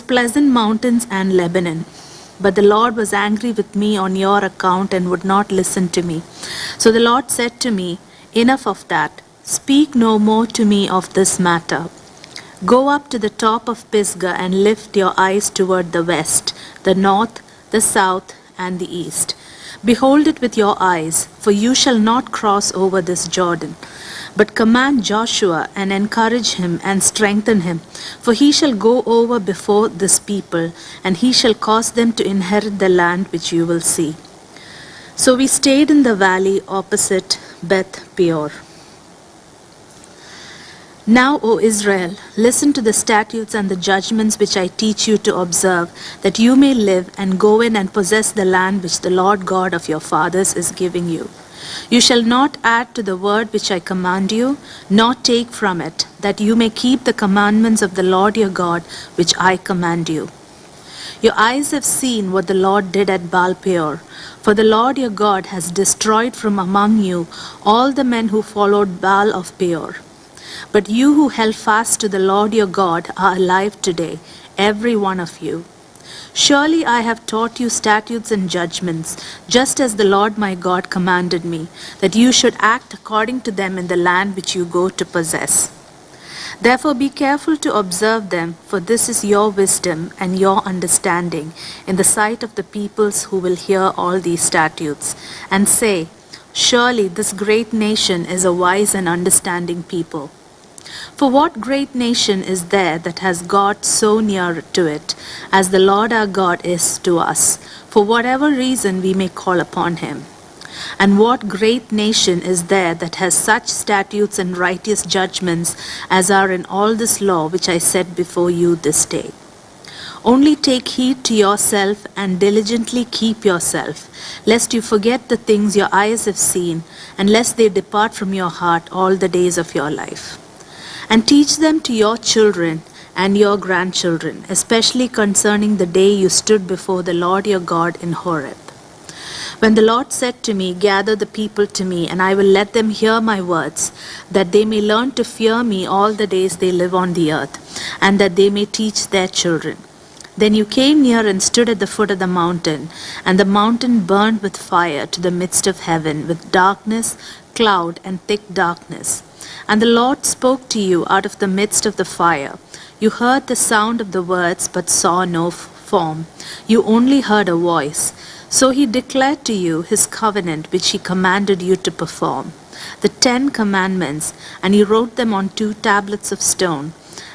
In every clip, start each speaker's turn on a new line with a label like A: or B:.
A: pleasant mountains and Lebanon. But the Lord was angry with me on your account and would not listen to me. So the Lord said to me, enough of that. Speak no more to me of this matter. Go up to the top of Pisgah and lift your eyes toward the west, the north, the south, and the east. Behold it with your eyes, for you shall not cross over this Jordan. But command Joshua and encourage him and strengthen him, for he shall go over before this people, and he shall cause them to inherit the land which you will see. So we stayed in the valley opposite Beth Peor. Now, O Israel, listen to the statutes and the judgments which I teach you to observe, that you may live and go in and possess the land which the Lord God of your fathers is giving you. You shall not add to the word which I command you, nor take from it, that you may keep the commandments of the Lord your God which I command you. Your eyes have seen what the Lord did at Baal Peor, for the Lord your God has destroyed from among you all the men who followed Baal of Peor. But you who held fast to the Lord your God are alive today, every one of you. Surely I have taught you statutes and judgments, just as the Lord my God commanded me, that you should act according to them in the land which you go to possess. Therefore be careful to observe them, for this is your wisdom and your understanding in the sight of the peoples who will hear all these statutes, and say, surely this great nation is a wise and understanding people. For what great nation is there that has God so near to it, as the Lord our God is to us, for whatever reason we may call upon him? And what great nation is there that has such statutes and righteous judgments as are in all this law which I set before you this day? Only take heed to yourself and diligently keep yourself, lest you forget the things your eyes have seen, and lest they depart from your heart all the days of your life. And teach them to your children and your grandchildren, especially concerning the day you stood before the Lord your God in Horeb. When the Lord said to me, gather the people to me, and I will let them hear my words, that they may learn to fear me all the days they live on the earth, and that they may teach their children. Then you came near and stood at the foot of the mountain, and the mountain burned with fire to the midst of heaven, with darkness, cloud, and thick darkness. And the Lord spoke to you out of the midst of the fire. You heard the sound of the words, but saw no form. You only heard a voice. So he declared to you his covenant which he commanded you to perform, the 10 commandments, and he wrote them on 2 tablets of stone.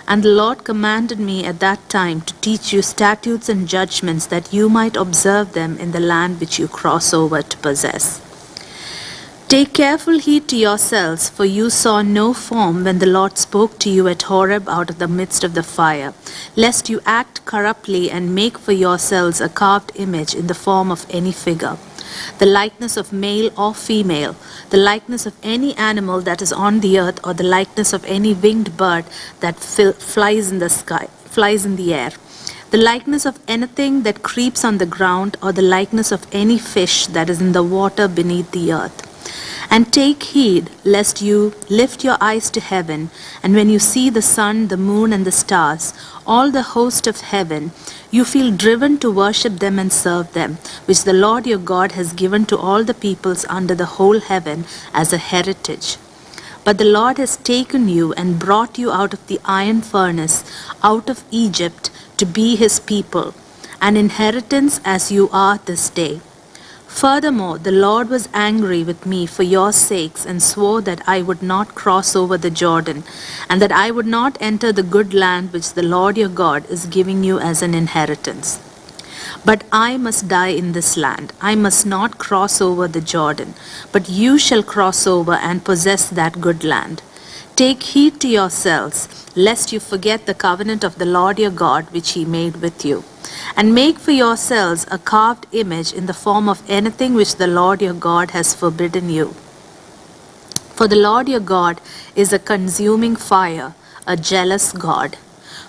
A: And the Lord commanded me at that time to teach you statutes and judgments, that you might observe them in the land which you cross over to possess. Take careful heed to yourselves, for you saw no form when the Lord spoke to you at Horeb out of the midst of the fire, lest you act corruptly and make for yourselves a carved image in the form of any figure, the likeness of male or female, the likeness of any animal that is on the earth, or the likeness of any winged bird that flies in the sky, flies in the air, the likeness of anything that creeps on the ground, or the likeness of any fish that is in the water beneath the earth. And take heed, lest you lift your eyes to heaven, and when you see the sun, the moon, and the stars, all the host of heaven, you feel driven to worship them and serve them, which the Lord your God has given to all the peoples under the whole heaven as a heritage. But the Lord has taken you and brought you out of the iron furnace, out of Egypt, to be his people, an inheritance as you are this day. Furthermore, the Lord was angry with me for your sakes, and swore that I would not cross over the Jordan, and that I would not enter the good land which the Lord your God is giving you as an inheritance. But I must die in this land. I must not cross over the Jordan, but you shall cross over and possess that good land. Take heed to yourselves, lest you forget the covenant of the Lord your God which he made with you. And make for yourselves a carved image in the form of anything which the Lord your God has forbidden you. For the Lord your God is a consuming fire, a jealous God.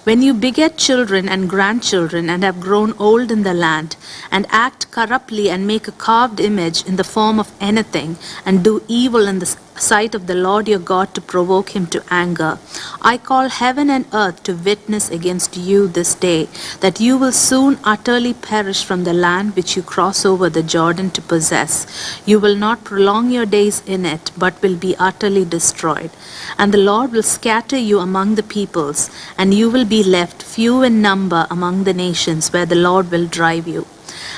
A: When you beget children and grandchildren, and have grown old in the land, and act corruptly and make a carved image in the form of anything, and do evil in the sight of the Lord your God to provoke him to anger. I call heaven and earth to witness against you this day, that you will soon utterly perish from the land which you cross over the Jordan to possess. You will not prolong your days in it, but will be utterly destroyed. And the Lord will scatter you among the peoples, and you will be left few in number among the nations where the Lord will drive you.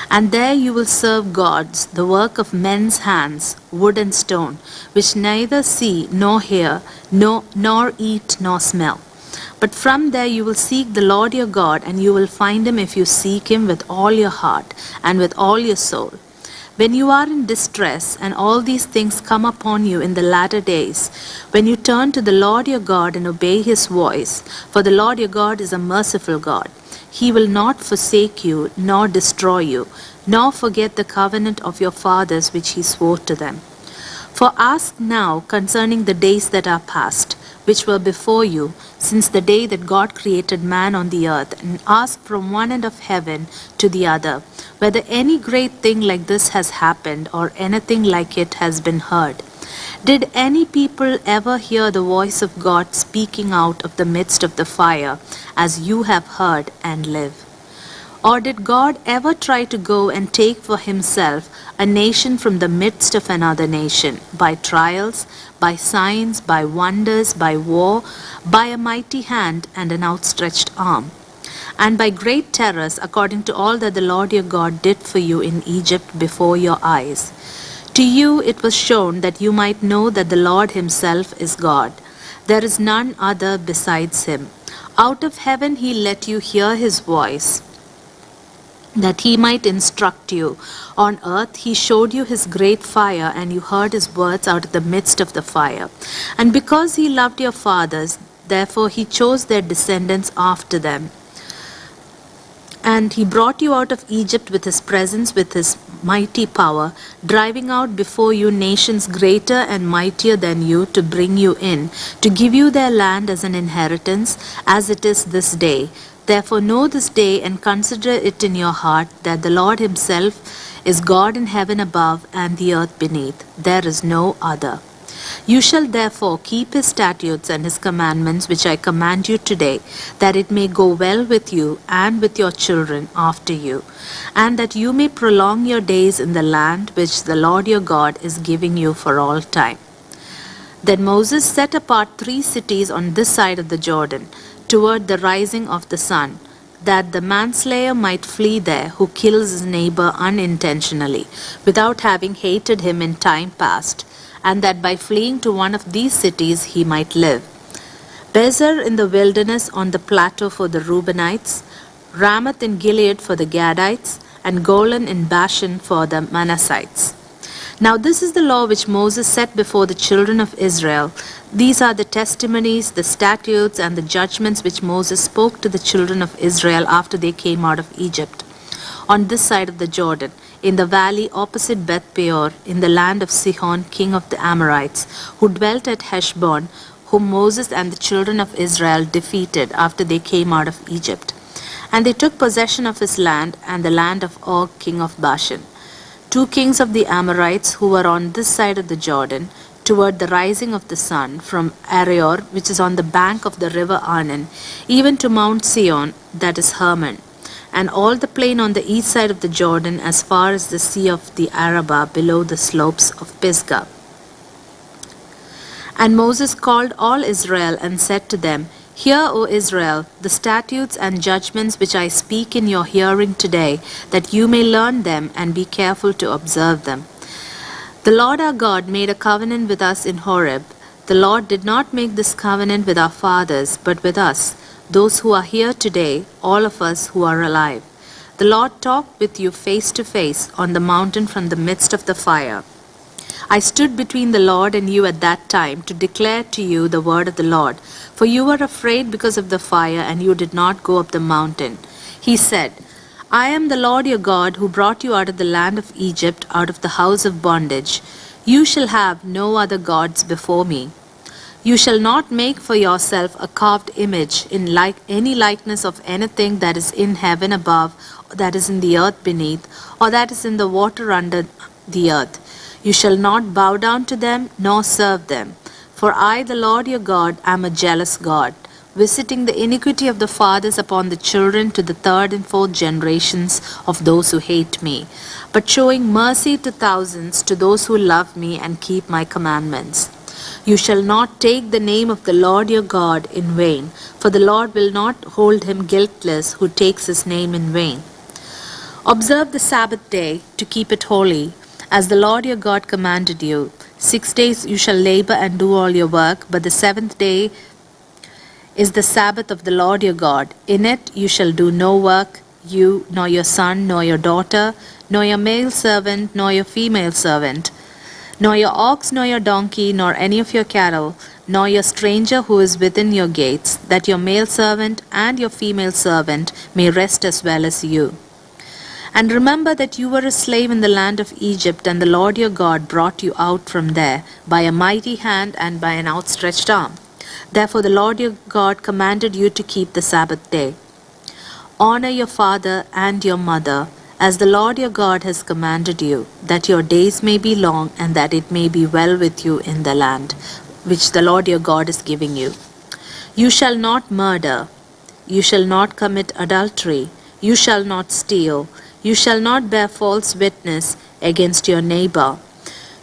A: And there you will serve gods, the work of men's hands, wood and stone, which neither see nor hear, nor eat nor smell. But from there you will seek the Lord your God, and you will find him if you seek him with all your heart and with all your soul. When you are in distress, and all these things come upon you in the latter days, when you turn to the Lord your God and obey his voice, for the Lord your God is a merciful God. He will not forsake you, nor destroy you, nor forget the covenant of your fathers which he swore to them. For ask now concerning the days that are past, which were before you, since the day that God created man on the earth, and ask from one end of heaven to the other, whether any great thing like this has happened, or anything like it has been heard. Did any people ever hear the voice of God speaking out of the midst of the fire, as you have heard, and live? Or did God ever try to go and take for himself a nation from the midst of another nation, by trials, by signs, by wonders, by war, by a mighty hand and an outstretched arm, and by great terrors, according to all that the Lord your God did for you in Egypt before your eyes? To you it was shown that you might know that the Lord himself is God. There is none other besides him. Out of heaven he let you hear his voice, that he might instruct you. On earth he showed you his great fire, and you heard his words out of the midst of the fire. And because he loved your fathers, therefore he chose their descendants after them. And he brought you out of Egypt with his presence, with his mighty power, driving out before you nations greater and mightier than you, to bring you in, to give you their land as an inheritance, as it is this day. Therefore know this day, and consider it in your heart, that the Lord himself is God in heaven above and the earth beneath. There is no other. You shall therefore keep his statutes and his commandments, which I command you today, that it may go well with you and with your children after you, and that you may prolong your days in the land which the Lord your God is giving you for all time. Then Moses set apart 3 cities on this side of the Jordan, toward the rising of the sun, that the manslayer might flee there who kills his neighbor unintentionally, without having hated him in time past, and that by fleeing to one of these cities he might live. Bezer in the wilderness on the plateau for the Reubenites, Ramoth in Gilead for the Gadites, and Golan in Bashan for the Manassites. Now this is the law which Moses set before the children of Israel. These are the testimonies, the statutes, and the judgments which Moses spoke to the children of Israel after they came out of Egypt, on this side of the Jordan, in the valley opposite Beth Peor, in the land of Sihon, king of the Amorites, who dwelt at Heshbon, whom Moses and the children of Israel defeated after they came out of Egypt. And they took possession of his land, and the land of Og, king of Bashan. 2 kings of the Amorites, who were on this side of the Jordan, toward the rising of the sun, from Areor, which is on the bank of the river Arnon, even to Mount Sion, that is Hermon, and all the plain on the east side of the Jordan, as far as the sea of the Arabah, below the slopes of Pisgah. And Moses called all Israel, and said to them, Hear, O Israel, the statutes and judgments which I speak in your hearing today, that you may learn them and be careful to observe them. The Lord our God made a covenant with us in Horeb. The Lord did not make this covenant with our fathers, but with us, those who are here today, all of us who are alive. The Lord talked with you face to face on the mountain from the midst of the fire. I stood between the Lord and you at that time to declare to you the word of the Lord, for you were afraid because of the fire, and you did not go up the mountain. He said, I am the Lord your God, who brought you out of the land of Egypt, out of the house of bondage. You shall have no other gods before me. You shall not make for yourself a carved image in any likeness of anything that is in heaven above, or that is in the earth beneath, or that is in the water under the earth. You shall not bow down to them nor serve them. For I, the Lord your God, am a jealous God, visiting the iniquity of the fathers upon the children to the third and fourth generations of those who hate me, but showing mercy to thousands to those who love me and keep my commandments. You shall not take the name of the Lord your God in vain, for the Lord will not hold him guiltless who takes his name in vain. Observe the Sabbath day to keep it holy, as the Lord your God commanded you. 6 days you shall labor and do all your work, but the seventh day is the Sabbath of the Lord your God. In it you shall do no work, you, nor your son, nor your daughter, nor your male servant, nor your female servant, nor your ox, nor your donkey, nor any of your cattle, nor your stranger who is within your gates, that your male servant and your female servant may rest as well as you. And remember that you were a slave in the land of Egypt, and the Lord your God brought you out from there by a mighty hand and by an outstretched arm. Therefore the Lord your God commanded you to keep the Sabbath day. Honor your father and your mother, as the Lord your God has commanded you, that your days may be long and that it may be well with you in the land which the Lord your God is giving you. You shall not murder. You shall not commit adultery. You shall not steal. You shall not bear false witness against your neighbor.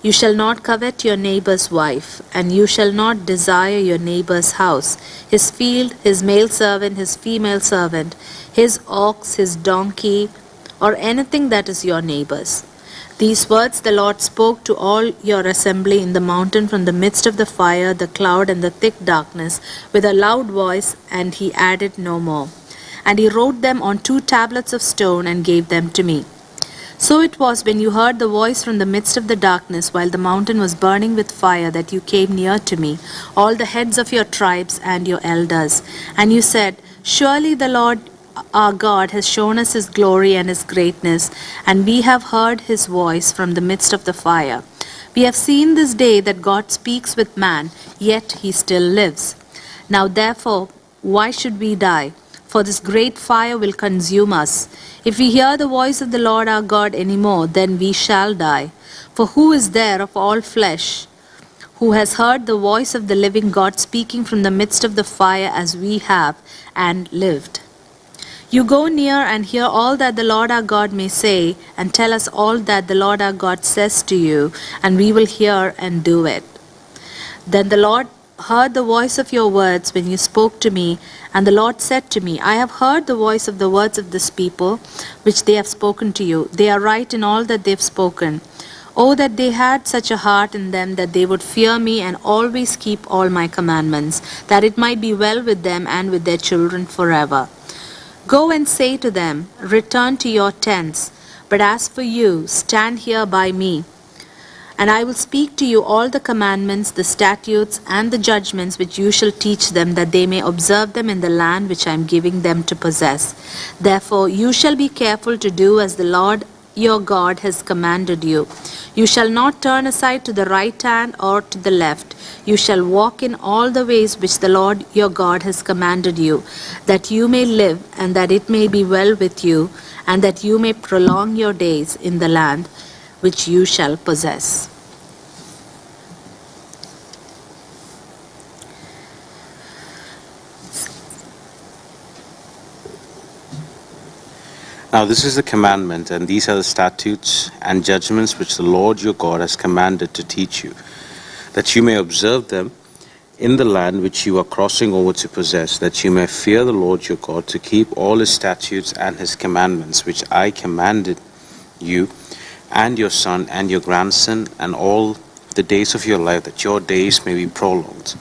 A: You shall not covet your neighbor's wife, and you shall not desire your neighbor's house, his field, his male servant, his female servant, his ox, his donkey, or anything that is your neighbor's. These words the Lord spoke to all your assembly in the mountain from the midst of the fire, the cloud, and the thick darkness, with a loud voice, and he added no more. And he wrote them on 2 tablets of stone and gave them to me. So it was when you heard the voice from the midst of the darkness, while the mountain was burning with fire, that you came near to me, all the heads of your tribes and your elders. And you said, Surely the Lord our God has shown us his glory and his greatness, and we have heard his voice from the midst of the fire. We have seen this day that God speaks with man, yet he still lives. Now therefore, why should we die? For this great fire will consume us. If we hear the voice of the Lord our God any more, then we shall die. For who is there of all flesh who has heard the voice of the living God speaking from the midst of the fire as we have, and lived? You go near and hear all that the Lord our God may say, and tell us all that the Lord our God says to you, and we will hear and do it. Then the Lord heard the voice of your words when you spoke to me, and the Lord said to me, I have heard the voice of the words of this people, which they have spoken to you. They are right in all that they have spoken. Oh, that they had such a heart in them that they would fear me and always keep all my commandments, that it might be well with them and with their children forever. Go and say to them, Return to your tents. But as for you, stand here by me. And I will speak to you all the commandments, the statutes, and the judgments which you shall teach them, that they may observe them in the land which I am giving them to possess. Therefore you shall be careful to do as the Lord your God has commanded you. You shall not turn aside to the right hand or to the left. You shall walk in all the ways which the Lord your God has commanded you, that you may live, and that it may be well with you, and that you may prolong your days in the land which you shall possess.
B: Now this is the commandment, and these are the statutes and judgments which the Lord your God has commanded to teach you, that you may observe them in the land which you are crossing over to possess, that you may fear the Lord your God, to keep all his statutes and his commandments which I commanded you, and your son and your grandson, and all the days of your life, that your days may be prolonged.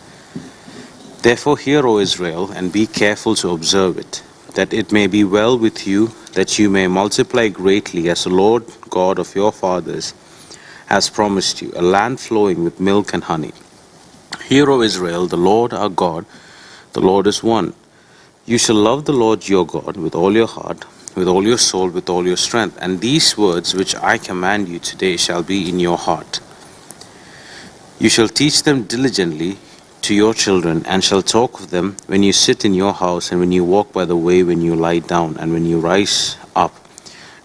B: Therefore hear, O Israel, and be careful to observe it, that it may be well with you, that you may multiply greatly, as the Lord God of your fathers has promised you, a land flowing with milk and honey. Hear, O Israel, the Lord our God, the Lord is one. You shall love the Lord your God with all your heart, with all your soul, with all your strength. And these words which I command you today shall be in your heart. You shall teach them diligently to your children, and shall talk of them when you sit in your house, and when you walk by the way, when you lie down, and when you rise up.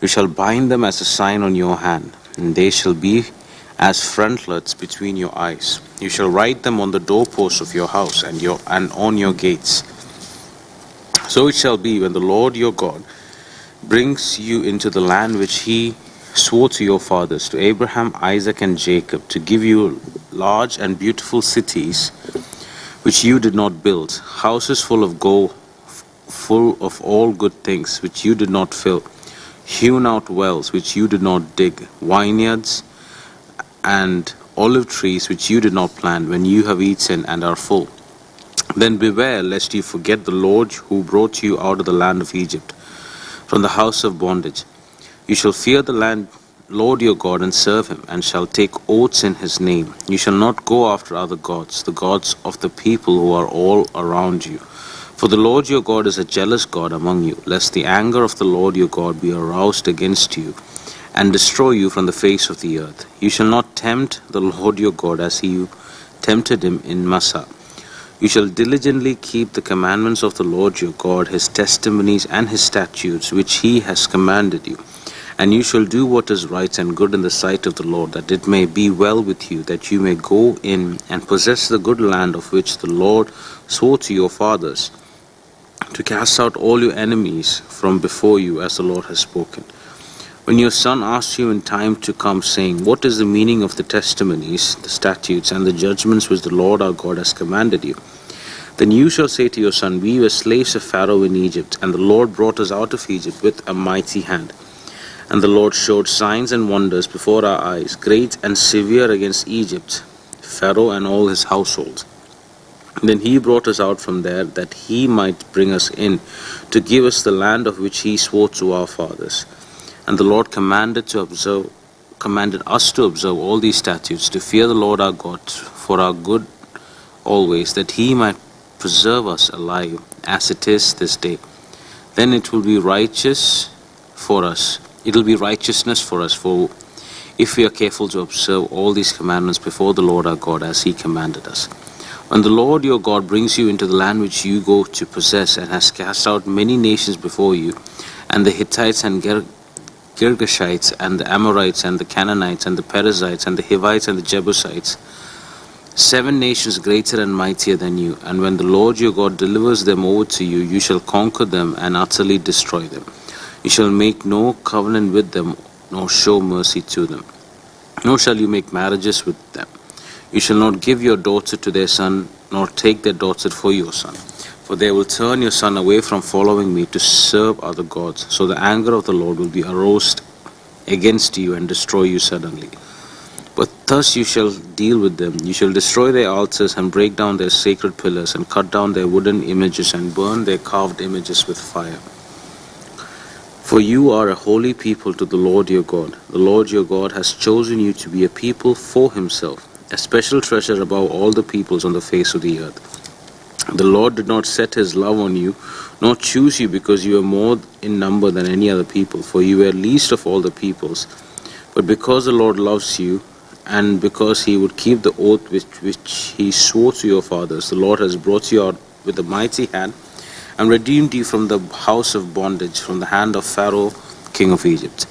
B: You shall bind them as a sign on your hand, and they shall be as frontlets between your eyes. You shall write them on the doorposts of your house and on your gates. So it shall be when the Lord your God brings you into the land which he swore to your fathers, to Abraham, Isaac, and Jacob, to give you large and beautiful cities which you did not build, houses full of gold, full of all good things which you did not fill, hewn out wells which you did not dig, vineyards and olive trees which you did not plant, when you have eaten and are full. Then beware lest you forget the Lord who brought you out of the land of Egypt, from the house of bondage. You shall fear the Lord your God, and serve him, and shall take oaths in his name. You shall not go after other gods, the gods of the people who are all around you. For the Lord your God is a jealous God among you, lest the anger of the Lord your God be aroused against you, and destroy you from the face of the earth. You shall not tempt the Lord your God as you tempted him in Massah. You shall diligently keep the commandments of the Lord your God, his testimonies and his statutes, which he has commanded you. And you shall do what is right and good in the sight of the Lord, that it may be well with you, that you may go in and possess the good land of which the Lord swore to your fathers, to cast out all your enemies from before you, as the Lord has spoken. When your son asks you in time to come, saying, What is the meaning of the testimonies, the statutes, and the judgments which the Lord our God has commanded you? Then you shall say to your son, We were slaves of Pharaoh in Egypt, and the Lord brought us out of Egypt with a mighty hand. And the Lord showed signs and wonders before our eyes, great and severe against Egypt, Pharaoh and all his household. Then he brought us out from there, that he might bring us in, to give us the land of which he swore to our fathers. And the Lord commanded us to observe all these statutes, to fear the Lord our God for our good always, that he might preserve us alive, as it is this day. Then it will be righteous for us. It will be righteousness for us, for if we are careful to observe all these commandments before the Lord our God, as he commanded us. When the Lord your God brings you into the land which you go to possess, and has cast out many nations before you, and the Hittites and Girgashites, and the Amorites, and the Canaanites, and the Perizzites, and the Hivites, and the Jebusites, 7 nations greater and mightier than you, and when the Lord your God delivers them over to you, you shall conquer them and utterly destroy them. You shall make no covenant with them, nor show mercy to them, nor shall you make marriages with them. You shall not give your daughter to their son, nor take their daughter for your son. For they will turn your son away from following me to serve other gods. So the anger of the Lord will be aroused against you and destroy you suddenly. But thus you shall deal with them. You shall destroy their altars and break down their sacred pillars, and cut down their wooden images and burn their carved images with fire. For you are a holy people to the Lord your God. The Lord your God has chosen you to be a people for himself, a special treasure above all the peoples on the face of the earth. The Lord did not set his love on you, nor choose you because you were more in number than any other people, for you were least of all the peoples. But because the Lord loves you, and because he would keep the oath which he swore to your fathers, the Lord has brought you out with a mighty hand, and redeemed you from the house of bondage, from the hand of Pharaoh, king of Egypt.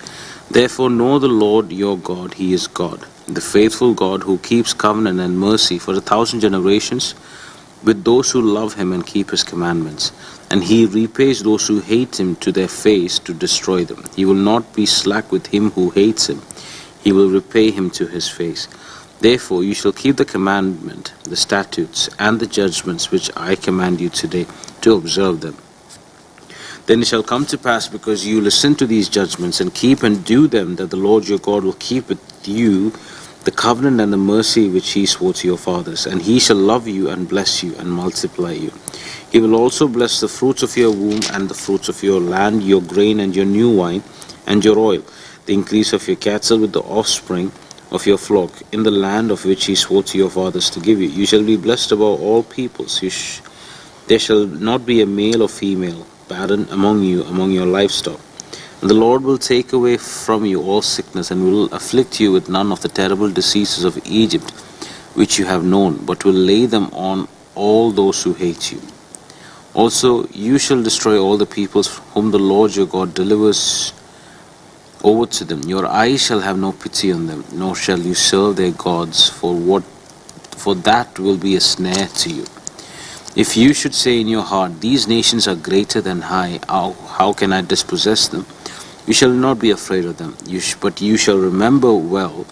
B: Therefore know the Lord your God, he is God, the faithful God, who keeps covenant and mercy for 1,000 generations with those who love him and keep his commandments. And he repays those who hate him to their face, to destroy them. He will not be slack with him who hates him. He will repay him to his face. Therefore you shall keep the commandment, the statutes, and the judgments which I command you today, to observe them. Then it shall come to pass, because you listen to these judgments and keep and do them, that the Lord your God will keep with you the covenant and the mercy which he swore to your fathers. And he shall love you and bless you and multiply you. He will also bless the fruits of your womb and the fruits of your land, your grain and your new wine and your oil, the increase of your cattle with the offspring of your flock, in the land of which he swore to your fathers to give you. You shall be blessed above all peoples. There shall not be a male or female barren among you, among your livestock. And the Lord will take away from you all sickness, and will afflict you with none of the terrible diseases of Egypt, which you have known, but will lay them on all those who hate you. Also you shall destroy all the peoples whom the Lord your God delivers over to them. Your eyes shall have no pity on them, nor shall you serve their gods, for that will be a snare to you. If you should say in your heart, these nations are greater than I, how can I dispossess them? You shall not be afraid of them, but you shall remember well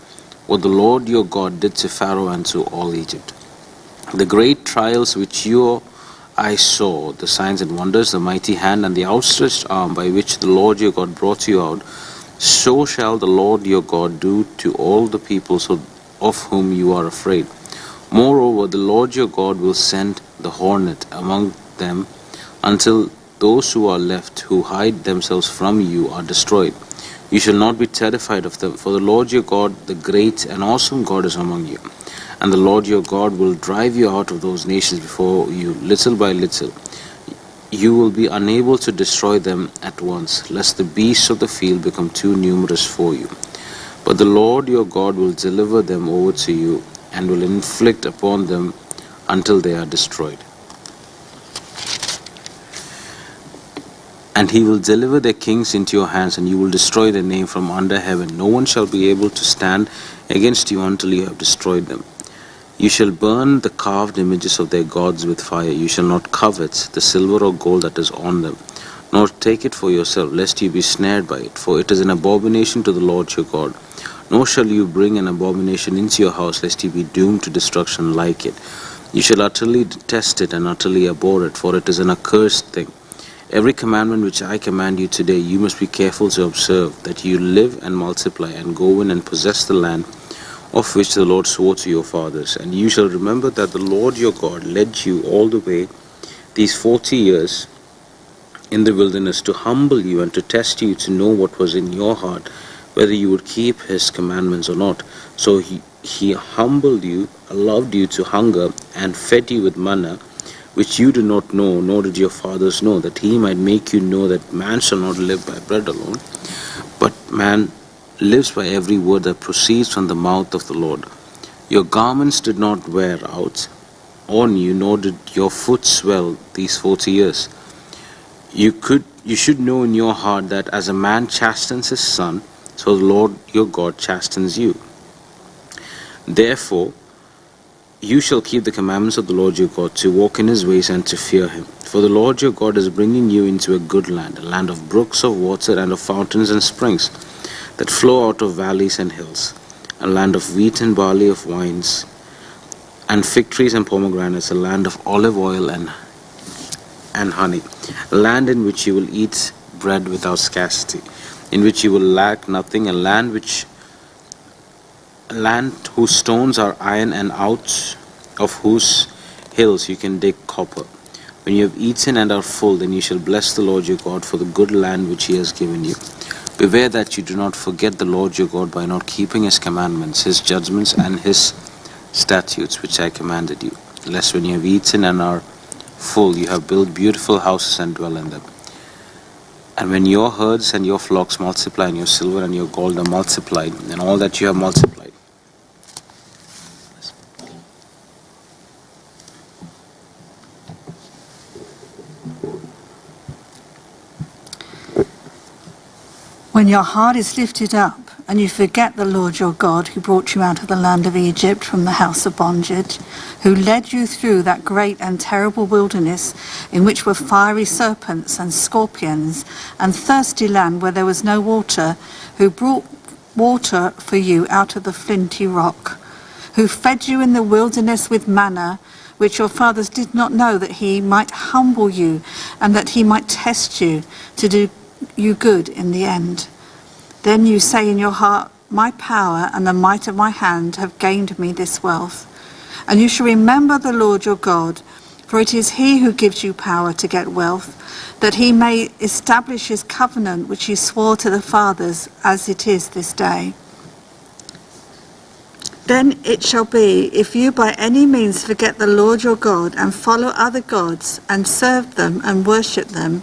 B: what the Lord your God did to Pharaoh and to all Egypt. The great trials which your eyes saw, the signs and wonders, the mighty hand and the outstretched arm by which the Lord your God brought you out, so shall the Lord your God do to all the peoples of whom you are afraid. Moreover, the Lord your God will send the hornet among them until those who are left, who hide themselves from you, are destroyed. You shall not be terrified of them, for the Lord your God, the great and awesome God, is among you. And the Lord your God will drive you out of those nations before you, little by little. You will be unable to destroy them at once, lest the beasts of the field become too numerous for you. But the Lord your God will deliver them over to you, and will inflict upon them until they are destroyed. And he will deliver their kings into your hands, and you will destroy their name from under heaven. No one shall be able to stand against you until you have destroyed them. You shall burn the carved images of their gods with fire. You shall not covet the silver or gold that is on them, nor take it for yourself, lest you be snared by it, for it is an abomination to the Lord your God. Nor shall you bring an abomination into your house, lest you be doomed to destruction like it. You shall utterly detest it and utterly abhor it, for it is an accursed thing. Every commandment which I command you today, you must be careful to observe, that you live and multiply, and go in and possess the land of which the Lord swore to your fathers. And you shall remember that the Lord your God led you all the way these 40 years in the wilderness to humble you and to test you, to know what was in your heart, whether you would keep his commandments or not. So he humbled you, allowed you to hunger, and fed you with manna, which you did not know, nor did your fathers know, that he might make you know that man shall not live by bread alone, but man lives by every word that proceeds from the mouth of the Lord. Your garments did not wear out on you, nor did your foot swell these 40 years. You should know in your heart that as a man chastens his son, so the Lord your God chastens you. Therefore, you shall keep the commandments of the Lord your God, to walk in his ways and to fear him. For the Lord your God is bringing you into a good land, a land of brooks of water and of fountains and springs that flow out of valleys and hills, a land of wheat and barley, of wines and fig trees and pomegranates, a land of olive oil and honey, a land in which you will eat bread without scarcity, in which you will lack nothing, a land whose stones are iron, and out of whose hills you can dig copper. When you have eaten and are full, then you shall bless the Lord your God for the good land which he has given you. Beware that you do not forget the Lord your God by not keeping his commandments, his judgments, and his statutes which I commanded you, lest when you have eaten and are full, you have built beautiful houses and dwell in them. And when your herds and your flocks multiply, and your silver and your gold are multiplied, and all that you have multiplied,
C: when your heart is lifted up, and you forget the Lord your God, who brought you out of the land of Egypt from the house of bondage, who led you through that great and terrible wilderness, in which were fiery serpents and scorpions, and thirsty land where there was no water, who brought water for you out of the flinty rock, who fed you in the wilderness with manna, which your fathers did not know, that he might humble you, and that he might test you, to do you good in the end. Then you say in your heart, my power and the might of my hand have gained me this wealth. And you shall remember the Lord your God, for it is he who gives you power to get wealth, that he may establish his covenant which he swore to the fathers, as it is this day. Then it shall be, if you by any means forget the Lord your God, and follow other gods, and serve them and worship them,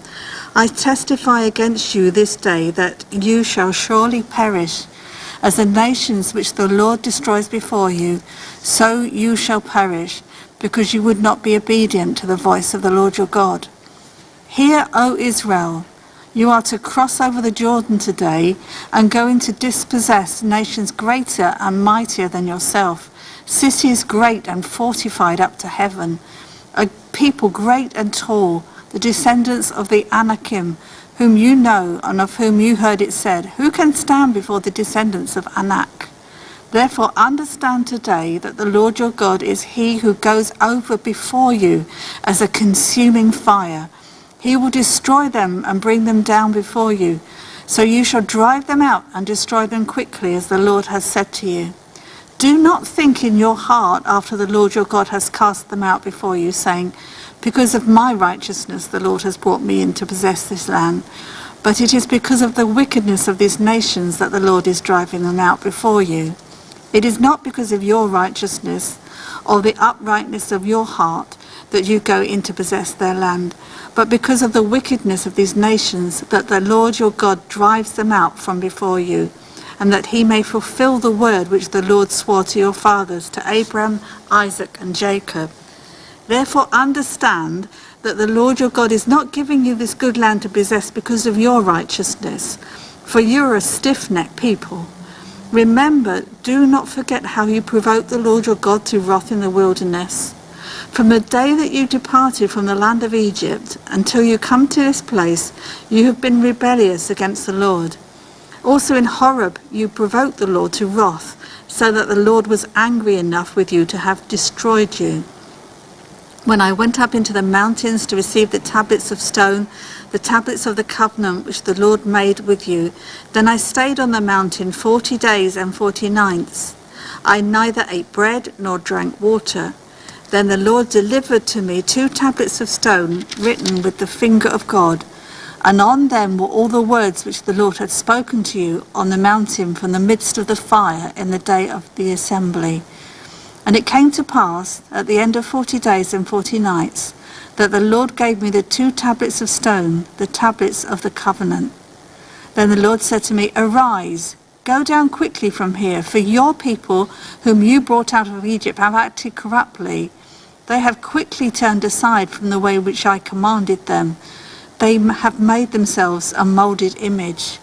C: I testify against you this day that you shall surely perish. As the nations which the Lord destroys before you, so you shall perish, because you would not be obedient to the voice of the Lord your God. Hear, O Israel, You are to cross over the Jordan today and go in to dispossess nations greater and mightier than yourself, cities great and fortified up to heaven, a people great and tall, the descendants of the Anakim, whom you know and of whom you heard it said, who can stand before the descendants of Anak? Therefore understand today that the Lord your God is he who goes over before you as a consuming fire. He will destroy them and bring them down before you. So you shall drive them out and destroy them quickly, as the Lord has said to you. Do not think in your heart after the Lord your God has cast them out before you, saying, because of my righteousness the Lord has brought me in to possess this land. But it is because of the wickedness of these nations that the Lord is driving them out before you. It is not because of your righteousness or the uprightness of your heart that you go in to possess their land, but because of the wickedness of these nations that the Lord your God drives them out from before you, and that he may fulfill the word which the Lord swore to your fathers, to Abraham, Isaac, and Jacob. Therefore understand that the Lord your God is not giving you this good land to possess because of your righteousness, for you are a stiff-necked people. Remember, do not forget how you provoked the Lord your God to wrath in the wilderness. From the day that you departed from the land of Egypt until you come to this place, you have been rebellious against the Lord. Also in Horeb you provoked the Lord to wrath, so that the Lord was angry enough with you to have destroyed you. When I went up into the mountains to receive the tablets of stone, the tablets of the covenant which the Lord made with you, then I stayed on the mountain 40 days and 40 nights. I neither ate bread nor drank water. Then the Lord delivered to me 2 tablets of stone written with the finger of God, and on them were all the words which the Lord had spoken to you on the mountain from the midst of the fire in the day of the assembly. And it came to pass, at the end of 40 days and 40 nights, that the Lord gave me the 2 tablets of stone, the tablets of the covenant. Then the Lord said to me, Arise, go down quickly from here, for your people, whom you brought out of Egypt, have acted corruptly. They have quickly turned aside from the way which I commanded them. They have made themselves a moulded image.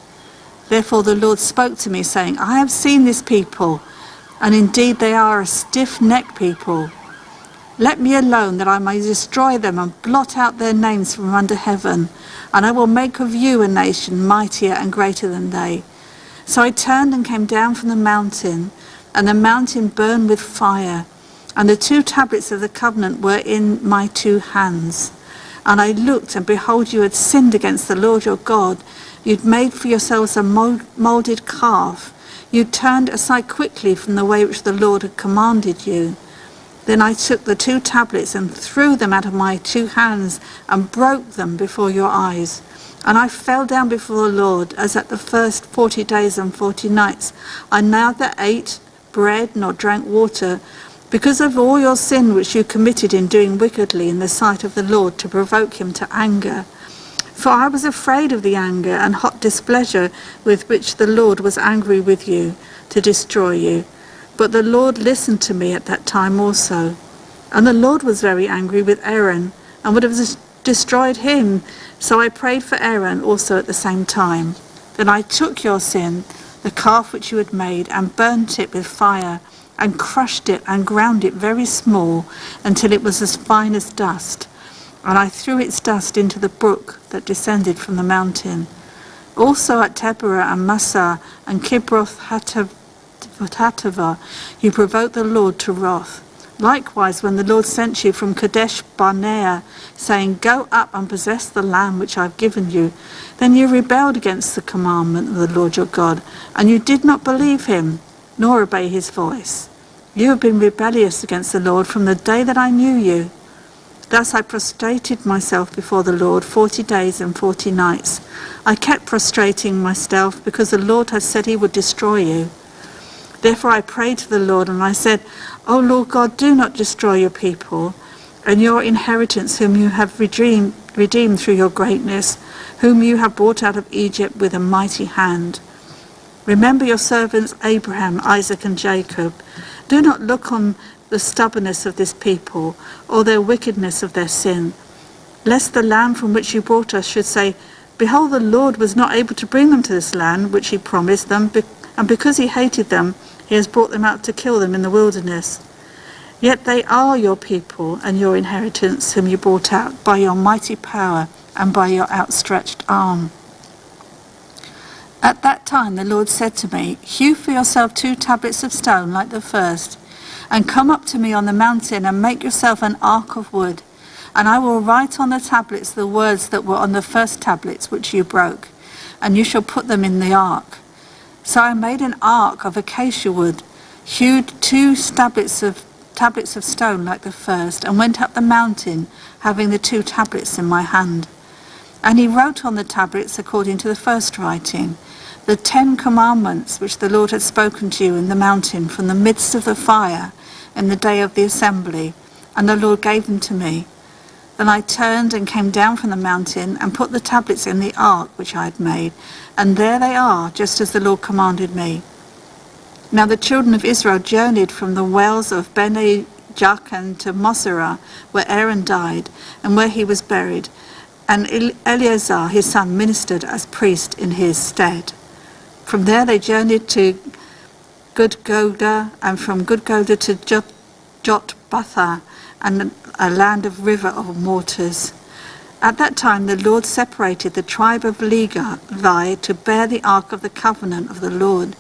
C: Therefore the Lord spoke to me, saying, I have seen this people, and indeed they are a stiff-necked people. Let me alone, that I may destroy them and blot out their names from under heaven, and I will make of you a nation mightier and greater than they. So I turned and came down from the mountain, and the mountain burned with fire, and the 2 tablets of the covenant were in my 2 hands. And I looked, and behold, you had sinned against the Lord your God. You'd made for yourselves a moulded calf. You turned aside quickly from the way which the Lord had commanded you. Then I took the 2 tablets and threw them out of my 2 hands and broke them before your eyes. And I fell down before the Lord, as at the first 40 days and 40 nights. I neither ate bread nor drank water, because of all your sin which you committed in doing wickedly in the sight of the Lord to provoke him to anger. For I was afraid of the anger and hot displeasure with which the Lord was angry with you to destroy you. But the Lord listened to me at that time also. And the Lord was very angry with Aaron and would have destroyed him. So I prayed for Aaron also at the same time. Then I took your sin, the calf which you had made, and burnt it with fire, and crushed it and ground it very small until it was as fine as dust. And I threw its dust into the brook that descended from the mountain. Also at Taberah and Massah and Kibroth Hattaavah you provoked the Lord to wrath. Likewise, when the Lord sent you from Kadesh Barnea, saying, Go up and possess the land which I have given you, then you rebelled against the commandment of the Lord your God, and you did not believe him, nor obey his voice. You have been rebellious against the Lord from the day that I knew you. Thus I prostrated myself before the Lord 40 days and 40 nights. I kept prostrating myself because the Lord had said he would destroy you. Therefore I prayed to the Lord, and I said, O Lord God, do not destroy your people and your inheritance, whom you have redeemed through your greatness, whom you have brought out of Egypt with a mighty hand. Remember your servants Abraham, Isaac, and Jacob. Do not look on the stubbornness of this people, or their wickedness of their sin, lest the land from which you brought us should say, Behold, the Lord was not able to bring them to this land which he promised them, and because he hated them, he has brought them out to kill them in the wilderness. Yet they are your people and your inheritance, whom you brought out by your mighty power and by your outstretched arm. At that time the Lord said to me, Hew for yourself 2 tablets of stone like the first, and come up to me on the mountain and make yourself an ark of wood. And I will write on the tablets the words that were on the first tablets which you broke, and you shall put them in the ark. So I made an ark of acacia wood, hewed 2 tablets of stone like the first, and went up the mountain, having the 2 tablets in my hand. And he wrote on the tablets according to the first writing, the 10 commandments which the Lord had spoken to you in the mountain from the midst of the fire in the day of the assembly, and the Lord gave them to me. Then I turned and came down from the mountain and put the tablets in the ark which I had made, and there they are, just as the Lord commanded me. Now the children of Israel journeyed from the wells of Bene Jaakan to Moserah, where Aaron died, and where he was buried, and Eleazar his son ministered as priest in his stead. From there they journeyed to Gudgoda, and from Gudgoda to Jotbatha, and a land of river of waters. At that time the Lord separated the tribe of Levi to bear the ark of the covenant of the Lord,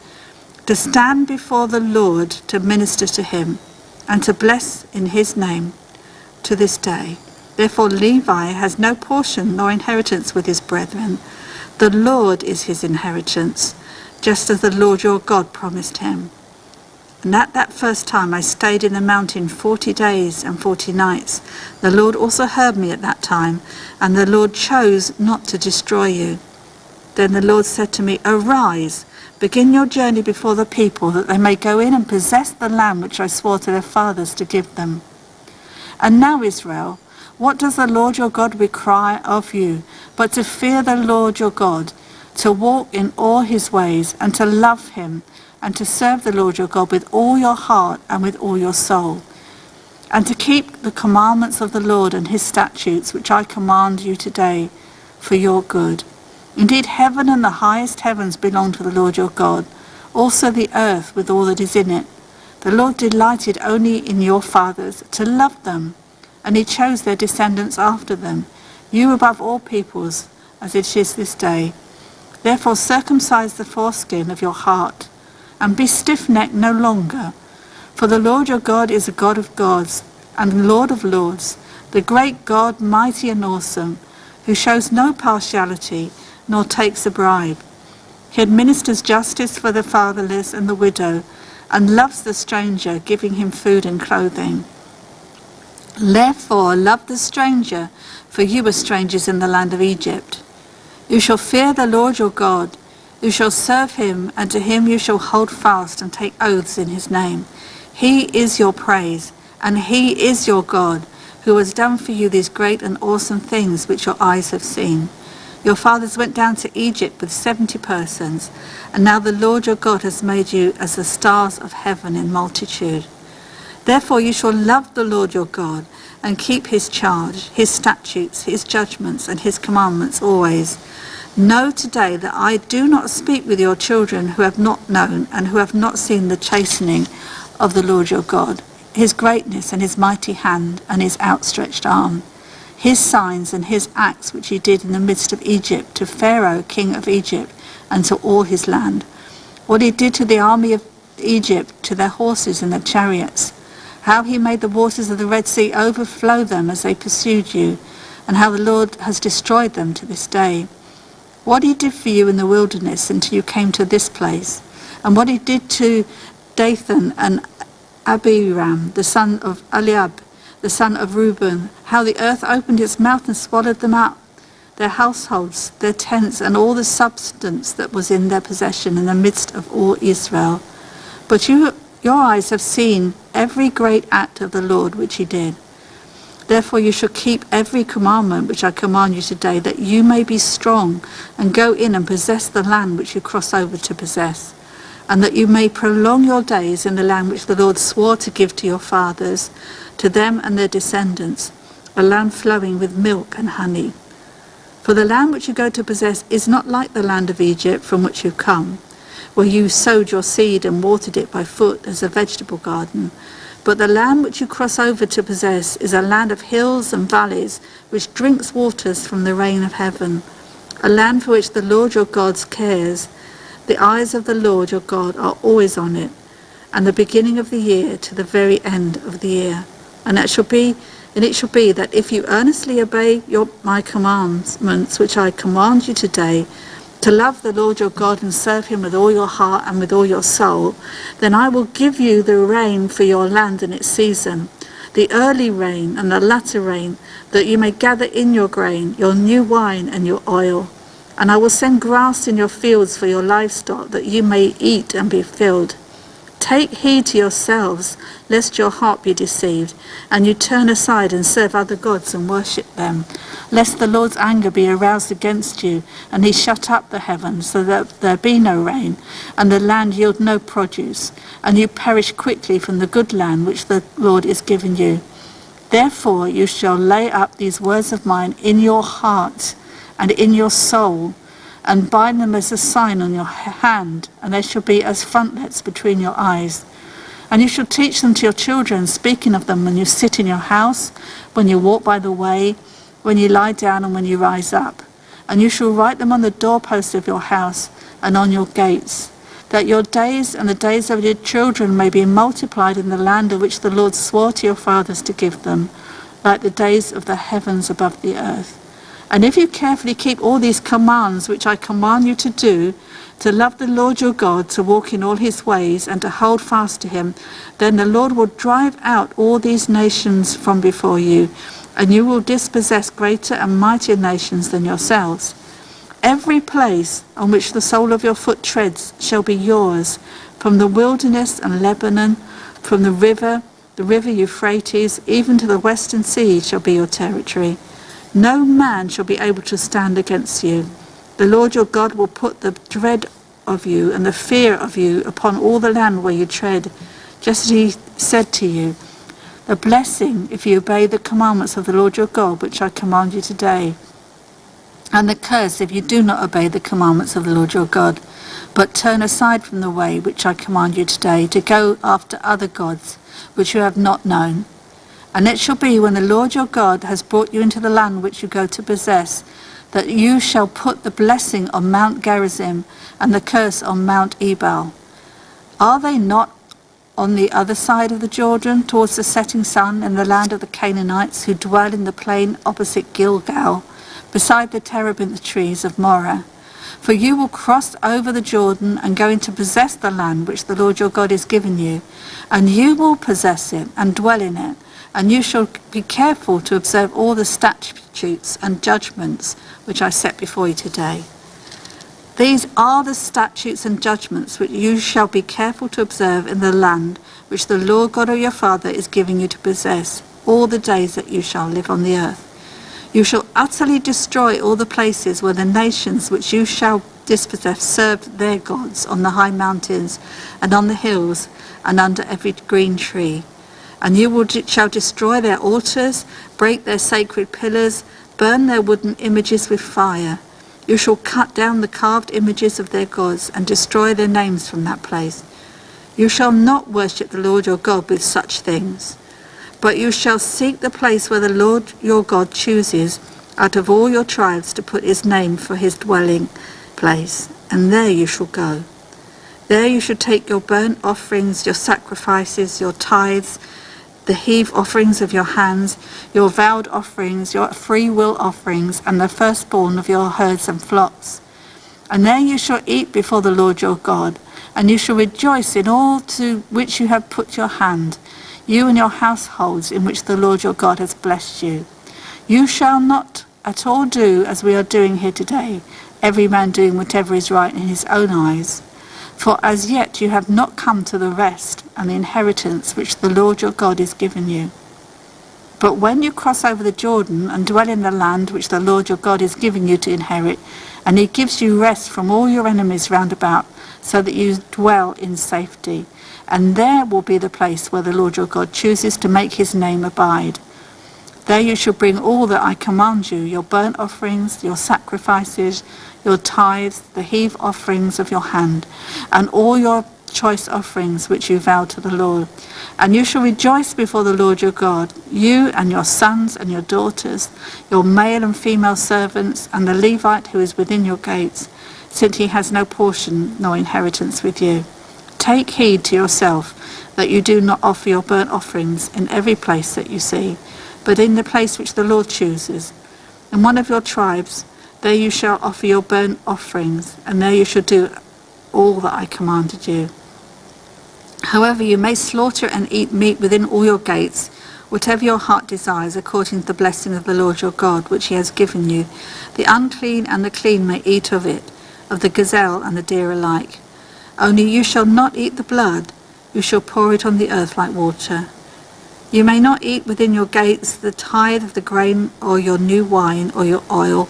C: to stand before the Lord to minister to him, and to bless in his name to this day. Therefore Levi has no portion nor inheritance with his brethren. The Lord is his inheritance, just as the Lord your God promised him. And at that first time I stayed in the mountain 40 days and 40 nights. The Lord also heard me at that time, and the Lord chose not to destroy you. Then the Lord said to me, Arise, begin your journey before the people, that they may go in and possess the land which I swore to their fathers to give them. And now, Israel, what does the Lord your God require of you, but to fear the Lord your God, to walk in all his ways, and to love him, and to serve the Lord your God with all your heart and with all your soul, and to keep the commandments of the Lord and his statutes, which I command you today for your good. Indeed, heaven and the highest heavens belong to the Lord your God, also the earth with all that is in it. The Lord delighted only in your fathers to love them, and he chose their descendants after them, you above all peoples, as it is this day. Therefore circumcise the foreskin of your heart, and be stiff-necked no longer. For the Lord your God is a God of gods, and Lord of lords, the great God, mighty and awesome, who shows no partiality, nor takes a bribe. He administers justice for the fatherless and the widow, and loves the stranger, giving him food and clothing. Therefore love the stranger, for you were strangers in the land of Egypt. You shall fear the Lord your God. You shall serve him, and to him you shall hold fast and take oaths in his name. He is your praise, and he is your God, who has done for you these great and awesome things which your eyes have seen. Your fathers went down to Egypt with 70 persons, and now the Lord your God has made you as the stars of heaven in multitude. Therefore you shall love the Lord your God, and keep his charge, his statutes, his judgments, and his commandments always. Know today that I do not speak with your children who have not known and who have not seen the chastening of the Lord your God, his greatness and his mighty hand and his outstretched arm, his signs and his acts which he did in the midst of Egypt to Pharaoh king of Egypt and to all his land, what he did to the army of Egypt, to their horses and their chariots, how he made the waters of the Red Sea overflow them as they pursued you, and how the Lord has destroyed them to this day. What he did for you in the wilderness until you came to this place, and what he did to Dathan and Abiram, the son of Eliab, the son of Reuben, how the earth opened its mouth and swallowed them up, their households, their tents, and all the substance that was in their possession in the midst of all Israel. But your eyes have seen every great act of the Lord which he did. Therefore you shall keep every commandment which I command you today, that you may be strong and go in and possess the land which you cross over to possess, and that you may prolong your days in the land which the Lord swore to give to your fathers, to them and their descendants, a land flowing with milk and honey. For the land which you go to possess is not like the land of Egypt from which you come, where you sowed your seed and watered it by foot as a vegetable garden. But the land which you cross over to possess is a land of hills and valleys, which drinks waters from the rain of heaven, a land for which the Lord your God cares. The eyes of the Lord your God are always on it, and the beginning of the year to the very end of the year. And it shall be that if you earnestly obey my commandments, which I command you today, to love the Lord your God and serve him with all your heart and with all your soul, then I will give you the rain for your land in its season, the early rain and the latter rain, that you may gather in your grain, your new wine and your oil. And I will send grass in your fields for your livestock, that you may eat and be filled. Take heed to yourselves, lest your heart be deceived, and you turn aside and serve other gods and worship them, lest the Lord's anger be aroused against you, and he shut up the heavens, so that there be no rain, and the land yield no produce, and you perish quickly from the good land which the Lord is giving you. Therefore you shall lay up these words of mine in your heart and in your soul, and bind them as a sign on your hand, and they shall be as frontlets between your eyes. And you shall teach them to your children, speaking of them when you sit in your house, when you walk by the way, when you lie down, and when you rise up. And you shall write them on the doorposts of your house and on your gates, that your days and the days of your children may be multiplied in the land of which the Lord swore to your fathers to give them, like the days of the heavens above the earth. And if you carefully keep all these commands which I command you to do, to love the Lord your God, to walk in all his ways, and to hold fast to him, then the Lord will drive out all these nations from before you, and you will dispossess greater and mightier nations than yourselves. Every place on which the sole of your foot treads shall be yours, from the wilderness and Lebanon, from the river Euphrates, even to the western sea shall be your territory. No man shall be able to stand against you. The Lord your God will put the dread of you and the fear of you upon all the land where you tread, just as he said to you. The blessing if you obey the commandments of the Lord your God, which I command you today. And the curse if you do not obey the commandments of the Lord your God, but turn aside from the way which I command you today, to go after other gods, which you have not known. And it shall be when the Lord your God has brought you into the land which you go to possess, that you shall put the blessing on Mount Gerizim and the curse on Mount Ebal. Are they not on the other side of the Jordan, towards the setting sun, in the land of the Canaanites, who dwell in the plain opposite Gilgal, beside the terebinth trees of Moreh? For you will cross over the Jordan and go in to possess the land which the Lord your God is giving you, and you will possess it and dwell in it. And you shall be careful to observe all the statutes and judgments which I set before you today. These are the statutes and judgments which you shall be careful to observe in the land which the Lord God of your father is giving you to possess, all the days that you shall live on the earth. You shall utterly destroy all the places where the nations which you shall dispossess served their gods, on the high mountains and on the hills and under every green tree. And you shall destroy their altars, break their sacred pillars, burn their wooden images with fire. You shall cut down the carved images of their gods and destroy their names from that place. You shall not worship the Lord your God with such things, but you shall seek the place where the Lord your God chooses out of all your tribes to put his name for his dwelling place, and there you shall go. There you shall take your burnt offerings, your sacrifices, your tithes, the heave offerings of your hands, your vowed offerings, your free will offerings, and the firstborn of your herds and flocks. And there you shall eat before the Lord your God, and you shall rejoice in all to which you have put your hand, you and your households in which the Lord your God has blessed you. You shall not at all do as we are doing here today, every man doing whatever is right in his own eyes. For as yet you have not come to the rest and the inheritance which the Lord your God is giving you. But when you cross over the Jordan and dwell in the land which the Lord your God is giving you to inherit, and he gives you rest from all your enemies round about, so that you dwell in safety, and there will be the place where the Lord your God chooses to make his name abide. There you shall bring all that I command you, your burnt offerings, your sacrifices, your tithes, the heave offerings of your hand, and all your choice offerings which you vow to the Lord. And you shall rejoice before the Lord your God, you and your sons and your daughters, your male and female servants, and the Levite who is within your gates, since he has no portion nor inheritance with you. Take heed to yourself that you do not offer your burnt offerings in every place that you see, but in the place which the Lord chooses. In one of your tribes, there you shall offer your burnt offerings, and there you shall do all that I commanded you. However, you may slaughter and eat meat within all your gates, whatever your heart desires, according to the blessing of the Lord your God, which he has given you. The unclean and the clean may eat of it, of the gazelle and the deer alike. Only you shall not eat the blood, you shall pour it on the earth like water. You may not eat within your gates the tithe of the grain, or your new wine, or your oil,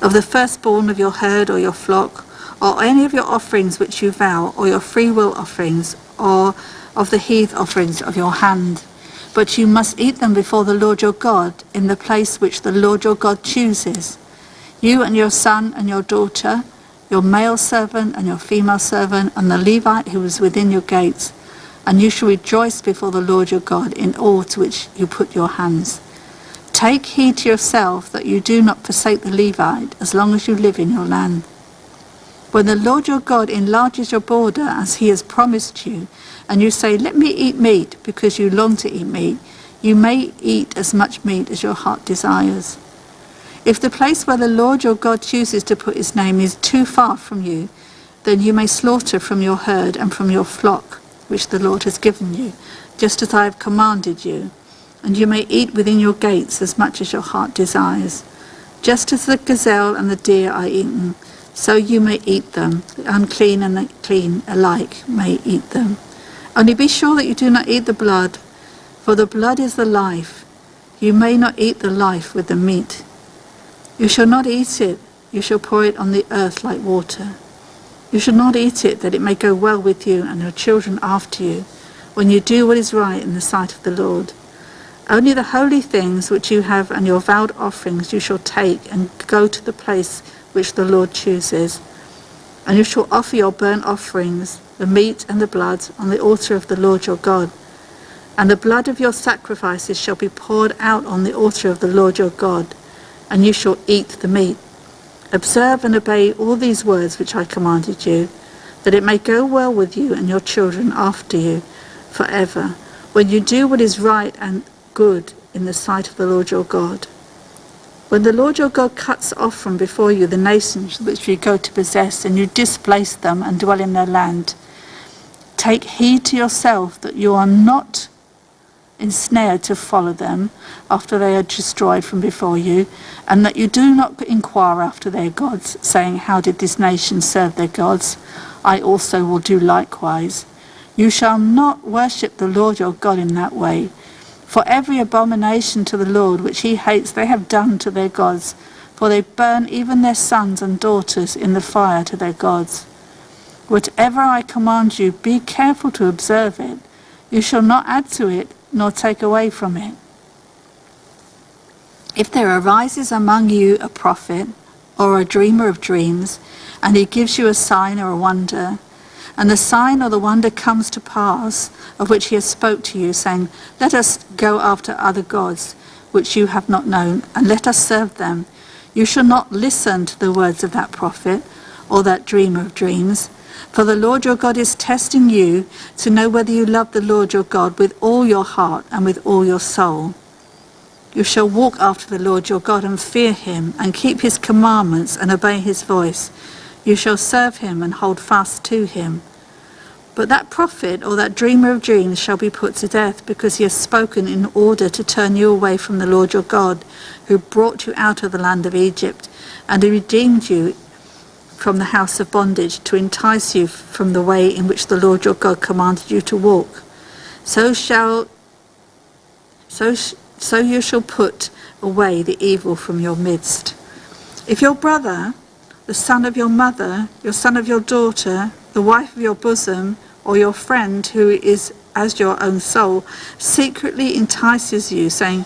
C: of the firstborn of your herd or your flock, or any of your offerings which you vow, or your freewill offerings, or of the heave offerings of your hand. But you must eat them before the Lord your God, in the place which the Lord your God chooses. You and your son and your daughter, your male servant and your female servant, and the Levite who is within your gates, and you shall rejoice before the Lord your God in all to which you put your hands. Take heed to yourself that you do not forsake the Levite as long as you live in your land. When the Lord your God enlarges your border as he has promised you, and you say, let me eat meat because you long to eat meat, you may eat as much meat as your heart desires. If the place where the Lord your God chooses to put his name is too far from you, then you may slaughter from your herd and from your flock, which the Lord has given you, just as I have commanded you. And you may eat within your gates as much as your heart desires. Just as the gazelle and the deer are eaten, so you may eat them. The unclean and the clean alike may eat them. Only be sure that you do not eat the blood, for the blood is the life. You may not eat the life with the meat. You shall not eat it, you shall pour it on the earth like water. You shall not eat it, that it may go well with you and your children after you, when you do what is right in the sight of the Lord. Only the holy things which you have and your vowed offerings you shall take and go to the place which the Lord chooses. And you shall offer your burnt offerings, the meat and the blood, on the altar of the Lord your God. And the blood of your sacrifices shall be poured out on the altar of the Lord your God, and you shall eat the meat. Observe and obey all these words which I commanded you, that it may go well with you and your children after you forever, when you do what is right and good in the sight of the Lord your God. When the Lord your God cuts off from before you the nations which you go to possess, and you displace them and dwell in their land, take heed to yourself that you are not ensnared to follow them after they are destroyed from before you, and that you do not inquire after their gods, saying, how did this nation serve their gods? I also will do likewise. You shall not worship the Lord your God in that way, for every abomination to the Lord which he hates they have done to their gods, for they burn even their sons and daughters in the fire to their gods. Whatever I command you, be careful to observe it. You shall not add to it, nor take away from it. If there arises among you a prophet or a dreamer of dreams, and he gives you a sign or a wonder, and the sign or the wonder comes to pass, of which he has spoke to you, saying, let us go after other gods, which you have not known, and let us serve them, you shall not listen to the words of that prophet or that dreamer of dreams. For the Lord your God is testing you to know whether you love the Lord your God with all your heart and with all your soul. You shall walk after the Lord your God and fear him, and keep his commandments and obey his voice. You shall serve him and hold fast to him. But that prophet or that dreamer of dreams shall be put to death, because he has spoken in order to turn you away from the Lord your God, who brought you out of the land of Egypt, and who redeemed you from the house of bondage, to entice you from the way in which the Lord your God commanded you to walk. So you shall put away the evil from your midst. If your brother, the son of your mother, your son of your daughter, the wife of your bosom, or your friend who is as your own soul, secretly entices you, saying,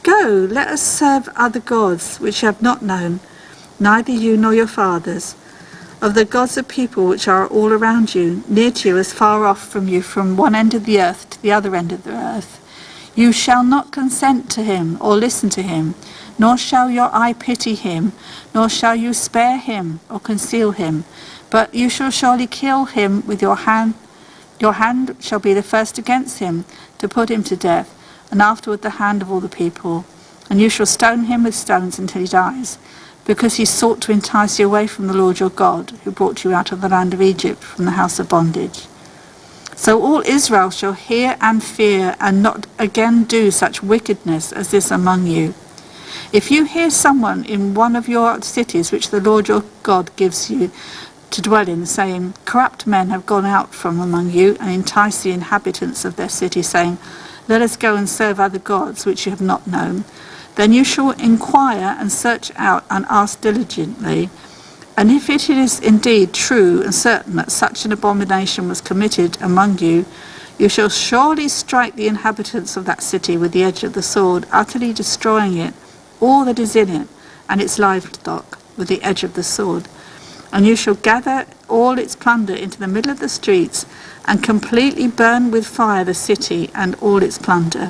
C: Go, let us serve other gods which you have not known, neither you nor your fathers, of the gods of people which are all around you, near to you as far off from you from one end of the earth to the other end of the earth. You shall not consent to him or listen to him, nor shall your eye pity him, nor shall you spare him or conceal him, but you shall surely kill him with your hand. Your hand shall be the first against him, to put him to death, and afterward the hand of all the people. And you shall stone him with stones until he dies, because he sought to entice you away from the Lord your God, who brought you out of the land of Egypt from the house of bondage. So all Israel shall hear and fear, and not again do such wickedness as this among you. If you hear someone in one of your cities which the Lord your God gives you to dwell in, saying, corrupt men have gone out from among you, and entice the inhabitants of their city, saying, let us go and serve other gods which you have not known, then you shall inquire and search out and ask diligently. And if it is indeed true and certain that such an abomination was committed among you, you shall surely strike the inhabitants of that city with the edge of the sword, utterly destroying it, all that is in it, and its livestock, with the edge of the sword. And you shall gather all its plunder into the middle of the streets, and completely burn with fire the city and all its plunder.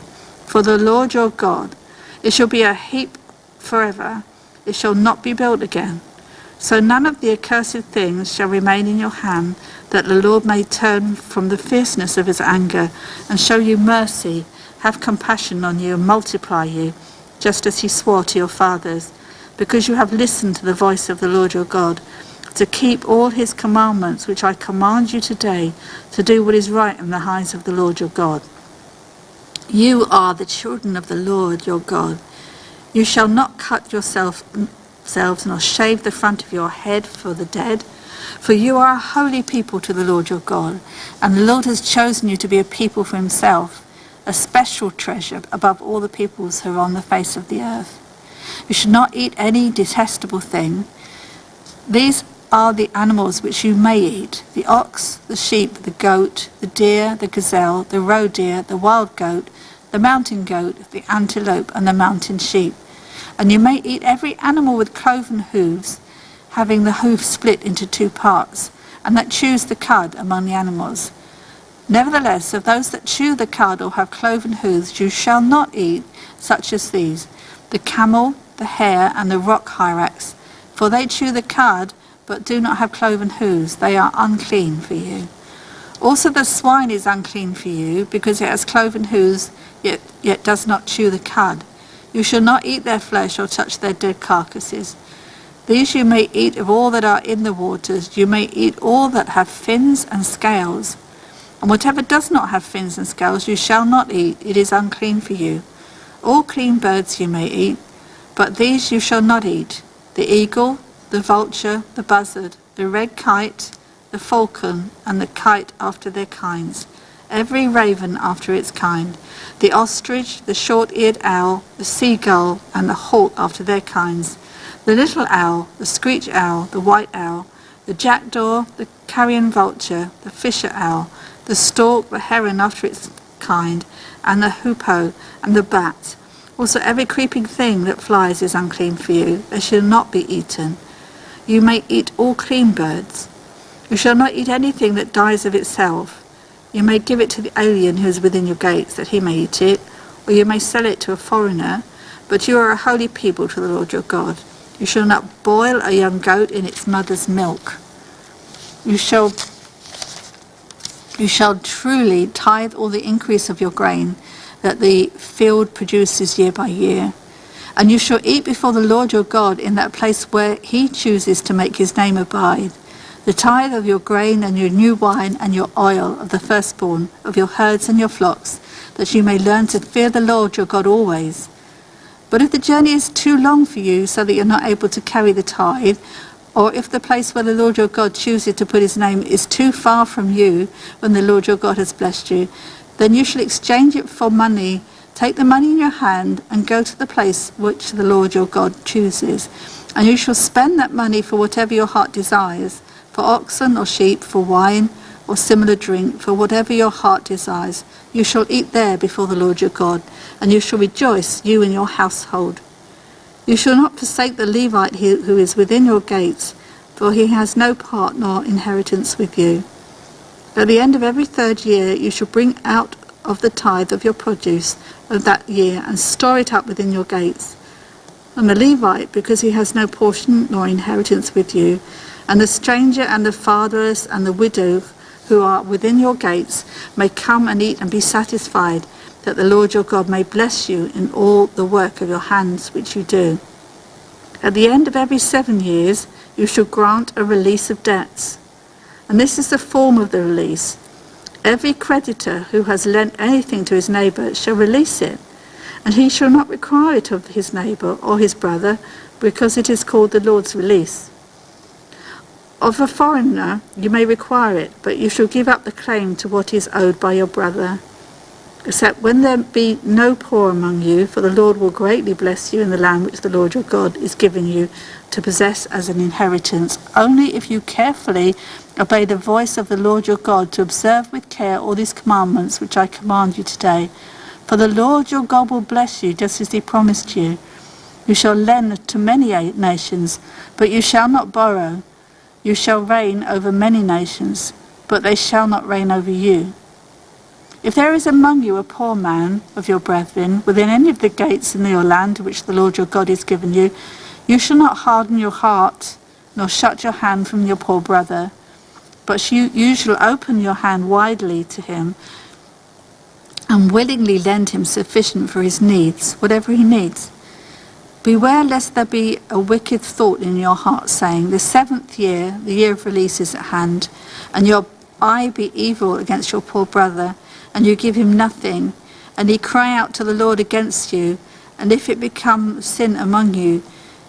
C: For the Lord your God, it shall be a heap forever, it shall not be built again. So none of the accursed things shall remain in your hand, that the Lord may turn from the fierceness of his anger, and show you mercy, have compassion on you, and multiply you, just as he swore to your fathers, because you have listened to the voice of the Lord your God, to keep all his commandments which I command you today, to do what is right in the eyes of the Lord your God. You are the children of the Lord your God. You shall not cut yourselves nor shave the front of your head for the dead, for you are a holy people to the Lord your God, and the Lord has chosen you to be a people for himself, a special treasure above all the peoples who are on the face of the earth. You should not eat any detestable thing. These are the animals which you may eat: the ox, the sheep, the goat, the deer, the gazelle, the roe deer, the wild goat, the mountain goat, the antelope, and the mountain sheep. And you may eat every animal with cloven hooves, having the hoof split into two parts, and that chews the cud among the animals. Nevertheless, of those that chew the cud or have cloven hooves, you shall not eat such as these: the camel, the hare, and the rock hyrax, for they chew the cud, but do not have cloven hooves. They are unclean for you. Also the swine is unclean for you, because it has cloven hooves, yet does not chew the cud. You shall not eat their flesh or touch their dead carcasses. These you may eat of all that are in the waters. You may eat all that have fins and scales. And whatever does not have fins and scales you shall not eat. It is unclean for you. All clean birds you may eat, but these you shall not eat: the eagle, the vulture, the buzzard, the red kite, the falcon, and the kite after their kinds, every raven after its kind, the ostrich, the short-eared owl, the seagull, and the hawk after their kinds, the little owl, the screech owl, the white owl, the jackdaw, the carrion vulture, the fisher owl, the stork, the heron after its kind, and the hoopoe, and the bat. Also every creeping thing that flies is unclean for you. They shall not be eaten. You may eat all clean birds. You shall not eat anything that dies of itself. You may give it to the alien who is within your gates, that he may eat it, or you may sell it to a foreigner, but you are a holy people to the Lord your God. You shall not boil a young goat in its mother's milk. You shall truly tithe all the increase of your grain that the field produces year by year. And you shall eat before the Lord your God in that place where he chooses to make his name abide, the tithe of your grain and your new wine and your oil of the firstborn of your herds and your flocks, that you may learn to fear the Lord your God always. But if the journey is too long for you, so that you're not able to carry the tithe, or if the place where the Lord your God chooses to put his name is too far from you when the Lord your God has blessed you, then you shall exchange it for money. Take the money in your hand and go to the place which the Lord your God chooses. And you shall spend that money for whatever your heart desires, for oxen or sheep, for wine, or similar drink, for whatever your heart desires, you shall eat there before the Lord your God, and you shall rejoice, you and your household. You shall not forsake the Levite who is within your gates, for he has no part nor inheritance with you. At the end of every 3rd year you shall bring out of the tithe of your produce of that year, and store it up within your gates. And the Levite, because he has no portion nor inheritance with you, and the stranger and the fatherless and the widow who are within your gates, may come and eat and be satisfied, that the Lord your God may bless you in all the work of your hands which you do. At the end of every 7 years you shall grant a release of debts. And this is the form of the release. Every creditor who has lent anything to his neighbour shall release it, and he shall not require it of his neighbour or his brother, because it is called the Lord's release. Of a foreigner you may require it, but you shall give up the claim to what is owed by your brother. Except when there be no poor among you, for the Lord will greatly bless you in the land which the Lord your God is giving you to possess as an inheritance, only if you carefully obey the voice of the Lord your God, to observe with care all these commandments which I command you today. For the Lord your God will bless you, just as he promised you. You shall lend to many nations, but you shall not borrow. You shall reign over many nations, but they shall not reign over you. If there is among you a poor man of your brethren within any of the gates in your land which the Lord your God has given you, you shall not harden your heart, nor shut your hand from your poor brother, but you shall open your hand widely to him, and willingly lend him sufficient for his needs, whatever he needs. Beware lest there be a wicked thought in your heart, saying, the 7th year, the year of release, is at hand, and your eye be evil against your poor brother, and you give him nothing, and he cry out to the Lord against you, and if it become sin among you,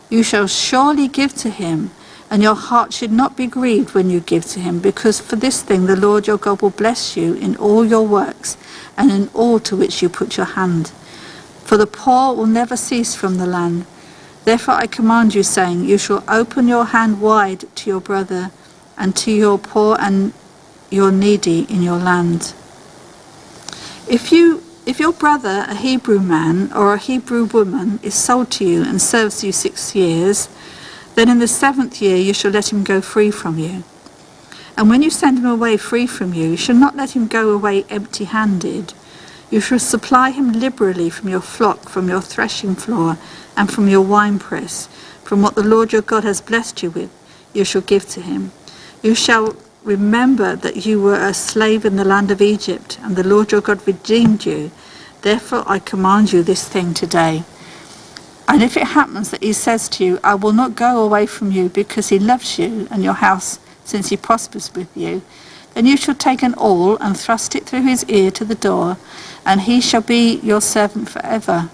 C: you shall surely give to him, and your heart should not be grieved when you give to him, because for this thing the Lord your God will bless you in all your works, and in all to which you put your hand. For the poor will never cease from the land. Therefore I command you, saying, you shall open your hand wide to your brother, and to your poor and your needy in your land. If your brother, a Hebrew man or a Hebrew woman, is sold to you and serves you 6 years, then in the 7th year you shall let him go free from you. And when you send him away free from you, you shall not let him go away empty-handed. You shall supply him liberally from your flock, from your threshing floor, and from your winepress. From what the Lord your God has blessed you with, you shall give to him. You shall remember that you were a slave in the land of Egypt, and the Lord your God redeemed you. Therefore I command you this thing today. And if it happens that he says to you, I will not go away from you, because he loves you and your house, since he prospers with you, then you shall take an awl and thrust it through his ear to the door, and he shall be your servant forever.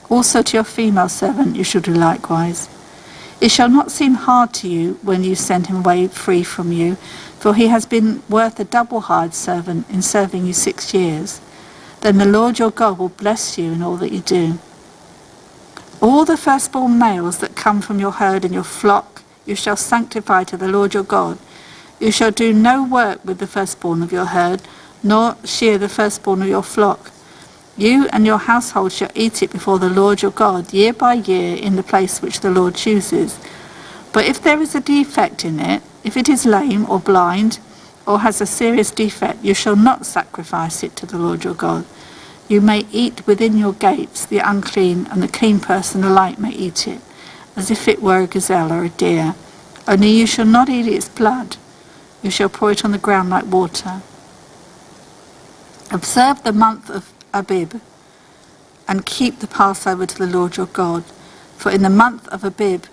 C: Also to your female servant you shall do likewise. It shall not seem hard to you when you send him away free from you, for he has been worth a double hired servant in serving you 6 years. Then the Lord your God will bless you in all that you do. All the firstborn males that come from your herd and your flock you shall sanctify to the Lord your God. You shall do no work with the firstborn of your herd, nor shear the firstborn of your flock. You and your household shall eat it before the Lord your God, year by year, in the place which the Lord chooses. But if there is a defect in it, if it is lame or blind, or has a serious defect, you shall not sacrifice it to the Lord your God. You may eat within your gates, the unclean and the clean person alike may eat it, as if it were a gazelle or a deer. Only you shall not eat its blood. You shall pour it on the ground like water. Observe the month of Abib, and keep the Passover to the Lord your God. For in the month of Abib,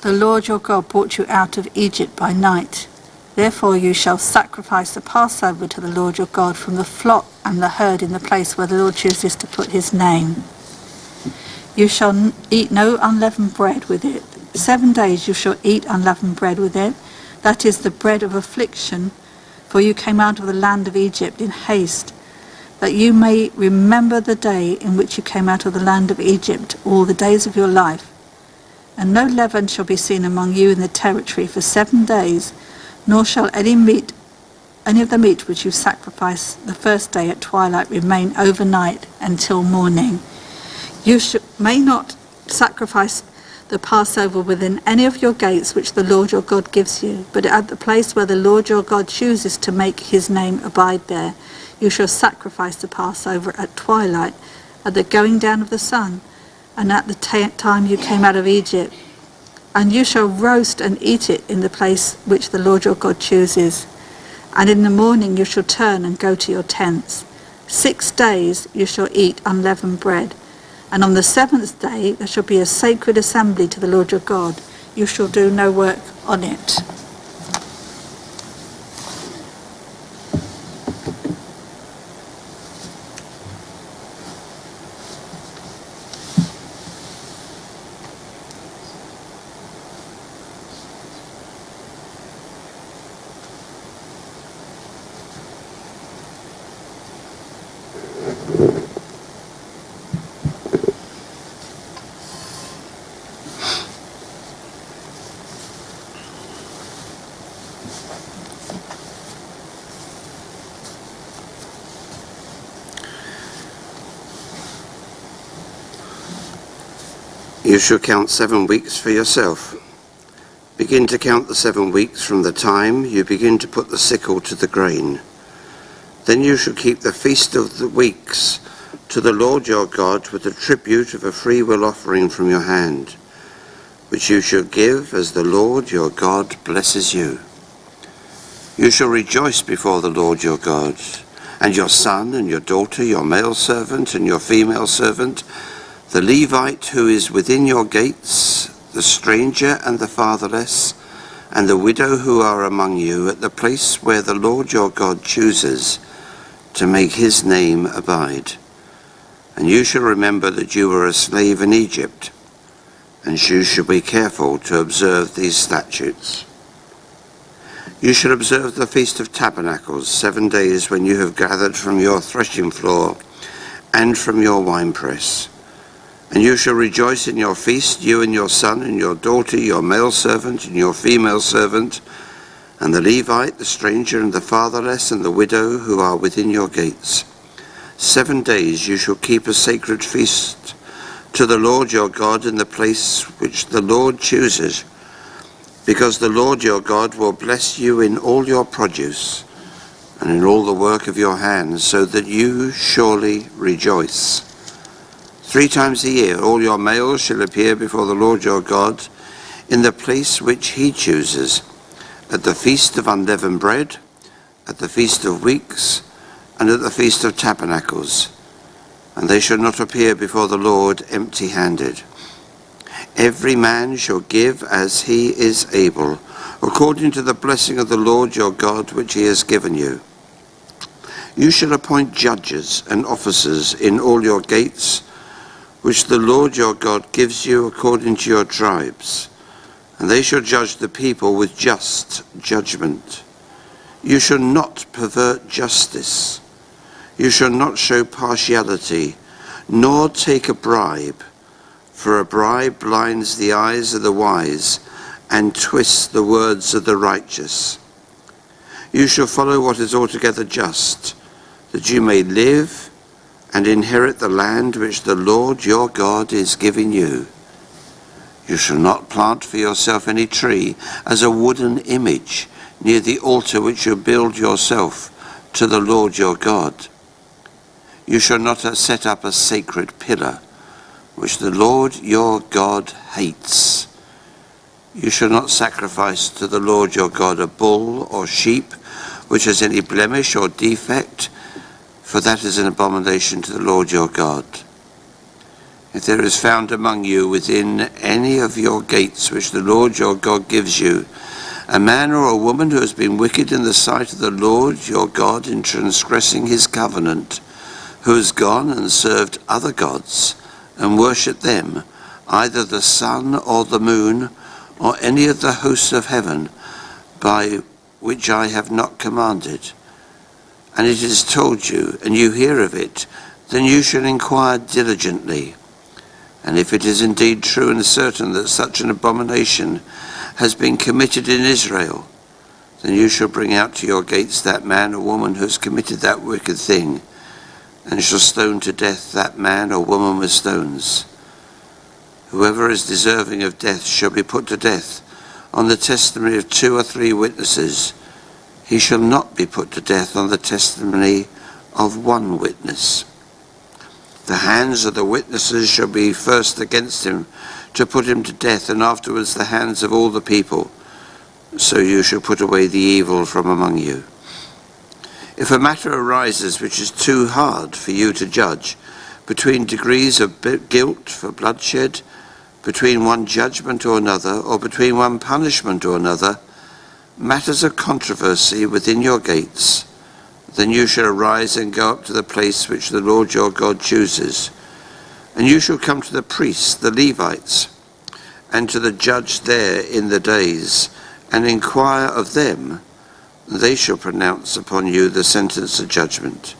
C: the Lord your God brought you out of Egypt by night. Therefore you shall sacrifice the Passover to the Lord your God from the flock and the herd in the place where the Lord chooses to put his name. You shall eat no unleavened bread with it. 7 days you shall eat unleavened bread with it. That is the bread of affliction, for you came out of the land of Egypt in haste, that you may remember the day in which you came out of the land of Egypt all the days of your life. And no leaven shall be seen among you in the territory for 7 days, nor shall any meat Any of the meat which you sacrifice the first day at twilight remain overnight until morning. You may not sacrifice the Passover within any of your gates which the Lord your God gives you, but at the place where the Lord your God chooses to make his name abide there, you shall sacrifice the Passover at twilight, at the going down of the sun, and at the time you came out of Egypt. And you shall roast and eat it in the place which the Lord your God chooses. And in the morning you shall turn and go to your tents. 6 days you shall eat unleavened bread. And on the 7th day there shall be a sacred assembly to the Lord your God. You shall do no work on it.
D: You shall count 7 weeks for yourself. Begin to count the 7 weeks from the time you begin to put the sickle to the grain. Then you shall keep the feast of the weeks to the Lord your God with the tribute of a freewill offering from your hand, which you shall give as the Lord your God blesses you. You shall rejoice before the Lord your God, and your son and your daughter, your male servant and your female servant, the Levite who is within your gates, the stranger and the fatherless, and the widow who are among you, at the place where the Lord your God chooses to make his name abide. And you shall remember that you were a slave in Egypt, and you shall be careful to observe these statutes. You shall observe the Feast of Tabernacles 7 days when you have gathered from your threshing floor and from your winepress. And you shall rejoice in your feast, you and your son and your daughter, your male servant and your female servant, and the Levite, the stranger and the fatherless, and the widow who are within your gates. 7 days you shall keep a sacred feast to the Lord your God in the place which the Lord chooses, because the Lord your God will bless you in all your produce and in all the work of your hands, so that you surely rejoice. 3 times a year all your males shall appear before the Lord your God in the place which he chooses, at the Feast of Unleavened Bread, at the Feast of Weeks, and at the Feast of Tabernacles. And they shall not appear before the Lord empty-handed. Every man shall give as he is able, according to the blessing of the Lord your God which he has given you. You shall appoint judges and officers in all your gates, which the Lord your God gives you according to your tribes, and they shall judge the people with just judgment. You shall not pervert justice. You shall not show partiality, nor take a bribe, for a bribe blinds the eyes of the wise and twists the words of the righteous. You shall follow what is altogether just, that you may live and inherit the land which the Lord your God is giving you. You shall not plant for yourself any tree as a wooden image near the altar which you build yourself to the Lord your God. You shall not set up a sacred pillar, which the Lord your God hates. You shall not sacrifice to the Lord your God a bull or sheep, which has any blemish or defect, for that is an abomination to the Lord your God. If there is found among you within any of your gates which the Lord your God gives you, a man or a woman who has been wicked in the sight of the Lord your God in transgressing his covenant, who has gone and served other gods and worshipped them, either the sun or the moon, or any of the hosts of heaven, by which I have not commanded, and it is told you, and you hear of it, then you shall inquire diligently. And if it is indeed true and certain that such an abomination has been committed in Israel, Then you shall bring out to your gates that man or woman who has committed that wicked thing, and shall stone to death that man or woman with stones. Whoever is deserving of death shall be put to death on the testimony of 2 or 3 witnesses. He shall not be put to death on the testimony of 1 witness. The hands of the witnesses shall be first against him to put him to death, and afterwards the hands of all the people. So you shall put away the evil from among you. If a matter arises which is too hard for you to judge, between degrees of guilt for bloodshed, between one judgment or another, or between one punishment or another, matters of controversy within your gates, then you shall arise and go up to the place which the Lord your God chooses. And you shall come to the priests, the Levites, and to the judge there in the days, and inquire of them. They shall pronounce upon you the sentence of judgment.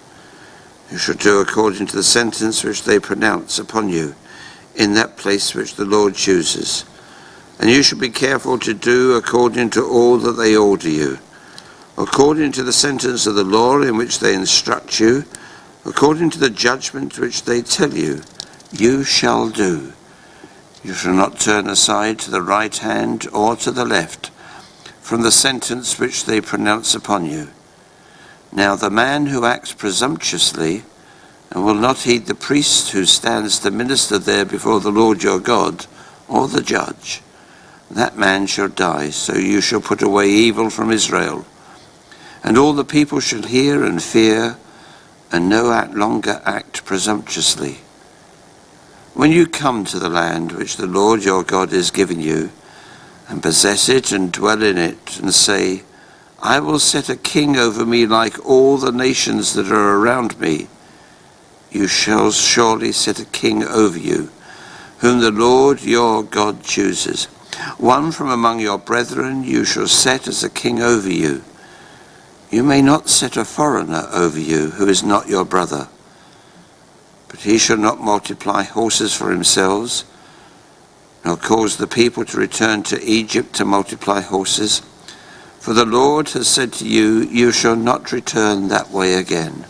D: You shall do according to the sentence which they pronounce upon you in that place which the Lord chooses. And you shall be careful to do according to all that they order you, according to the sentence of the law in which they instruct you, according to the judgment which they tell you, you shall do. You shall not turn aside to the right hand or to the left from the sentence which they pronounce upon you. Now the man who acts presumptuously and will not heed the priest who stands to minister there before the Lord your God, or the judge, that man shall die. So you shall put away evil from Israel. And all the people shall hear and fear, and no longer act presumptuously. When you come to the land which the Lord your God is giving you, and possess it and dwell in it, and say, I will set a king over me like all the nations that are around me, you shall surely set a king over you, whom the Lord your God chooses. One from among your brethren you shall set as a king over you. You may not set a foreigner over you who is not your brother. But he shall not multiply horses for himself, nor cause the people to return to Egypt to multiply horses. For the Lord has said to you, you shall not return that way again.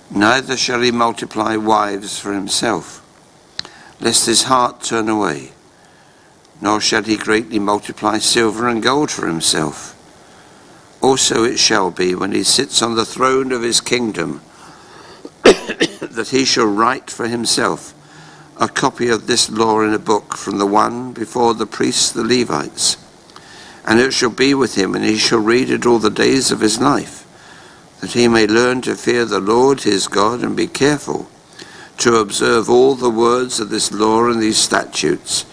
D: Neither shall he multiply wives for himself, lest his heart turn away. Nor shall he greatly multiply silver and gold for himself. Also it shall be, when he sits on the throne of his kingdom, that he shall write for himself a copy of this law in a book from the one before the priests, the Levites. And it shall be with him, and he shall read it all the days of his life, that he may learn to fear the Lord his God, and be careful to observe all the words of this law and these statutes,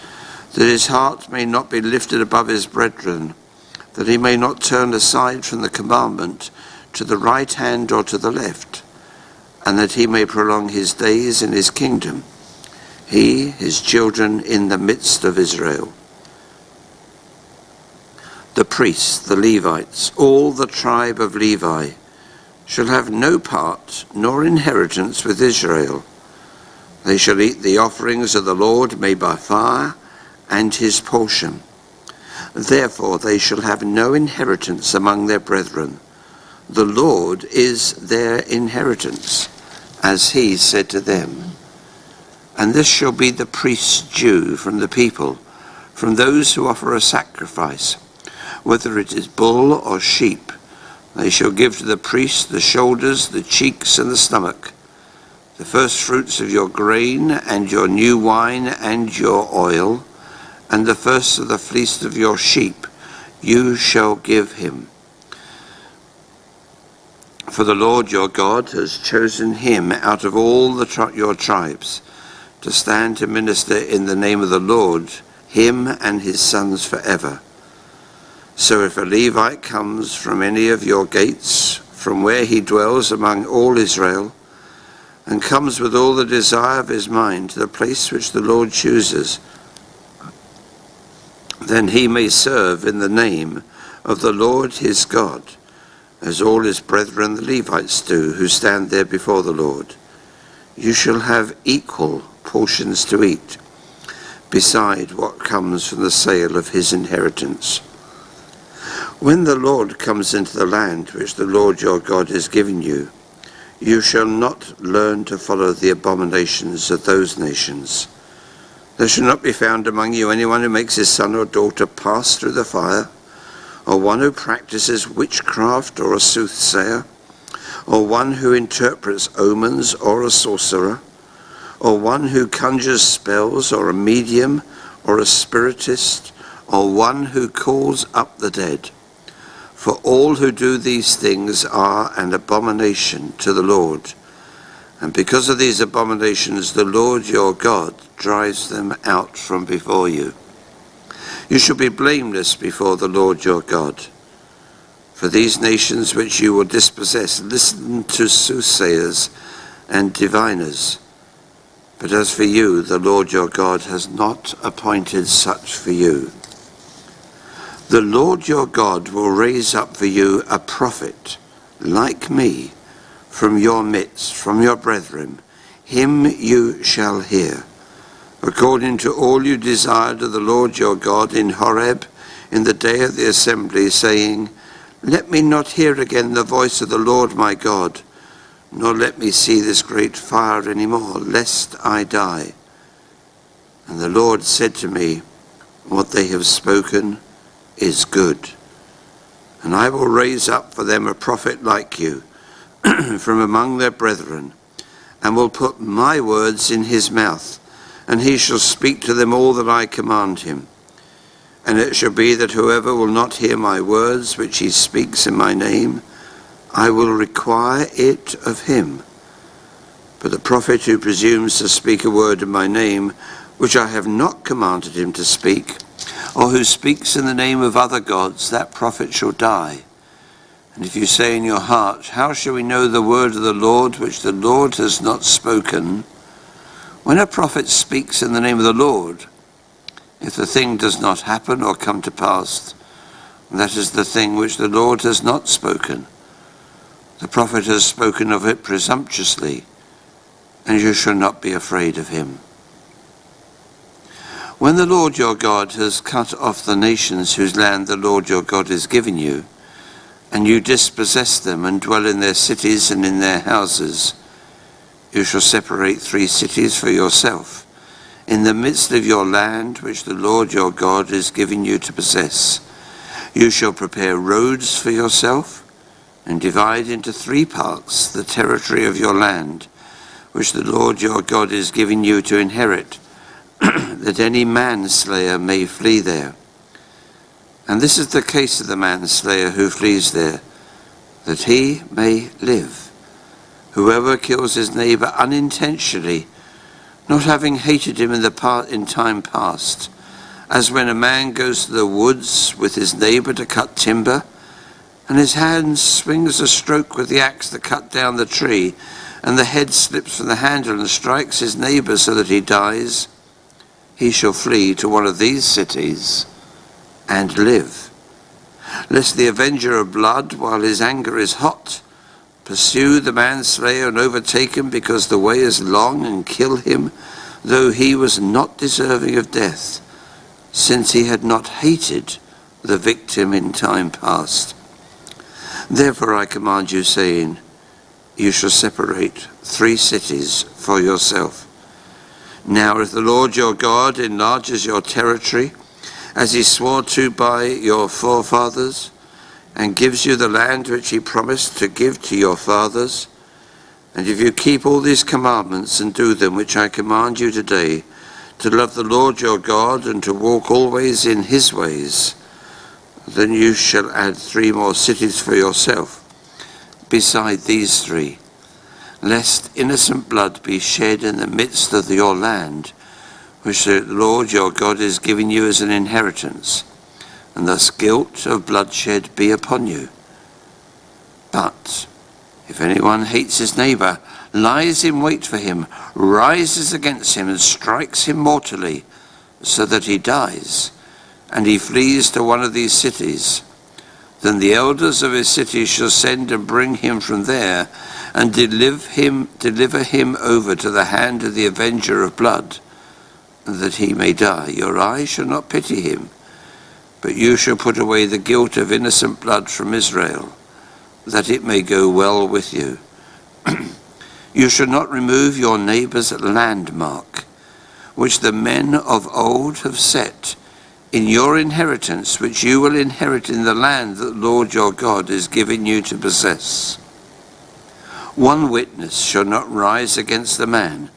D: that his heart may not be lifted above his brethren, that he may not turn aside from the commandment to the right hand or to the left, and that he may prolong his days in his kingdom, he, his children, in the midst of Israel. The priests, the Levites, all the tribe of Levi, shall have no part nor inheritance with Israel. They shall eat the offerings of the Lord made by fire, and his portion. Therefore they shall have no inheritance among their brethren. The Lord is their inheritance, as he said to them. And this shall be the priest's due from the people, from those who offer a sacrifice, whether it is bull or sheep. They shall give to the priest the shoulders, the cheeks, and the stomach, the first fruits of your grain, and your new wine, and your oil, and the first of the fleece of your sheep you shall give him. For the Lord your God has chosen him out of all your tribes to stand to minister in the name of the Lord, him and his sons forever. So if a Levite comes from any of your gates, from where he dwells among all Israel, and comes with all the desire of his mind to the place which the Lord chooses, then he may serve in the name of the Lord his God, as all his brethren the Levites do, who stand there before the Lord. You shall have equal portions to eat, beside what comes from the sale of his inheritance. When the Lord comes into the land which the Lord your God is giving you, you shall not learn to follow the abominations of those nations. There shall not be found among you anyone who makes his son or daughter pass through the fire, or one who practices witchcraft or a soothsayer, or one who interprets omens or a sorcerer, or one who conjures spells, or a medium, or a spiritist, or one who calls up the dead. For all who do these things are an abomination to the Lord. And because of these abominations, the Lord your God drives them out from before you. You shall be blameless before the Lord your God. For these nations which you will dispossess listen to soothsayers and diviners. But as for you, the Lord your God has not appointed such for you. The Lord your God will raise up for you a prophet like me from your midst, from your brethren. Him you shall hear, according to all you desired of the Lord your God in Horeb in the day of the assembly, saying, Let me not hear again the voice of the Lord my God, nor let me see this great fire any more, lest I die. And the Lord said to me, What they have spoken is good. And I will raise up for them a prophet like you from among their brethren, and will put my words in his mouth, and he shall speak to them all that I command him. And it shall be that whoever will not hear my words which he speaks in my name, I will require it of him. But the prophet who presumes to speak a word in my name, which I have not commanded him to speak, or who speaks in the name of other gods, that prophet shall die. And if you say in your heart, How shall we know the word of the Lord, which the Lord has not spoken? When a prophet speaks in the name of the Lord, if the thing does not happen or come to pass, that is the thing which the Lord has not spoken. The prophet has spoken of it presumptuously, and you shall not be afraid of him. When the Lord your God has cut off the nations whose land the Lord your God is giving you, and you dispossess them and dwell in their cities and in their houses, you shall separate 3 cities for yourself, in the midst of your land which the Lord your God is giving you to possess. You shall prepare roads for yourself, and divide into 3 parts the territory of your land, which the Lord your God is giving you to inherit, that any manslayer may flee there. And this is the case of the manslayer who flees there, that he may live. Whoever kills his neighbor unintentionally, not having hated him in time past, as when a man goes to the woods with his neighbor to cut timber, and his hand swings a stroke with the axe to cut down the tree, and the head slips from the handle and strikes his neighbor so that he dies, he shall flee to one of these cities and live. Lest the avenger of blood, while his anger is hot, pursue the manslayer and overtake him because the way is long, and kill him, though he was not deserving of death, since he had not hated the victim in time past. Therefore I command you, saying, You shall separate 3 cities for yourself. Now if the Lord your God enlarges your territory, as he swore to by your forefathers, and gives you the land which he promised to give to your fathers, and if you keep all these commandments and do them which I command you today, to love the Lord your God and to walk always in his ways, then you shall add 3 more cities for yourself, beside these 3, lest innocent blood be shed in the midst of your land, which the Lord your God is giving you as an inheritance, and thus guilt of bloodshed be upon you. But if anyone hates his neighbor, lies in wait for him, rises against him, and strikes him mortally, so that he dies, and he flees to one of these cities, then the elders of his city shall send and bring him from there, and deliver him over to the hand of the avenger of blood, that he may die. Your eye shall not pity him, But you shall put away the guilt of innocent blood from Israel, that it may go well with you. You shall not remove your neighbour's landmark, which the men of old have set in your inheritance, which you will inherit in the land that the Lord your God is giving you to possess. One witness shall not rise against the man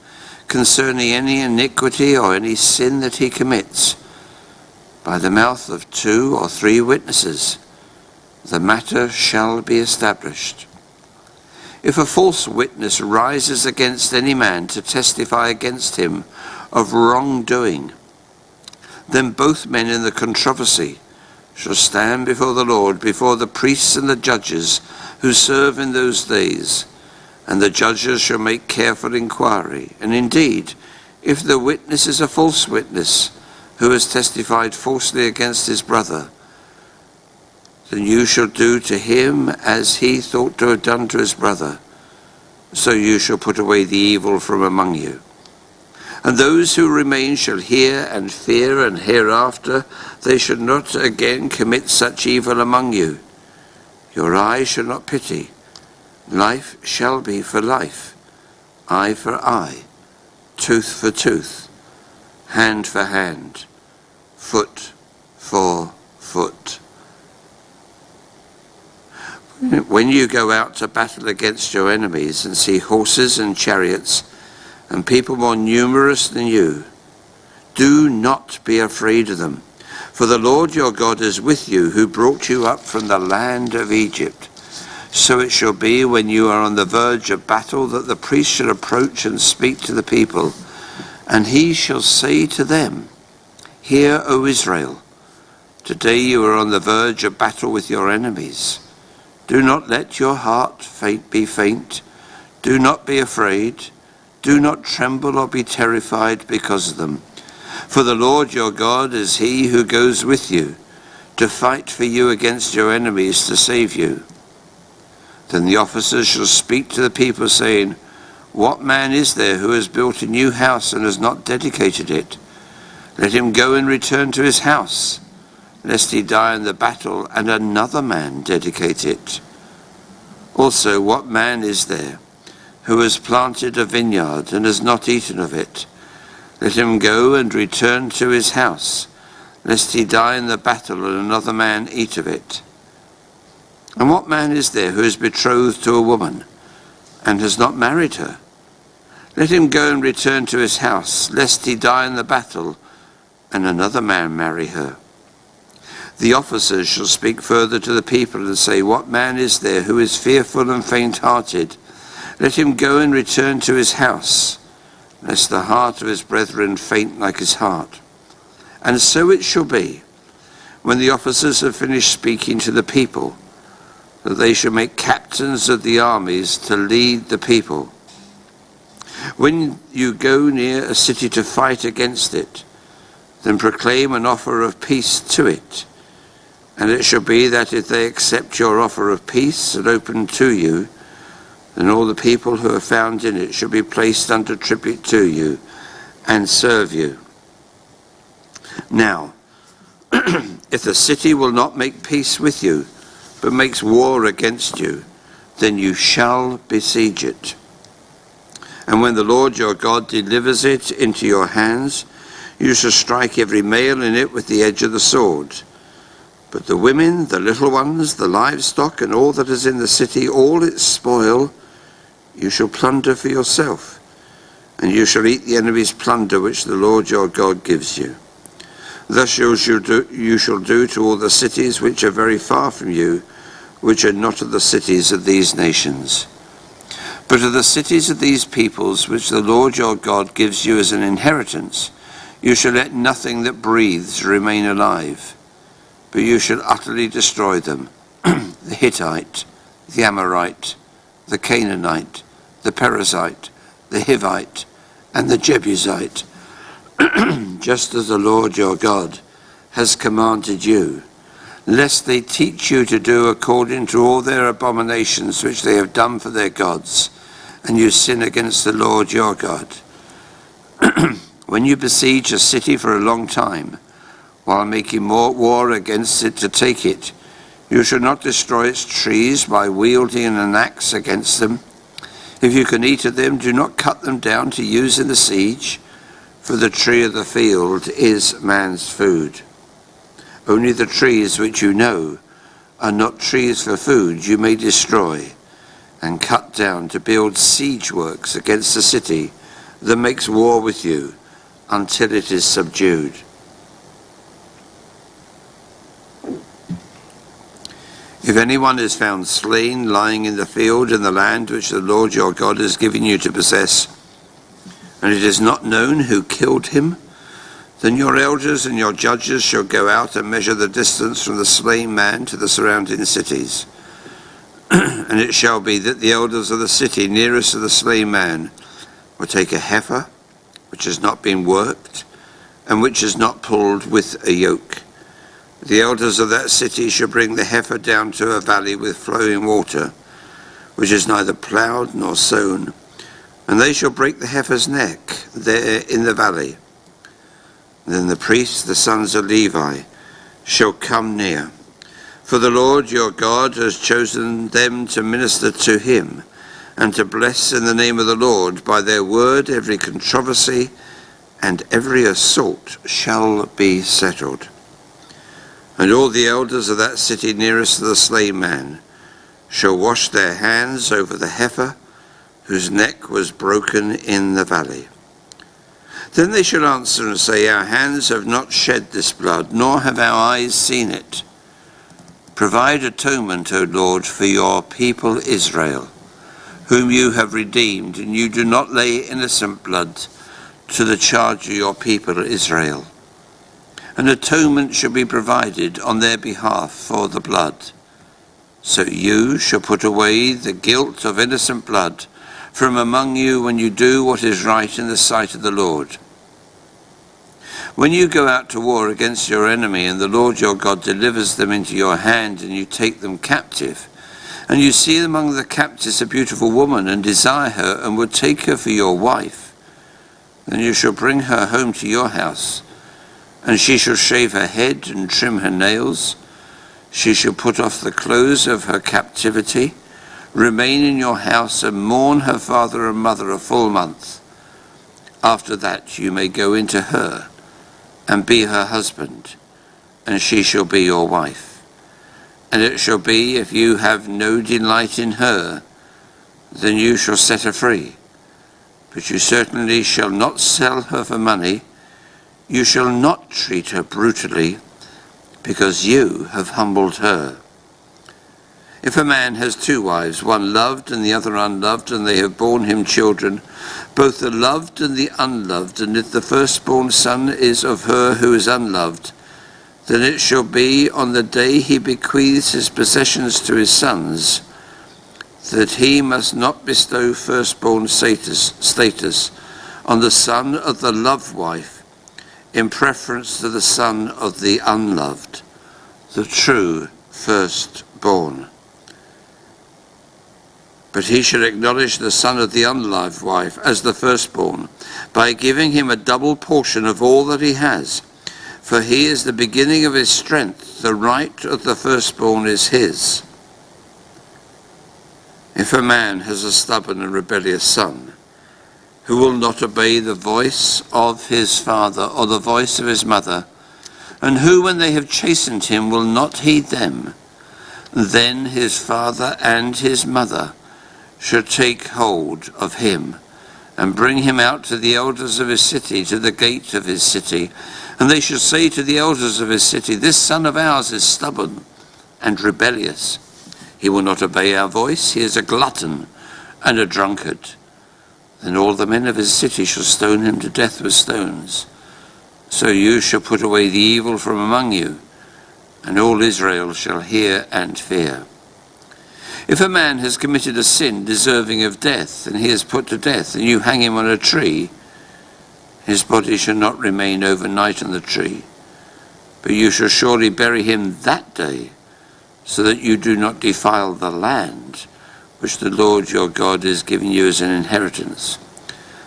D: concerning any iniquity or any sin that he commits. By the mouth of 2 or 3 witnesses, the matter shall be established. If a false witness rises against any man to testify against him of wrongdoing, then both men in the controversy shall stand before the Lord, before the priests and the judges who serve in those days, and the judges shall make careful inquiry. And indeed, if the witness is a false witness who has testified falsely against his brother, then you shall do to him as he thought to have done to his brother. So you shall put away the evil from among you. And those who remain shall hear and fear, and hereafter they shall not again commit such evil among you. Your eye shall not pity. Life shall be for life, eye for eye, tooth for tooth, hand for hand, foot for foot. When you go out to battle against your enemies and see horses and chariots and people more numerous than you, do not be afraid of them, for the Lord your God is with you, who brought you up from the land of Egypt. So it shall be, when you are on the verge of battle, that the priest shall approach and speak to the people, and he shall say to them, Hear, O Israel, today you are on the verge of battle with your enemies. Do not let your heart be faint. Do not be afraid. Do not tremble or be terrified because of them. For the Lord your God is he who goes with you to fight for you against your enemies, to save you. Then the officers shall speak to the people, saying, What man is there who has built a new house and has not dedicated it? Let him go and return to his house, lest he die in the battle and another man dedicate it. Also, what man is there who has planted a vineyard and has not eaten of it? Let him go and return to his house, lest he die in the battle and another man eat of it. And what man is there who is betrothed to a woman and has not married her? Let him go and return to his house, lest he die in the battle and another man marry her. The officers shall speak further to the people and say, What man is there who is fearful and faint-hearted? Let him go and return to his house, lest the heart of his brethren faint like his heart. And so it shall be, when the officers have finished speaking to the people, that they shall make captains of the armies to lead the people. When you go near a city to fight against it, then proclaim an offer of peace to it. And it shall be that if they accept your offer of peace and open to you, then all the people who are found in it shall be placed under tribute to you and serve you. Now, if the city will not make peace with you, but makes war against you, then you shall besiege it. And when the Lord your God delivers it into your hands, you shall strike every male in it with the edge of the sword. But the women, the little ones, the livestock, and all that is in the city, all its spoil, you shall plunder for yourself, and you shall eat the enemy's plunder which the Lord your God gives you. Thus you shall do to all the cities which are very far from you, which are not of the cities of these nations. But of the cities of these peoples, which the Lord your God gives you as an inheritance, you shall let nothing that breathes remain alive, but you shall utterly destroy them, the Hittite, the Amorite, the Canaanite, the Perizzite, the Hivite, and the Jebusite, just as the Lord your God has commanded you, lest they teach you to do according to all their abominations which they have done for their gods, and you sin against the Lord your God. When you besiege a city for a long time, while making more war against it to take it. You shall not destroy its trees by wielding an axe against them. If you can eat of them, do not cut them down to use in the siege, for the tree of the field is man's food. Only the trees which you know are not trees for food you may destroy and cut down to build siege works against the city that makes war with you until it is subdued. If anyone is found slain lying in the field in the land which the Lord your God has given you to possess, and it is not known who killed him, then your elders and your judges shall go out and measure the distance from the slain man to the surrounding cities. And it shall be that the elders of the city nearest to the slain man will take a heifer which has not been worked and which is not pulled with a yoke. The elders of that city shall bring the heifer down to a valley with flowing water, which is neither ploughed nor sown, and they shall break the heifer's neck there in the valley. Then the priests, the sons of Levi, shall come near, for the Lord your God has chosen them to minister to him, and to bless in the name of the Lord. By their word every controversy and every assault shall be settled. And all the elders of that city nearest to the slain man shall wash their hands over the heifer whose neck was broken in the valley. Then they shall answer and say, our hands have not shed this blood, nor have our eyes seen it. Provide atonement, O Lord, for your people Israel, whom you have redeemed, and you do not lay innocent blood to the charge of your people Israel. An atonement shall be provided on their behalf for the blood. So you shall put away the guilt of innocent blood from among you when you do what is right in the sight of the Lord. When you go out to war against your enemy, and the Lord your God delivers them into your hand, and you take them captive, and you see among the captives a beautiful woman, and desire her, and would take her for your wife, then you shall bring her home to your house, and she shall shave her head and trim her nails. She shall put off the clothes of her captivity, remain in your house, and mourn her father and mother a full month. After that you may go into her, and be her husband, and she shall be your wife. And it shall be, if you have no delight in her, then you shall set her free. But you certainly shall not sell her for money. You shall not treat her brutally, because you have humbled her. If a man has two wives, one loved and the other unloved, and they have borne him children, both the loved and the unloved, and if the firstborn son is of her who is unloved, then it shall be on the day he bequeaths his possessions to his sons, that he must not bestow firstborn status on the son of the loved wife in preference to the son of the unloved, the true firstborn. But he shall acknowledge the son of the unloved wife as the firstborn, by giving him a double portion of all that he has. For he is the beginning of his strength, the right of the firstborn is his. If a man has a stubborn and rebellious son, who will not obey the voice of his father or the voice of his mother, and who, when they have chastened him, will not heed them, then his father and his mother shall take hold of him, and bring him out to the elders of his city, to the gate of his city. And they shall say to the elders of his city, this son of ours is stubborn and rebellious. He will not obey our voice. He is a glutton and a drunkard. Then all the men of his city shall stone him to death with stones. So you shall put away the evil from among you, and all Israel shall hear and fear. If a man has committed a sin deserving of death, and he is put to death, and you hang him on a tree, his body shall not remain overnight on the tree, but you shall surely bury him that day, so that you do not defile the land which the Lord your God is giving you as an inheritance.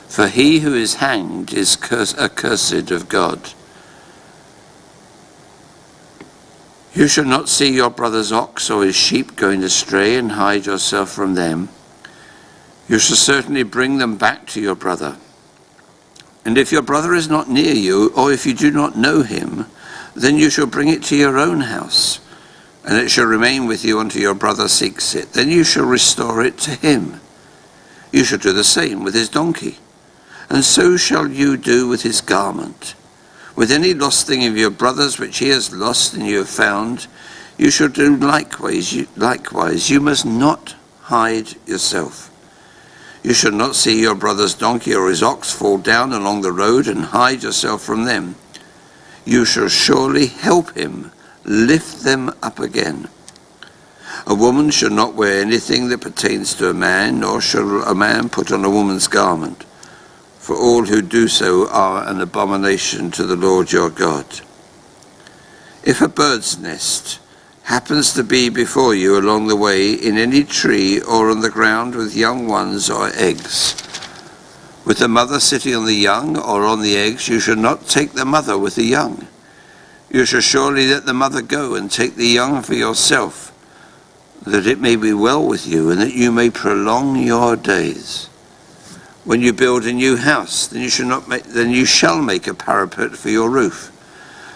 D: For he who is hanged is accursed of God. You shall not see your brother's ox or his sheep going astray and hide yourself from them. You shall certainly bring them back to your brother. And if your brother is not near you, or if you do not know him, then you shall bring it to your own house, and it shall remain with you until your brother seeks it. Then you shall restore it to him. You shall do the same with his donkey, and so shall you do with his garment. With any lost thing of your brother's which he has lost and you have found, you shall do likewise. You must not hide yourself. You shall not see your brother's donkey or his ox fall down along the road and hide yourself from them. You shall surely help him lift them up again. A woman shall not wear anything that pertains to a man, nor shall a man put on a woman's garment, for all who do so are an abomination to the Lord your God. If a bird's nest happens to be before you along the way in any tree or on the ground with young ones or eggs, with the mother sitting on the young or on the eggs, you shall not take the mother with the young. You shall surely let the mother go and take the young for yourself, that it may be well with you and that you may prolong your days. When you build a new house, then you shall make a parapet for your roof,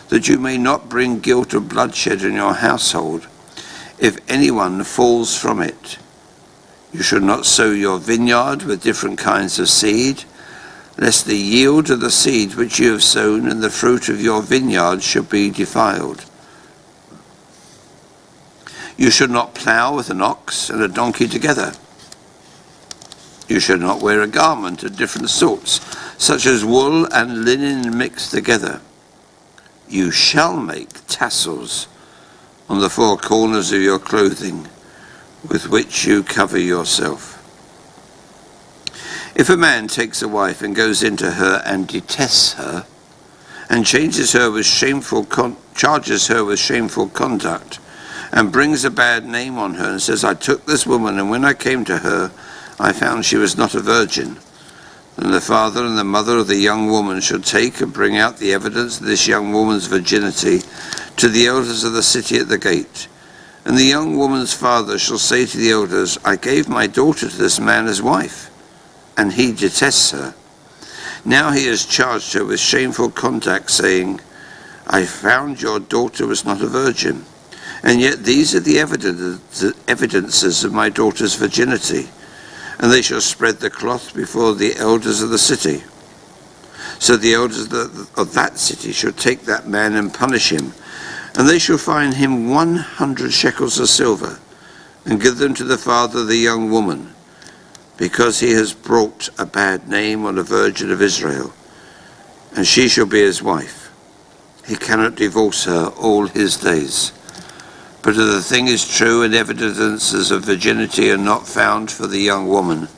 D: that you may not bring guilt or bloodshed in your household, if anyone falls from it. You shall not sow your vineyard with different kinds of seed, lest the yield of the seed which you have sown and the fruit of your vineyard should be defiled. You should not plough with an ox and a donkey together. You should not wear a garment of different sorts, such as wool and linen mixed together. You shall make tassels on the four corners of your clothing, with which you cover yourself. If a man takes a wife and goes into her and detests her, and charges her with shameful conduct, and brings a bad name on her and says, I took this woman, and when I came to her, I found she was not a virgin, then the father and the mother of the young woman shall take and bring out the evidence of this young woman's virginity to the elders of the city at the gate. And the young woman's father shall say to the elders, I gave my daughter to this man as wife, and he detests her. Now he has charged her with shameful conduct, saying, I found your daughter was not a virgin, and yet these are the evidences of my daughter's virginity. And they shall spread the cloth before the elders of the city. So the elders of that city shall take that man and punish him, and they shall fine him 100 shekels of silver, and give them to the father of the young woman, because he has brought a bad name on a virgin of Israel, and she shall be his wife. He cannot divorce her all his days. But if the thing is true and evidences of virginity are not found for the young woman,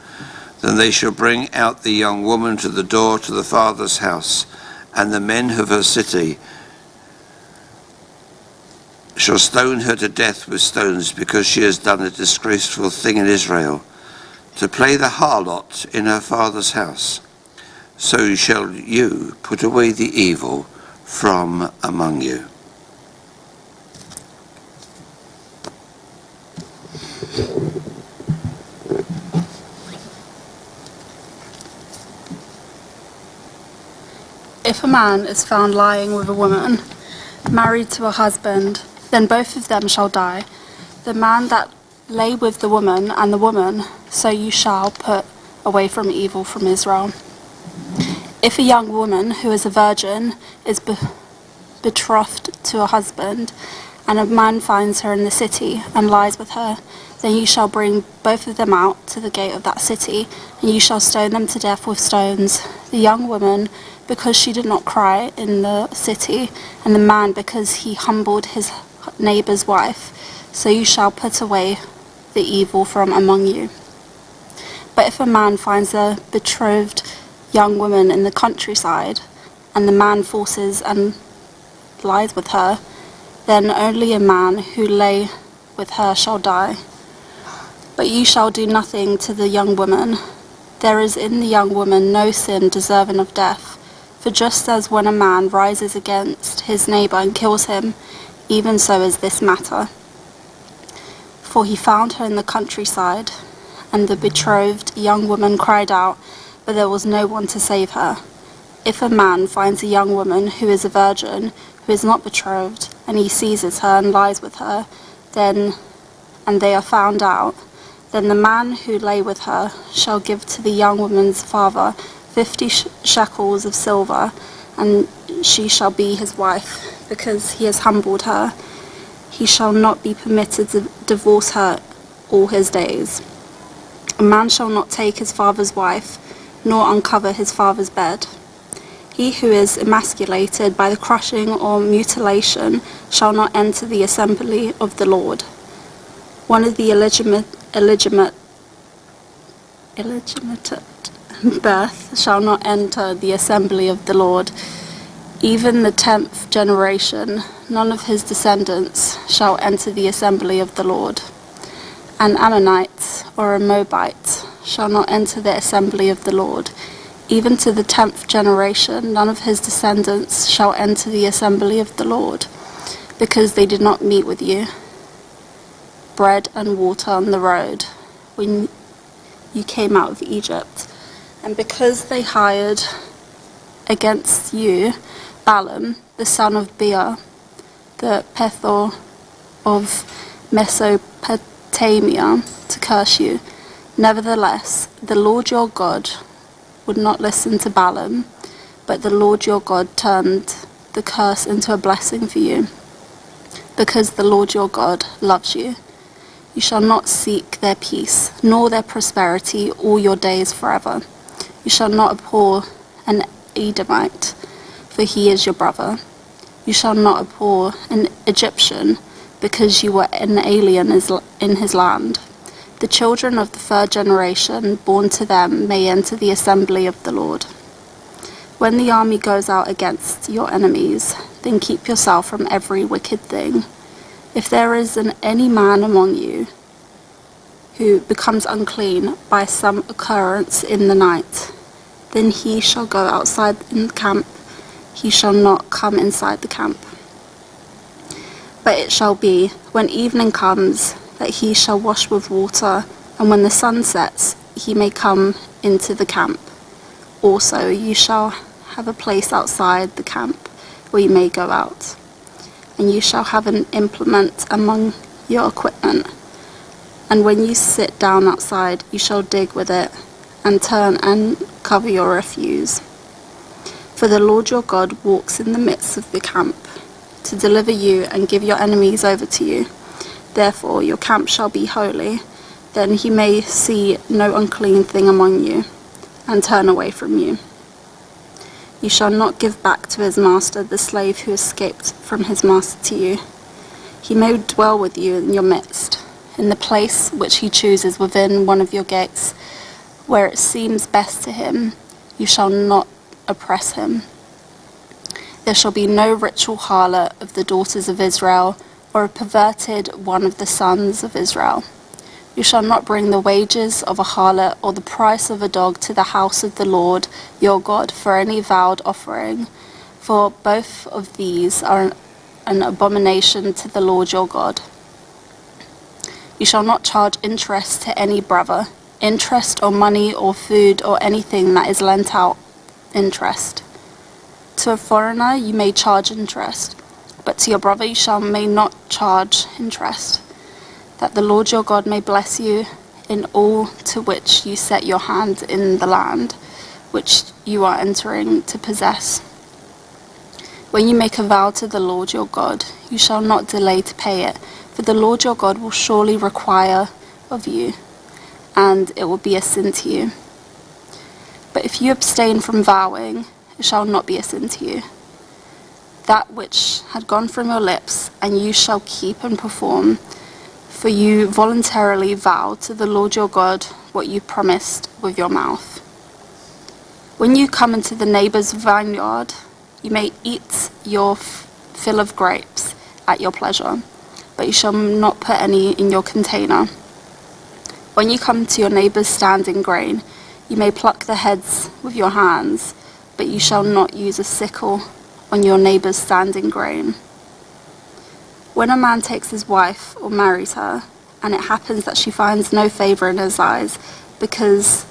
D: then they shall bring out the young woman to the door to the father's house, and the men of her city shall stone her to death with stones, because she has done a disgraceful thing in Israel, to play the harlot in her father's house. So shall you put away the evil from among you.
E: If a man is found lying with a woman, married to a husband, then both of them shall die, the man that lay with the woman and the woman, so you shall put away from evil from Israel. If a young woman who is a virgin is betrothed to a husband, and a man finds her in the city and lies with her, then you shall bring both of them out to the gate of that city, and you shall stone them to death with stones, the young woman because she did not cry in the city, and the man because he humbled his neighbor's wife. So you shall put away the evil from among you. But if a man finds a betrothed young woman in the countryside, and the man forces and lies with her, then only a man who lay with her shall die. But you shall do nothing to the young woman. There is in the young woman no sin deserving of death. For just as when a man rises against his neighbor and kills him, even so is this matter. For he found her in the countryside, and the betrothed young woman cried out, but there was no one to save her. If a man finds a young woman who is a virgin, who is not betrothed, and he seizes her and lies with her, and they are found out, then the man who lay with her shall give to the young woman's father 50 shekels of silver, and she shall be his wife, because he has humbled her. He shall not be permitted to divorce her all his days. A man shall not take his father's wife, nor uncover his father's bed. He who is emasculated by the crushing or mutilation shall not enter the assembly of the Lord. One of the illegitimate birth shall not enter the assembly of the Lord. Even the 10th generation, none of his descendants shall enter the assembly of the Lord. An Ammonite or a Moabite shall not enter the assembly of the Lord. Even to the 10th generation, none of his descendants shall enter the assembly of the Lord, because they did not meet with you, bread and water on the road, when you came out of Egypt. And because they hired against you Balaam, the son of Beor, the Pethor of Mesopotamia, to curse you. Nevertheless, the Lord your God would not listen to Balaam, but the Lord your God turned the curse into a blessing for you, because the Lord your God loves you. You shall not seek their peace, nor their prosperity all your days forever. You shall not abhor an Edomite, for he is your brother. You shall not abhor an Egyptian, because you were an alien in his land. The children of the 3rd generation born to them may enter the assembly of the Lord. When the army goes out against your enemies, then keep yourself from every wicked thing. If there is any man among you who becomes unclean by some occurrence in the night, then he shall go outside in the camp. He shall not come inside the camp. But it shall be, when evening comes, that he shall wash with water, and when the sun sets, he may come into the camp. Also, you shall have a place outside the camp where you may go out, and you shall have an implement among your equipment. And when you sit down outside, you shall dig with it, and turn and cover your refuse. For the Lord your God walks in the midst of the camp, to deliver you and give your enemies over to you. Therefore your camp shall be holy. Then he may see no unclean thing among you, and turn away from you. You shall not give back to his master the slave who escaped from his master to you. He may dwell with you in your midst, in the place which he chooses within one of your gates, where it seems best to him. You shall not oppress him. There shall be no ritual harlot of the daughters of Israel, or a perverted one of the sons of Israel. You shall not bring the wages of a harlot or the price of a dog to the house of the Lord your God for any vowed offering, for both of these are an abomination to the Lord your God. You shall not charge interest to any brother, interest or money or food or anything that is lent out interest. To a foreigner you may charge interest, but to your brother you may not charge interest, that the Lord your God may bless you in all to which you set your hand in the land which you are entering to possess. When you make a vow to the Lord your God, you shall not delay to pay it, for the Lord your God will surely require of you, and it will be a sin to you. But if you abstain from vowing, it shall not be a sin to you. That which had gone from your lips, and you shall keep and perform, for you voluntarily vow to the Lord your God what you promised with your mouth. When you come into the neighbor's vineyard, you may eat your fill of grapes at your pleasure, but you shall not put any in your container. When you come to your neighbor's standing grain, you may pluck the heads with your hands, but you shall not use a sickle on your neighbor's standing grain. When a man takes his wife or marries her, and it happens that she finds no favor in his eyes because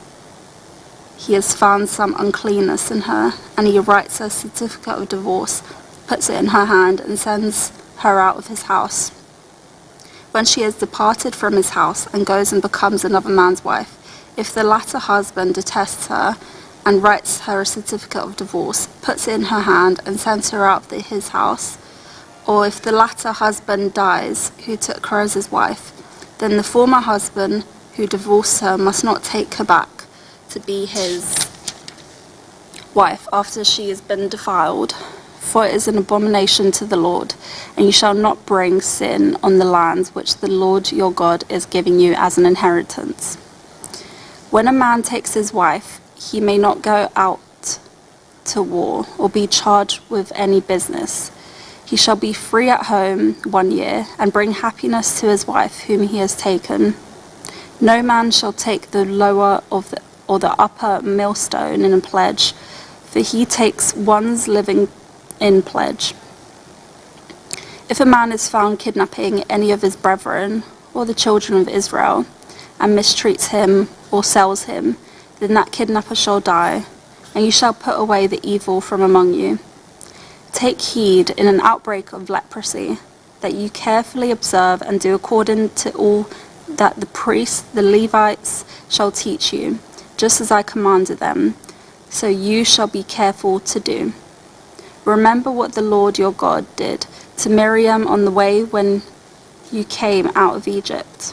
E: he has found some uncleanness in her, and he writes a certificate of divorce, puts it in her hand, and sends her out of his house. When she has departed from his house and goes and becomes another man's wife, if the latter husband detests her and writes her a certificate of divorce, puts it in her hand, and sends her out of his house, or if the latter husband dies who took her as his wife, then the former husband who divorced her must not take her back to be his wife after she has been defiled, for it is an abomination to the Lord, and you shall not bring sin on the lands which the Lord your God is giving you as an inheritance. When a man takes his wife, he may not go out to war or be charged with any business. He shall be free at home 1 year and bring happiness to his wife whom he has taken. No man shall take the lower or the upper millstone in a pledge, for he takes one's living in pledge. If a man is found kidnapping any of his brethren or the children of Israel and mistreats him or sells him, then that kidnapper shall die, and you shall put away the evil from among you. Take heed in an outbreak of leprosy, that you carefully observe and do according to all that the priests, the Levites, shall teach you, just as I commanded them, so you shall be careful to do. Remember what the Lord your God did to Miriam on the way when you came out of Egypt.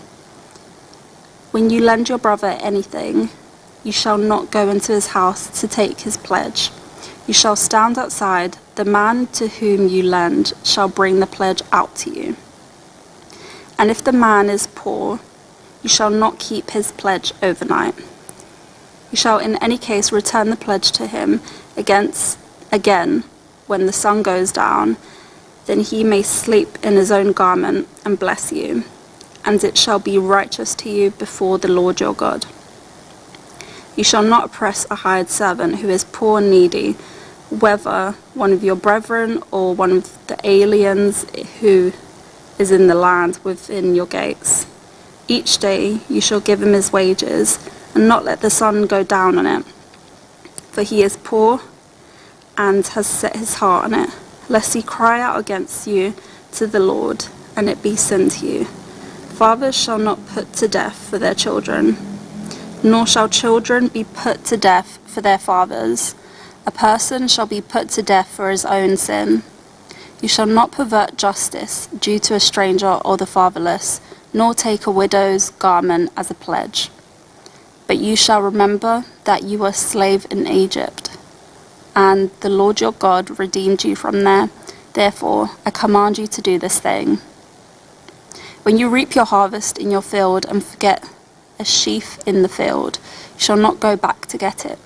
E: When you lend your brother anything, you shall not go into his house to take his pledge. You shall stand outside. The man to whom you lend shall bring the pledge out to you. And if the man is poor, you shall not keep his pledge overnight. You shall in any case return the pledge to him again when the sun goes down. Then he may sleep in his own garment and bless you, and it shall be righteous to you before the Lord your God. You shall not oppress a hired servant who is poor and needy, whether one of your brethren or one of the aliens who is in the land within your gates. Each day you shall give him his wages, and not let the sun go down on it, for he is poor and has set his heart on it, lest he cry out against you to the Lord, and it be sin to you. Fathers shall not put to death for their children, nor shall children be put to death for their fathers. A person shall be put to death for his own sin. You shall not pervert justice due to a stranger or the fatherless, nor take a widow's garment as a pledge. But you shall remember that you were a slave in Egypt, and the Lord your God redeemed you from there. Therefore, I command you to do this thing. When you reap your harvest in your field and forget a sheaf in the field, you shall not go back to get it.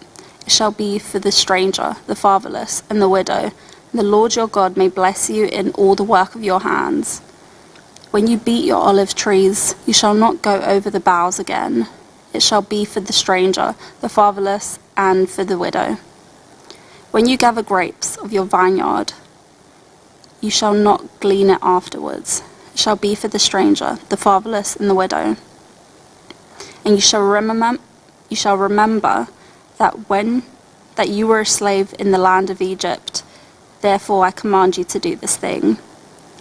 E: It shall be for the stranger, the fatherless, and the widow. The Lord your God may bless you in all the work of your hands. When you beat your olive trees, you shall not go over the boughs again. It shall be for the stranger, the fatherless, and for the widow. When you gather grapes of your vineyard, you shall not glean it afterwards. It shall be for the stranger, the fatherless, and the widow. And you shall remember that you were a slave in the land of Egypt. Therefore I command you to do this thing.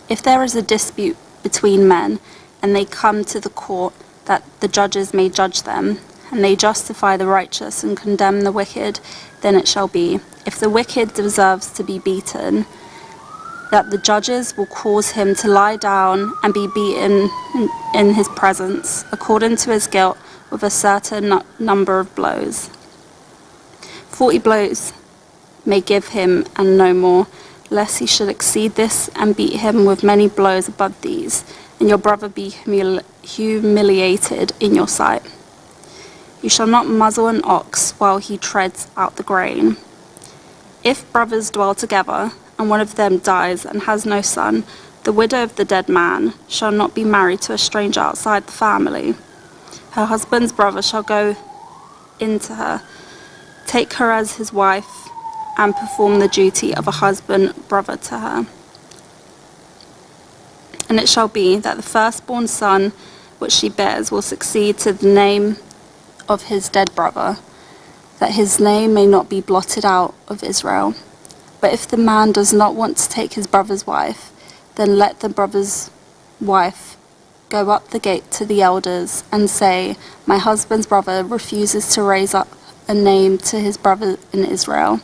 E: If there is a dispute between men, and they come to the court, that the judges may judge them, and they justify the righteous and condemn the wicked, then it shall be, if the wicked deserves to be beaten, that the judges will cause him to lie down and be beaten in his presence, according to his guilt, with a certain number of blows. 40 blows may give him, and no more, lest he should exceed this and beat him with many blows above these, and your brother be humiliated in your sight. You shall not muzzle an ox while he treads out the grain. If brothers dwell together, and one of them dies and has no son, the widow of the dead man shall not be married to a stranger outside the family. Her husband's brother shall go into her, take her as his wife, and perform the duty of a husband brother to her. And it shall be that the firstborn son which she bears will succeed to the name of his dead brother, that his name may not be blotted out of Israel. But if the man does not want to take his brother's wife, then let the brother's wife go up the gate to the elders and say, my husband's brother refuses to raise up a name to his brother in Israel.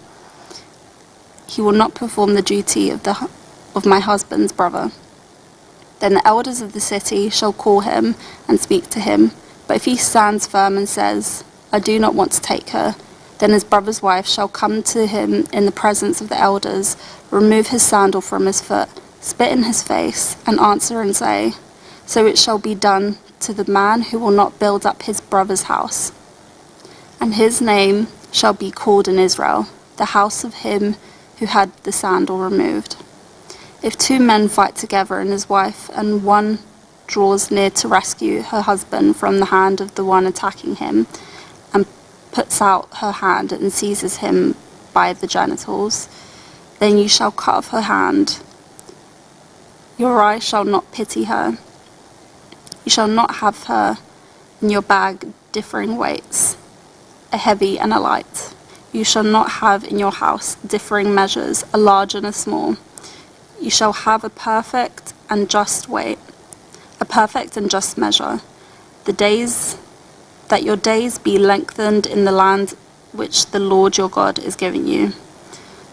E: He will not perform the duty of my husband's brother. Then the elders of the city shall call him and speak to him. But if he stands firm and says, I do not want to take her, then his brother's wife shall come to him in the presence of the elders, remove his sandal from his foot, spit in his face, and answer and say, so it shall be done to the man who will not build up his brother's house. And his name shall be called in Israel, the house of him who had the sandal removed. If two men fight together and his wife, and one draws near to rescue her husband from the hand of the one attacking him, and puts out her hand and seizes him by the genitals, then you shall cut off her hand. Your eye shall not pity her. You shall not have her in your bag differing weights, a heavy and a light. You shall not have in your house differing measures, a large and a small. You shall have a perfect and just weight, a perfect and just measure. That your days be lengthened in the land which the Lord your God is giving you.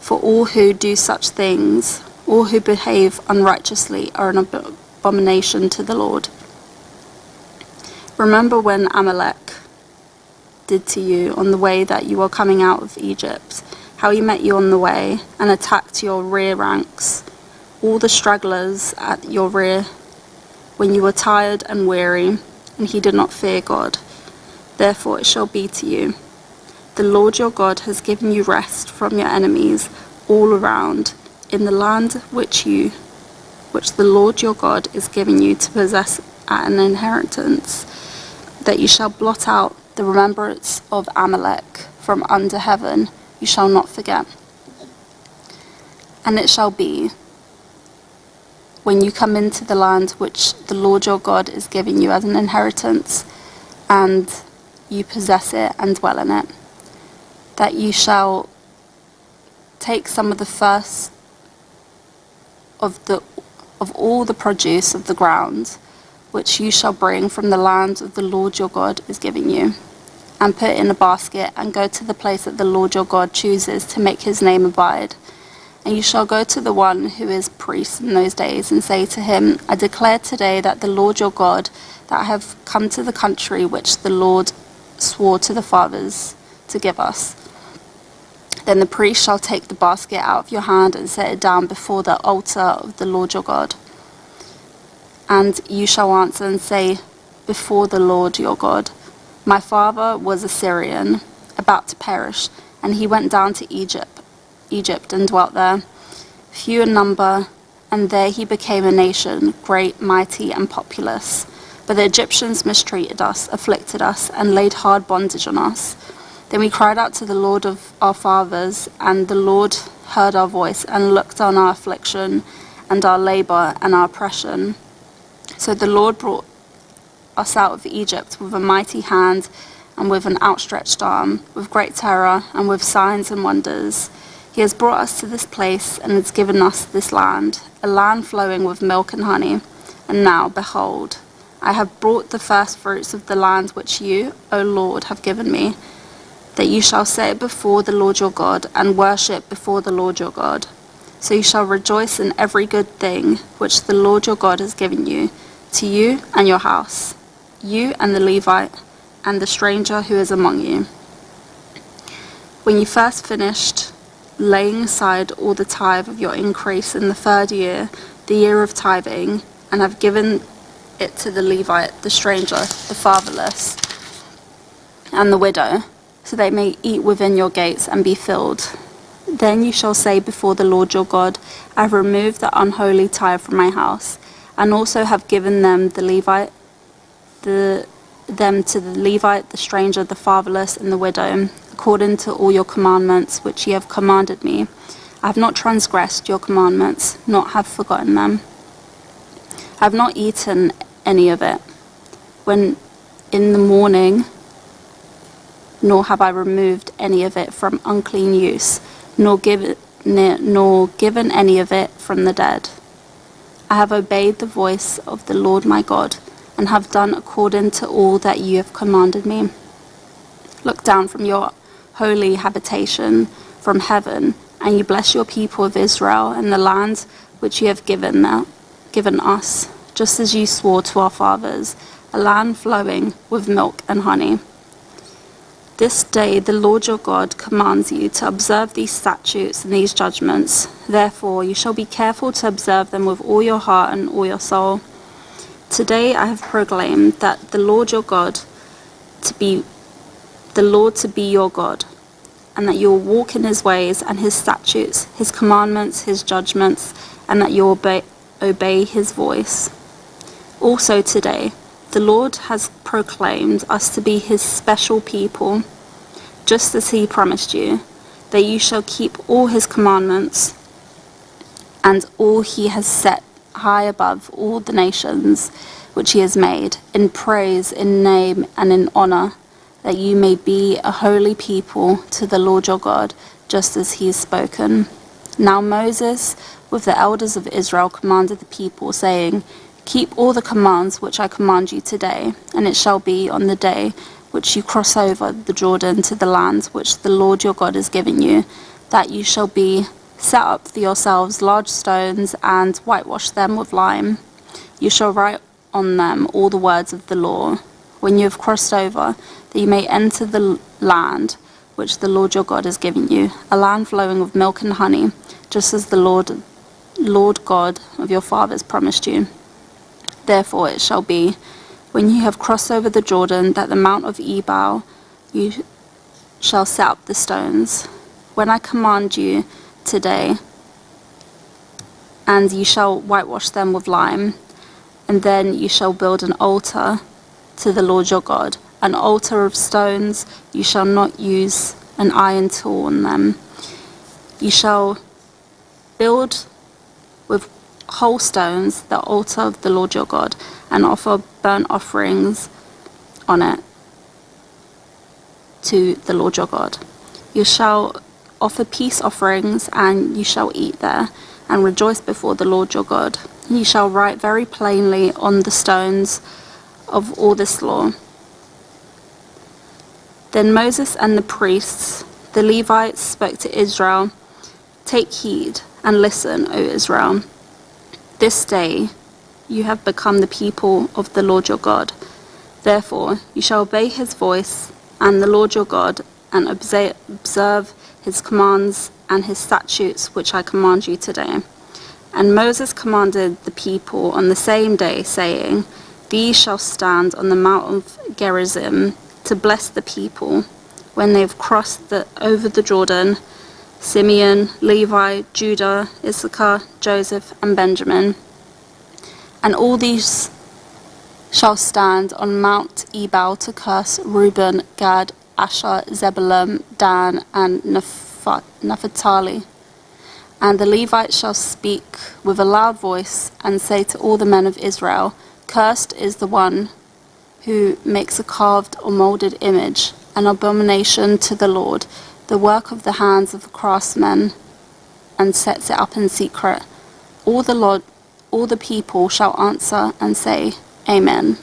E: For all who do such things, all who behave unrighteously, are an abomination to the Lord. Remember when Amalek did to you on the way that you were coming out of Egypt, how he met you on the way and attacked your rear ranks, all the stragglers at your rear, when you were tired and weary, and he did not fear God. Therefore it shall be to you. The Lord your God has given you rest from your enemies all around, in the land which the Lord your God is giving you to possess at an inheritance, that you shall blot out the remembrance of Amalek from under heaven, you shall not forget. And it shall be, when you come into the land which the Lord your God is giving you as an inheritance, and you possess it and dwell in it, that you shall take some of the first of all the produce of the ground, which you shall bring from the land of the Lord your God is giving you, and put in a basket, and go to the place that the Lord your God chooses to make his name abide. And you shall go to the one who is priest in those days, and say to him, I declare today that the Lord your God, that I have come to the country which the Lord swore to the fathers to give us. Then the priest shall take the basket out of your hand and set it down before the altar of the Lord your God. And you shall answer and say before the Lord your God, my father was a Syrian, about to perish, and he went down to Egypt and dwelt there, few in number, and there he became a nation, great, mighty, and populous. But the Egyptians mistreated us, afflicted us, and laid hard bondage on us. Then we cried out to the Lord of our fathers, and the Lord heard our voice, and looked on our affliction, and our labor, and our oppression. So the Lord brought us out of Egypt with a mighty hand, and with an outstretched arm, with great terror, and with signs and wonders. He has brought us to this place, and has given us this land, a land flowing with milk and honey. And now, behold, I have brought the first fruits of the land which you, O Lord, have given me, that you shall set before the Lord your God, and worship before the Lord your God. So you shall rejoice in every good thing which the Lord your God has given you, to you and your house, you and the Levite, and the stranger who is among you. When you first finished laying aside all the tithe of your increase in the third year, the year of tithing, and have given it to the Levite, the stranger, the fatherless, and the widow, so they may eat within your gates and be filled. Then you shall say before the Lord your God, I have removed the unholy tithe from my house, and also have given them the Levite, them to the Levite, the stranger, the fatherless, and the widow, according to all your commandments which ye have commanded me. I have not transgressed your commandments, nor have forgotten them. I have not eaten any of it when in the morning, nor have I removed any of it from unclean use, nor given any of it from the dead. I have obeyed the voice of the Lord my God, and have done according to all that you have commanded me. Look down from your holy habitation from heaven, and you bless your people of Israel and the land which you have given us, just as you swore to our fathers, a land flowing with milk and honey. This day the Lord your God commands you to observe these statutes and these judgments. Therefore you shall be careful to observe them with all your heart and all your soul. Today I have proclaimed that the Lord your God to be your God, and that you will walk in his ways and his statutes, his commandments, his judgments, and that you will obey his voice. Also today, the Lord has proclaimed us to be his special people, just as he promised you, that you shall keep all his commandments and all he has set high above all the nations which he has made, in praise, in name, and in honor, that you may be a holy people to the Lord your God, just as he has spoken. Now Moses, with the elders of Israel, commanded the people, saying, Keep all the commands which I command you today, and it shall be on the day which you cross over the Jordan to the land which the Lord your God is giving you, that you shall set up for yourselves large stones and whitewash them with lime. You shall write on them all the words of the law, when you have crossed over, that you may enter the land which the Lord your God is giving you, a land flowing with milk and honey, just as the Lord God of your fathers promised you. Therefore it shall be, when you have crossed over the Jordan, that the Mount of Ebal you shall set up the stones, when I command you today, and you shall whitewash them with lime, and then you shall build an altar to the Lord your God, an altar of stones. You shall not use an iron tool on them. You shall build with whole stones the altar of the Lord your God, and offer burnt offerings on it to the Lord your God. You shall offer peace offerings, and you shall eat there, and rejoice before the Lord your God. You shall write very plainly on the stones of all this law. Then Moses and the priests, the Levites, spoke to Israel, Take heed and listen, O Israel. This day you have become the people of the Lord your God. Therefore you shall obey his voice and the Lord your God, and observe his commands and his statutes which I command you today. And Moses commanded the people on the same day, saying, These shall stand on the Mount of Gerizim to bless the people when they have crossed over the Jordan: Simeon, Levi, Judah, Issachar, Joseph, and Benjamin. And all these shall stand on Mount Ebal to curse Reuben, Gad, Asher, Zebulun, Dan, and Naphtali. And the Levites shall speak with a loud voice and say to all the men of Israel, Cursed is the one who makes a carved or molded image, an abomination to the Lord, the work of the hands of the craftsmen, and sets it up in secret. All the people shall answer and say, Amen.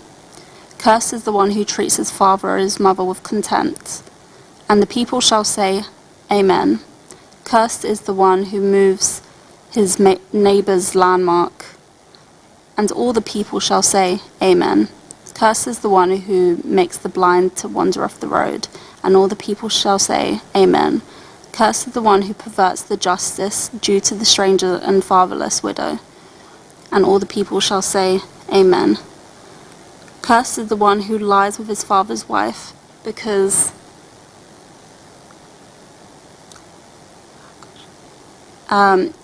E: Cursed is the one who treats his father or his mother with contempt. And the people shall say, Amen. Cursed is the one who moves his neighbor's landmark. And all the people shall say, Amen. Cursed is the one who makes the blind to wander off the road. And all the people shall say, Amen. Cursed is the one who perverts the justice due to the stranger and fatherless widow. And all the people shall say, Amen. Cursed is the one who lies with his father's wife, because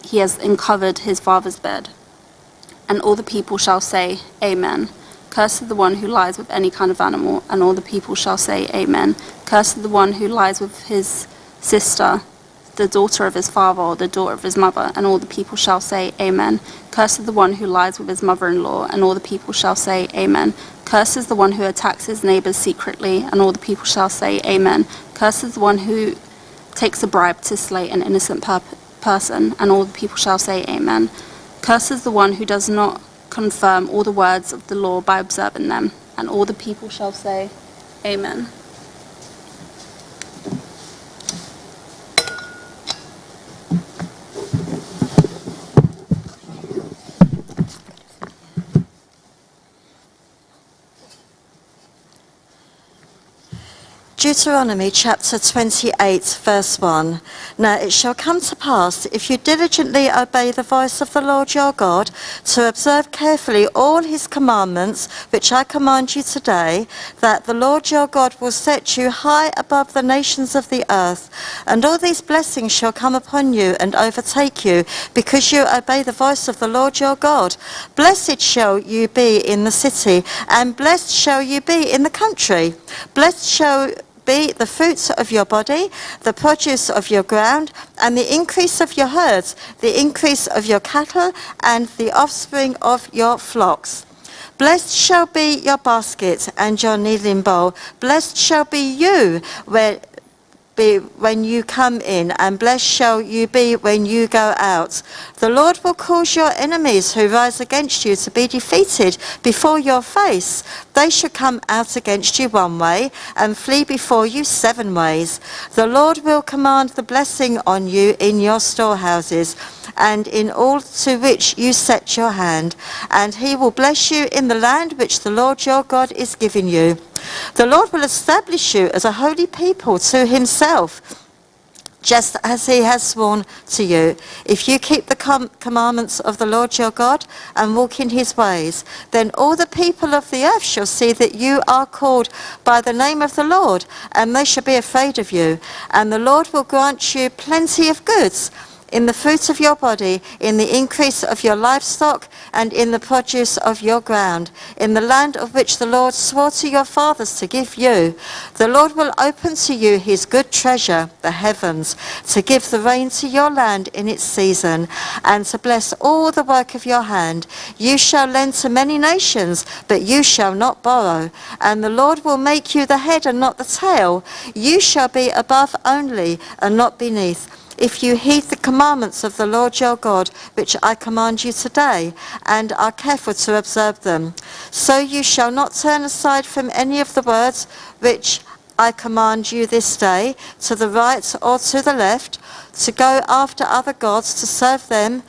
E: he has uncovered his father's bed. And all the people shall say, Amen. Cursed is the one who lies with any kind of animal, and all the people shall say, Amen. Cursed is the one who lies with his sister, the daughter of his father or the daughter of his mother, and all the people shall say, Amen. Cursed is the one who lies with his mother-in-law, and all the people shall say, Amen. Cursed is the one who attacks his neighbors secretly, and all the people shall say, Amen. Cursed is the one who takes a bribe to slay an innocent person, and all the people shall say, Amen. Cursed is the one who does not confirm all the words of the law by observing them, and all the people shall say, Amen.
F: Deuteronomy chapter 28, verse 1. Now it shall come to pass, if you diligently obey the voice of the Lord your God, to observe carefully all his commandments, which I command you today, that the Lord your God will set you high above the nations of the earth. And all these blessings shall come upon you and overtake you, because you obey the voice of the Lord your God. Blessed shall you be in the city, and blessed shall you be in the country. Blessed shall be the fruits of your body, the produce of your ground, and the increase of your herds, the increase of your cattle, and the offspring of your flocks. Blessed shall be your basket and your kneading bowl. Blessed shall be you when you come in, and blessed shall you be when you go out. The Lord will cause your enemies who rise against you to be defeated before your face. They shall come out against you one way and flee before you 7 ways. The Lord will command the blessing on you in your storehouses and in all to which you set your hand, and he will bless you in the land which the Lord your God is giving you. The Lord will establish you as a holy people to himself, just as he has sworn to you. If you keep the commandments of the Lord your God and walk in his ways, then all the people of the earth shall see that you are called by the name of the Lord, and they shall be afraid of you. And the Lord will grant you plenty of goods, in the fruit of your body, in the increase of your livestock, and in the produce of your ground, in the land of which the Lord swore to your fathers to give you. The Lord will open to you his good treasure, the heavens, to give the rain to your land in its season, and to bless all the work of your hand. You shall lend to many nations, but you shall not borrow. And the Lord will make you the head and not the tail. You shall be above only, and not beneath, if you heed the commandments of the Lord your God, which I command you today, and are careful to observe them. So you shall not turn aside from any of the words which I command you this day, to the right or to the left, to go after other gods, to serve them.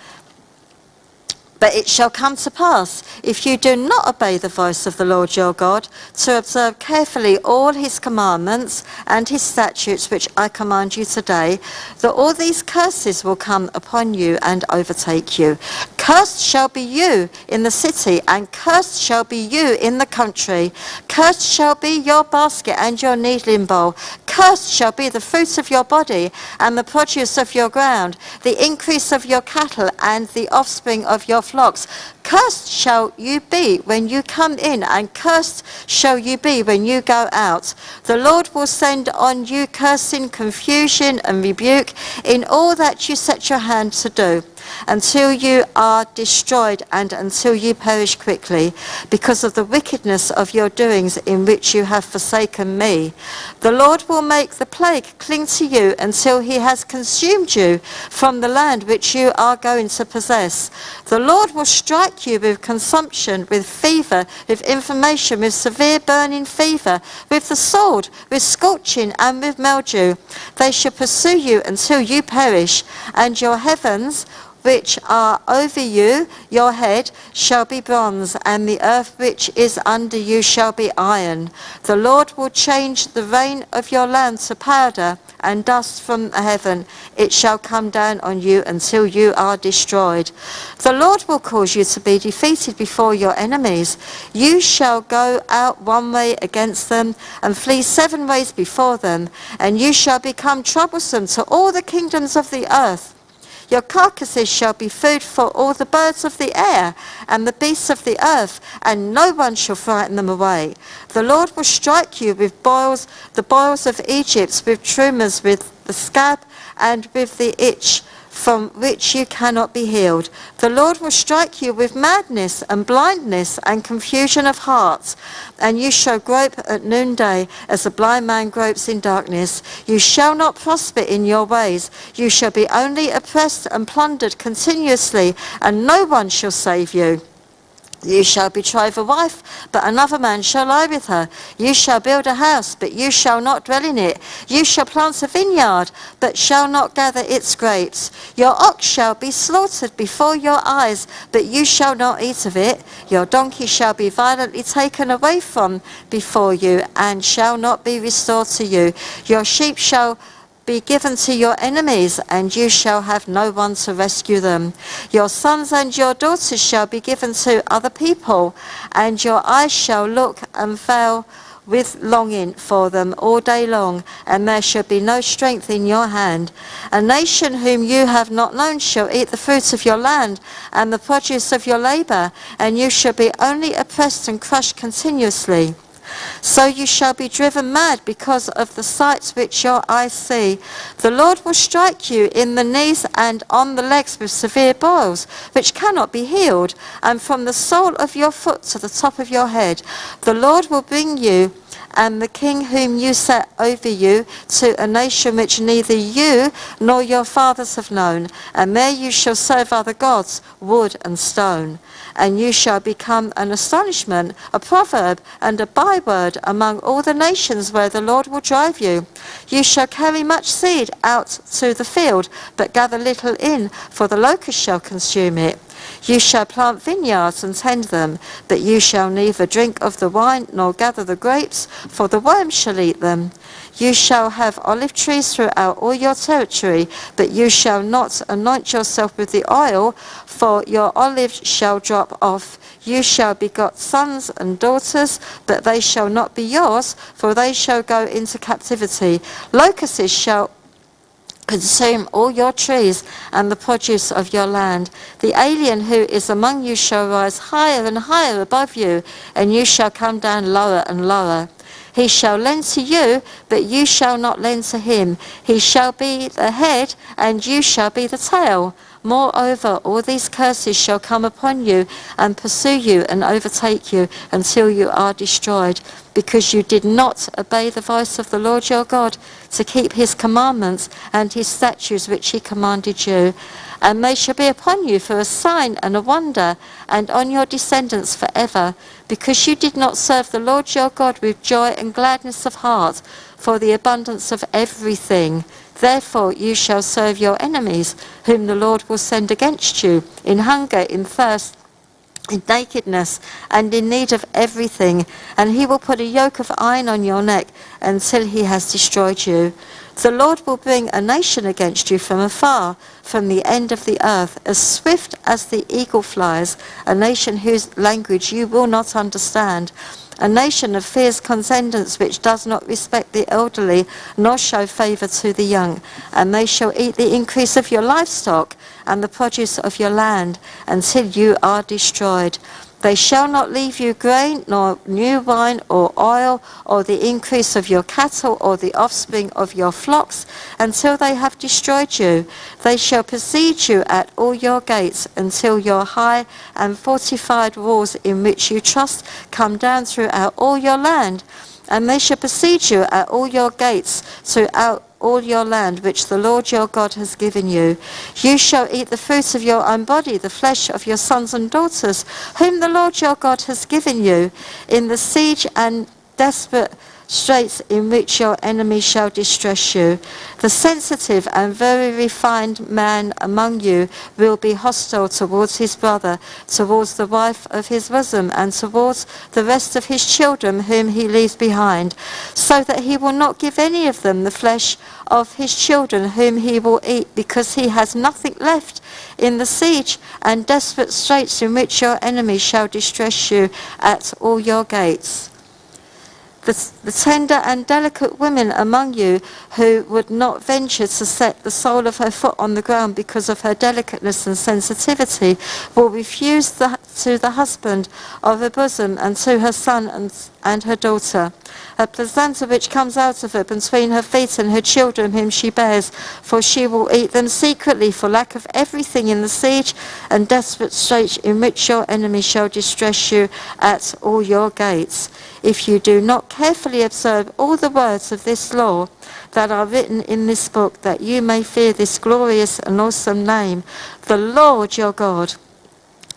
F: But it shall come to pass, if you do not obey the voice of the Lord your God, to observe carefully all his commandments and his statutes which I command you today, that all these curses will come upon you and overtake you. Cursed shall be you in the city, and cursed shall be you in the country. Cursed shall be your basket and your kneading bowl. Cursed shall be the fruit of your body, and the produce of your ground, the increase of your cattle, and the offspring of your flocks. Cursed shall you be when you come in, and cursed shall you be when you go out. The Lord will send on you cursing, confusion, and rebuke in all that you set your hand to do, until you are destroyed and until you perish quickly, because of the wickedness of your doings in which you have forsaken me. The Lord will make the plague cling to you until he has consumed you from the land which you are going to possess. The Lord will strike you with consumption, with fever, with inflammation, with severe burning fever, with the sword, with scorching, and with mildew. They shall pursue you until you perish, and your heavens which are over you, your head, shall be bronze, and the earth which is under you shall be iron. The Lord will change the rain of your land to powder, and dust from heaven. It shall come down on you until you are destroyed. The Lord will cause you to be defeated before your enemies. You shall go out one way against them, and flee 7 ways before them, and you shall become troublesome to all the kingdoms of the earth. Your carcasses shall be food for all the birds of the air and the beasts of the earth, and no one shall frighten them away. The Lord will strike you with boils, the boils of Egypt, with tremors, with the scab, and with the itch from which you cannot be healed. The Lord will strike you with madness and blindness and confusion of heart, and you shall grope at noonday as a blind man gropes in darkness. You shall not prosper in your ways. You shall be only oppressed and plundered continuously, and no one shall save you. You shall betroth a wife, but another man shall lie with her. You shall build a house, but you shall not dwell in it. You shall plant a vineyard, but shall not gather its grapes. Your ox shall be slaughtered before your eyes, but you shall not eat of it. Your donkey shall be violently taken away from before you, and shall not be restored to you. Your sheep shall be given to your enemies, and you shall have no one to rescue them. Your sons and your daughters shall be given to other people, and your eyes shall look and fail with longing for them all day long, and there shall be no strength in your hand. A nation whom you have not known shall eat the fruit of your land and the produce of your labor, and you shall be only oppressed and crushed continuously. So you shall be driven mad because of the sights which your eyes see. The Lord will strike you in the knees and on the legs with severe boils, which cannot be healed, and from the sole of your foot to the top of your head. The Lord will bring you and the king whom you set over you to a nation which neither you nor your fathers have known, and there you shall serve other gods, wood and stone. And you shall become an astonishment, a proverb, and a byword among all the nations where the Lord will drive you. You shall carry much seed out to the field, but gather little in, for the locust shall consume it. You shall plant vineyards and tend them, but you shall neither drink of the wine nor gather the grapes, for the worms shall eat them. You shall have olive trees throughout all your territory, but you shall not anoint yourself with the oil, for your olives shall drop off. You shall begot sons and daughters, but they shall not be yours, for they shall go into captivity. Locusts shall consume all your trees and the produce of your land. The alien who is among you shall rise higher and higher above you, and you shall come down lower and lower. He shall lend to you, but you shall not lend to him. He shall be the head, and you shall be the tail. Moreover, all these curses shall come upon you and pursue you and overtake you until you are destroyed, because you did not obey the voice of the Lord your God to keep his commandments and his statutes which he commanded you. And they shall be upon you for a sign and a wonder, and on your descendants forever, because you did not serve the Lord your God with joy and gladness of heart for the abundance of everything. Therefore you shall serve your enemies, whom the Lord will send against you, in hunger, in thirst, in nakedness, and in need of everything. And he will put a yoke of iron on your neck until he has destroyed you. The Lord will bring a nation against you from afar, from the end of the earth, as swift as the eagle flies, a nation whose language you will not understand. A nation of fierce contendants which does not respect the elderly, nor show favour to the young. And they shall eat the increase of your livestock and the produce of your land until you are destroyed. They shall not leave you grain, nor new wine, or oil, or the increase of your cattle, or the offspring of your flocks, until they have destroyed you. They shall besiege you at all your gates, until your high and fortified walls in which you trust come down throughout all your land. And they shall besiege you at all your gates throughout all your land which the Lord your God has given you. You shall eat the fruit of your own body, the flesh of your sons and daughters, whom the Lord your God has given you, in the siege and desperate straits in which your enemy shall distress you. The sensitive and very refined man among you will be hostile towards his brother, towards the wife of his bosom, and towards the rest of his children whom he leaves behind, so that he will not give any of them the flesh of his children whom he will eat, because he has nothing left in the siege and desperate straits in which your enemy shall distress you at all your gates. The tender and delicate women among you who would not venture to set the sole of her foot on the ground because of her delicateness and sensitivity will refuse to the husband of her bosom and to her son and her daughter. A placenta which comes out of her between her feet and her children whom she bears, for she will eat them secretly for lack of everything in the siege and desperate straits in which your enemy shall distress you at all your gates. If you do not carefully observe all the words of this law that are written in this book, that you may fear this glorious and awesome name, the Lord your God,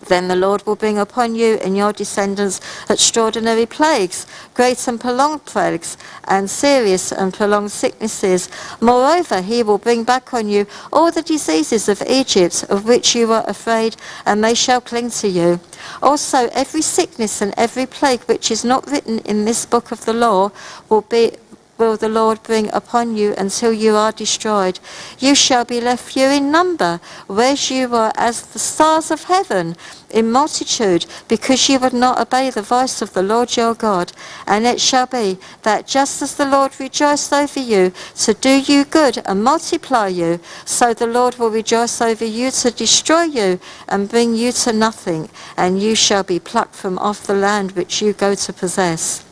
F: then the Lord will bring upon you and your descendants extraordinary plagues, great and prolonged plagues, and serious and prolonged sicknesses. Moreover, he will bring back on you all the diseases of Egypt, of which you were afraid, and they shall cling to you. Also, every sickness and every plague which is not written in this book of the law will the Lord bring upon you until you are destroyed. You shall be left few in number, whereas you were as the stars of heaven in multitude, because you would not obey the voice of the Lord your God. And it shall be that just as the Lord rejoiced over you to do you good and multiply you, so the Lord will rejoice over you to destroy you and bring you to nothing, and you shall be plucked from off the land which you go to possess.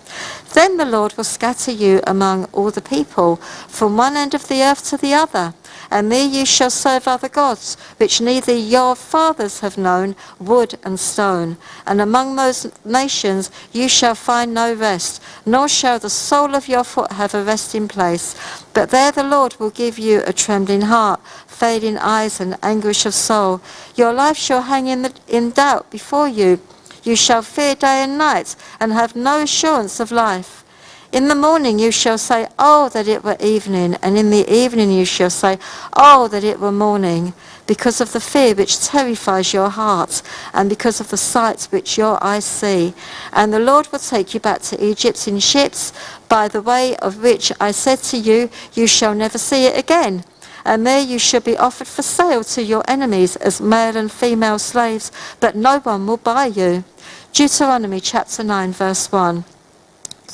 F: Then the Lord will scatter you among all the people, from one end of the earth to the other, and there you shall serve other gods, which neither your fathers have known, wood and stone. And among those nations you shall find no rest, nor shall the sole of your foot have a resting place. But there the Lord will give you a trembling heart, failing eyes, and anguish of soul. Your life shall hang in doubt before you. You shall fear day and night, and have no assurance of life. In the morning you shall say, oh, that it were evening, and in the evening you shall say, oh, that it were morning, because of the fear which terrifies your heart, and because of the sights which your eyes see. And the Lord will take you back to Egypt in ships, by the way of which I said to you, you shall never see it again. And there you shall be offered for sale to your enemies as male and female slaves, but no one will buy you. Deuteronomy chapter 9, verse 1.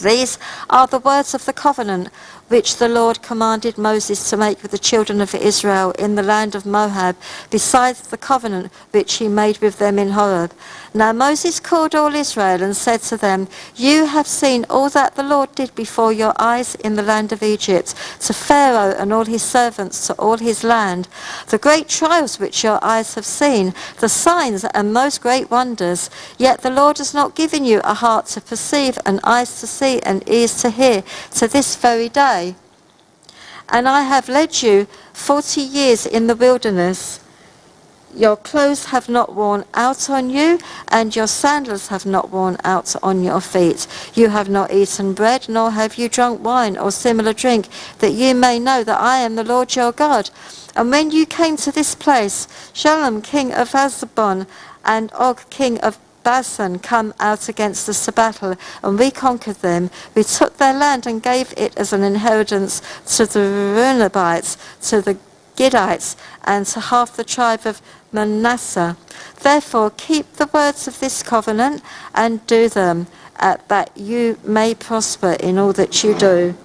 F: These are the words of the covenant which the Lord commanded Moses to make with the children of Israel in the land of Moab, besides the covenant which he made with them in Horeb. Now Moses called all Israel and said to them, you have seen all that the Lord did before your eyes in the land of Egypt, to Pharaoh and all his servants, to all his land, the great trials which your eyes have seen, the signs and most great wonders. Yet the Lord has not given you a heart to perceive, and eyes to see, and ears to hear, to this very day. And I have led you 40 years in the wilderness. Your clothes have not worn out on you, and your sandals have not worn out on your feet. You have not eaten bread, nor have you drunk wine or similar drink, that you may know that I am the Lord your God. And when you came to this place, Shalom king of Azabon and Og king of Basan come out against us to battle, and we conquered them. We took their land and gave it as an inheritance to the Reubenites, to the Gadites, and to half the tribe of Manasseh. Therefore keep the words of this covenant and do them, that you may prosper in all that you do.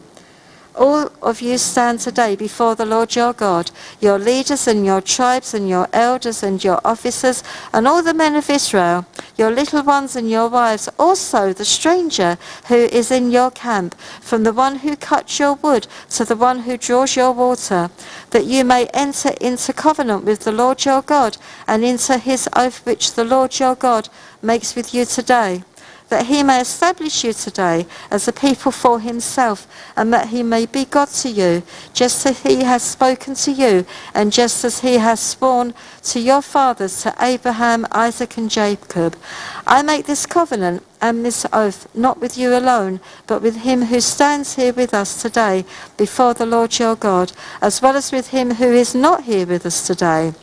F: All of you stand today before the Lord your God, your leaders and your tribes and your elders and your officers and all the men of Israel, your little ones and your wives, also the stranger who is in your camp, from the one who cuts your wood to the one who draws your water, that you may enter into covenant with the Lord your God and into his oath which the Lord your God makes with you today, that he may establish you today as a people for himself, and that he may be God to you, just as he has spoken to you, and just as he has sworn to your fathers, to Abraham, Isaac, and Jacob. I make this covenant and this oath, not with you alone, but with him who stands here with us today before the Lord your God, as well as with him who is not here with us today.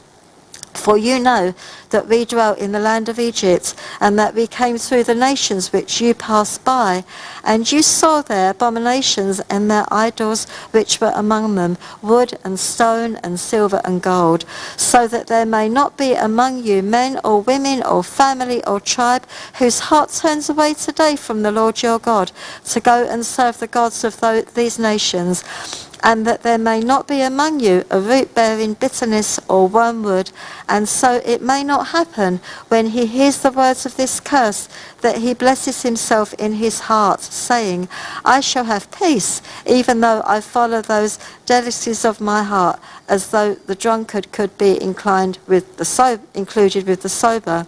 F: For you know that we dwelt in the land of Egypt, and that we came through the nations which you passed by. And you saw their abominations and their idols which were among them, wood and stone and silver and gold, so that there may not be among you men or women or family or tribe whose heart turns away today from the Lord your God to go and serve the gods of these nations. And that there may not be among you a root bearing bitterness or wormwood, and so it may not happen when he hears the words of this curse that he blesses himself in his heart, saying, I shall have peace, even though I follow those delicacies of my heart, as though the drunkard could be included with the sober.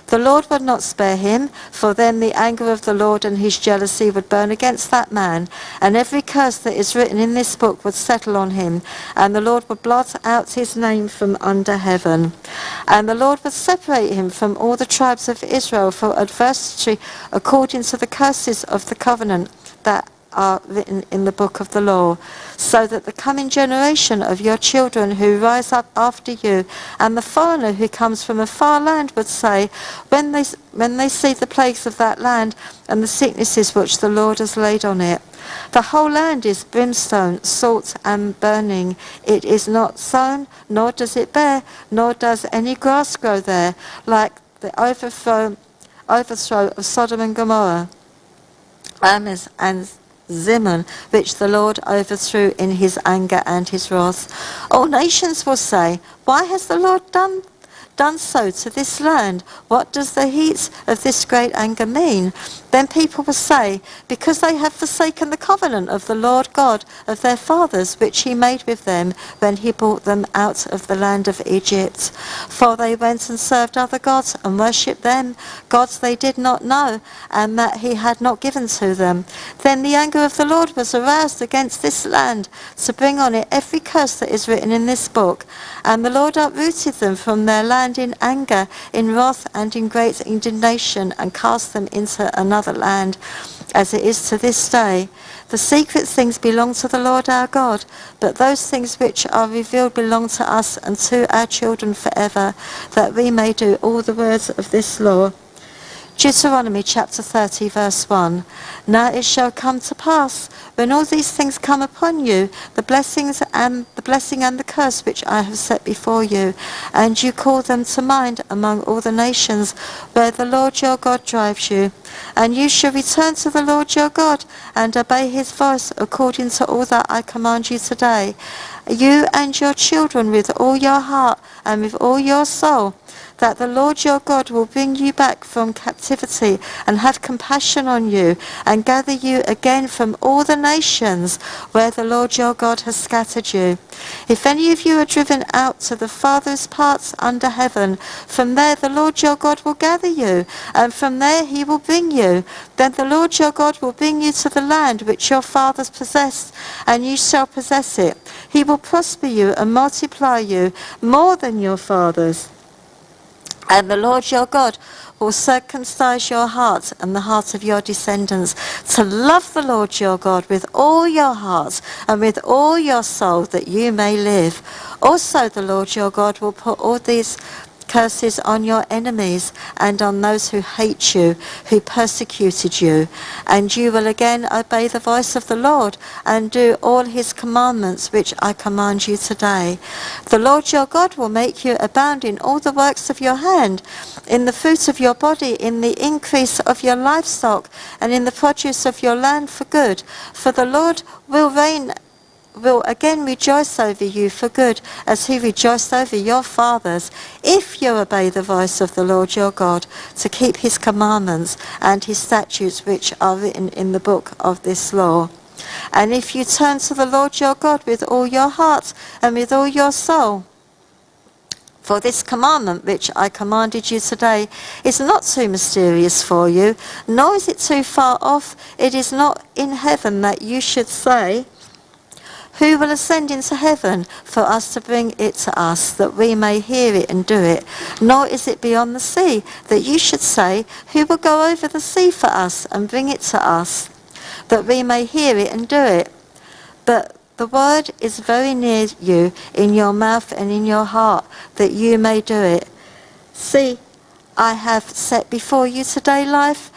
F: The Lord would not spare him, for then the anger of the Lord and his jealousy would burn against that man, and every curse that is written in this book would settle on him, and the Lord would blot out his name from under heaven. And the Lord would separate him from all the tribes of Israel for adversity according to the curses of the covenant that are written in the book of the law, so that the coming generation of your children who rise up after you and the foreigner who comes from a far land would say, when they see the plagues of that land and the sicknesses which the Lord has laid on it, the whole land is brimstone, salt and burning. It is not sown, nor does it bear, nor does any grass grow there, like the overthrow of Sodom and Gomorrah, and Zimmon, which the Lord overthrew in his anger and his wrath. All nations will say, why has the Lord done so to this land? What does the heat of this great anger mean? Then people will say, because they have forsaken the covenant of the Lord God of their fathers, which he made with them when he brought them out of the land of Egypt. For they went and served other gods and worshipped them, gods they did not know, and that he had not given to them. Then the anger of the Lord was aroused against this land, to bring on it every curse that is written in this book. And the Lord uprooted them from their land in anger, in wrath, and in great indignation, and cast them into another land, as it is to this day. The secret things belong to the Lord our God, but those things which are revealed belong to us and to our children forever, that we may do all the words of this law. Deuteronomy chapter 30 verse 1. Now it shall come to pass, when all these things come upon you, the blessing and the curse which I have set before you, and you call them to mind among all the nations where the Lord your God drives you, and you shall return to the Lord your God and obey his voice according to all that I command you today, you and your children with all your heart and with all your soul, that the Lord your God will bring you back from captivity and have compassion on you and gather you again from all the nations where the Lord your God has scattered you. If any of you are driven out to the farthest parts under heaven, from there the Lord your God will gather you, and from there he will bring you. Then the Lord your God will bring you to the land which your fathers possessed, and you shall possess it. He will prosper you and multiply you more than your fathers. And the Lord your God will circumcise your heart and the heart of your descendants, to love the Lord your God with all your heart and with all your soul, that you may live. Also the Lord your God will put all these curses on your enemies and on those who hate you, who persecuted you. And you will again obey the voice of the Lord and do all his commandments which I command you today. The Lord your God will make you abound in all the works of your hand, in the fruit of your body, in the increase of your livestock, and in the produce of your land for good. For the Lord will again rejoice over you for good, as he rejoiced over your fathers, if you obey the voice of the Lord your God, to keep his commandments and his statutes which are written in the book of this law. And if you turn to the Lord your God with all your heart and with all your soul, for this commandment which I commanded you today is not too mysterious for you, nor is it too far off. It is not in heaven, that you should say, who will ascend into heaven for us to bring it to us, that we may hear it and do it? Nor is it beyond the sea, that you should say, who will go over the sea for us and bring it to us, that we may hear it and do it? But The word is very near you, in your mouth and in your heart, that you may do it. See, I have set before you today life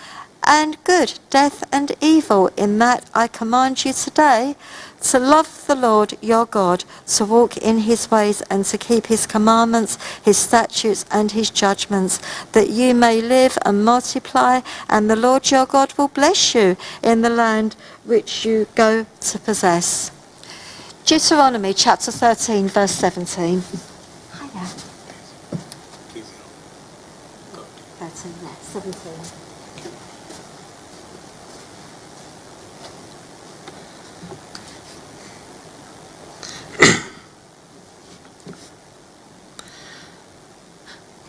F: and good, death and evil. In that I command you today to love the Lord your God, to walk in his ways and to keep his commandments, his statutes and his judgments, that you may live and multiply, and the Lord your God will bless you in the land which you go to possess. Deuteronomy chapter 13, verse 17. 17.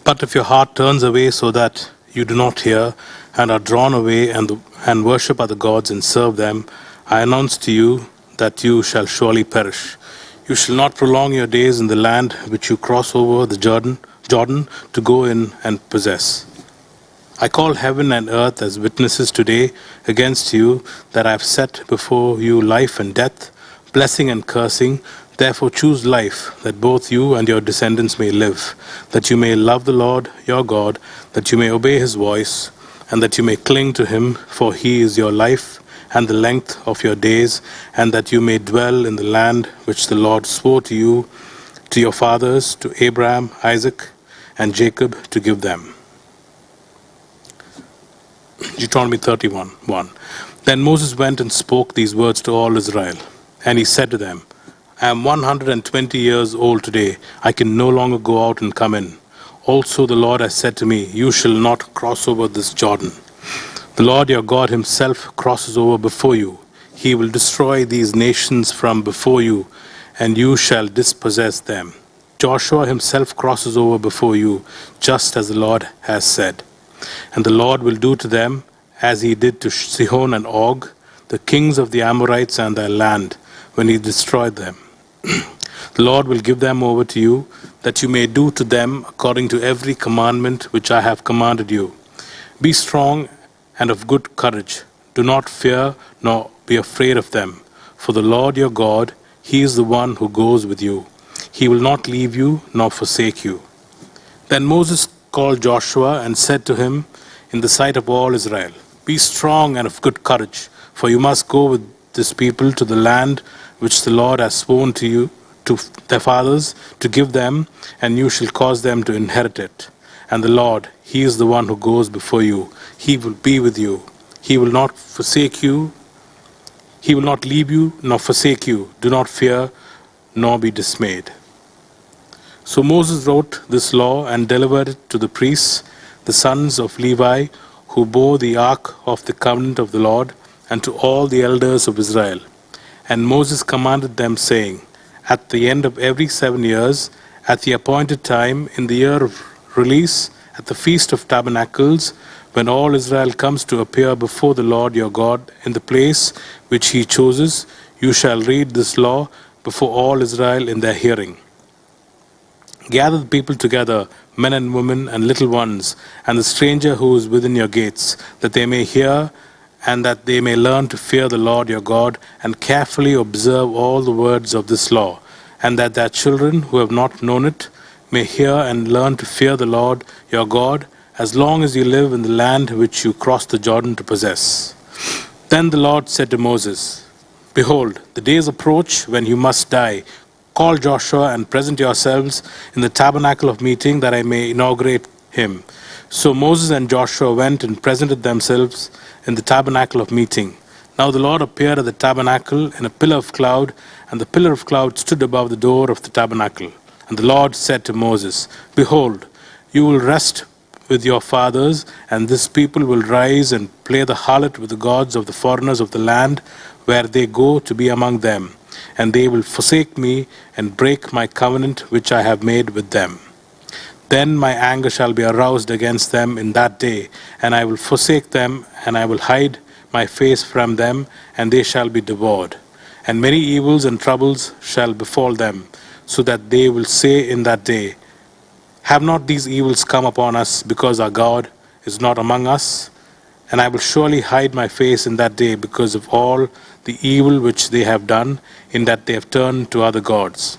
G: But if your heart turns away so that you do not hear, and are drawn away and worship other gods and serve them, I announce to you that you shall surely perish. You shall not prolong your days in the land which you cross over the Jordan to go in and possess. I call heaven and earth as witnesses today against you that I have set before you life and death, blessing and cursing. Therefore choose life, that both you and your descendants may live, that you may love the Lord your God, that you may obey his voice, and that you may cling to him, for he is your life and the length of your days, and that you may dwell in the land which the Lord swore to you, to your fathers, to Abraham, Isaac, and Jacob, to give them. Deuteronomy 31:1. Then Moses went and spoke these words to all Israel, and he said to them, I am 120 years old today. I can no longer go out and come in. Also the Lord has said to me, you shall not cross over this Jordan. The Lord your God himself crosses over before you. He will destroy these nations from before you, and you shall dispossess them. Joshua himself crosses over before you, just as the Lord has said. And the Lord will do to them as he did to Sihon and Og, the kings of the Amorites and their land, when he destroyed them. The Lord will give them over to you, that you may do to them according to every commandment which I have commanded you. Be strong and of good courage. Do not fear nor be afraid of them. For the Lord your God, he is the one who goes with you. He will not leave you nor forsake you. Then Moses called Joshua and said to him in the sight of all Israel, be strong and of good courage, for you must go with this people to the land which the Lord has sworn to you, to their fathers, to give them, and you shall cause them to inherit it. And the Lord, he is the one who goes before you. He will be with you. He will not forsake you. He will not leave you nor forsake you. Do not fear nor be dismayed. So Moses wrote this law and delivered it to the priests, the sons of Levi, who bore the ark of the covenant of the Lord, and to all the elders of Israel. And Moses commanded them, saying, at the end of every 7 years, at the appointed time, in the year of release, at the Feast of Tabernacles, when all Israel comes to appear before the Lord your God in the place which he chooses, you shall read this law before all Israel in their hearing. Gather the people together, men and women and little ones, and the stranger who is within your gates, that they may hear and that they may learn to fear the Lord your God and carefully observe all the words of this law, and that their children who have not known it may hear and learn to fear the Lord your God as long as you live in the land which you cross the Jordan to possess. Then the Lord said to Moses, behold, the days approach when you must die. Call Joshua and present yourselves in the tabernacle of meeting, that I may inaugurate him. So Moses and Joshua went and presented themselves in the tabernacle of meeting. Now the Lord appeared at the tabernacle in a pillar of cloud, and the pillar of cloud stood above the door of the tabernacle. And the Lord said to Moses, behold, you will rest with your fathers, and this people will rise and play the harlot with the gods of the foreigners of the land where they go to be among them. And they will forsake me and break my covenant which I have made with them. Then my anger shall be aroused against them in that day, and I will forsake them, and I will hide my face from them, and they shall be devoured. And many evils and troubles shall befall them, so that they will say in that day, have not these evils come upon us, because our God is not among us? And I will surely hide my face in that day because of all the evil which they have done, in that they have turned to other gods.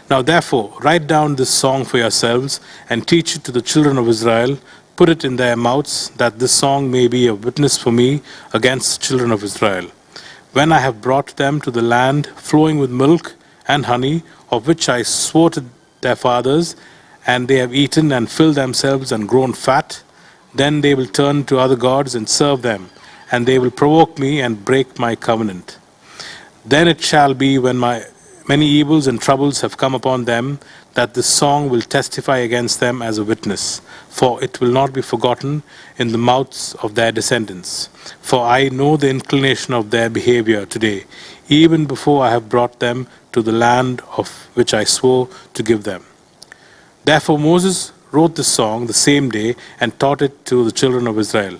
G: Now therefore, write down this song for yourselves, and teach it to the children of Israel. Put it in their mouths, that this song may be a witness for me against the children of Israel. When I have brought them to the land flowing with milk and honey, of which I swore to their fathers, and they have eaten and filled themselves and grown fat, then they will turn to other gods and serve them, and they will provoke me and break my covenant. Then it shall be, when my many evils and troubles have come upon them, that this song will testify against them as a witness, for it will not be forgotten in the mouths of their descendants. For I know the inclination of their behavior today, even before I have brought them to the land of which I swore to give them. Therefore Moses wrote this song the same day and taught it to the children of Israel.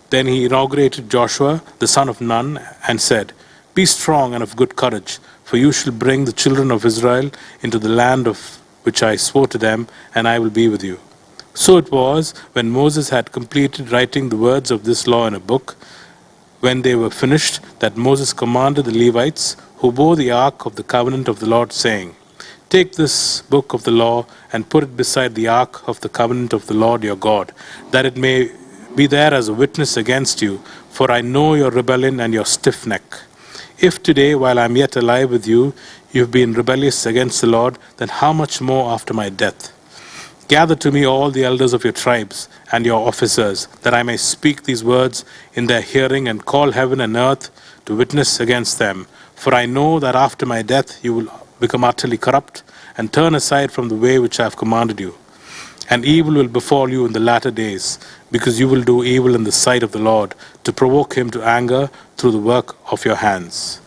G: Then he inaugurated Joshua, the son of Nun, and said, Be strong and of good courage, for you shall bring the children of Israel into the land of which I swore to them, and I will be with you. So it was, when Moses had completed writing the words of this law in a book, when they were finished, that Moses commanded the Levites, who bore the ark of the covenant of the Lord, saying, Take this book of the law and put it beside the ark of the covenant of the Lord your God, that it may be there as a witness against you, for I know your rebellion and your stiff neck. If today, while I am yet alive with you, you have been rebellious against the Lord, then how much more after my death? Gather to me all the elders of your tribes and your officers, that I may speak these words in their hearing and call heaven and earth to witness against them. For I know that after my death you will become utterly corrupt and turn aside from the way which I have commanded you. And evil will befall you in the latter days, because you will do evil in the sight of the Lord, to provoke him to anger through the work of your hands.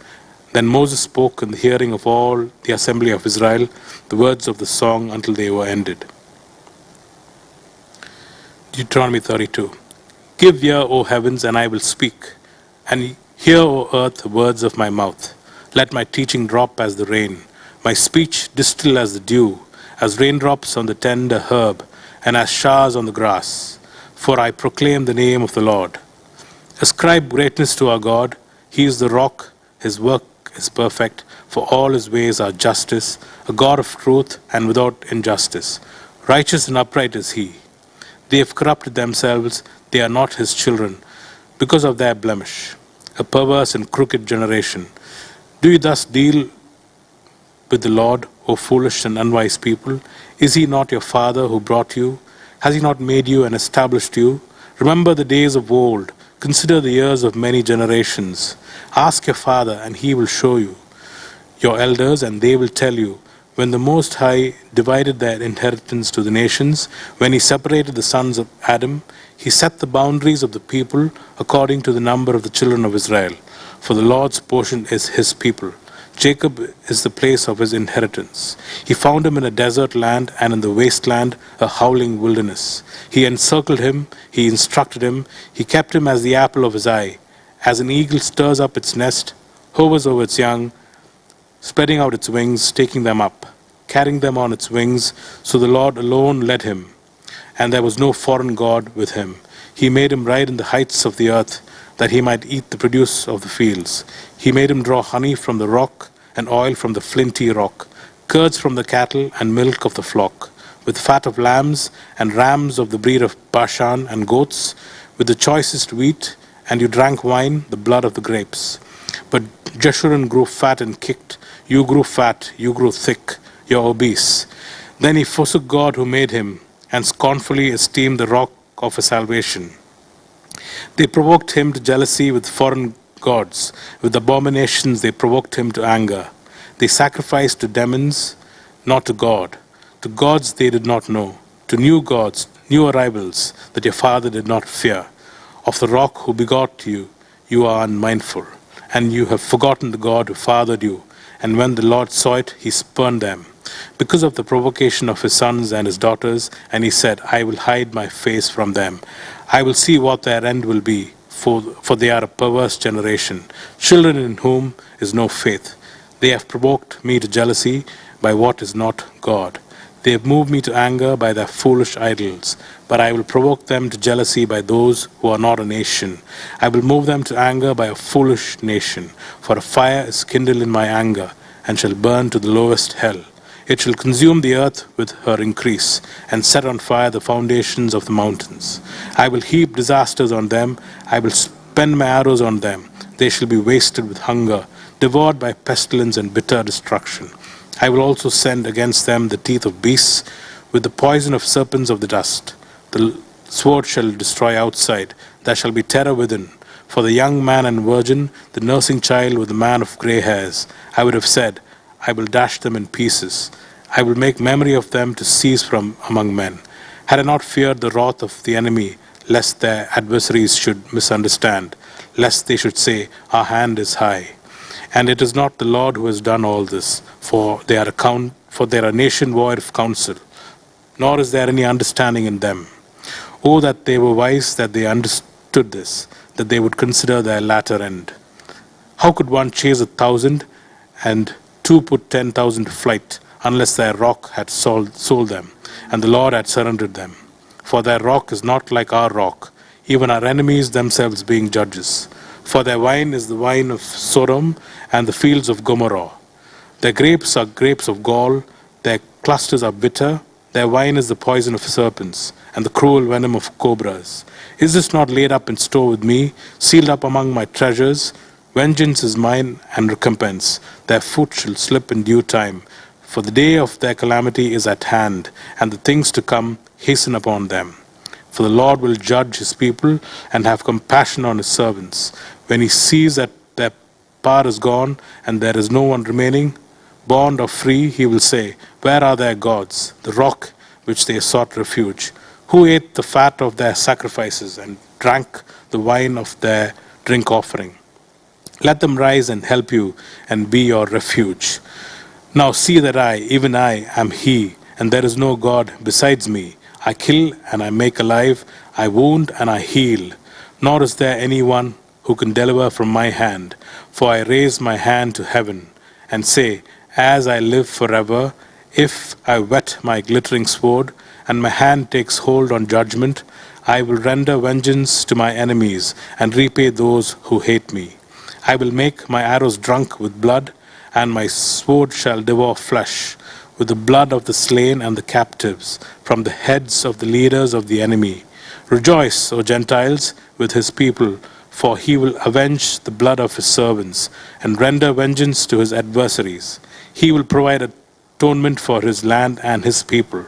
G: Then Moses spoke in the hearing of all the assembly of Israel the words of the song until they were ended. Deuteronomy 32. Give ear, O heavens, and I will speak, and hear, O earth, the words of my mouth. Let my teaching drop as the rain, my speech distill as the dew, as raindrops on the tender herb, and as showers on the grass. For I proclaim the name of the Lord. Ascribe greatness to our God. He is the rock, his work is perfect, for all his ways are justice, a God of truth and without injustice. Righteous and upright is he. They have corrupted themselves, they are not his children, because of their blemish, a perverse and crooked generation. Do you thus deal with the Lord, O foolish and unwise people? Is he not your father who brought you? Has he not made you and established you? Remember the days of old. Consider the years of many generations. Ask your father, and he will show you, your elders, and they will tell you. When the Most High divided their inheritance to the nations, when he separated the sons of Adam, he set the boundaries of the people according to the number of the children of Israel. For the Lord's portion is his people. Jacob is the place of his inheritance. He found him in a desert land, and in the wasteland a howling wilderness. He encircled him, he instructed him, he kept him as the apple of his eye. As an eagle stirs up its nest, hovers over its young, spreading out its wings, taking them up, carrying them on its wings, so the Lord alone led him, and there was no foreign god with him. He made him ride in the heights of the earth, that he might eat the produce of the fields. He made him draw honey from the rock, and oil from the flinty rock, curds from the cattle, and milk of the flock, with fat of lambs, and rams of the breed of Bashan, and goats, with the choicest wheat, and you drank wine, the blood of the grapes. But Jeshurun grew fat and kicked. You grew fat, you grew thick, you're obese. Then he forsook God who made him, and scornfully esteemed the rock of his salvation. They provoked him to jealousy with foreign gods. With abominations they provoked him to anger. They sacrificed to demons, not to God. To gods they did not know. To new gods, new arrivals, that your father did not fear. Of the rock who begot you, you are unmindful. And you have forgotten the God who fathered you. And when the Lord saw it, he spurned them, because of the provocation of his sons and his daughters. And he said, I will hide my face from them. I will see what their end will be, for they are a perverse generation, children in whom is no faith. They have provoked me to jealousy by what is not God. They have moved me to anger by their foolish idols, but I will provoke them to jealousy by those who are not a nation. I will move them to anger by a foolish nation, for a fire is kindled in my anger, and shall burn to the lowest hell. It shall consume the earth with her increase, and set on fire the foundations of the mountains. I will heap disasters on them, I will spend my arrows on them. They shall be wasted with hunger, devoured by pestilence and bitter destruction. I will also send against them the teeth of beasts, with the poison of serpents of the dust. The sword shall destroy outside, there shall be terror within. For the young man and virgin, the nursing child with the man of grey hairs, I would have said, I will dash them in pieces. I will make memory of them to cease from among men. Had I not feared the wrath of the enemy, lest their adversaries should misunderstand, lest they should say, our hand is high. And it is not the Lord who has done all this, for they are a nation void of counsel, nor is there any understanding in them. Oh, that they were wise, that they understood this, that they would consider their latter end. How could one chase 1,000 and two put 10,000 to flight, unless their rock had sold them, and the Lord had surrendered them? For their rock is not like our rock, even our enemies themselves being judges. For their wine is the wine of Sodom and the fields of Gomorrah. Their grapes are grapes of gall, their clusters are bitter, their wine is the poison of serpents, and the cruel venom of cobras. Is this not laid up in store with me, sealed up among my treasures? Vengeance is mine and recompense. Their foot shall slip in due time. For the day of their calamity is at hand, and the things to come hasten upon them. For the Lord will judge his people and have compassion on his servants. When he sees that their power is gone and there is no one remaining, bond or free, he will say, where are their gods, the rock which they sought refuge? Who ate the fat of their sacrifices and drank the wine of their drink offering? Let them rise and help you and be your refuge. Now see that I, even I, am he, and there is no God besides me. I kill and I make alive, I wound and I heal. Nor is there anyone who can deliver from my hand. For I raise my hand to heaven and say, as I live forever, if I whet my glittering sword and my hand takes hold on judgment, I will render vengeance to my enemies and repay those who hate me. I will make my arrows drunk with blood, and my sword shall devour flesh, with the blood of the slain and the captives, from the heads of the leaders of the enemy. Rejoice, O Gentiles, with his people, for he will avenge the blood of his servants, and render vengeance to his adversaries. He will provide atonement for his land and his people.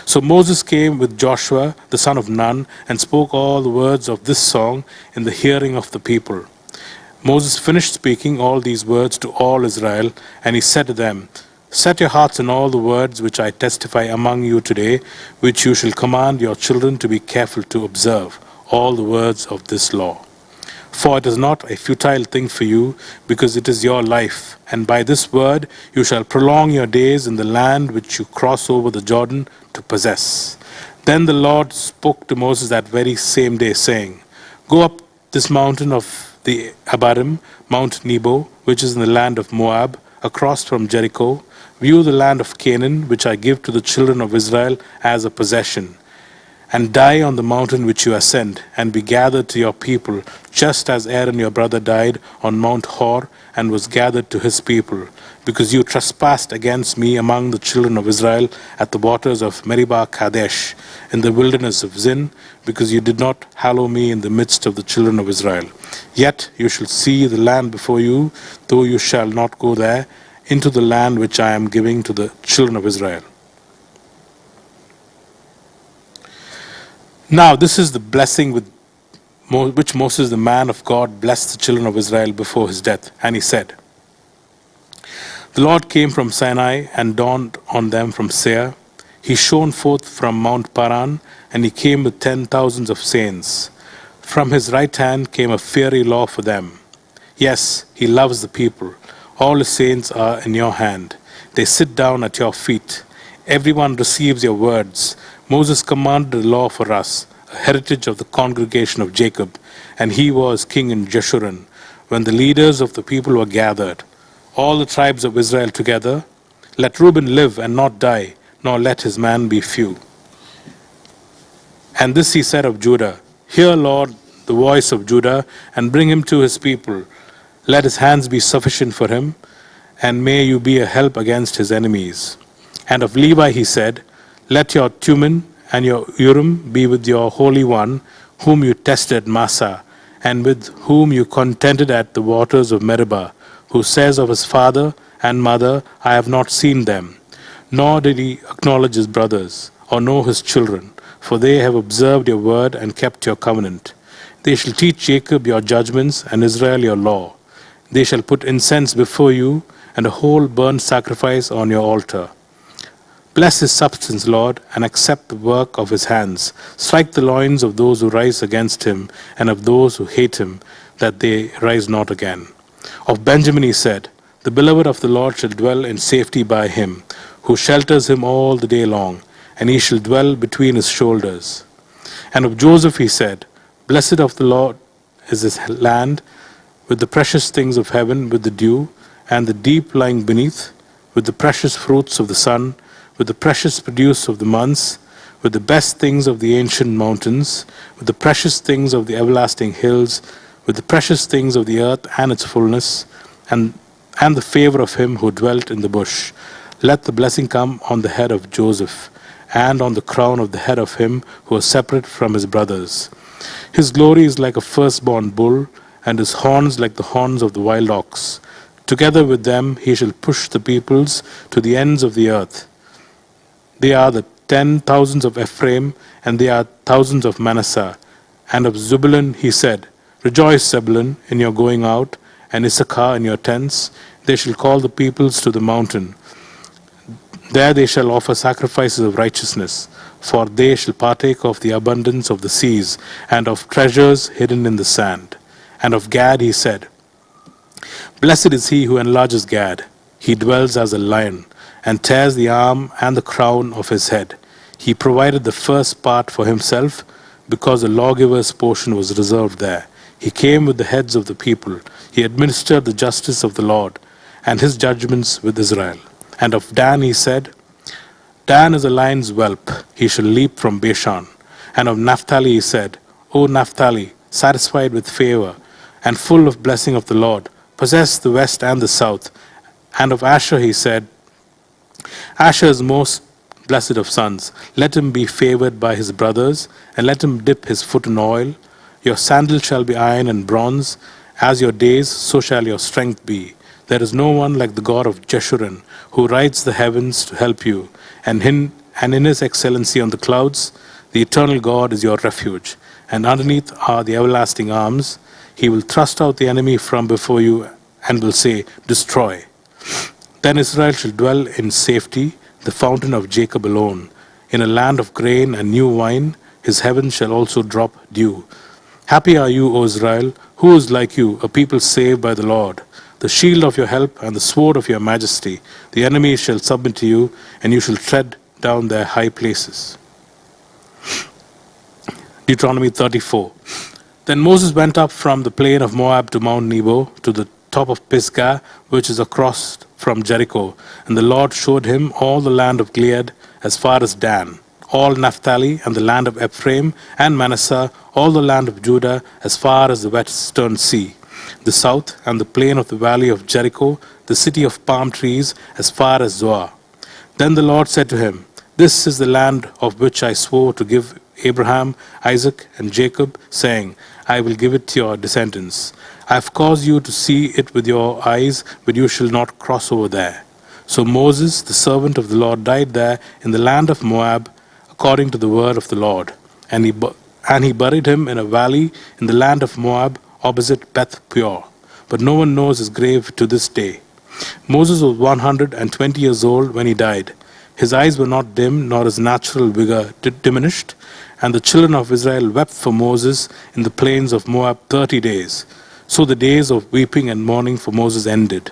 G: So Moses came with Joshua, the son of Nun, and spoke all the words of this song in the hearing of the people. Moses finished speaking all these words to all Israel, and he said to them, set your hearts on all the words which I testify among you today, which you shall command your children to be careful to observe, all the words of this law. For it is not a futile thing for you, because it is your life, and by this word you shall prolong your days in the land which you cross over the Jordan to possess. Then the Lord spoke to Moses that very same day, saying, go up this mountain of the Abarim, Mount Nebo, which is in the land of Moab, across from Jericho, view the land of Canaan, which I give to the children of Israel as a possession, and die on the mountain which you ascend, and be gathered to your people, just as Aaron your brother died on Mount Hor, and was gathered to his people, because you trespassed against me among the children of Israel at the waters of Meribah Kadesh, in the wilderness of Zin, because you did not hallow me in the midst of the children of Israel. Yet you shall see the land before you, though you shall not go there, into the land which I am giving to the children of Israel. Now this is the blessing with which Moses, the man of God, blessed the children of Israel before his death. And he said, the Lord came from Sinai and dawned on them from Seir. He shone forth from Mount Paran, and he came with 10,000s of saints. From his right hand came a fiery law for them. Yes, he loves the people. All his saints are in your hand. They sit down at your feet. Everyone receives your words. Moses commanded the law for us, a heritage of the congregation of Jacob, and he was king in Jeshurun, when the leaders of the people were gathered, all the tribes of Israel together. Let Reuben live and not die, nor let his man be few. And this he said of Judah, Hear, Lord, the voice of Judah, and bring him to his people. Let his hands be sufficient for him, and may you be a help against his enemies. And of Levi he said, Let your Thummim and your Urim be with your Holy One, whom you tested at Massah, and with whom you contended at the waters of Meribah, who says of his father and mother, I have not seen them. Nor did he acknowledge his brothers, or know his children, for they have observed your word and kept your covenant. They shall teach Jacob your judgments, and Israel your law. They shall put incense before you, and a whole burnt sacrifice on your altar. Bless his substance, Lord, and accept the work of his hands. Strike the loins of those who rise against him, and of those who hate him, that they rise not again. Of Benjamin he said, The beloved of the Lord shall dwell in safety by him, who shelters him all the day long, and he shall dwell between his shoulders. And of Joseph he said, Blessed of the Lord is his land, with the precious things of heaven, with the dew, and the deep lying beneath, with the precious fruits of the sun, with the precious produce of the months, with the best things of the ancient mountains, with the precious things of the everlasting hills, with the precious things of the earth and its fullness, and the favor of him who dwelt in the bush. Let the blessing come on the head of Joseph, and on the crown of the head of him who was separate from his brothers. His glory is like a firstborn bull, and his horns like the horns of the wild ox. Together with them he shall push the peoples to the ends of the earth. They are the 10,000s of Ephraim, and they are thousands of Manasseh. And of Zebulun he said, Rejoice, Zebulun, in your going out, and Issachar in your tents. They shall call the peoples to the mountain. There they shall offer sacrifices of righteousness, for they shall partake of the abundance of the seas, and of treasures hidden in the sand. And of Gad he said, Blessed is he who enlarges Gad. He dwells as a lion, and tears the arm and the crown of his head. He provided the first part for himself, because the lawgiver's portion was reserved there. He came with the heads of the people. He administered the justice of the Lord, and his judgments with Israel. And of Dan he said, Dan is a lion's whelp, he shall leap from Bashan. And of Naphtali he said, O Naphtali, satisfied with favor, and full of blessing of the Lord, possess the west and the south. And of Asher he said, Asher is most blessed of sons. Let him be favored by his brothers, and let him dip his foot in oil. Your sandal shall be iron and bronze. As your days, so shall your strength be. There is no one like the God of Jeshurun, who rides the heavens to help you, and in his excellency on the clouds, the eternal God is your refuge, and underneath are the everlasting arms. He will thrust out the enemy from before you, and will say, Destroy. Then Israel shall dwell in safety, the fountain of Jacob alone. In a land of grain and new wine, his heavens shall also drop dew. Happy are you, O Israel, who is like you, a people saved by the Lord, the shield of your help and the sword of your majesty. The enemy shall submit to you, and you shall tread down their high places. Deuteronomy 34. Then Moses went up from the plain of Moab to Mount Nebo, to the top of Pisgah, which is across from Jericho. And the Lord showed him all the land of Gilead as far as Dan, all Naphtali and the land of Ephraim and Manasseh, all the land of Judah as far as the western sea, the south and the plain of the valley of Jericho, the city of palm trees as far as Zoar. Then the Lord said to him, This is the land of which I swore to give Abraham, Isaac, and Jacob, saying, I will give it to your descendants. I have caused you to see it with your eyes, but you shall not cross over there. So Moses, the servant of the Lord, died there in the land of Moab, according to the word of the Lord. And he buried him in a valley in the land of Moab, opposite Beth Peor. But no one knows his grave to this day. Moses was 120 years old when he died. His eyes were not dim, nor his natural vigor diminished. And the children of Israel wept for Moses in the plains of Moab 30 days. So the days of weeping and mourning for Moses ended.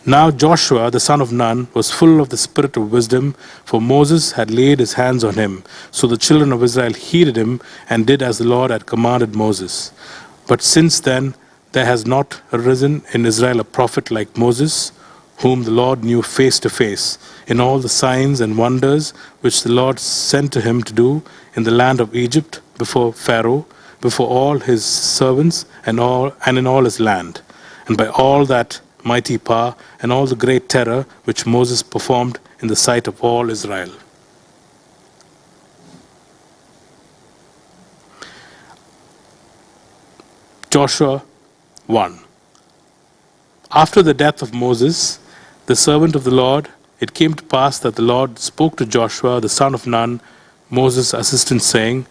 G: Now Joshua, the son of Nun, was full of the spirit of wisdom, for Moses had laid his hands on him. So the children of Israel heeded him and did as the Lord had commanded Moses. But since then there has not arisen in Israel a prophet like Moses, whom the Lord knew face to face, in all the signs and wonders which the Lord sent to him to do in the land of Egypt, before Pharaoh, before all his servants, and in all his land, and by all that mighty power and all the great terror which Moses performed in the sight of all Israel. Joshua 1. After the death of Moses, the servant of the Lord, it came to pass that the Lord spoke to Joshua, the son of Nun, Moses' assistant, saying,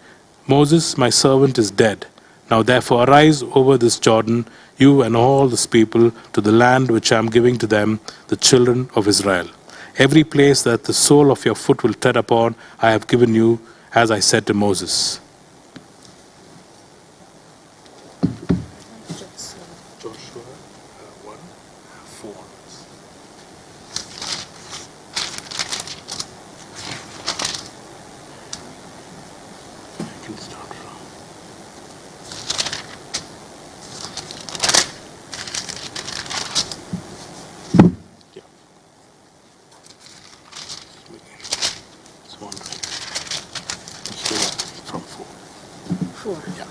G: Moses, my servant, is dead. Now therefore arise over this Jordan, you and all this people, to the land which I am giving to them, the children of Israel. Every place that the sole of your foot will tread upon, I have given you, as I said to Moses. Joshua 1, 4. I can start from. Yeah. It's one right. From 4.
A: 4.
G: Yeah.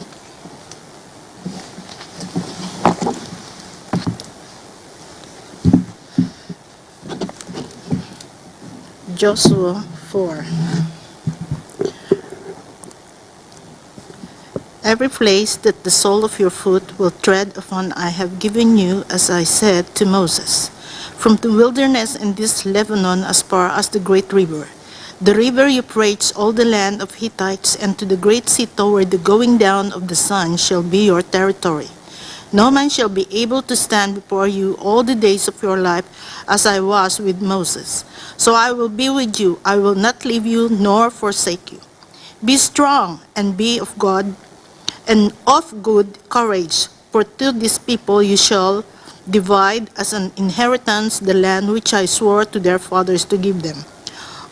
H: Joshua 4. Every place that the sole of your foot will tread upon I have given you, as I said to Moses, from the wilderness in this Lebanon as far as the great river, the river Euphrates, all the land of Hittites, and to the great sea toward the going down of the sun shall be your territory. No man shall be able to stand before you all the days of your life, as I was with Moses. So I will be with you. I will not leave you nor forsake you. Be strong and be of God and of good courage, for to this people you shall divide as an inheritance the land which I swore to their fathers to give them.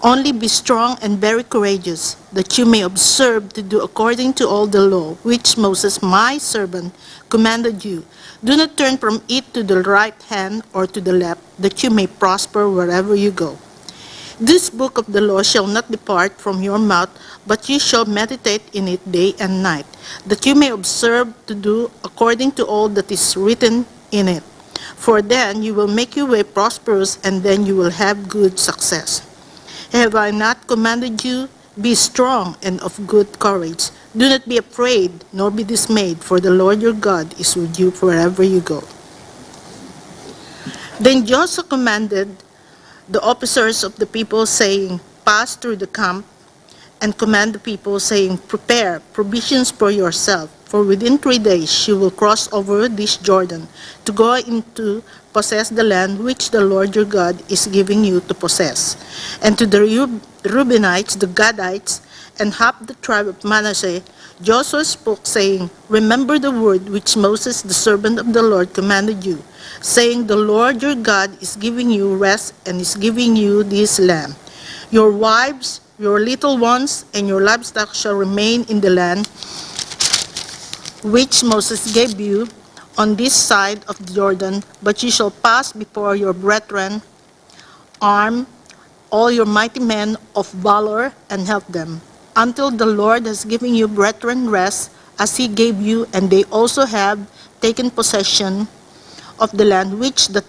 H: Only be strong and very courageous, that you may observe to do according to all the law which Moses my servant commanded you. Do not turn from it to the right hand or to the left, that you may prosper wherever you go. This book of the law shall not depart from your mouth, but you shall meditate in it day and night, that you may observe to do according to all that is written in it. For then you will make your way prosperous, and then you will have good success. Have I not commanded you? Be strong and of good courage. Do not be afraid, nor be dismayed, for the Lord your God is with you wherever you go. Then Joshua commanded the officers of the people, saying, Pass through the camp, and command the people, saying, Prepare provisions for yourself, for within 3 days you will cross over this Jordan, to go into possess the land which the Lord your God is giving you to possess. And to the Reubenites, the Gadites, and half the tribe of Manasseh, Joshua spoke, saying, Remember the word which Moses, the servant of the Lord, commanded you, saying, The Lord your God is giving you rest and is giving you this land. Your wives, your little ones, and your livestock shall remain in the land which Moses gave you on this side of the Jordan, but you shall pass before your brethren, arm all your mighty men of valor, and help them, until the Lord has given you brethren rest, as he gave you, and they also have taken possession of the land which the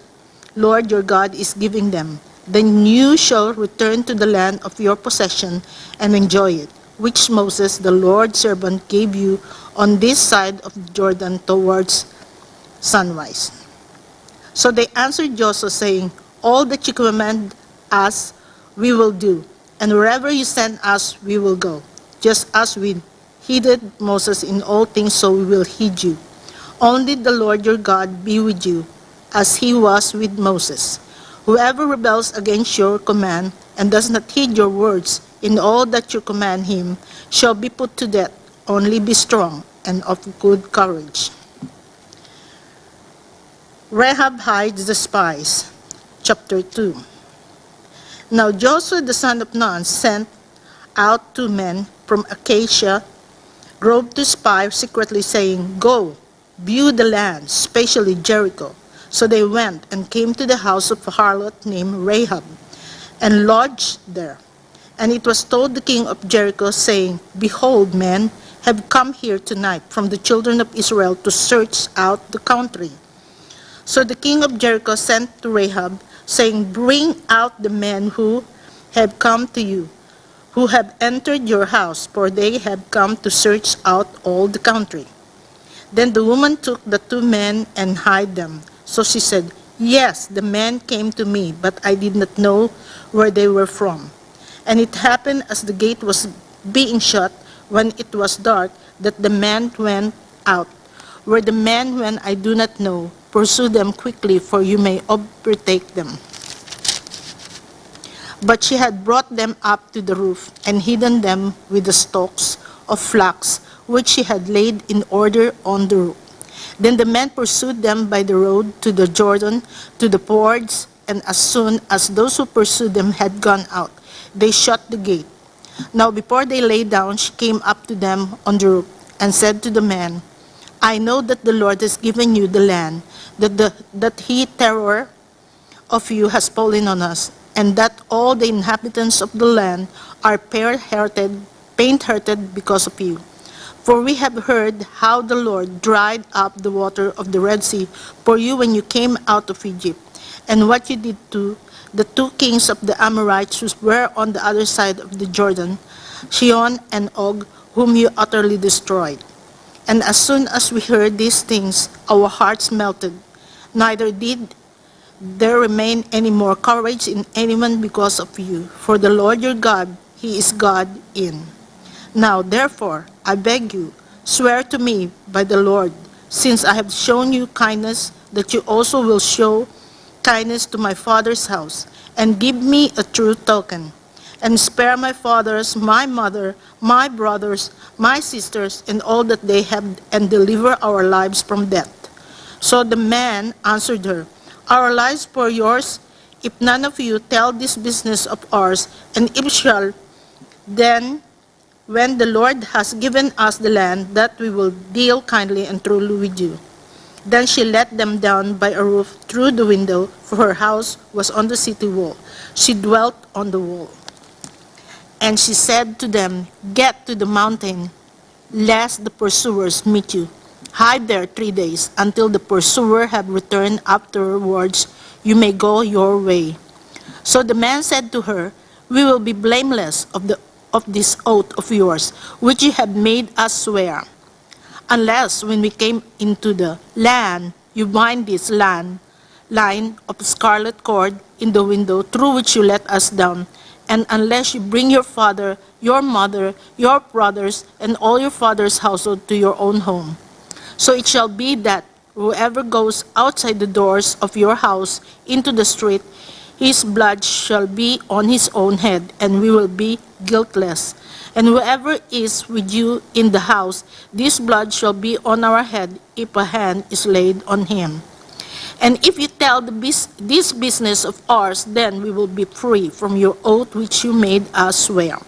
H: Lord your God is giving them. Then you shall return to the land of your possession and enjoy it, which Moses, the Lord's servant, gave you on this side of the Jordan towards sunrise. So they answered Joshua, saying, All that you command us, we will do, and wherever you send us, we will go. Just as we heeded Moses in all things, so we will heed you. Only the Lord your God be with you, as he was with Moses. Whoever rebels against your command and does not heed your words in all that you command him shall be put to death. Only be strong and of good courage. Rahab hides the spies. Chapter 2. Now Joshua the son of Nun sent out 2 men from Acacia Grove to spy secretly, saying, Go, view the land, especially Jericho. So they went and came to the house of a harlot named Rahab, and lodged there. And it was told the king of Jericho, saying, Behold, men have come here tonight from the children of Israel to search out the country. So the king of Jericho sent to Rahab, saying, Bring out the men who have come to you, who have entered your house, for they have come to search out all the country. Then the woman took the two men and hid them. So she said, Yes, the men came to me, but I did not know where they were from. And it happened as the gate was being shut, when it was dark, that the men went out. Where the men went I do not know. Pursue them quickly, for you may overtake them. But she had brought them up to the roof, and hidden them with the stalks of flax, which she had laid in order on the roof. Then the men pursued them by the road to the Jordan, to the fords, and as soon as those who pursued them had gone out, they shut the gate. Now before they lay down, she came up to them on the roof, and said to the men, I know that the Lord has given you the land, that he terror of you has fallen on us, and that all the inhabitants of the land are faint-hearted because of you. For we have heard how the Lord dried up the water of the Red Sea for you when you came out of Egypt, and what you did to the two kings of the Amorites who were on the other side of the Jordan, Sihon and Og, whom you utterly destroyed. And as soon as we heard these things, our hearts melted, neither did there remain any more courage in anyone because of you. For the Lord your God, he is God in. Now therefore, I beg you, swear to me by the Lord, since I have shown you kindness, that you also will show kindness to my father's house, and give me a true token, and spare my fathers, my mother, my brothers, my sisters, and all that they have, and deliver our lives from death. So the man answered her, Our lives for yours, if none of you tell this business of ours, and if shall, then when the Lord has given us the land, that we will deal kindly and truly with you. Then she let them down by a roof through the window, for her house was on the city wall. She dwelt on the wall. And she said to them, Get to the mountain, lest the pursuers meet you. Hide there 3 days, until the pursuer have returned. Afterwards you may go your way. So the man said to her, We will be blameless of this oath of yours, which you have made us swear, unless when we came into the land, you bind this line of scarlet cord in the window through which you let us down, and unless you bring your father, your mother, your brothers, and all your father's household to your own home. So it shall be that whoever goes outside the doors of your house into the street, his blood shall be on his own head, and we will be guiltless. And whoever is with you in the house, this blood shall be on our head if a hand is laid on him. And if you tell this business of ours, then we will be free from your oath which you made us swear.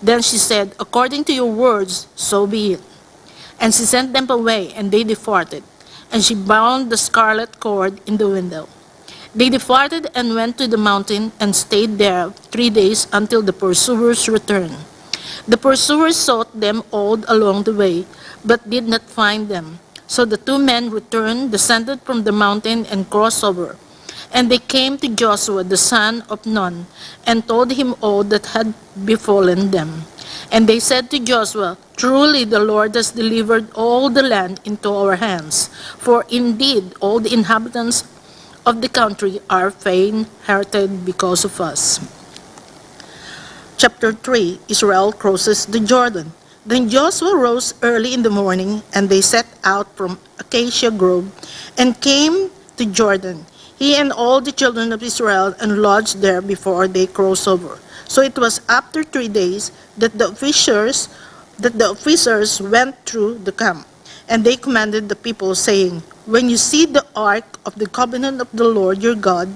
H: Then she said, According to your words, so be it. And she sent them away, and they departed. And she bound the scarlet cord in the window. They departed and went to the mountain, and stayed there 3 days until the pursuers returned. The pursuers sought them all along the way, but did not find them. So the two men returned, descended from the mountain, and crossed over. And they came to Joshua the son of Nun, and told him all that had befallen them. And they said to Joshua, Truly the Lord has delivered all the land into our hands, for indeed all the inhabitants of the country are faint-hearted because of us. Chapter 3, Israel crosses the Jordan. Then Joshua rose early in the morning, and they set out from Acacia Grove, and came to Jordan, he and all the children of Israel, and lodged there before they crossed over. So it was after 3 days that the officers went through the camp, and they commanded the people, saying, When you see the ark of the covenant of the Lord your God,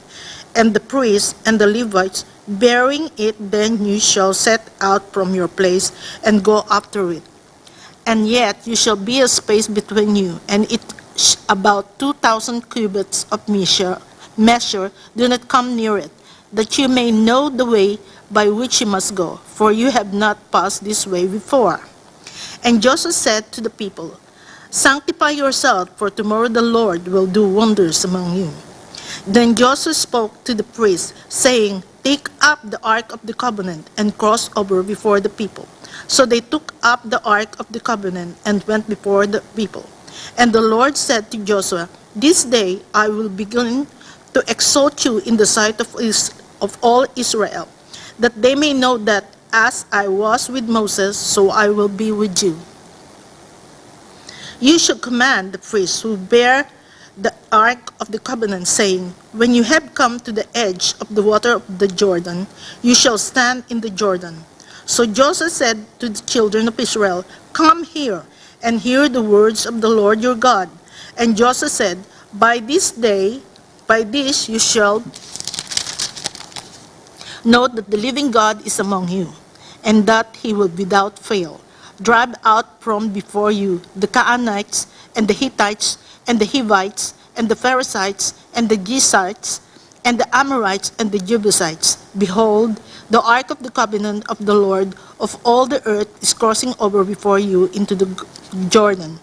H: and the priests and the Levites bearing it, then you shall set out from your place and go after it. And yet you shall be a space between you and it about 2,000 cubits of measure, do not come near it, that you may know the way by which you must go, for you have not passed this way before. And Joshua said to the people, Sanctify yourself, for tomorrow the Lord will do wonders among you. Then Joshua spoke to the priests, saying, Take up the ark of the covenant and cross over before the people. So they took up the ark of the covenant and went before the people. And the Lord said to Joshua, This day I will begin to exalt you in the sight of all Israel, that they may know that as I was with Moses, so I will be with you. You shall command the priests who bear the ark of the covenant, saying, When you have come to the edge of the water of the Jordan, you shall stand in the Jordan. So Joshua said to the children of Israel, Come here and hear the words of the Lord your God. And Joshua said, By this you shall know that the living God is among you, and that he will without fail drive out from before you the Canaanites, and the Hittites, and the Hivites, and the Perizzites, and the Gizites, and the Amorites, and the Jebusites. Behold, the ark of the covenant of the Lord of all the earth is crossing over before you into the Jordan.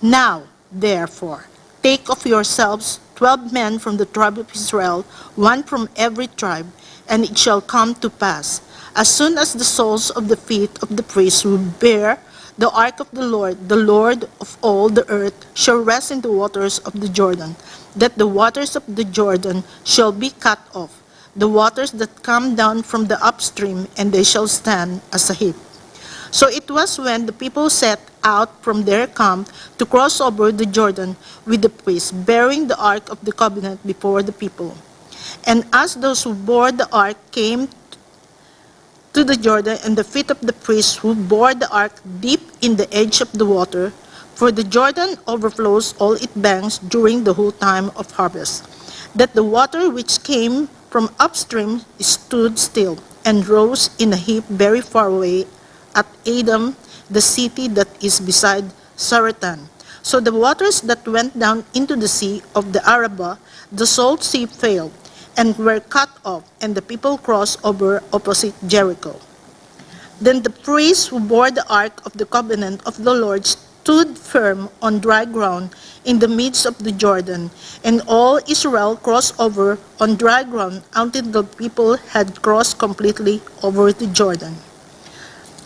H: Now, therefore, take of yourselves 12 men from the tribe of Israel, one from every tribe, and it shall come to pass, as soon as the soles of the feet of the priests who bear the ark of the Lord of all the earth, shall rest in the waters of the Jordan, that the waters of the Jordan shall be cut off, the waters that come down from the upstream, and they shall stand as a heap. So it was when the people set out from their camp to cross over the Jordan with the priests, bearing the ark of the covenant before the people. And as those who bore the ark came to the Jordan, and the feet of the priests who bore the ark dipped in the edge of the water, for the Jordan overflows all its banks during the whole time of harvest, that the water which came from upstream stood still, and rose in a heap very far away at Adam, the city that is beside Saratan. So the waters that went down into the sea of the Arabah, the salt sea, failed, and were cut off, and the people crossed over opposite Jericho. Then the priests who bore the ark of the covenant of the Lord stood firm on dry ground in the midst of the Jordan, and all Israel crossed over on dry ground until the people had crossed completely over the Jordan.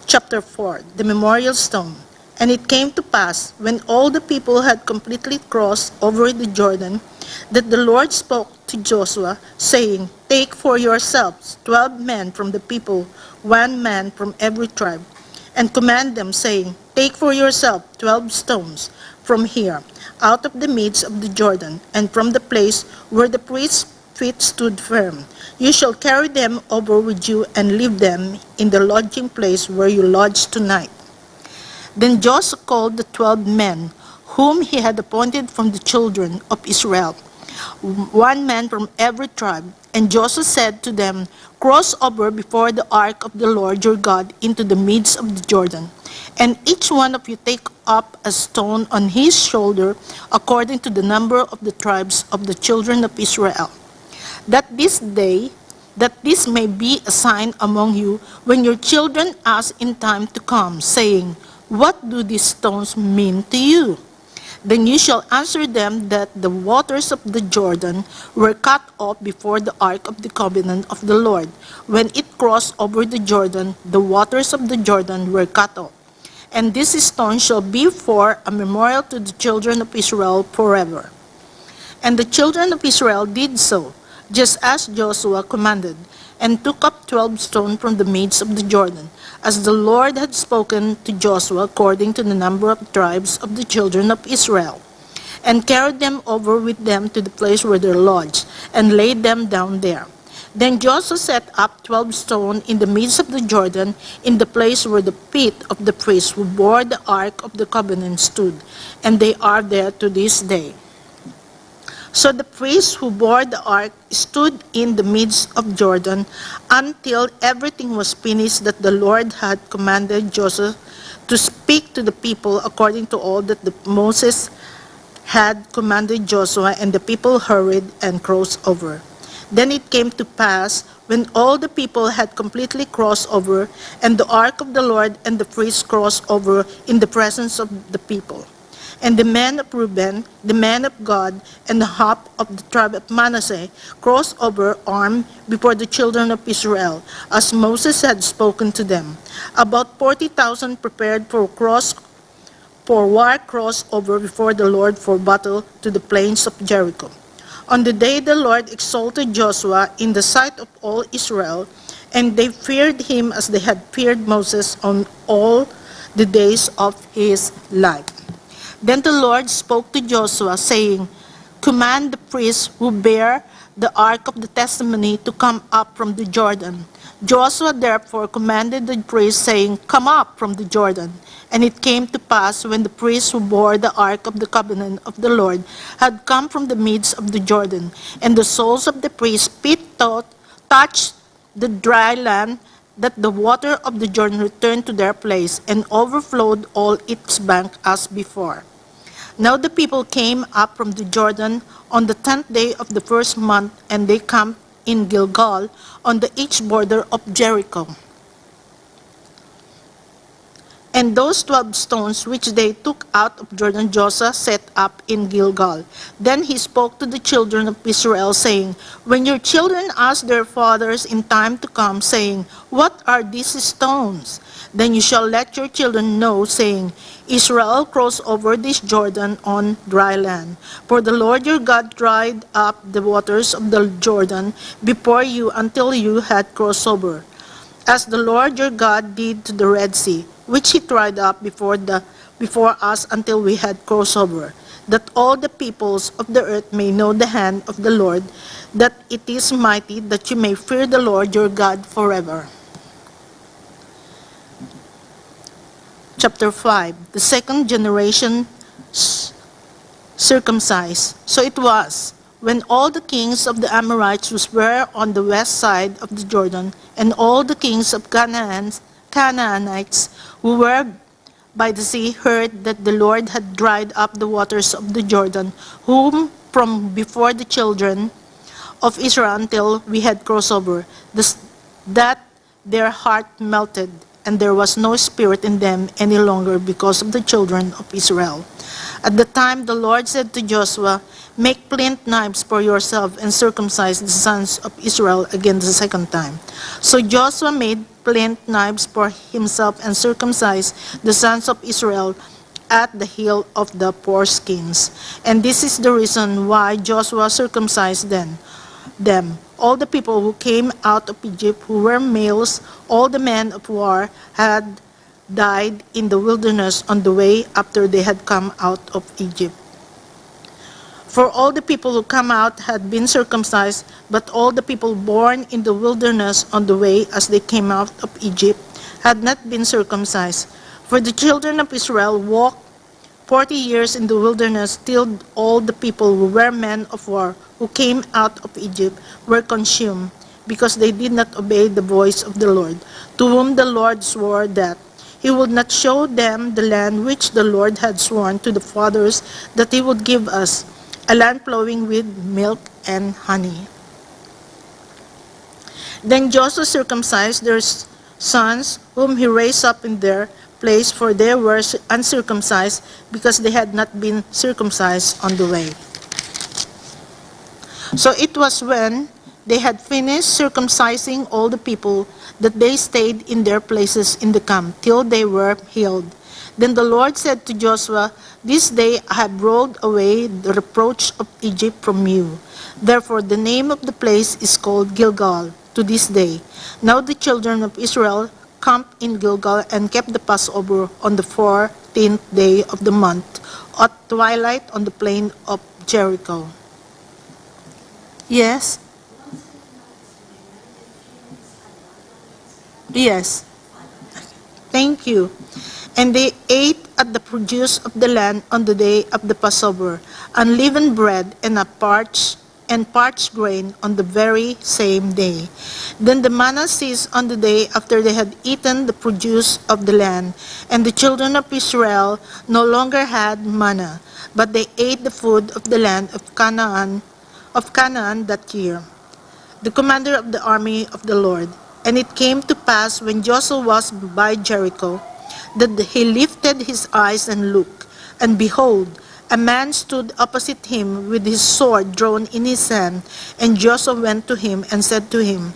H: Chapter 4, the memorial stone. And it came to pass, when all the people had completely crossed over the Jordan, that the Lord spoke to Joshua, saying, Take for yourselves 12 men from the people, one man from every tribe, and command them, saying, Take for yourself 12 stones from here, out of the midst of the Jordan, and from the place where the priest's feet stood firm. You shall carry them over with you and leave them in the lodging place where you lodge tonight. Then Joshua called the 12 men whom he had appointed from the children of Israel, one man from every tribe. And Joshua said to them, Cross over before the ark of the Lord your God into the midst of the Jordan, and each one of you take up a stone on his shoulder according to the number of the tribes of the children of Israel, that this may be a sign among you when your children ask in time to come, saying, What do these stones mean to you? Then you shall answer them that the waters of the Jordan were cut off before the ark of the covenant of the Lord. When it crossed over the Jordan, the waters of the Jordan were cut off. And this stone shall be for a memorial to the children of Israel forever. And the children of Israel did so, just as Joshua commanded, and took up 12 stones from the midst of the Jordan, as the Lord had spoken to Joshua according to the number of tribes of the children of Israel, and carried them over with them to the place where they lodged, and laid them down there. Then Joshua set up 12 stones in the midst of the Jordan, in the place where the feet of the priests who bore the ark of the covenant stood, and they are there to this day. So the priests who bore the ark stood in the midst of Jordan until everything was finished that the Lord had commanded Joshua to speak to the people according to all that Moses had commanded Joshua, and the people hurried and crossed over. Then it came to pass, when all the people had completely crossed over, and the ark of the Lord and the priests crossed over in the presence of the people. And the men of Reuben, the men of Gad, and the half of the tribe of Manasseh crossed over armed before the children of Israel, as Moses had spoken to them. About 40,000 prepared for war crossed over before the Lord for battle to the plains of Jericho. On the day the Lord exalted Joshua in the sight of all Israel, and they feared him as they had feared Moses on all the days of his life. Then the Lord spoke to Joshua, saying, "Command the priests who bear the ark of the testimony to come up from the Jordan." Joshua therefore commanded the priests, saying, "Come up from the Jordan." And it came to pass, when the priests who bore the ark of the covenant of the Lord had come from the midst of the Jordan, and the soles of the priests' feet touched the dry land, that the water of the Jordan returned to their place and overflowed all its bank as before. Now the people came up from the Jordan on the 10th day of the first month, and they camped in Gilgal on the east border of Jericho. And those 12 stones which they took out of Jordan, Joshua set up in Gilgal. Then he spoke to the children of Israel, saying, "When your children ask their fathers in time to come, saying, 'What are these stones?' then you shall let your children know, saying, 'Israel crossed over this Jordan on dry land.' For the Lord your God dried up the waters of the Jordan before you until you had crossed over, as the Lord your God did to the Red Sea, which he dried up before us until we had crossed over, that all the peoples of the earth may know the hand of the Lord, that it is mighty, that you may fear the Lord your God forever." Chapter 5, the second generation circumcised. So it was, when all the kings of the Amorites were on the west side of the Jordan, and all the kings of Canaanites who were by the sea heard that the Lord had dried up the waters of the Jordan, whom from before the children of Israel until we had crossed over, that their heart melted, and there was no spirit in them any longer because of the children of Israel. At the time the Lord said to Joshua, "Make flint knives for yourself and circumcise the sons of Israel again the second time." So Joshua made flint knives for himself and circumcised the sons of Israel at the hill of the foreskins. And this is the reason why Joshua circumcised them. All the people who came out of Egypt who were males, all the men of war, had died in the wilderness on the way after they had come out of Egypt. For all the people who come out had been circumcised, but all the people born in the wilderness on the way as they came out of Egypt had not been circumcised. For the children of Israel walked 40 years in the wilderness till all the people who were men of war who came out of Egypt were consumed, because they did not obey the voice of the Lord, to whom the Lord swore that he would not show them the land which the Lord had sworn to the fathers that he would give us, a land flowing with milk and honey. Then Joshua circumcised their sons, whom he raised up in their place, for they were uncircumcised, because they had not been circumcised on the way. So it was when they had finished circumcising all the people that they stayed in their places in the camp till they were healed. Then the Lord said to Joshua, "This day I have rolled away the reproach of Egypt from you." Therefore the name of the place is called Gilgal to this day. Now the children of Israel camped in Gilgal and kept the Passover on the 14th day of the month at twilight on the plain of Jericho. Yes? Yes. Thank you. And they ate at the produce of the land on the day of the Passover, unleavened bread and a parched and parched grain on the very same day. Then the manna ceased on the day after they had eaten the produce of the land, and the children of Israel no longer had manna, but they ate the food of the land of Canaan that year. The commander of the army of the Lord. And it came to pass when Joshua was by Jericho, that he lifted his eyes and looked, and behold, a man stood opposite him with his sword drawn in his hand. And Joshua went to him and said to him,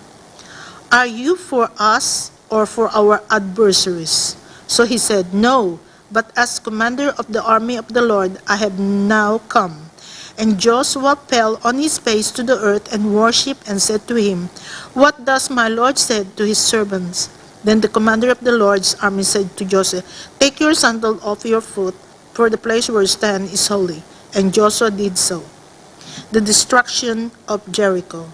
H: Are you for us or for our adversaries? So he said, No, but as commander of the army of the Lord I have now come. And Joshua fell on his face to the earth and worshipped and said to him, What does my Lord said to his servants? Then the commander of the Lord's army said to Joshua, Take your sandal off your foot, for the place where you stand is holy. And Joshua did so. The destruction of Jericho.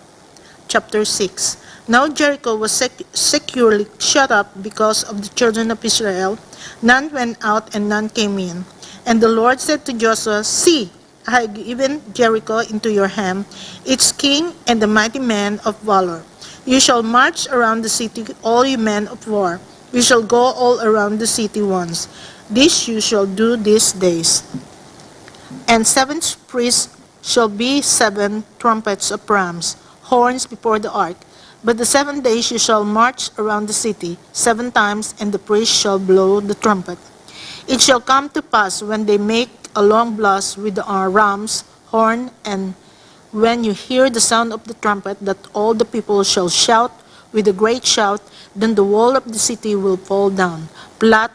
H: Chapter 6. Now Jericho was securely shut up because of the children of Israel. None went out and none came in. And the Lord said to Joshua, See, I have given Jericho into your hand, its king and the mighty men of valor. You shall march around the city, all you men of war. You shall go all around the city once. This you shall do these days. And 7 priests shall be 7 trumpets of rams, horns before the ark. But the 7 days you shall march around the city 7 times, and the priests shall blow the trumpet. It shall come to pass when they make a long blast with the ram's horn, and when you hear the sound of the trumpet, that all the people shall shout with a great shout, then the wall of the city will fall down, flat,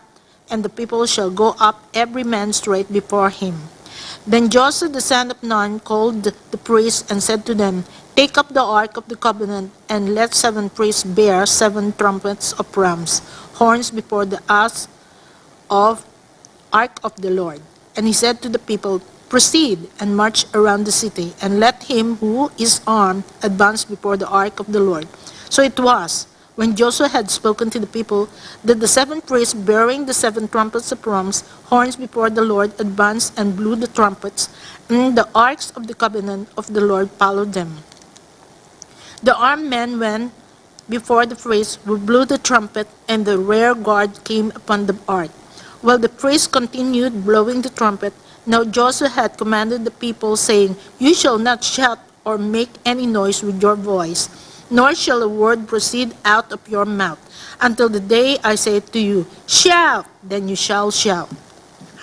H: and the people shall go up every man straight before him. Then Joshua the son of Nun called the priests and said to them, Take up the ark of the covenant, and let 7 priests bear 7 trumpets of rams, horns before the ark of the Lord. And he said to the people, Proceed and march around the city, and let him who is armed advance before the ark of the Lord. So it was, when Joshua had spoken to the people, that the 7 priests bearing the 7 trumpets of rams, horns before the Lord, advanced and blew the trumpets, and the arks of the covenant of the Lord followed them. The armed men went before the priests who blew the trumpet, and the rear guard came upon the ark. While the priests continued blowing the trumpet, now Joshua had commanded the people, saying, You shall not shout or make any noise with your voice, nor shall a word proceed out of your mouth, until the day I say to you, Shout, then you shall shout.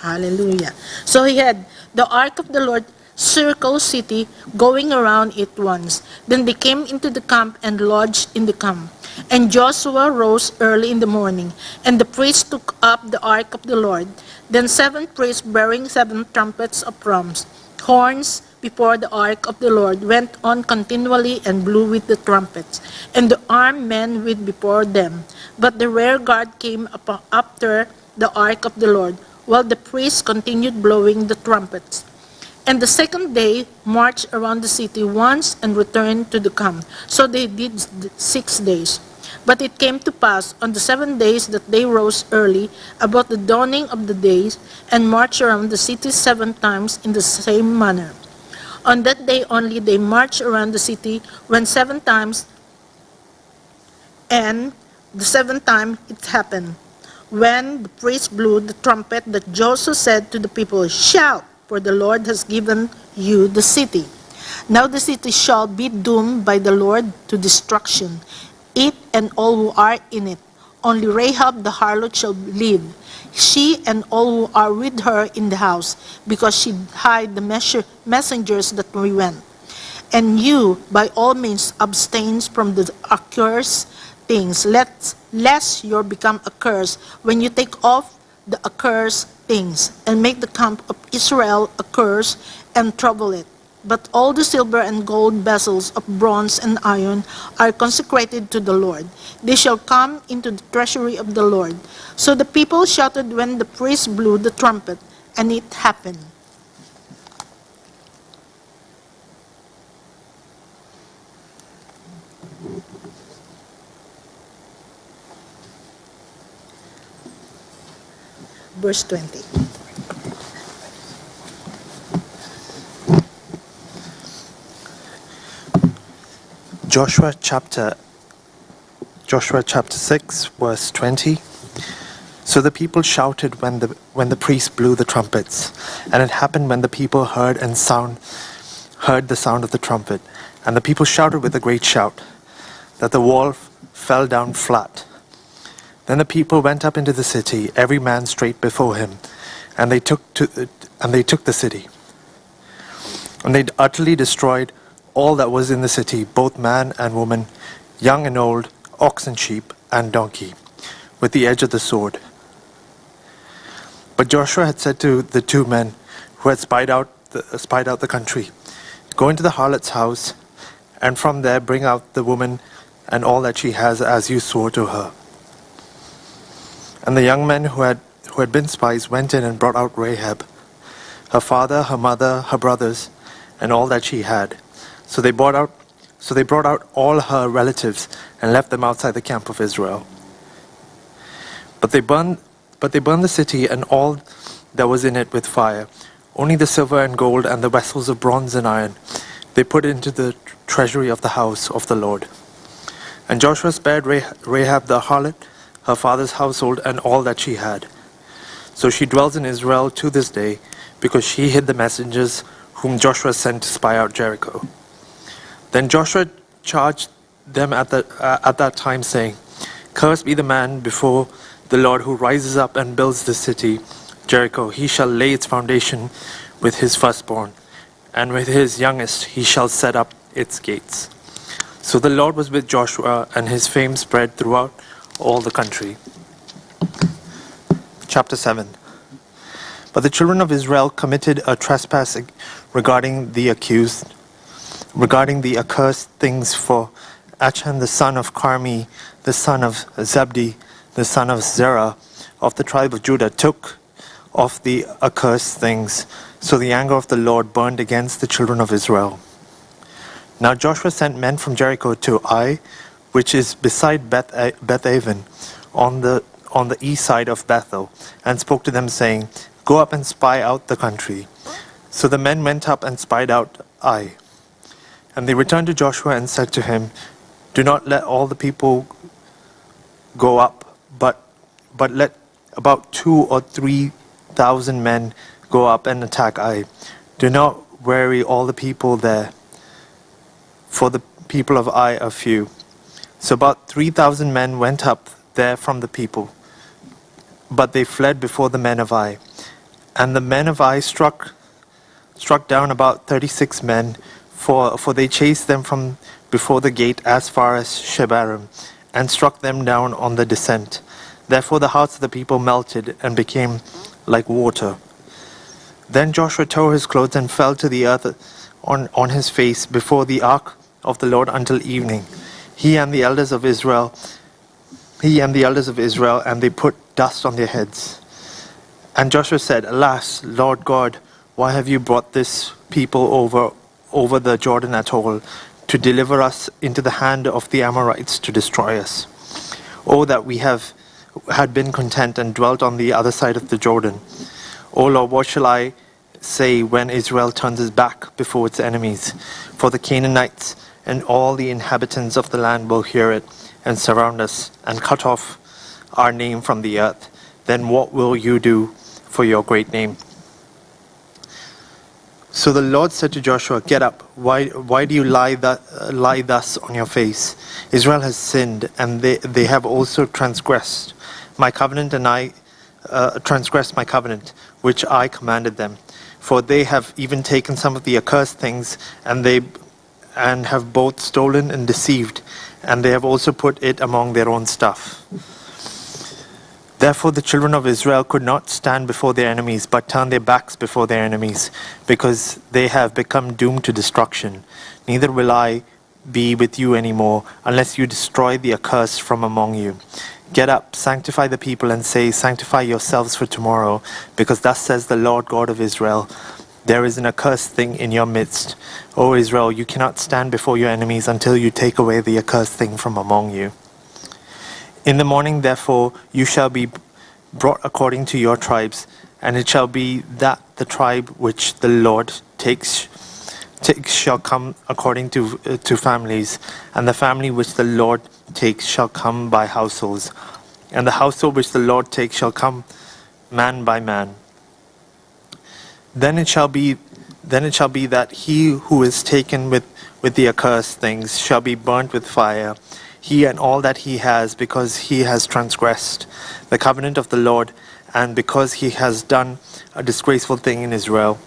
H: Hallelujah. So he had the ark of the Lord circle city, going around it once. Then they came into the camp and lodged in the camp. And Joshua rose early in the morning, and the priests took up the ark of the Lord. Then 7 priests bearing 7 trumpets of rams, horns before the ark of the Lord, went on continually and blew with the trumpets, and the armed men went before them. But the rear guard came after the ark of the Lord, while the priests continued blowing the trumpets. And the second day marched around the city once and returned to the camp. So they did 6 days. But it came to pass on the 7 days that they rose early, about the dawning of the days, and marched around the city 7 times in the same manner. On that day only they marched around the city when 7 times, and the 7th time it happened, when the priest blew the trumpet, that Joshua said to the people, Shout! For the Lord has given you the city. Now the city shall be doomed by the Lord to destruction, it and all who are in it. Only Rahab the harlot shall live, she and all who are with her in the house, because she hid the messengers that we went. And you, by all means, abstain from the accursed things, lest you become accursed when you take off the accursed things, and make the camp of Israel a curse, and trouble it. But all the silver and gold vessels of bronze and iron are consecrated to the Lord. They shall come into the treasury of the Lord. So the people shouted when the priest blew the trumpet, and it happened. Verse 20.
I: Joshua chapter 6, verse 20. So the people shouted when the priest blew the trumpets, and it happened when the people heard the sound of the trumpet, and the people shouted with a great shout, that the wall fell down flat. Then the people went up into the city, every man straight before him, and they took the city. And they utterly destroyed all that was in the city, both man and woman, young and old, ox and sheep and donkey, with the edge of the sword. But Joshua had said to the two men who had spied out the country, "Go into the harlot's house, and from there bring out the woman and all that she has, as you swore to her." And the young men who had been spies went in and brought out Rahab, her father, her mother, her brothers, and all that she had. So they brought out all her relatives and left them outside the camp of Israel. But they burned the city and all that was in it with fire. Only the silver and gold and the vessels of bronze and iron they put into the treasury of the house of the Lord. And Joshua spared Rahab the harlot, her father's household, and all that she had. So she dwells in Israel to this day, because she hid the messengers whom Joshua sent to spy out Jericho. Then Joshua charged them at that time, saying, "Cursed be the man before the Lord who rises up and builds the city, Jericho. He shall lay its foundation with his firstborn, and with his youngest he shall set up its gates." So the Lord was with Joshua, and his fame spread throughout all the country. Chapter 7. But the children of Israel committed a trespass regarding the accursed things, for Achan the son of Carmi, the son of Zebdi, the son of Zerah, of the tribe of Judah, took of the accursed things. So the anger of the Lord burned against the children of Israel. Now Joshua sent men from Jericho to Ai, which is beside Beth-aven, on the east side of Bethel, and spoke to them, saying, "Go up and spy out the country." So the men went up and spied out Ai. And they returned to Joshua and said to him, "Do not let all the people go up, but let about 2,000 or 3,000 men go up and attack Ai. Do not weary all the people there, for the people of Ai are few." So about 3,000 men went up there from the people, but they fled before the men of Ai. And the men of Ai struck down about 36 men, for they chased them from before the gate as far as Shebarim, and struck them down on the descent. Therefore the hearts of the people melted and became like water. Then Joshua tore his clothes and fell to the earth on his face before the ark of the Lord until evening, he and the elders of Israel, and they put dust on their heads. And Joshua said, "Alas, Lord God, why have you brought this people over the Jordan at all, to deliver us into the hand of the Amorites to destroy us? Oh, that we had been content and dwelt on the other side of the Jordan. O Lord, what shall I say when Israel turns its back before its enemies? For the Canaanites and all the inhabitants of the land will hear it and surround us and cut off our name from the earth. Then what will you do for your great name?" So the Lord said to Joshua, "Get up. Why do you lie thus on your face? Israel has sinned, and they have also transgressed my covenant, and transgressed my covenant, which I commanded them. For they have even taken some of the accursed things, and have both stolen and deceived, and they have also put it among their own stuff." Therefore the children of Israel could not stand before their enemies, but turned their backs before their enemies, because they have become doomed to destruction. Neither will I be with you anymore, unless you destroy the accursed from among you. Get up, sanctify the people, and say, "Sanctify yourselves for tomorrow, because thus says the Lord God of Israel, there is an accursed thing in your midst. O Israel, you cannot stand before your enemies until you take away the accursed thing from among you. In the morning, therefore, you shall be brought according to your tribes, and it shall be that the tribe which the Lord takes takes shall come according to families, and the family which the Lord takes shall come by households, and the household which the Lord takes shall come man by man. Then it shall be that he who is taken with the accursed things shall be burnt with fire, he and all that he has, because he has transgressed the covenant of the Lord, and because he has done a disgraceful thing in Israel.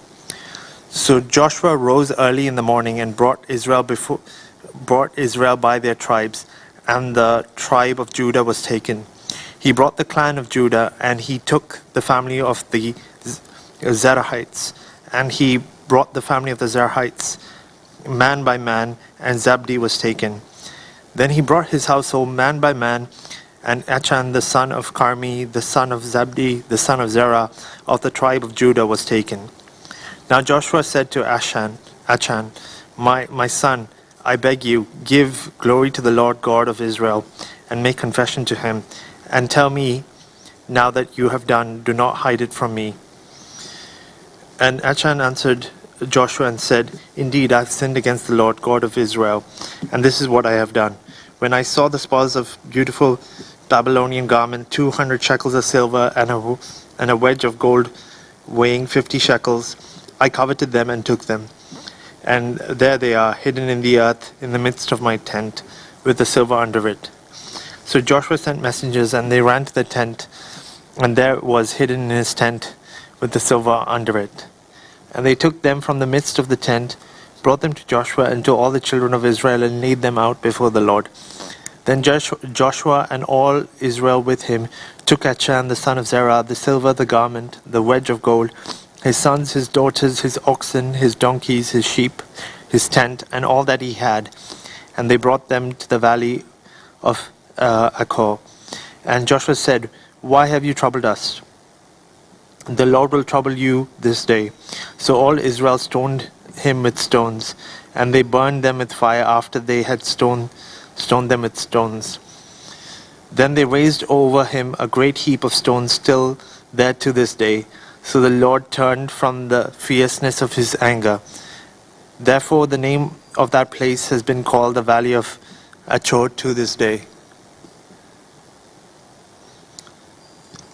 I: So Joshua rose early in the morning and brought Israel by their tribes, and the tribe of Judah was taken. He brought the clan of Judah, and he took the family of the Zerahites, and he brought the family of the Zerahites man by man, and Zabdi was taken. Then he brought his household man by man, and Achan the son of Carmi, the son of Zabdi, the son of Zerah, of the tribe of Judah was taken. Now Joshua said to Achan, my son, I beg you, give glory to the Lord God of Israel, and make confession to him, and tell me now that you have done, do not hide it from me. And Achan answered Joshua and said, Indeed, I have sinned against the Lord God of Israel, and this is what I have done. When I saw the spoils of beautiful Babylonian garment, 200 shekels of silver, and a wedge of gold weighing 50 shekels, I coveted them and took them. And there they are, hidden in the earth, in the midst of my tent, with the silver under it. So Joshua sent messengers, and they ran to the tent, and there it was, hidden in his tent, with the silver under it. And they took them from the midst of the tent, brought them to Joshua and to all the children of Israel, and laid them out before the Lord. Then Joshua and all Israel with him took Achan the son of Zerah, the silver, the garment, the wedge of gold, his sons, his daughters, his oxen, his donkeys, his sheep, his tent, and all that he had. And they brought them to the valley of Achor. And Joshua said, Why have you troubled us? The Lord will trouble you this day. So all Israel stoned him with stones, and they burned them with fire after they had stoned them with stones. Then they raised over him a great heap of stones, still there to this day. So the Lord turned from the fierceness of his anger. Therefore the name of that place has been called the Valley of Achor to this day.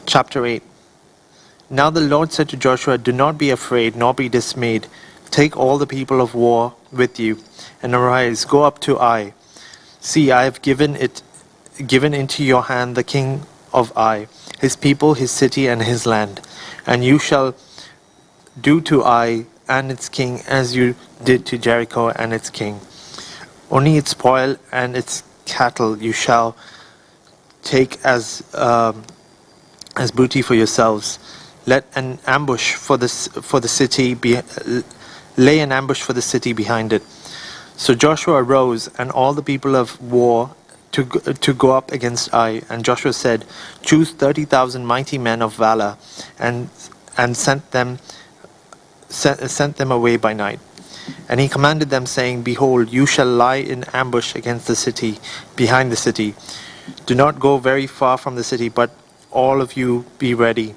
I: Chapter 8. Now the Lord said to Joshua, Do not be afraid, nor be dismayed. Take all the people of war with you, and arise, go up to Ai. See, I have given into your hand the king of Ai, his people, his city, and his land. And you shall do to Ai and its king as you did to Jericho and its king. Only its spoil and its cattle you shall take as booty for yourselves. Let an ambush for the city lay an ambush for the city behind it. So Joshua arose, and all the people of war to go up against Ai. And Joshua said, Choose 30,000 mighty men of valor, and sent them away by night. And he commanded them, saying, Behold, you shall lie in ambush against the city, behind the city. Do not go very far from the city, but all of you be ready.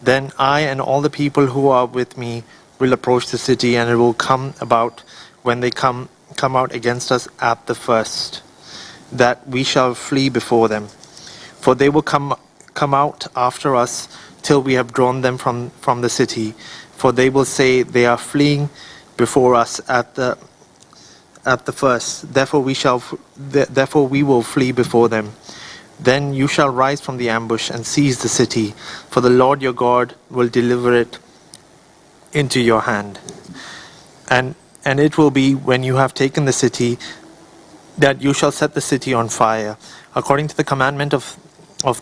I: Then I and all the people who are with me will approach the city, and it will come about when they come out against us at the first, that we shall flee before them. For they will come out after us till we have drawn them from the city. For they will say, They are fleeing before us at the first. Therefore we will flee before them. Then you shall rise from the ambush and seize the city, for the Lord your God will deliver it into your hand. And it will be when you have taken the city that you shall set the city on fire. According to the commandment of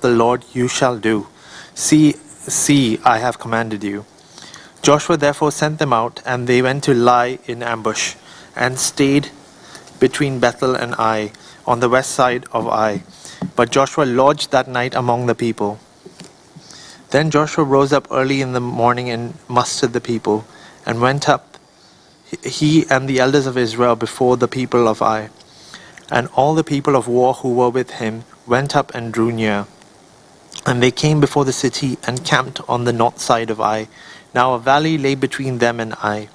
I: the Lord you shall do. See, I have commanded you. Joshua therefore sent them out, and they went to lie in ambush, and stayed between Bethel and Ai, on the west side of Ai. But Joshua lodged that night among the people. Then Joshua rose up early in the morning and mustered the people, and went up, he and the elders of Israel, before the people of Ai. And all the people of war who were with him went up and drew near. And they came before the city and camped on the north side of Ai. Now a valley lay between them and Ai.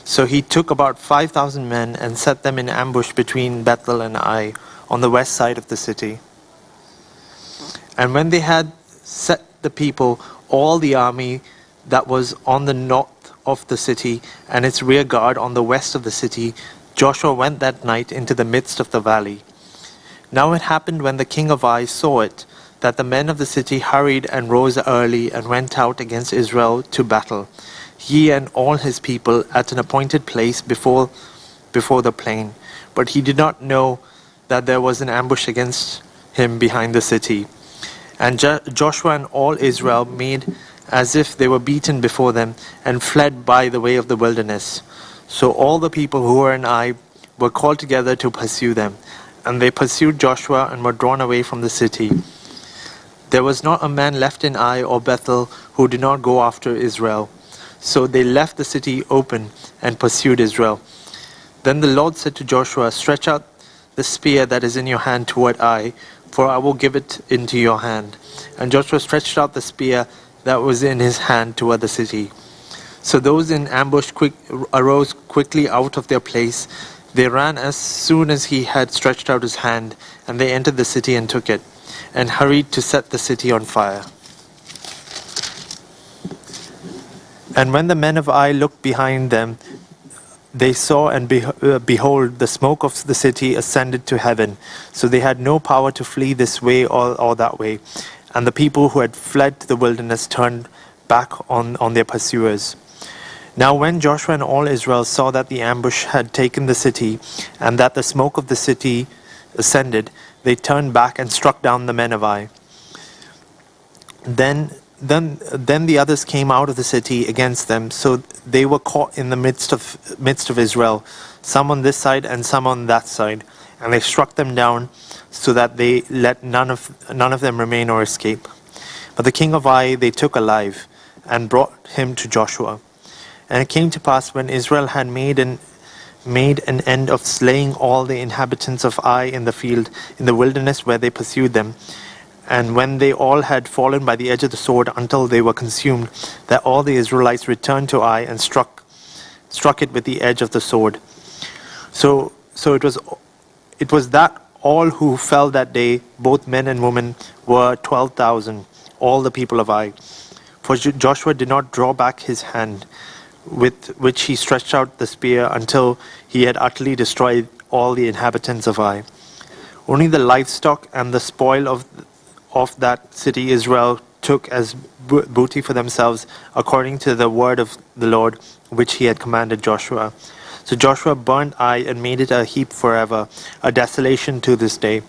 I: So he took about 5,000 men and set them in ambush between Bethel and Ai on the west side of the city. And when they had set the people, all the army that was on the north of the city and its rear guard on the west of the city, Joshua went that night into the midst of the valley. Now it happened when the king of Ai saw it, that the men of the city hurried and rose early and went out against Israel to battle, he and all his people at an appointed place before the plain. But he did not know that there was an ambush against him behind the city. And Joshua and all Israel made as if they were beaten before them and fled by the way of the wilderness. So all the people who were in Ai were called together to pursue them. And they pursued Joshua and were drawn away from the city. There was not a man left in Ai or Bethel who did not go after Israel. So they left the city open and pursued Israel. Then the Lord said to Joshua, "Stretch out the spear that is in your hand toward Ai, for I will give it into your hand." And Joshua stretched out the spear that was in his hand toward the city. So those in ambush arose quickly out of their place. They ran as soon as he had stretched out his hand, and they entered the city and took it, and hurried to set the city on fire. And when the men of Ai looked behind them, they saw, and behold, the smoke of the city ascended to heaven. So they had no power to flee this way or that way. And the people who had fled to the wilderness turned back on their pursuers. Now when Joshua and all Israel saw that the ambush had taken the city, and that the smoke of the city ascended, they turned back and struck down the men of Ai. Then the others came out of the city against them, so they were caught in the midst of Israel, some on this side and some on that side, and they struck them down, so that they let none of them remain or escape. But the king of Ai they took alive, and brought him to Joshua. And it came to pass, when Israel had made an end of slaying all the inhabitants of Ai in the field, in the wilderness where they pursued them, and when they all had fallen by the edge of the sword until they were consumed, that all the Israelites returned to Ai and struck it with the edge of the sword. So it was that all who fell that day, both men and women, were 12,000, all the people of Ai. For Joshua did not draw back his hand, with which he stretched out the spear, until he had utterly destroyed all the inhabitants of Ai. Only the livestock and the spoil of that city Israel took as booty for themselves, according to the word of the Lord, which he had commanded Joshua. So Joshua burned Ai and made it a heap forever, a desolation to this day.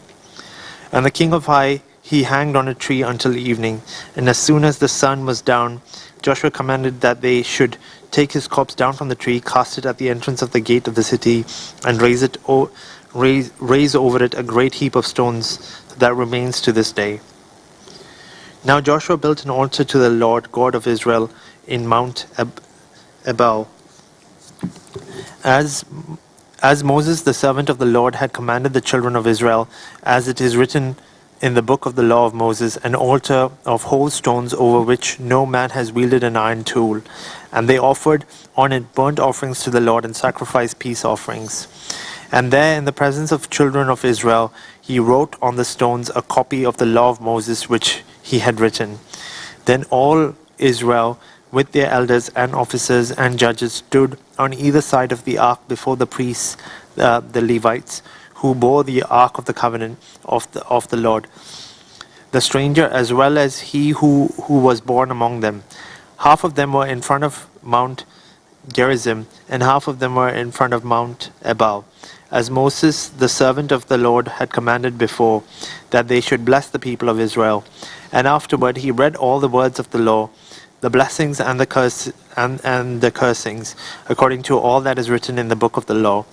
I: And the king of Ai he hanged on a tree until evening. And as soon as the sun was down, Joshua commanded that they should take his corpse down from the tree, cast it at the entrance of the gate of the city, and raise over it a great heap of stones that remains to this day. Now Joshua built an altar to the Lord God of Israel in Mount Ebal, as Moses the servant of the Lord had commanded the children of Israel, as it is written in the book of the law of Moses, an altar of whole stones over which no man has wielded an iron tool. And they offered on it burnt offerings to the Lord and sacrificed peace offerings. And there, in the presence of children of Israel, he wrote on the stones a copy of the law of Moses which he had written. Then all Israel, with their elders and officers and judges, stood on either side of the ark before the priests, the Levites, who bore the ark of the covenant of the Lord, the stranger as well as he who was born among them. Half of them were in front of Mount Gerizim, and half of them were in front of Mount Ebal, as Moses, the servant of the Lord, had commanded before, that they should bless the people of Israel. And afterward he read all the words of the law, the blessings and the curse and the cursings, according to all that is written in the book of the law.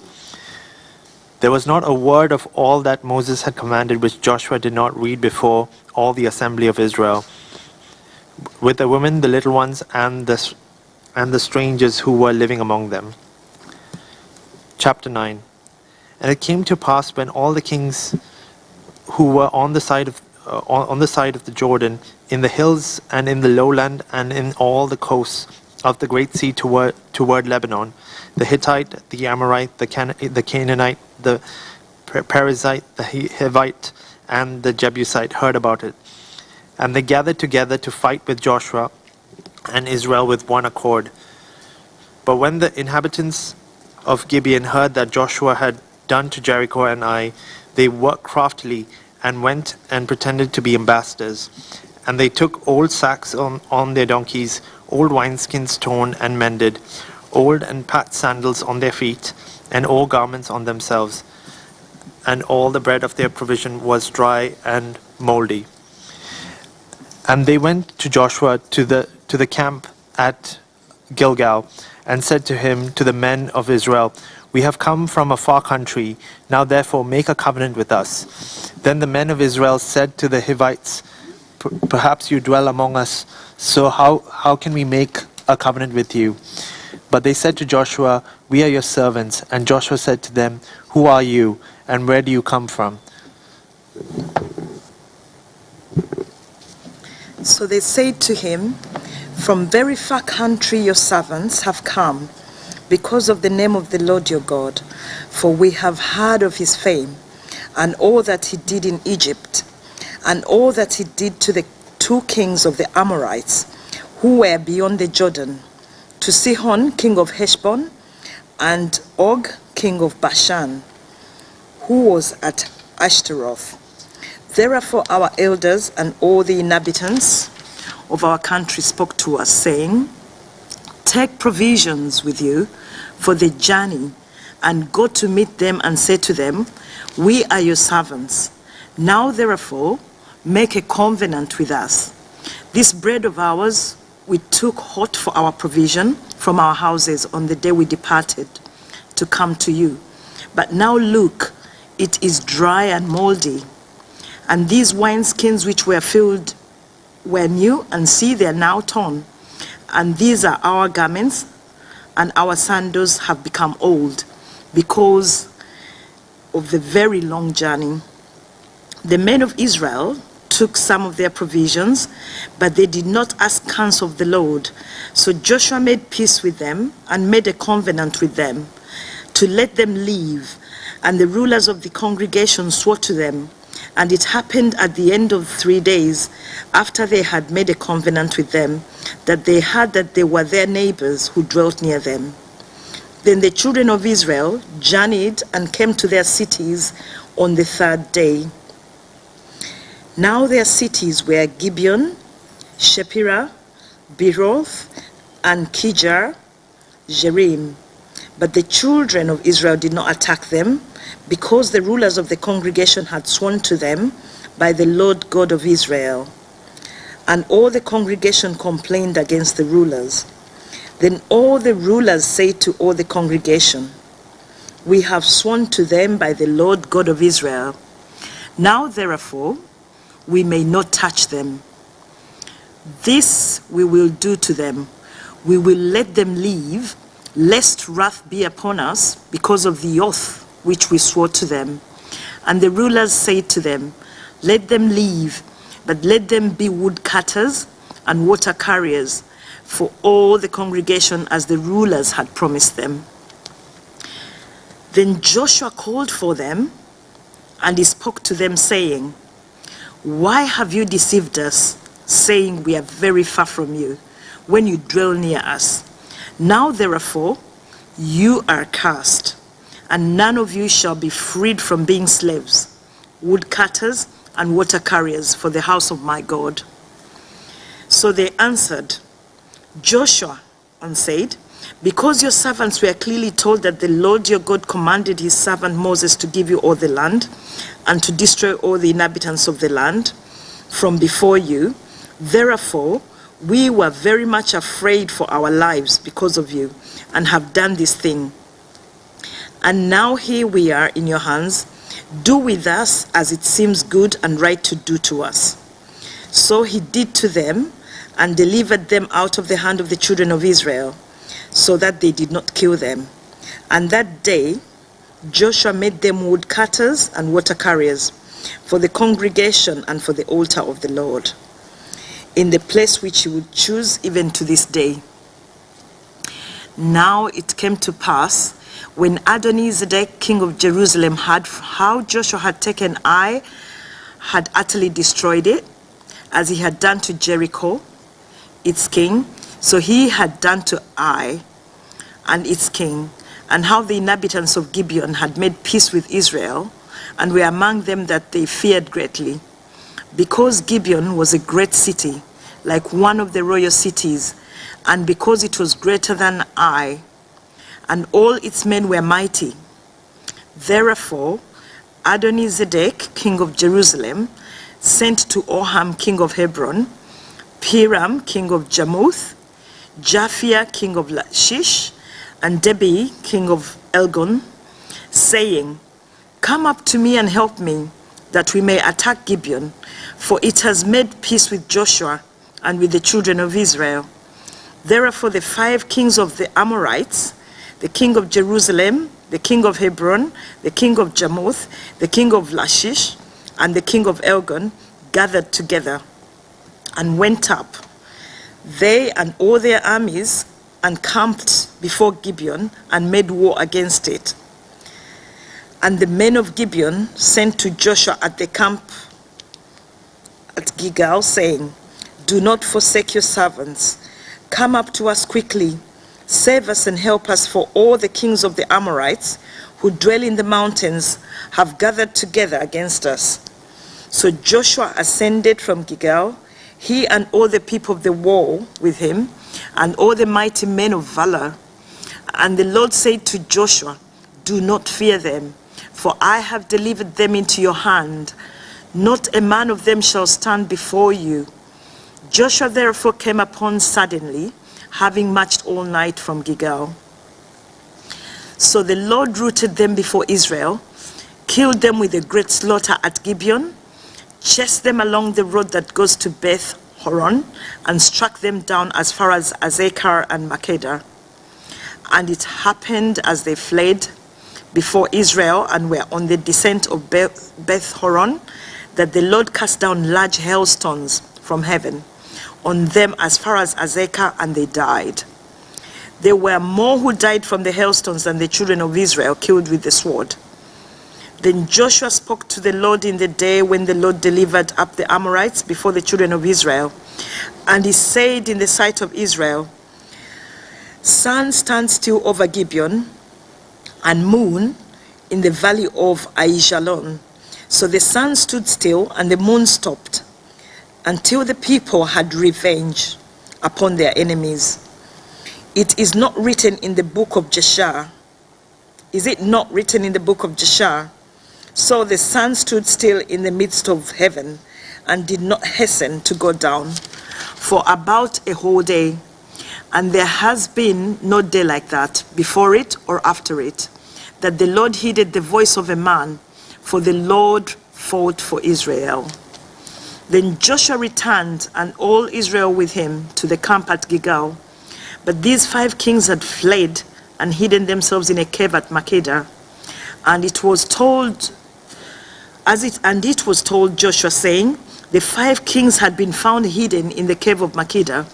I: There was not a word of all that Moses had commanded which Joshua did not read before all the assembly of Israel, with the women, the little ones, and the strangers who were living among them. Chapter 9. And it came to pass, when all the kings who were on the side of the Jordan, in the hills and in the lowland and in all the coasts, of the great sea toward Lebanon, the Hittite, the Amorite, the Canaanite, the Perizzite, the Hivite, and the Jebusite heard about it. And they gathered together to fight with Joshua and Israel with one accord. But when the inhabitants of Gibeon heard that Joshua had done to Jericho and Ai, they worked craftily and went and pretended to be ambassadors. And they took old sacks on their donkeys, old wineskins torn and mended, old and patched sandals on their feet, and old garments on themselves. And all the bread of their provision was dry and moldy. And they went to Joshua to the camp at Gilgal, and said to him, to the men of Israel, "We have come from a far country. Now therefore make a covenant with us." Then the men of Israel said to the Hivites, "Perhaps you dwell among us, so how can we make a covenant with you?" But they said to Joshua, "We are your servants." And Joshua said to them, "Who are you, and where do you come from?"
J: So they said to him, "From very far country your servants have come, because of the name of the Lord your God, for we have heard of his fame, and all that he did in Egypt, and all that he did to the 2 kings of the Amorites, who were beyond the Jordan, to Sihon king of Heshbon, and Og king of Bashan, who was at Ashtaroth. Therefore our elders and all the inhabitants of our country spoke to us, saying, 'Take provisions with you for the journey, and go to meet them and say to them, We are your servants. Now therefore make a covenant with us. This bread of ours we took hot for our provision from our houses on the day we departed to come to you. But now look, it is dry and moldy. And these wineskins which were filled were new, and see, they are now torn. And these are our garments, and our sandals have become old because of the very long journey.' The men of Israel took some of their provisions, but they did not ask counsel of the Lord. So Joshua made peace with them and made a covenant with them to let them leave. And the rulers of the congregation swore to them. And it happened at the end of 3 days, after they had made a covenant with them, that they heard that they were their neighbors who dwelt near them. Then the children of Israel journeyed and came to their cities on the 3rd day. Now their cities were Gibeon, Shepherah, Beeroth, and Kijar, Jerim. But the children of Israel did not attack them, because the rulers of the congregation had sworn to them by the Lord God of Israel. And all the congregation complained against the rulers. Then all the rulers said to all the congregation, "We have sworn to them by the Lord God of Israel. Now therefore we may not touch them. This we will do to them. We will let them leave, lest wrath be upon us because of the oath which we swore to them." And the rulers said to them, "Let them leave, but let them be woodcutters and water carriers for all the congregation, as the rulers had promised them." Then Joshua called for them, and he spoke to them, saying, "Why have you deceived us, saying we are very far from you, when you dwell near us? Now therefore you are cursed, and none of you shall be freed from being slaves, woodcutters and water carriers for the house of my God." So they answered Joshua and said, "Because your servants were clearly told that the Lord your God commanded his servant Moses to give you all the land, and to destroy all the inhabitants of the land from before you, therefore we were very much afraid for our lives because of you, and have done this thing. And now here we are in your hands. Do with us as it seems good and right to do to us." So he did to them, and delivered them out of the hand of the children of Israel, so that they did not kill them. And that day Joshua made them woodcutters and water carriers for the congregation and for the altar of the Lord, in the place which he would choose, even to this day. Now it came to pass, when Adonizedek, king of Jerusalem, heard how Joshua had taken Ai, had utterly destroyed it, as he had done to Jericho, its king, so he had done to Ai and its king, and how the inhabitants of Gibeon had made peace with Israel, and were among them that they feared greatly. Because Gibeon was a great city, like one of the royal cities, and because it was greater than Ai, and all its men were mighty. Therefore, Adonizedek, king of Jerusalem, sent to Oham, king of Hebron, Piram, king of Jarmuth, Japhia, king of Lachish, and Debi, king of Elgon, saying, "Come up to me and help me, that we may attack Gibeon, for it has made peace with Joshua and with the children of Israel." Therefore the 5 kings of the Amorites, the king of Jerusalem, the king of Hebron, the king of Jarmuth, the king of Lachish, and the king of Elgon, gathered together and went up, they and all their armies, and camped before Gibeon and made war against it. And the men of Gibeon sent to Joshua at the camp at Gilgal, saying, "Do not forsake your servants. Come up to us quickly. Save us and help us, for all the kings of the Amorites who dwell in the mountains have gathered together against us." So Joshua ascended from Gilgal, he and all the people of the war with him, and all the mighty men of valor. And the Lord said to Joshua, "Do not fear them, for I have delivered them into your hand. Not a man of them shall stand before you." Joshua therefore came upon suddenly, having marched all night from Gilgal. So the Lord routed them before Israel, killed them with a great slaughter at Gibeon, chased them along the road that goes to Beth Horon, and struck them down as far as Azekah and Makkedah. And it happened as they fled before Israel and were on the descent of Beth Horon, that the Lord cast down large hailstones from heaven on them as far as Azekah, and they died. There were more who died from the hailstones than the children of Israel killed with the sword. Then Joshua spoke to the Lord in the day when the Lord delivered up the Amorites before the children of Israel. And he said in the sight of Israel, "Sun, stand still over Gibeon, and moon in the valley of Aijalon." So the sun stood still and the moon stopped, until the people had revenge upon their enemies. It is not written in the book of Jeshar. Is it not written in the book of Jeshar? So the sun stood still in the midst of heaven and did not hasten to go down for about a whole day. And there has been no day like that, before it or after it, that the Lord heeded the voice of a man, for the Lord fought for Israel. Then Joshua returned, and all Israel with him, to the camp at Gilgal. But these 5 kings had fled and hidden themselves in a cave at Makkedah. And it was told Joshua, saying, "The 5 kings had been found hidden in the cave of Makkedah."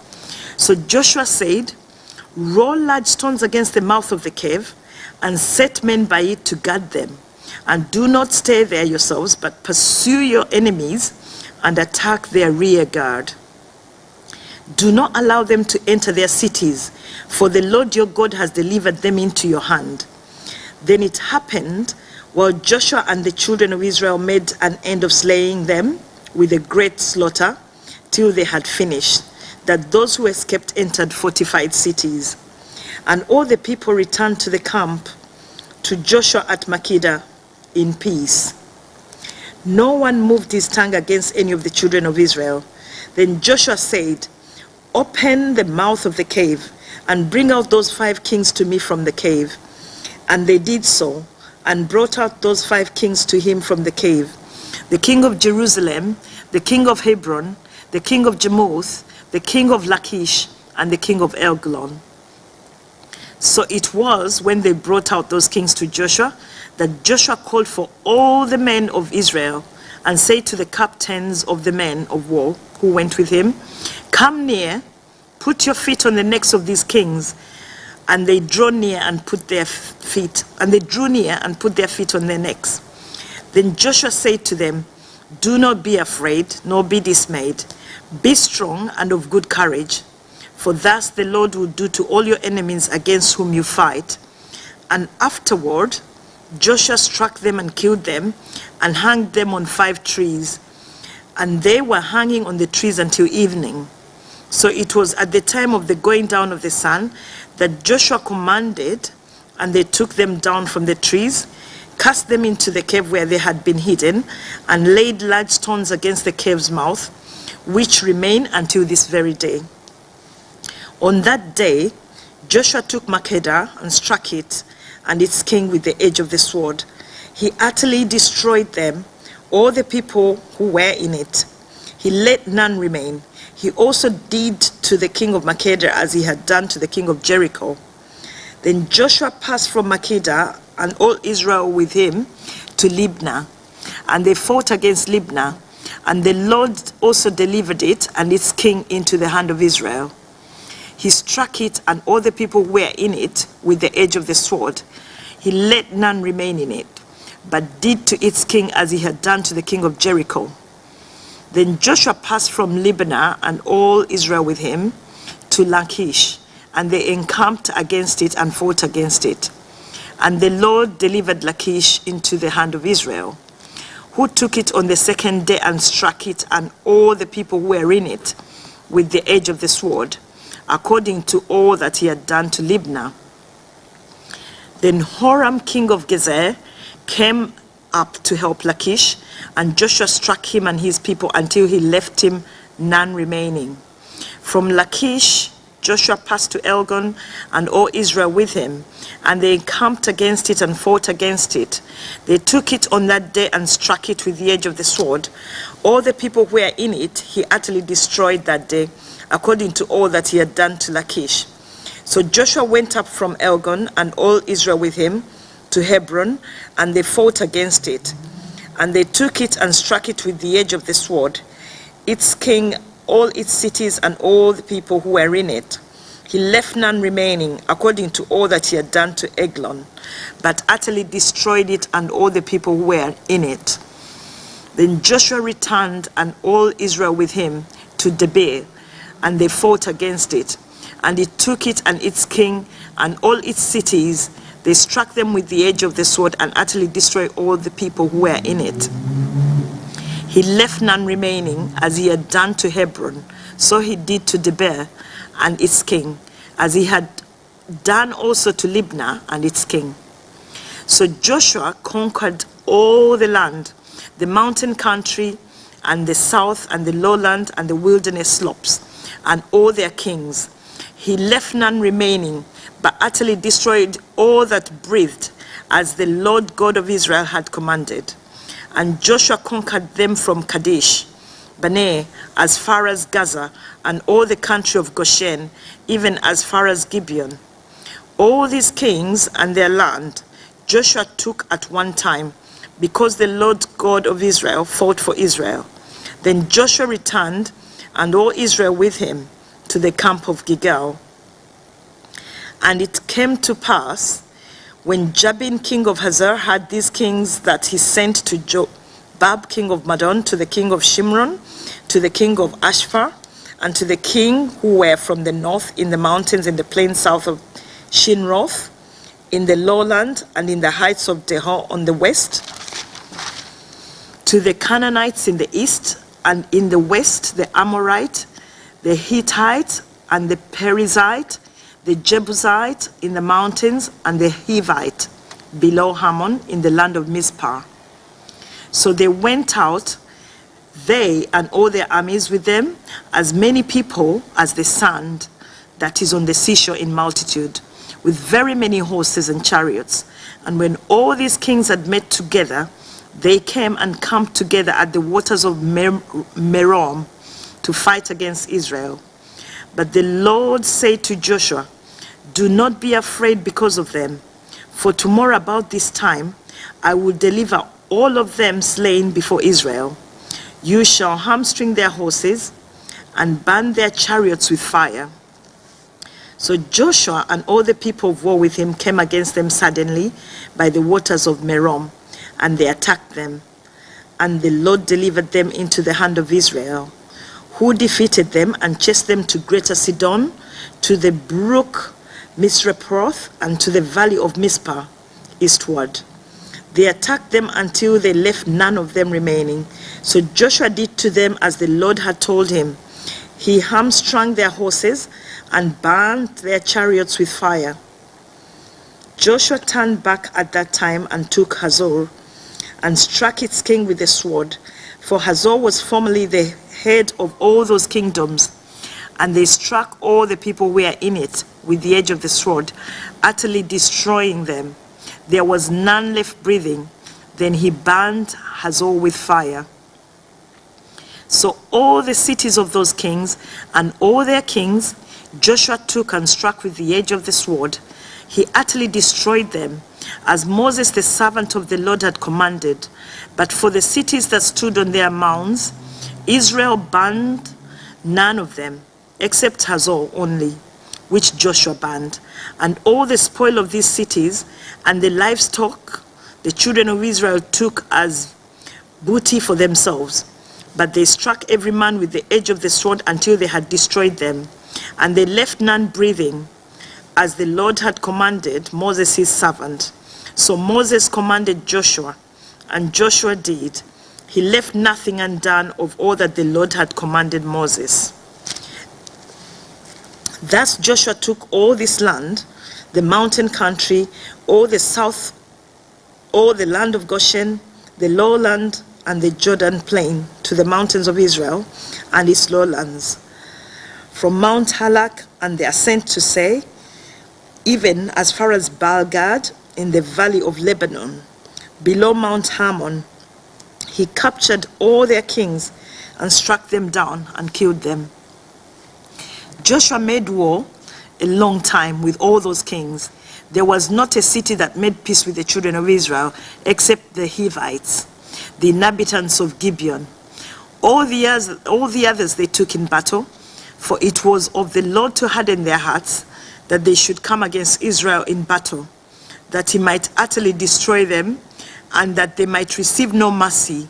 J: So Joshua said, "Roll large stones against the mouth of the cave, and set men by it to guard them. And do not stay there yourselves, but pursue your enemies and attack their rear guard. Do not allow them to enter their cities, for the Lord your God has delivered them into your hand." Then it happened, while Joshua and the children of Israel made an end of slaying them with a great slaughter, till they had finished, that those who escaped entered fortified cities. And all the people returned to the camp to Joshua at Makkedah in peace. No one moved his tongue against any of the children of Israel. Then Joshua said, "Open the mouth of the cave, and bring out those 5 kings to me from the cave." And they did so, and brought out those 5 kings to him from the cave: the king of Jerusalem, the king of Hebron, the king of Jarmuth, the king of Lachish, and the king of Elglon. So it was, when they brought out those kings to Joshua, that Joshua called for all the men of Israel, and said to the captains of the men of war who went with him, "Come near, put your feet on the necks of these kings, and they drew near and put their feet on their necks. Then Joshua said to them, "Do not be afraid, nor be dismayed. Be strong and of good courage, for thus the Lord will do to all your enemies against whom you fight." And afterward, Joshua struck them and killed them and hanged them on 5 trees. And they were hanging on the trees until evening. So it was at the time of the going down of the sun that Joshua commanded, and they took them down from the trees, cast them into the cave where they had been hidden, and laid large stones against the cave's mouth, which remain until this very day. On that day, Joshua took Makkedah and struck it and its king with the edge of the sword. He utterly destroyed them, all the people who were in it. He let none remain. He also did to the king of Makkedah as he had done to the king of Jericho. Then Joshua passed from Makkedah and all Israel with him to Libnah, and they fought against Libnah, and the Lord also delivered it and its king into the hand of Israel. He struck it and all the people who were in it with the edge of the sword. He let none remain in it, but did to its king as he had done to the king of Jericho. Then Joshua passed from Libnah and all Israel with him to Lachish, and they encamped against it and fought against it. And the Lord delivered Lachish into the hand of Israel, who took it on the second day and struck it and all the people who were in it with the edge of the sword, according to all that he had done to Libnah. Then Horam, king of Gezer, came up to help Lachish, and Joshua struck him and his people until he left him none remaining. From Lachish, Joshua passed to Elgon and all Israel with him, and they encamped against it and fought against it. They took it on that day and struck it with the edge of the sword. All the people who were in it he utterly destroyed that day, according to all that he had done to Lachish. So Joshua went up from Elgon and all Israel with him to Hebron, and they fought against it. And they took it and struck it with the edge of the sword, its king, all its cities, and all the people who were in it. He left none remaining, according to all that he had done to Eglon, but utterly destroyed it and all the people who were in it. Then Joshua returned and all Israel with him to Debir, and they fought against it. And he took it and its king and all its cities. They struck them with the edge of the sword and utterly destroyed all the people who were in it. He left none remaining, as he had done to Hebron. So he did to Debir and its king, as he had done also to Libnah and its king. So Joshua conquered all the land, the mountain country, and the south, and the lowland, and the wilderness slopes, and all their kings. He left none remaining, but utterly destroyed all that breathed, as the Lord God of Israel had commanded. And Joshua conquered them from Kadesh Barnea as far as Gaza, and all the country of Goshen, even as far as Gibeon. All these kings and their land Joshua took at one time, because the Lord God of Israel fought for Israel. Then Joshua returned, and all Israel with him, to the camp of Gilgal. And it came to pass, when Jabin king of Hazor had these kings, that he sent to Jobab king of Madon, to the king of Shimron, to the king of Ashphar, and to the king who were from the north in the mountains in the plain south of Shinroth, in the lowland, and in the heights of Dehor on the west, to the Canaanites in the east, and in the west the Amorite, the Hittite, and the Perizzite, the Jebusite in the mountains, and the Hivite below Hammon in the land of Mizpah. So they went out, they and all their armies with them, as many people as the sand that is on the seashore in multitude, with very many horses and chariots. And when all these kings had met together, they came and camped together at the waters of Merom to fight against Israel. But the Lord said to Joshua, "Do not be afraid because of them, for tomorrow about this time I will deliver all of them slain before Israel. You shall hamstring their horses and burn their chariots with fire." So Joshua and all the people of war with him came against them suddenly by the waters of Merom, and they attacked them. And the Lord delivered them into the hand of Israel, who defeated them and chased them to Greater Sidon, to the brook Misreproth, and to the valley of Mizpah eastward. They attacked them until they left none of them remaining. So Joshua did to them as the Lord had told him. He hamstrung their horses and burned their chariots with fire. Joshua turned back at that time and took Hazor and struck its king with the sword, for Hazor was formerly the head of all those kingdoms. And they struck all the people who were in it with the edge of the sword, utterly destroying them. There was none left breathing. Then he burned Hazor with fire. So all the cities of those kings and all their kings Joshua took and struck with the edge of the sword. He utterly destroyed them, as Moses the servant of the Lord had commanded. But for the cities that stood on their mounds, Israel burned none of them, except Hazor only, which Joshua burned. And all the spoil of these cities and the livestock the children of Israel took as booty for themselves. But they struck every man with the edge of the sword until they had destroyed them. And they left none breathing, as the Lord had commanded Moses his servant. So Moses commanded Joshua, and Joshua did. He left nothing undone of all that the Lord had commanded Moses. Thus Joshua took all this land, the mountain country, all the south, all the land of Goshen, the lowland, and the Jordan plain, to the mountains of Israel and its lowlands, from Mount Halak and the ascent to Sei, even as far as Baal-Gad in the valley of Lebanon, below Mount Hermon. He captured all their kings and struck them down and killed them. Joshua made war a long time with all those kings. There was not a city that made peace with the children of Israel except the Hivites, the inhabitants of Gibeon. All the others they took in battle, for it was of the Lord to harden their hearts, that they should come against Israel in battle, that he might utterly destroy them, and that they might receive no mercy,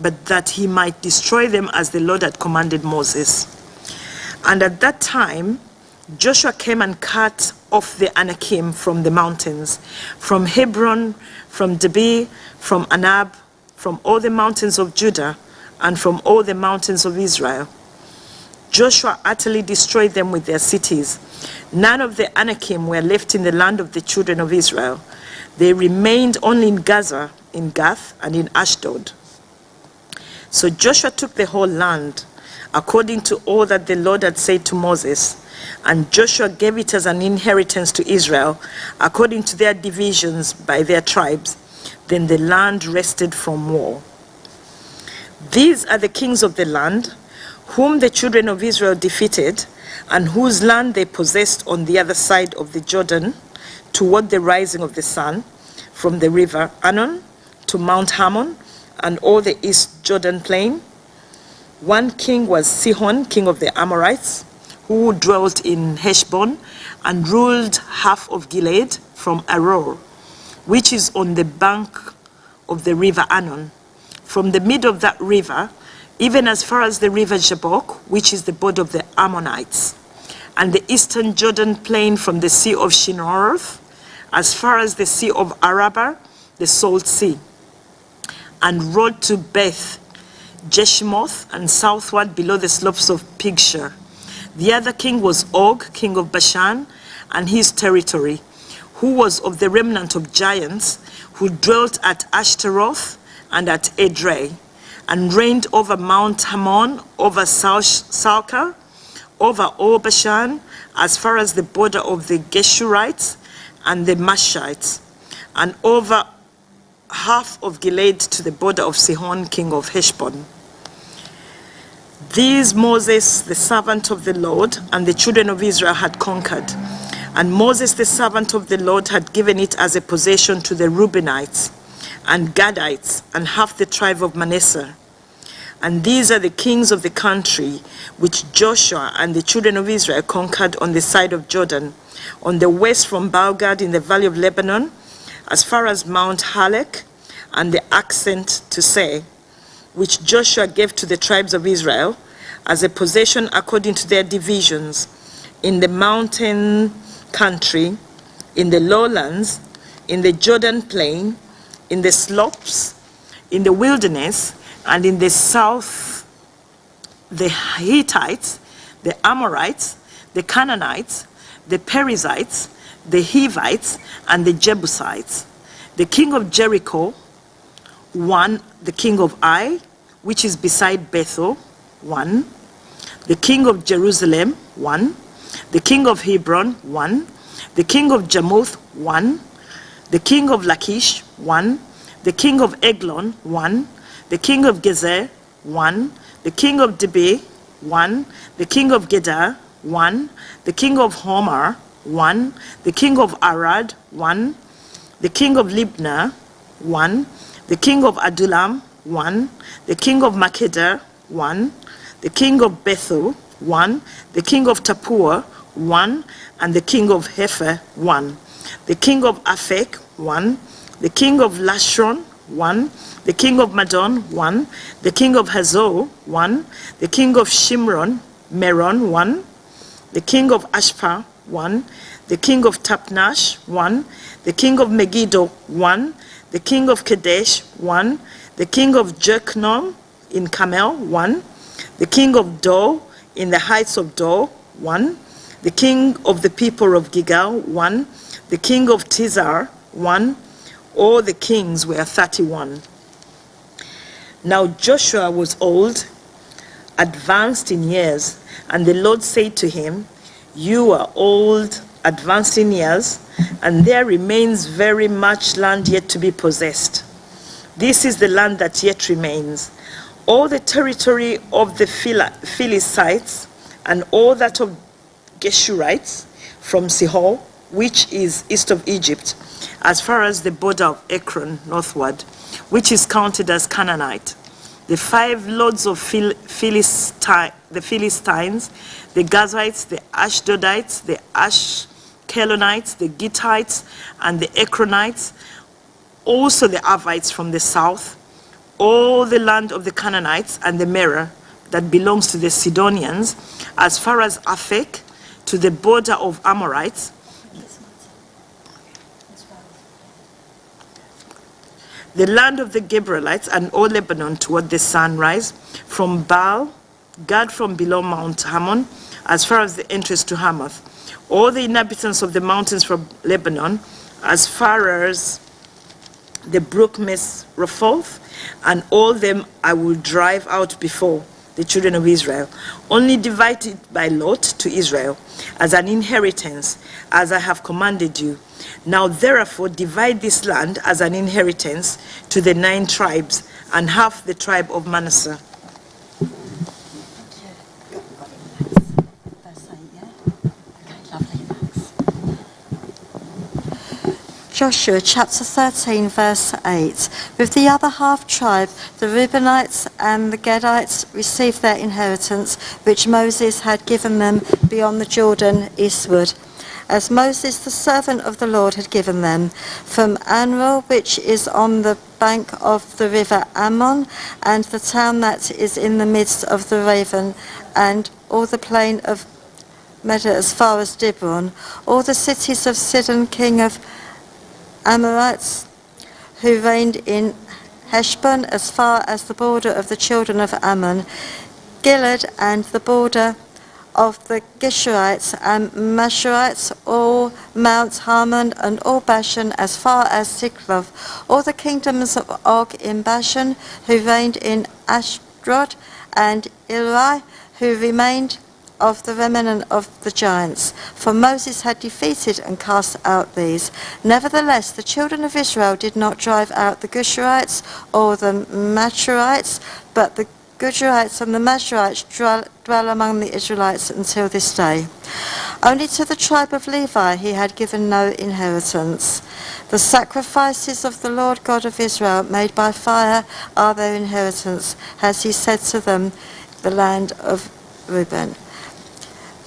J: but that he might destroy them as the Lord had commanded Moses. And at that time, Joshua came and cut off the Anakim from the mountains, from Hebron, from Debir, from Anab, from all the mountains of Judah, and from all the mountains of Israel. Joshua utterly destroyed them with their cities. None of the Anakim were left in the land of the children of Israel. They remained only in Gaza, in Gath, and in Ashdod. So Joshua took the whole land, according to all that the Lord had said to Moses. And Joshua gave it as an inheritance to Israel, according to their divisions by their tribes. Then the land rested from war. These are the kings of the land, whom the children of Israel defeated, and whose land they possessed on the other side of the Jordan, toward the rising of the sun, from the river Arnon to Mount Hermon, and all the east Jordan plain. One king was Sihon, king of the Amorites, who dwelt in Heshbon, and ruled half of Gilead from Aror, which is on the bank of the river Arnon, from the middle of that river, even as far as the river Jabbok, which is the border of the Ammonites, and the eastern Jordan plain from the sea of Shinnoroth, as far as the sea of Araba, the salt sea, and rode to Beth Jeshimoth and southward below the slopes of Pigshur. The other king was Og, king of Bashan, and his territory, who was of the remnant of giants, who dwelt at Ashtaroth and at Edrei, and reigned over Mount Hermon, over Salca, over all Bashan, as far as the border of the Geshurites and the Mashites, and over half of Gilead to the border of Sihon, king of Heshbon. These Moses, the servant of the Lord, and the children of Israel had conquered. And Moses, the servant of the Lord, had given it as a possession to the Reubenites and Gadites and half the tribe of Manasseh. And these are the kings of the country which Joshua and the children of Israel conquered on the side of Jordan, on the west from Baal-gad in the valley of Lebanon, as far as Mount Halek and the ascent to Seir, which Joshua gave to the tribes of Israel as a possession according to their divisions, in the mountain country, in the lowlands, in the Jordan plain, in the slopes, in the wilderness, and in the south, the Hittites, the Amorites, the Canaanites, the Perizzites, the Hivites, and the Jebusites. The king of Jericho, one, the king of Ai, which is beside Bethel, one. The king of Jerusalem, one. The king of Hebron, one. The king of Jarmuth, one. The king of Lachish, one. The king of Eglon, one. The king of Gezer, one. The king of Debir, one. The king of Gedar, one. The king of Homer, one. The king of Arad, one. The king of Libnah, one. The king of Adullam, one. The king of Makeda, one. The king of Bethel, one. The king of Tapua, one. And the king of Hepher, one. The king of Aphek, one. The king of Lashon, one. The king of Madon, one. The king of Hazor, one. The king of Shimron, Meron, one. The king of Ashpa, one. The king of Tapnash, one. The king of Megiddo, one. The king of Kadesh, one. The king of Joknom in Carmel, one. The king of Dor in the heights of Dor, one. The king of the people of Gilgal, one. The king of Tizar, one. All the kings were 31. Now Joshua was old, advanced in years, and the Lord said to him, "You are old, advanced in years, and there remains very much land yet to be possessed. This is the land that yet remains, all the territory of the Philistines, and all that of Geshurites, from Sihor, which is east of Egypt, as far as the border of Ekron northward, which is counted as Canaanite. The 5 lords of the Philistines, the Gazites, the Ashdodites, the Ashkelonites, the Gittites, and the Ekronites, also the Avites from the south, all the land of the Canaanites and the Merer that belongs to the Sidonians, as far as Aphek, to the border of Amorites, the land of the Gabrielites, and all Lebanon toward the sunrise, from Baal, Gad from below Mount Hammon, as far as the entrance to Hamath, all the inhabitants of the mountains from Lebanon, as far as the brook Misrephoth, and all them I will drive out before the children of Israel. Only divide it by lot to Israel as an inheritance, as I have commanded you. Now therefore divide this land as an inheritance to the 9 tribes and half the tribe of Manasseh."
F: Joshua chapter 13, verse 8. With the other half tribe, the Reubenites and the Gadites received their inheritance, which Moses had given them beyond the Jordan eastward, as Moses, the servant of the Lord, had given them, from Anrol, which is on the bank of the river Ammon, and the town that is in the midst of the Raven, and all the plain of Medah as far as Dibron, all the cities of Sidon, king of Amorites, who reigned in Heshbon as far as the border of the children of Ammon, Gilead and the border of the Geshurites and Mashurites, all Mount Hermon and all Bashan as far as Ziklag, all the kingdoms of Og in Bashan, who reigned in Ashdod, and Eri, who remained of the remnant of the giants. For Moses had defeated and cast out these. Nevertheless, the children of Israel did not drive out the Geshurites or the Mashurites, but the Geshurites and the Mashurites dwell among the Israelites until this day. Only to the tribe of Levi he had given no inheritance. The sacrifices of the Lord God of Israel made by fire are their inheritance, as he said to them, the land of Reuben.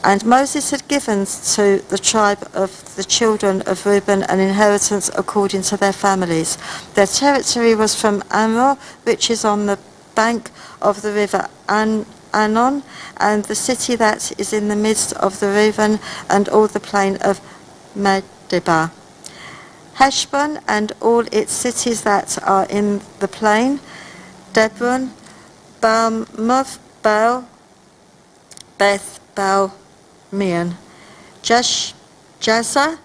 F: And Moses had given to the tribe of the children of Reuben an inheritance according to their families. Their territory was from Amor, which is on the bank of the river Anon, and the city that is in the midst of the Reuben, and all the plain of Medeba. Heshbon and all its cities that are in the plain, Debron, Baalmuth, Baal, Beth, Baal, Meon, Jaza,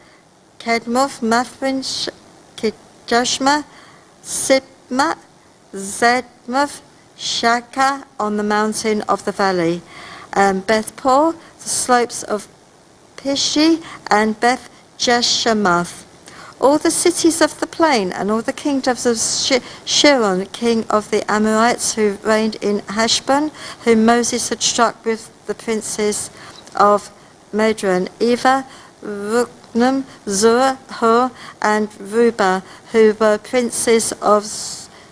F: Kedmoth, Maphrin, Kedashma, Sibma, Zedmoth, Shaka on the mountain of the valley, and Bethpor, the slopes of Pishi, and Beth Jeshemoth. All the cities of the plain, and all the kingdoms of Shiron, king of the Amorites, who reigned in Heshbon, whom Moses had struck with the princes of Medron, Eva, Ruknum, Zur, Hor, and Ruba, who were princes of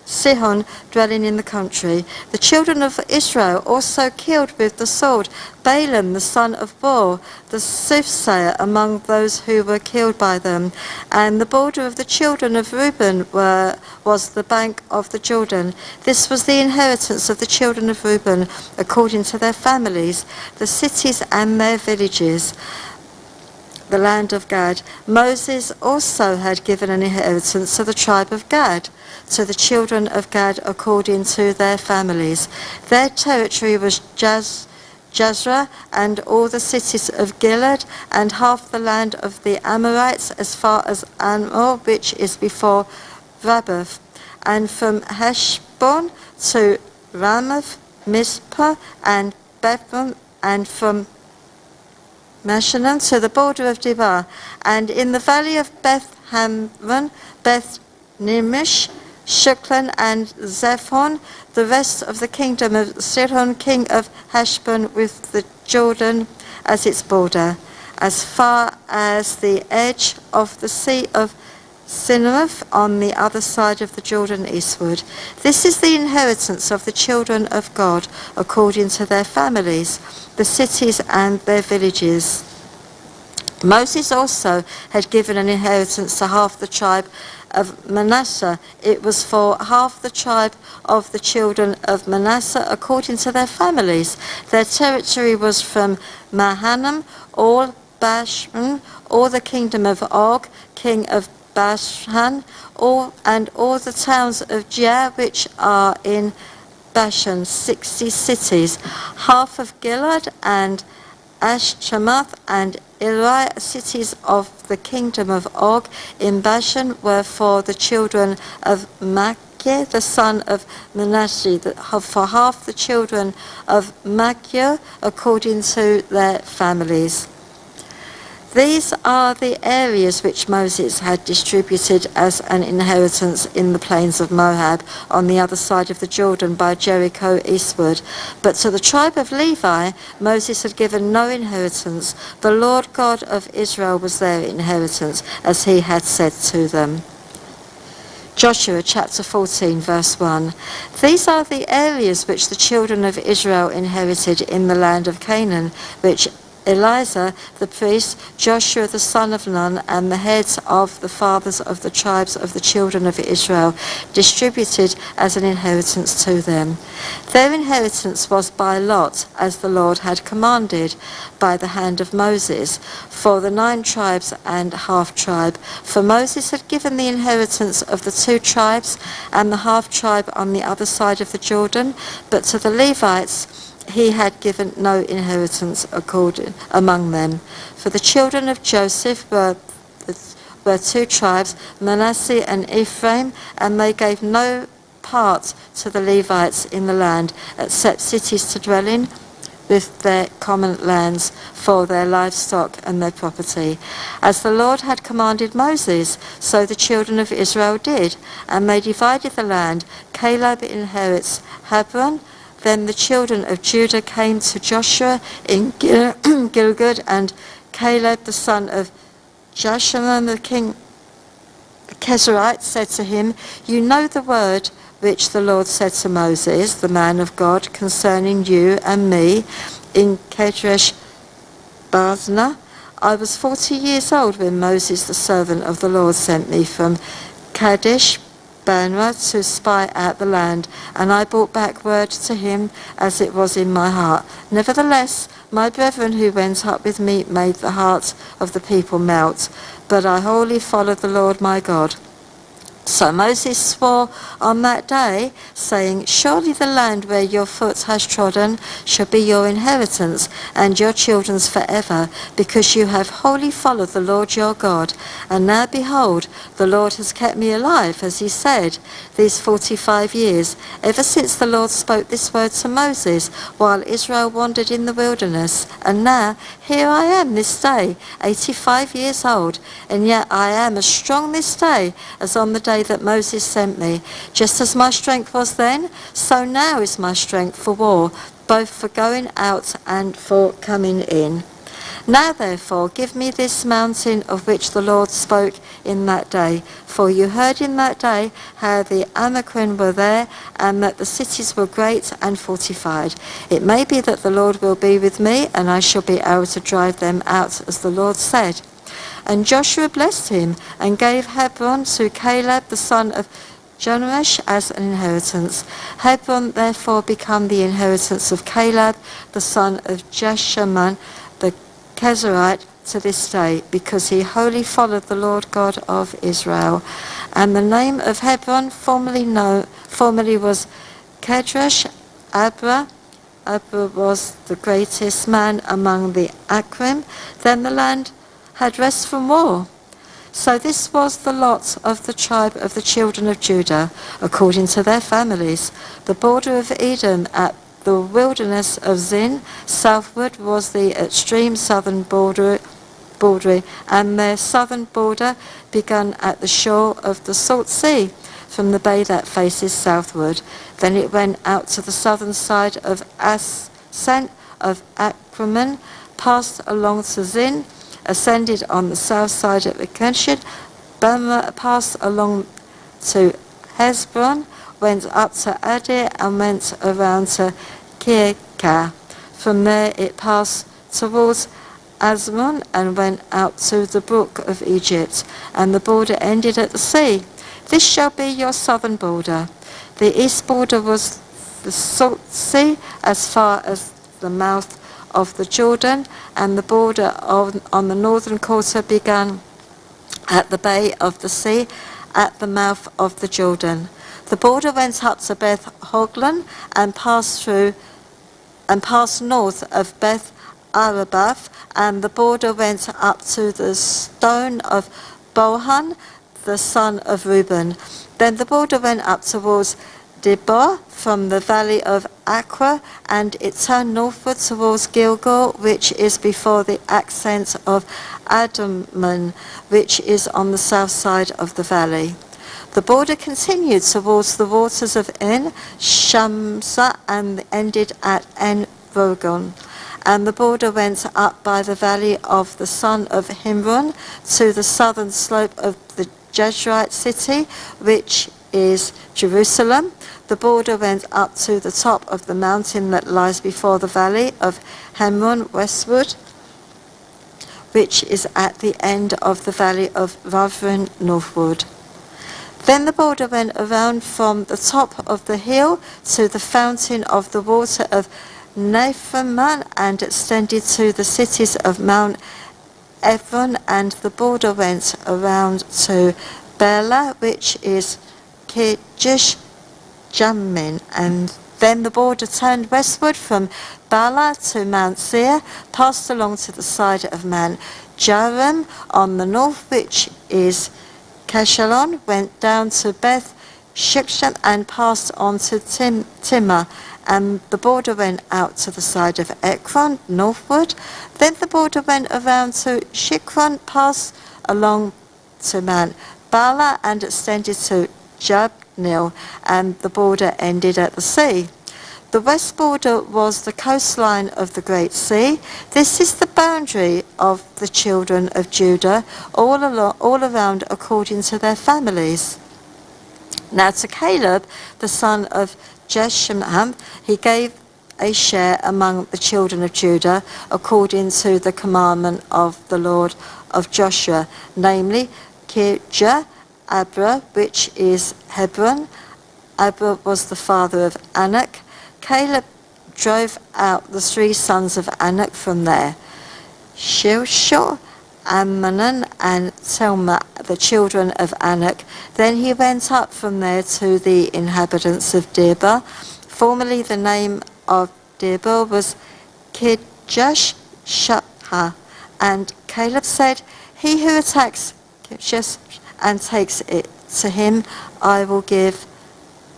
F: Sihon, dwelling in the country. The children of Israel also killed with the sword Balaam the son of Beor, the soothsayer, among those who were killed by them. And the border of the children of Reuben was the bank of the Jordan. This was the inheritance of the children of Reuben, according to their families, the cities and their villages. The land of Gad. Moses also had given an inheritance to the tribe of Gad, to the children of Gad according to their families. Their territory was Jezreel and all the cities of Gilead, and half the land of the Amorites as far as Amor, which is before Rabbath, and from Heshbon to Ramoth, Mizpah, and Bethlehem, and from Meshanan to the border of Debir, and in the valley of Beth Hamron, Beth Nimish, Shuklan, and Zephon, the rest of the kingdom of Sihon, king of Heshbon, with the Jordan as its border, as far as the edge of the sea of Sineroth on the other side of the Jordan eastward. This is the inheritance of the children of God, according to their families, the cities and their villages. Moses also had given an inheritance to half the tribe of Manasseh. It was for half the tribe of the children of Manasseh according to their families. Their territory was from Mahanaim, all Bashan, all the kingdom of Og, king of Bashan, all the towns of Jair, which are in Bashan, 60 cities, half of Gilead and Ashtamoth and Ilai, cities of the kingdom of Og in Bashan, were for the children of Machir, the son of Manasseh, for half the children of Machir, according to their families. These are the areas which Moses had distributed as an inheritance in the plains of Moab on the other side of the Jordan by Jericho eastward. But to the tribe of Levi, Moses had given no inheritance. The Lord God of Israel was their inheritance, as he had said to them. Joshua chapter 14 verse 1. These are the areas which the children of Israel inherited in the land of Canaan, which Eleazar the priest, Joshua the son of Nun, and the heads of the fathers of the tribes of the children of Israel distributed as an inheritance to them. Their inheritance was by lot, as the Lord had commanded, by the hand of Moses, for the 9 tribes and half-tribe. For Moses had given the inheritance of the 2 tribes and the half-tribe on the other side of the Jordan, but to the Levites he had given no inheritance among them. For the children of Joseph were 2 tribes, Manasseh and Ephraim, and they gave no part to the Levites in the land, except cities to dwell in, with their common lands for their livestock and their property. As the Lord had commanded Moses, so the children of Israel did, and they divided the land. Caleb inherits Hebron. Then the children of Judah came to Joshua in Gilgad, and Caleb the son of Jeshurun the king Kezarite said to him, "You know the word which the Lord said to Moses, the man of God, concerning you and me in Kadesh Barnea. I was 40 years old when Moses, the servant of the Lord, sent me from Kadesh Barnea to spy out the land, and I brought back word to him as it was in my heart. Nevertheless, my brethren who went up with me made the hearts of the people melt, but I wholly followed the Lord my God." So Moses swore on that day, saying, "Surely the land where your foot has trodden shall be your inheritance and your children's forever, because you have wholly followed the Lord your God. And now behold, the Lord has kept me alive, as he said, these 45 years, ever since the Lord spoke this word to Moses, while Israel wandered in the wilderness. And now, here I am this day, 85 years old, and yet I am as strong this day as on the day that Moses sent me. Just as my strength was then, so now is my strength for war, both for going out and for coming in. Now therefore give me this mountain of which the Lord spoke in that day, for you heard in that day how the Anakim were there, and that the cities were great and fortified. It may be that the Lord will be with me, and I shall be able to drive them out, as the Lord said." And Joshua blessed him, and gave Hebron to Caleb the son of Jephunneh as an inheritance. Hebron therefore became the inheritance of Caleb the son of Jeshimon the Kezarite to this day, because he wholly followed the Lord God of Israel. And the name of Hebron formerly was Kedrash Abra. Abra was the greatest man among the Anakim. Then the land had rest from war. So this was the lot of the tribe of the children of Judah, according to their families. The border of Edom at the wilderness of Zin, southward was the extreme southern border, and their southern border began at the shore of the Salt Sea, from the bay that faces southward. Then it went out to the southern side of Ascent of Acraman, passed along to Zin, ascended on the south side of Ekeshid, passed along to Hezbon, went up to Adir, and went around to Kirka. From there it passed towards Azmon and went out to the brook of Egypt, and the border ended at the sea. This shall be your southern border. The east border was the Salt Sea as far as the mouth of the Jordan, and the border on the northern quarter began at the bay of the sea at the mouth of the Jordan. The border went up to Beth Hoglan and passed north of Beth Arabath, and the border went up to the stone of Bohan, the son of Reuben. Then the border went up towards Debor from the valley of Aqua, and it turned northward towards Gilgal, which is before the ascent of Adamman, which is on the south side of the valley. The border continued towards the waters of En Shamsa and ended at En Rogon. And the border went up by the valley of the son of Himron to the southern slope of the Jezrite city, which is Jerusalem. The border went up to the top of the mountain that lies before the valley of Hemron westward, which is at the end of the valley of Ravrin northward. Then the border went around from the top of the hill to the fountain of the water of Nephaman, and extended to the cities of Mount Ephron, and the border went around to Bela, which is Kirjash Jamin, and then the border turned westward from Bala to Mount Seir, passed along to the side of Mount Jaram on the north, which is Keshalon, went down to Beth Shiksham, and passed on to Timah, and the border went out to the side of Ekron northward. Then the border went around to Shikron, passed along to Mount Bala, and extended to Jabnil, and the border ended at the sea. The west border was the coastline of the Great Sea. This is the boundary of the children of Judah, all around according to their families. Now to Caleb, the son of Jeshimam, he gave a share among the children of Judah according to the commandment of the Lord of Joshua, namely Kirjah Abra, which is Hebron. Abra was the father of Anak. Caleb drove out the 3 sons of Anak from there, Shilshah, Amnon, and Telmah, the children of Anak. Then he went up from there to the inhabitants of Debir. Formerly the name of Debir was Kirjash Shapha. And Caleb said, he who attacks Kirjash and takes it to him, I will give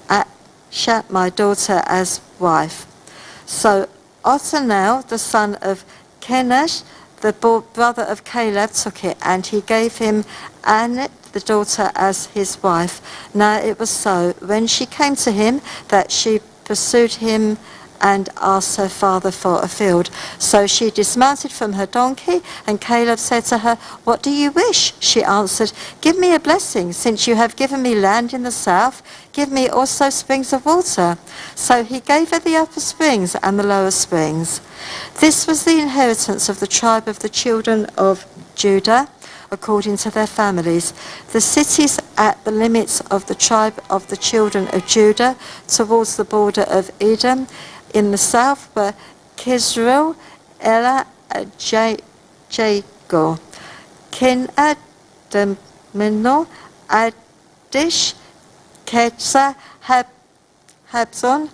F: Ashat my daughter as wife. So Othniel, the son of Kenash, the brother of Caleb, took it, and he gave him Anat, the daughter, as his wife. Now it was so, when she came to him, that she pursued him and asked her father for a field. So she dismounted from her donkey, and Caleb said to her, what do you wish? She answered, give me a blessing, since you have given me land in the south. Give me also springs of water. So he gave her the upper springs and the lower springs. This was the inheritance of the tribe of the children of Judah, according to their families. The cities at the limits of the tribe of the children of Judah, towards the border of Edom, in the south were Kisril, Ela, Jago, Kinad, Demino, Adish, Ketsa, Habzon,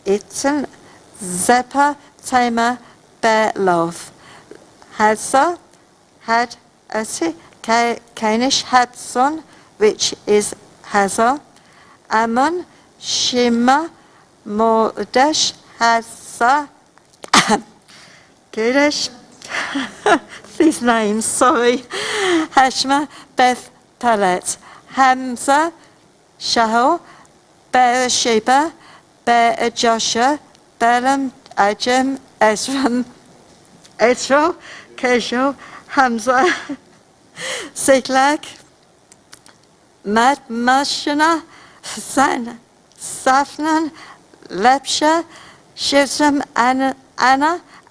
F: Itan, Zepah, Tamar, Beerlov, Hazah, Had, Canish, Habzon, which is Hazah, Ammon, Shema, Mordesh, Hazah, Kadesh, these names, sorry, Hashma, Beth Palet, Hamza, Shahal, Beersheba, Joshua, Balaam, Ajam, Ezram, Ezra, Keshel, Hamza, Ziklag, Madmashana, Safnan, Lepsha, Shivsam, Anna,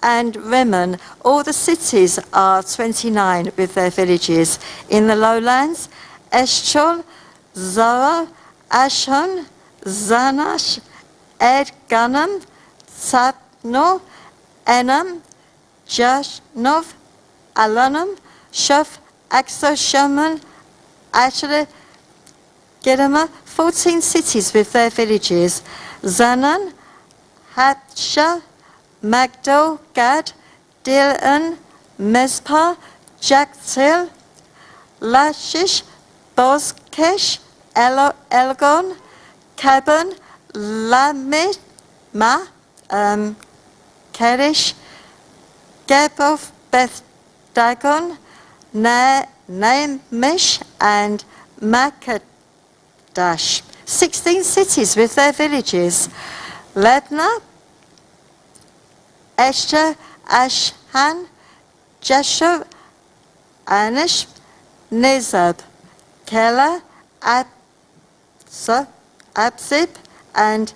F: and Rimmon. All the cities are 29 with their villages. In the lowlands, Eshchol, Zoar, Ashon, Zanash, Ed Gunam, Tabno, Enam, Jashnov, Alanam, Shuf, Axo, Shaman, Asher, Gedama, 14 cities with their villages. Zanan, Hatsha, Magdal, Gad, Dilan, Mizpah, Jaktil, Lashish, Bozkesh, Elgon, Kabon, Lamit, Kedesh, Geboth, Beth Dagon, Naamish, and Makadash. 16 cities with their villages. Lebna, Esher, Ashhan, Jeshua, Anish, Nizab, Kela, Abzib, and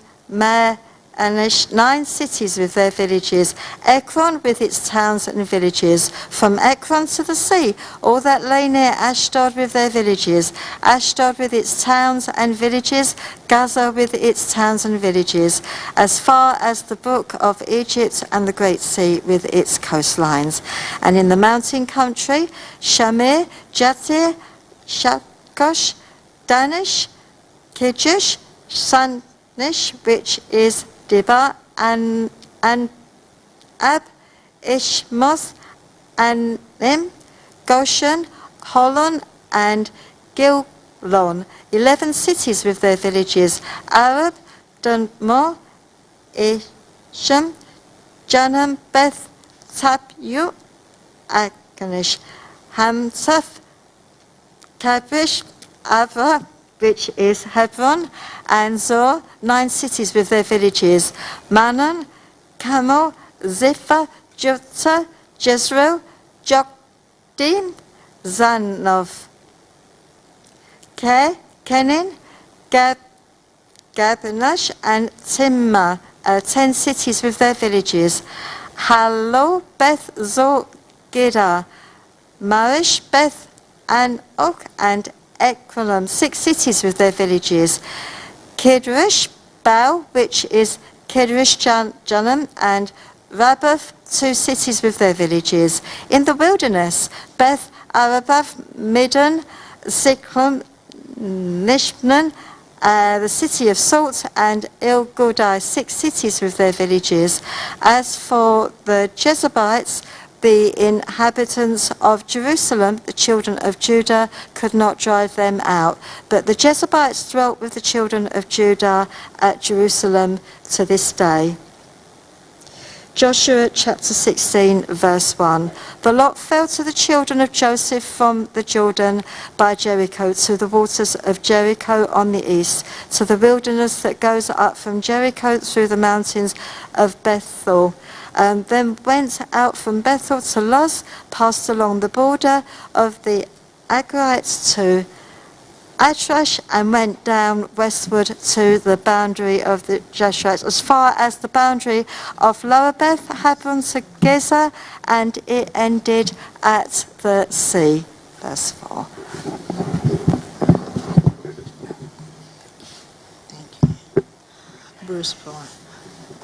F: Anish, 9 cities with their villages. Ekron with its towns and villages. From Ekron to the sea, all that lay near Ashdod with their villages. Ashdod with its towns and villages. Gaza with its towns and villages. As far as the brook of Egypt and the Great Sea with its coastlines. And in the mountain country, Shamir, Jatir, Shakosh, Danish, Kijush, Sanish, which is Dibah, and Ab, Ishmoth, Anim, Goshen, Holon, and Gilon. 11 cities with their villages. Arab, Dunmore, Isham, Janam, Beth, Tapu, Akanish, Hamsaf, Kabish, Ava, which is Hebron, and Zor, 9 cities with their villages, Manon, Carmel, Zipha, Juttah, Jezreel, Jokdeam, Zanov, Kenin, Gabanash, and Timnah, 10 cities with their villages, Halo, Beth Zor, Gidar, Marish, Beth Anok, and Ekron, 6 cities with their villages, Kidrish, Baal, which is Kidrish Janam, and Rabbath, 2 cities with their villages. In the wilderness, Beth Arabath, Middon, Zikron, Nishman, the city of Salt, and Il-Gudai, 6 cities with their villages. As for the Jezebites, the inhabitants of Jerusalem, the children of Judah, could not drive them out. But the Jezebites dwelt with the children of Judah at Jerusalem to this day. Joshua chapter 16, verse 1. The lot fell to the children of Joseph from the Jordan by Jericho to the waters of Jericho on the east, to the wilderness that goes up from Jericho through the mountains of Bethel. Then went out from Bethel to Luz, passed along the border of the Agarites to Atrash, and went down westward to the boundary of the Jeshurites, as far as the boundary of Lower Beth Habron to Gezer, and it ended at the sea. Verse 4.
H: Thank you. Verse 4.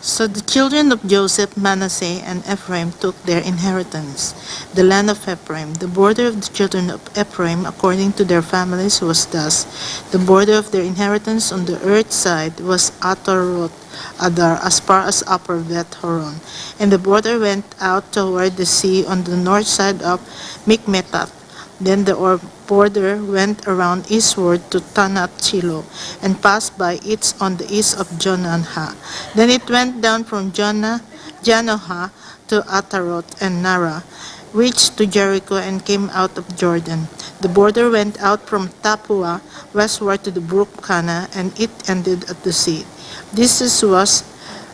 H: So the children of Joseph, Manasseh, and Ephraim took their inheritance, the land of Ephraim. The border of the children of Ephraim, according to their families, was thus. The border of their inheritance on the earth side was Ataroth Adar, as far as upper Beth Horon. And the border went out toward the sea on the north side of Mikmetath. Then the border went around eastward to Tanat Shiloh, and passed by it on the east of Jonanha. Then it went down from Janohah to Ataroth and Nara, reached to Jericho, and came out of Jordan. The border went out from Tapua westward to the brook Kana, and it ended at the sea. This was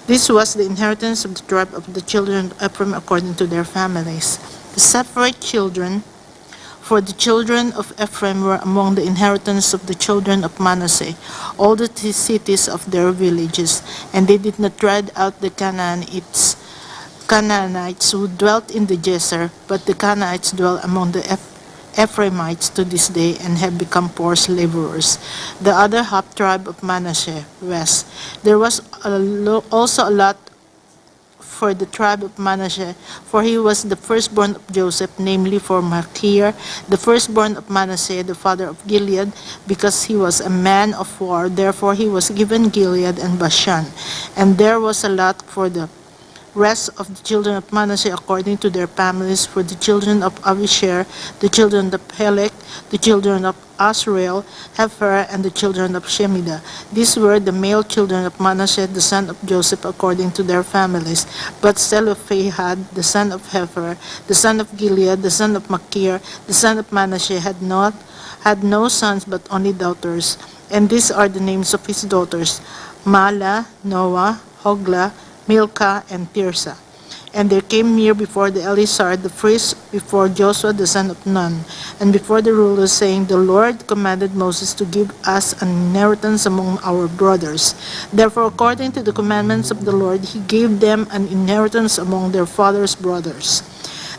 H: the inheritance of the tribe of the children of Ephraim according to their families. The separate children for the children of Ephraim were among the inheritance of the children of Manasseh, all the cities of their villages, and they did not tread out the Canaanites who dwelt in the Gezer, but the Canaanites dwell among the Ephraimites to this day, and have become poor laborers. The other half tribe of Manasseh, west. There was also a lot for the tribe of Manasseh, for he was the firstborn of Joseph, namely for Machir, the firstborn of Manasseh, the father of Gilead, because he was a man of war. Therefore he was given Gilead and Bashan. And there was a lot for the rest of the children of Manasseh according to their families, for the children of Avishar, the children of Helek, the children of Asriel, Hefer, and the children of Shemida. These were the male children of Manasseh, the son of Joseph, according to their families. But Zelophehad, the son of Hefer, the son of Gilead, the son of Machir, the son of Manasseh, had no sons but only daughters. And these are the names of his daughters: Mala, Noah, Hoglah, Milcah, and Tirzah. And there came near before the Eleazar the priest, before Joshua the son of Nun, and before the rulers, saying, The Lord commanded Moses to give us an inheritance among our brothers. Therefore, according to the commandments of the Lord, he gave them an inheritance among their father's brothers.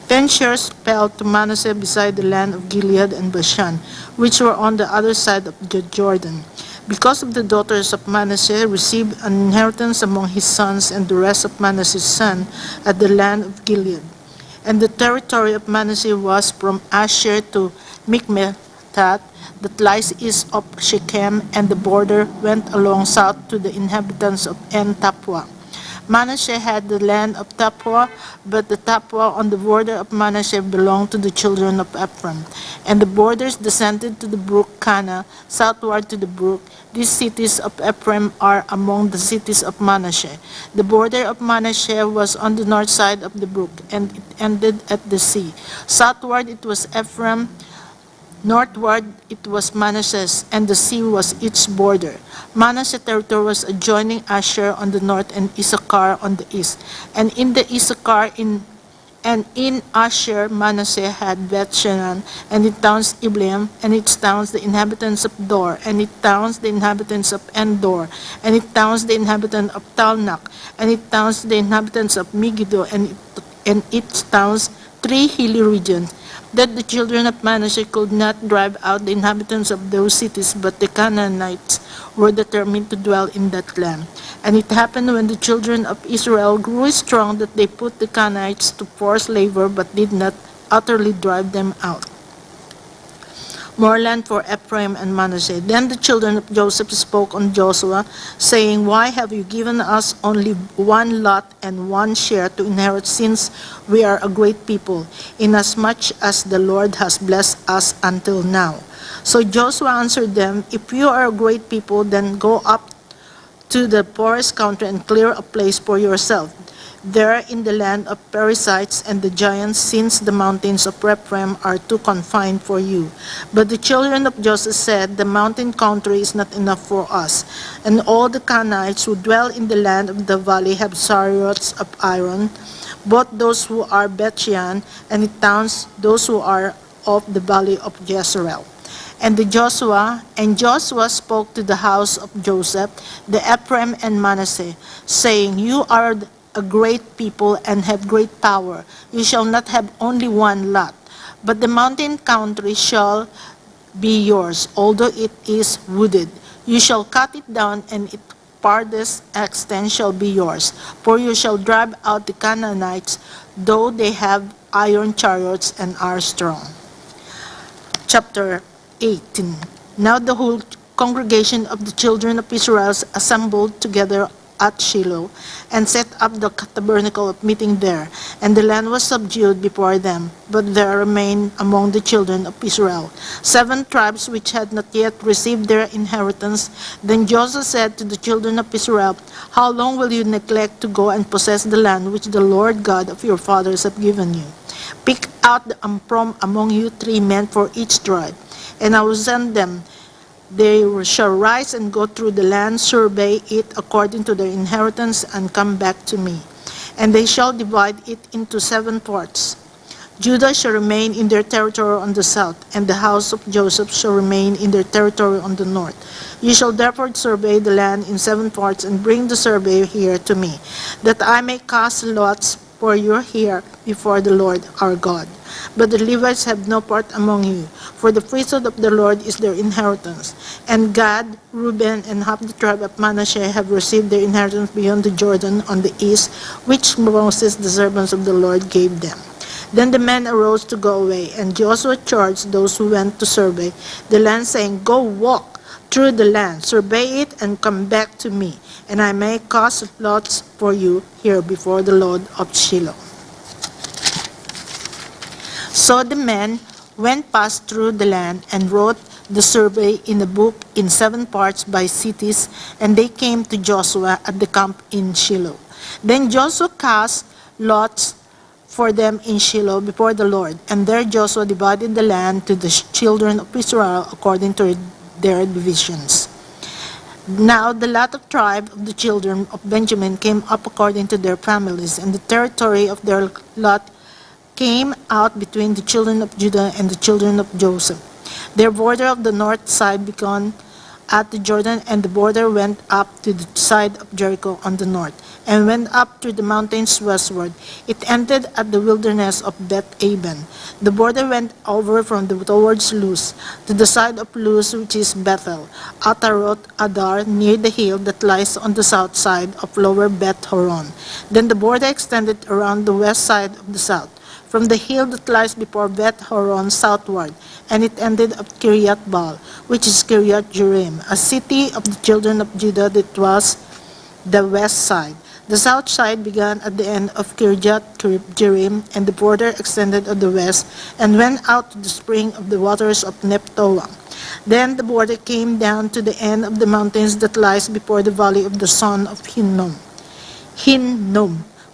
H: 10 shares fell to Manasseh beside the land of Gilead and Bashan, which were on the other side of the Jordan, because of the daughters of Manasseh received an inheritance among his sons and the rest of Manasseh's son at the land of Gilead. And the territory of Manasseh was from Asher to Mikmetath, that lies east of Shechem, and the border went along south to the inhabitants of En-Tapua. Manasseh had the land of Tapua, but the Tapua on the border of Manasseh belonged to the children of Ephraim. And the borders descended to the brook Kana, southward to the brook. These cities of Ephraim are among the cities of Manasseh. The border of Manasseh was on the north side of the brook, and it ended at the sea. Southward it was Ephraim, Northward it was Manasseh's, and the sea was its border. Manasseh territory was adjoining Asher on the north and Issachar on the east. And in the Issachar and in Asher Manasseh had Beth-Shean, and its towns Ibleam, and its towns the inhabitants of Dor, and its towns the inhabitants of Endor, and its towns the inhabitants of Talnak, and its towns the inhabitants of Megiddo, and its towns 3 hilly regions, that the children of Manasseh could not drive out the inhabitants of those cities, but the Canaanites were determined to dwell in that land. And it happened when the children of Israel grew strong that they put the Canaanites to forced labor, but did not utterly drive them out. More land for Ephraim and Manasseh. Then the children of Joseph spoke on Joshua, saying, Why have you given us only one lot and one share to inherit, since we are a great people, inasmuch as the Lord has blessed us until now? So Joshua answered them, If you are a great people, then go up to the poorest country and clear a place for yourself there in the land of Perizzites and the giants, since the mountains of Ephraim are too confined for you. But the children of Joseph said, The mountain country is not enough for us, and all the Canaanites who dwell in the land of the valley have chariots of iron, both those who are Beth-Shean and the towns, those who are of the valley of Jezreel. And Joshua spoke to the house of Joseph, the Ephraim and Manasseh, saying, You are a great people and have great power. You shall not have only one lot, but the mountain country shall be yours, although it is wooded. You shall cut it down, and its farthest extent shall be yours. For you shall drive out the Canaanites, though they have iron chariots and are strong. Chapter 18. Now the whole congregation of the children of Israel assembled together at Shiloh, and set up the tabernacle of meeting there. And the land was subdued before them, but there remained among the children of Israel 7 tribes which had not yet received their inheritance. Then Joshua said to the children of Israel, How long will you neglect to go and possess the land which the Lord God of your fathers have given you? Pick out from among you 3 men for each tribe, and I will send them. They shall rise and go through the land, survey it according to their inheritance, and come back to me. And they shall divide it into 7 parts. Judah shall remain in their territory on the south, and the house of Joseph shall remain in their territory on the north. You shall therefore survey the land in 7 parts, and bring the survey here to me, that I may cast lots for you here before the Lord our God. But the Levites have no part among you, for the priesthood of the Lord is their inheritance. And Gad, Reuben, and half the tribe of Manasseh have received their inheritance beyond the Jordan on the east, which Moses, the servants of the Lord, gave them. Then the men arose to go away, and Joshua charged those who went to survey the land, saying, Go walk through the land, survey it, and come back to me, and I may cast lots for you here before the Lord of Shiloh. So the men went past through the land and wrote the survey in a book in 7 parts by cities, and they came to Joshua at the camp in Shiloh. Then Joshua cast lots for them in Shiloh before the Lord, and there Joshua divided the land to the children of Israel according to their divisions. Now the lot of tribe of the children of Benjamin came up according to their families, and the territory of their lot came out between the children of Judah and the children of Joseph. Their border of the north side began at the Jordan, and the border went up to the side of Jericho on the north, and went up through the mountains westward. It ended at the wilderness of Beth-Aven. The border went over towards Luz, to the side of Luz, which is Bethel, Ataroth Adar, near the hill that lies on the south side of lower Beth-Horon. Then the border extended around the west side of the south, from the hill that lies before Beth-Horon southward, and it ended at Kiryat-Baal, which is Kiryat-Jearim, a city of the children of Judah that was the west side. The south side began at the end of Kiryat-Jearim, and the border extended at the west, and went out to the spring of the waters of Nephtoah. Then the border came down to the end of the mountains that lies before the valley of the son of Hinnom,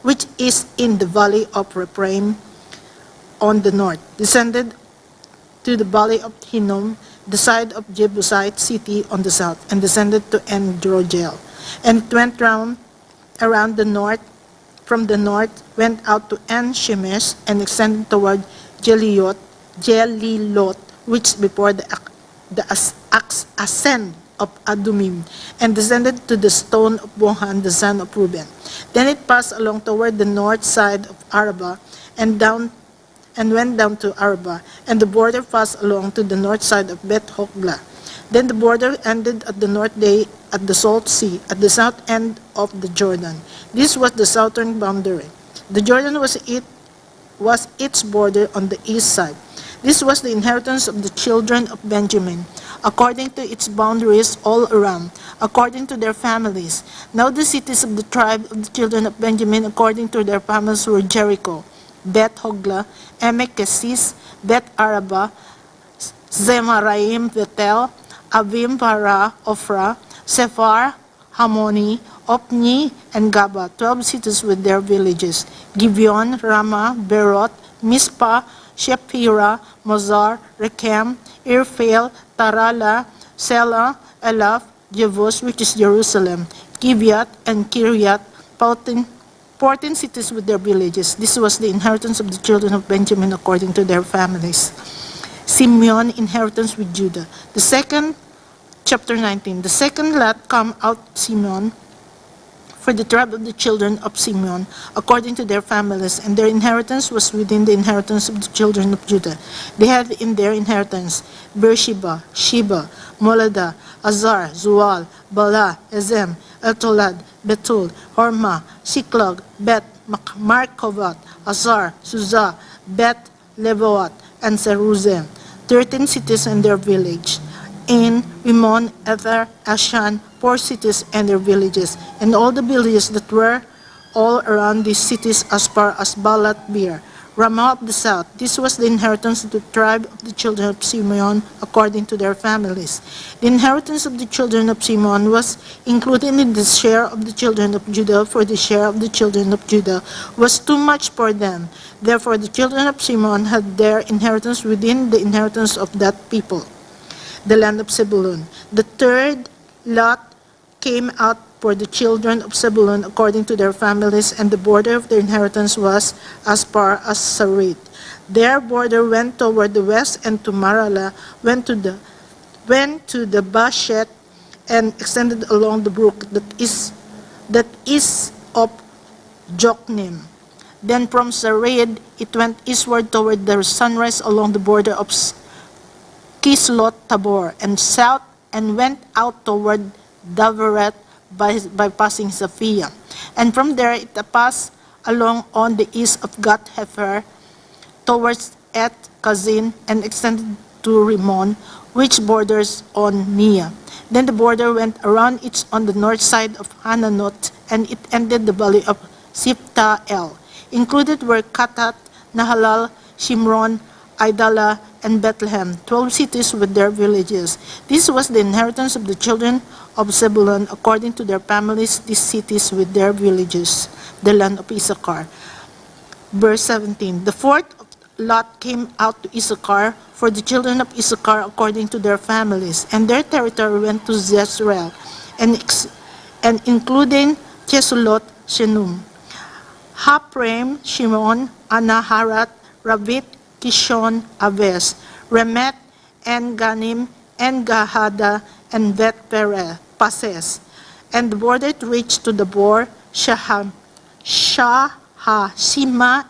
H: which is in the valley of Rephaim on the north, descended to the valley of Hinnom, the side of Jebusite city on the south, and descended to En-Rogel. And it went round around the north, from the north, went out to En-Shemesh, and extended toward Jelilot, which before the ascent of Adumim, and descended to the stone of Bohan, the son of Reuben. Then it passed along toward the north side of Arabah, and went down to Arabah, and the border passed along to the north side of Beth Hoglah. Then the border ended at the north day at the Salt Sea, at the south end of the Jordan. This was the southern boundary. The Jordan was its border on the east side. This was the inheritance of the children of Benjamin, according to its boundaries all around, according to their families. Now the cities of the tribe of the children of Benjamin, according to their families, were Jericho, Beth Hoglah, Emek Kesis, Beth Arabah, Zemaraim, Bethel, Avim, Parah, Ophrah, Sephar, Hamoni, Opni, and Gaba, 12 cities with their villages, Gibeon, Ramah, Beroth, Mizpah, Shephirah, Mozar, Rechem, Irphael, Tarala, Selah, Elaph, Jebus, which is Jerusalem, Gibeat, and Kiriath, 14 cities with their villages. This was the inheritance of the children of Benjamin according to their families. Simeon, inheritance with Judah. Chapter 19. The second lot come out Simeon, for the tribe of the children of Simeon, according to their families, and their inheritance was within the inheritance of the children of Judah. They had in their inheritance Beersheba, Sheba, Molada, Azar, Zual, Bala, Ezem, Eltolad, Betul, Hormah, Siklag, Bet, Markovat, Azar, Suzzah, Bet, Lebaot, and Seruzim, 13 cities and their village. In Rimmon, Ether, Ashan, 4 cities and their villages, and all the villages that were all around these cities as far as Balat Beer, Ramah of the south. This was the inheritance of the tribe of the children of Simeon according to their families. The inheritance of the children of Simeon was included in the share of the children of Judah, for the share of the children of Judah was too much for them. Therefore the children of Simeon had their inheritance within the inheritance of that people. The land of Zebulun. The third lot came out for the children of Zebulun according to their families, and the border of their inheritance was as far as Sarid. Their border went toward the west, and to Marala, went to the Bashet, and extended along the brook that is of Joknim. Then from Sarid it went eastward toward the sunrise along the border of Kislot Tabor, and south, and went out toward Daveret by passing Sophia. And from there it passed along on the east of Gath Hefer towards Et Kazin, and extended to Rimmon, which borders on Nia. Then the border went around it on the north side of Hananot, and it ended the valley of Sifta-El. Included were Katat, Nahalal, Shimron, Idala, and Bethlehem, 12 cities with their villages. This was the inheritance of the children of Zebulun according to their families, these cities with their villages, the land of Issachar. Verse 17. The fourth lot came out to Issachar, for the children of Issachar according to their families, and their territory went to Jezreel, and including Chesulot, Shenum, Haprem, Shimon, Anaharat, Ravit, Kishon, Aves, Remet, En-Ganim, En-Gahada, and Bet-Pases. And the border reached to the Bor, Shahashima,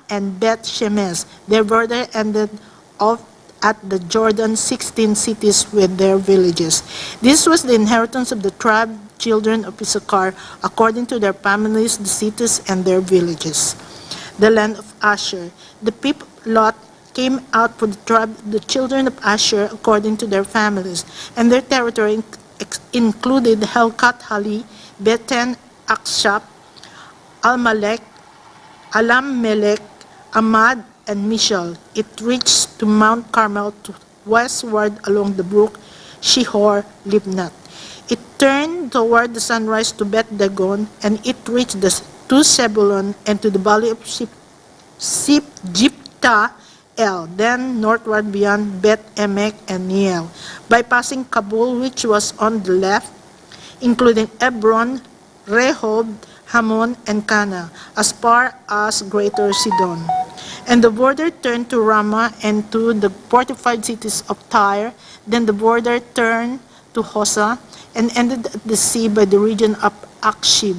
H: and Bet-Shemesh. Their border ended off at the Jordan, 16 cities with their villages. This was the inheritance of the tribe children of Issachar according to their families, the cities and their villages. The land of Asher. The fifth lot came out for the tribe, the children of Asher, according to their families, and their territory included Helkat Hali, Beten, Akshap, Almalek, Alam-melech, Amad, and Mishal. It reached to Mount Carmel to westward along the brook Shihor, Libnath. It turned toward the sunrise to Bet Dagon, and it reached to Zebulun and to the valley of Sipjipta, El, then northward beyond Beth Emek and Neiel, bypassing Kabul, which was on the left, including Hebron, Rehob, Hammon, and Cana, as far as Greater Sidon. And the border turned to Ramah and to the fortified cities of Tyre. Then the border turned to Hosa and ended at the sea by the region of Akshib.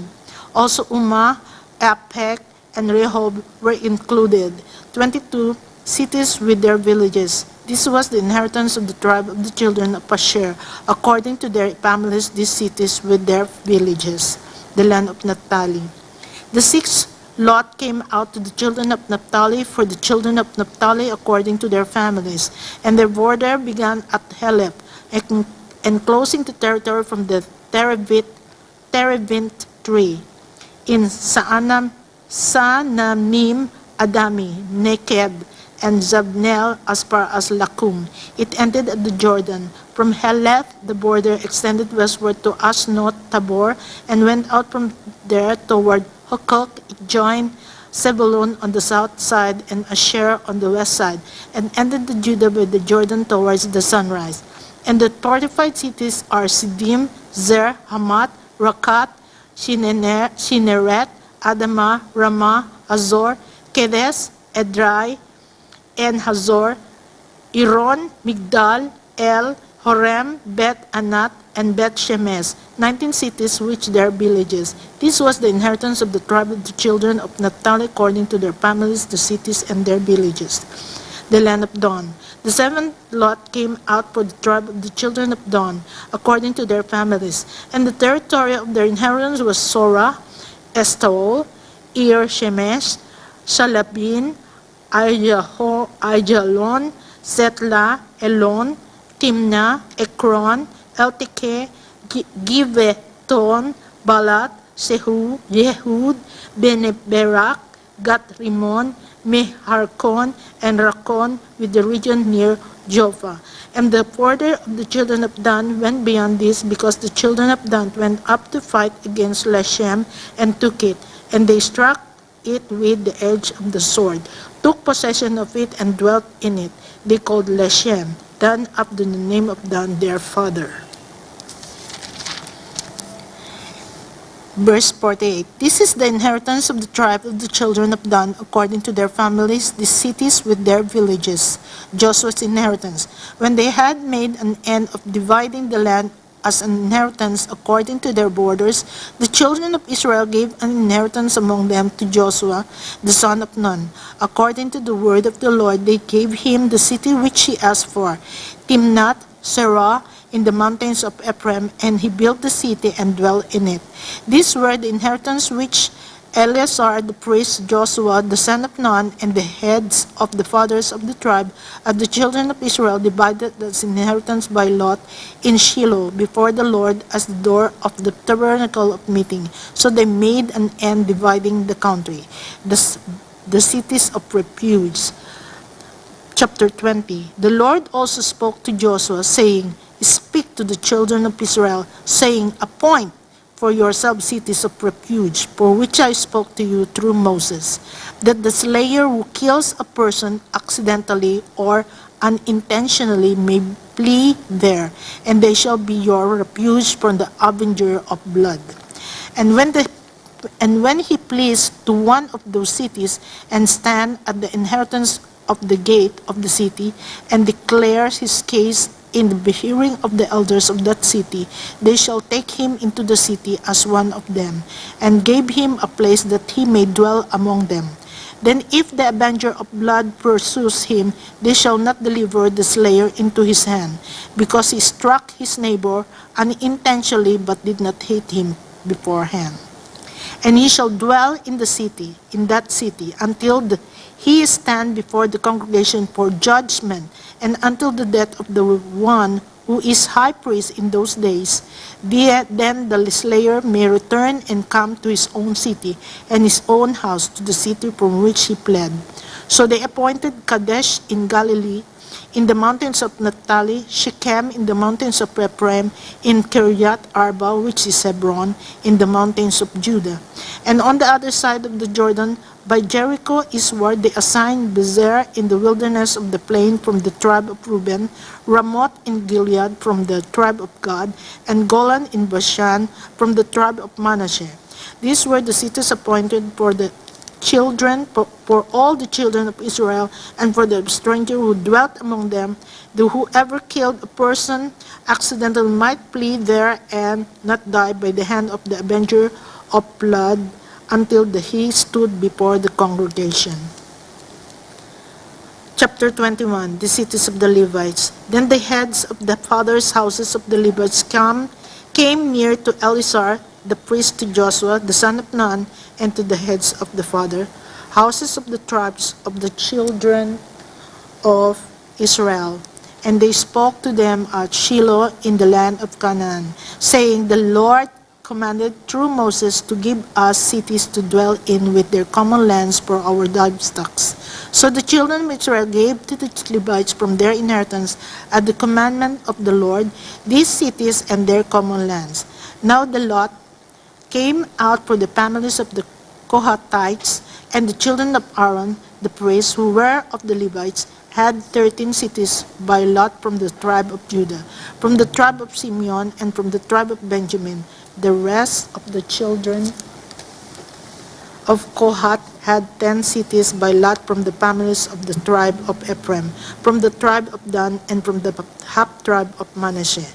H: Also Ummah, Aphek, and Rehob were included, 22 cities with their villages. This was the inheritance of the tribe of the children of Asher, according to their families, these cities with their villages, the land of Naphtali. The sixth lot came out to the children of Naphtali for the children of Naphtali according to their families, and their border began at Helep, enclosing the territory from the terebinth tree in Saanam, Saanamim, Adami, Nekeb, and Zabnel as far as Lakum. It ended at the Jordan. From Heleth, the border extended westward to Asnot Tabor and went out from there toward Hukok. It joined Zebulun on the south side and Asher on the west side, and ended the Judah by the Jordan towards the sunrise. And the fortified cities are Siddim, Zer, Hamat, Rakat, Shineret, Adamah, Ramah, Azor, Kedes, Edrei, and Hazor, Iron, Migdal, El, Horem, Bet Anat, and Bet Shemesh, 19 cities which their villages. This was the inheritance of the tribe of the children of Naphtali according to their families, the cities and their villages. The land of Dan. The seventh lot came out for the tribe of the children of Dan according to their families, and the territory of their inheritance was Sora, Estaol, Ir Shemesh, Shalabin, Aijalon, Setla, Elon, Timnah, Ekron, Elteke, Giveton, Balat, Sehu, Yehud, Beneberak, Gat Rimon, Meharkon, and Rakon with the region near Joppa. And the border of the children of Dan went beyond this, because the children of Dan went up to fight against Leshem and took it, and they struck it with the edge of the sword, took possession of it, and dwelt in it. They called Leshem, Dan, after the name of Dan their father. Verse 48. This is the inheritance of the tribe of the children of Dan according to their families, the cities with their villages. Joshua's inheritance. When they had made an end of dividing the land as an inheritance according to their borders, the children of Israel gave an inheritance among them to Joshua, the son of Nun. According to the word of the Lord, they gave him the city which he asked for, Timnath Serah, in the mountains of Ephraim, and he built the city and dwelt in it. These were the inheritance which Eleazar the priest, Joshua the son of Nun, and the heads of the fathers of the tribe of the children of Israel divided as inheritance by lot in Shiloh before the Lord as the door of the tabernacle of meeting. So they made an end dividing the country, the cities of refuge. Chapter 20. The Lord also spoke to Joshua, saying, Speak to the children of Israel, saying, Appoint for yourselves cities of refuge, for which I spoke to you through Moses, that the slayer who kills a person accidentally or unintentionally may flee there, and they shall be your refuge from the avenger of blood. And when he flees to one of those cities and stand at the inheritance of the gate of the city and declares his case in the hearing of the elders of that city, they shall take him into the city as one of them, and gave him a place that he may dwell among them. Then if the avenger of blood pursues him, they shall not deliver the slayer into his hand, because he struck his neighbor unintentionally but did not hate him beforehand. And he shall dwell in that city, until he stand before the congregation for judgment, and until the death of the one who is high priest in those days. Then the slayer may return and come to his own city and his own house, to the city from which he fled. So they appointed Kadesh in Galilee, in the mountains of Naphtali, Shechem in the mountains of Ephraim, in Kiriath Arba, which is Hebron, in the mountains of Judah. And on the other side of the Jordan, by Jericho eastward, they assigned Bezer in the wilderness of the plain from the tribe of Reuben, Ramoth in Gilead from the tribe of Gad, and Golan in Bashan from the tribe of Manasseh. These were the cities appointed for the children, for all the children of Israel, and for the stranger who dwelt among them. Whoever killed a person accidentally might flee there and not die by the hand of the avenger of blood until he stood before the congregation. Chapter 21, the cities of the Levites. Then the heads of the fathers' houses of the Levites came near to Eleazar, the priest, to Joshua, the son of Nun, and to the heads of the houses of the tribes of the children of Israel. And they spoke to them at Shiloh in the land of Canaan, saying, The Lord commanded through Moses to give us cities to dwell in with their common lands for our livestock. So the children of Israel gave to the Levites from their inheritance at the commandment of the Lord these cities and their common lands. Now the lot came out for the families of the Kohathites, and the children of Aaron, the priests, who were of the Levites, had 13 cities by lot from the tribe of Judah, from the tribe of Simeon, and from the tribe of Benjamin. The rest of the children of Kohath had 10 cities by lot from the families of the tribe of Ephraim, from the tribe of Dan, and from the half-tribe of Manasseh.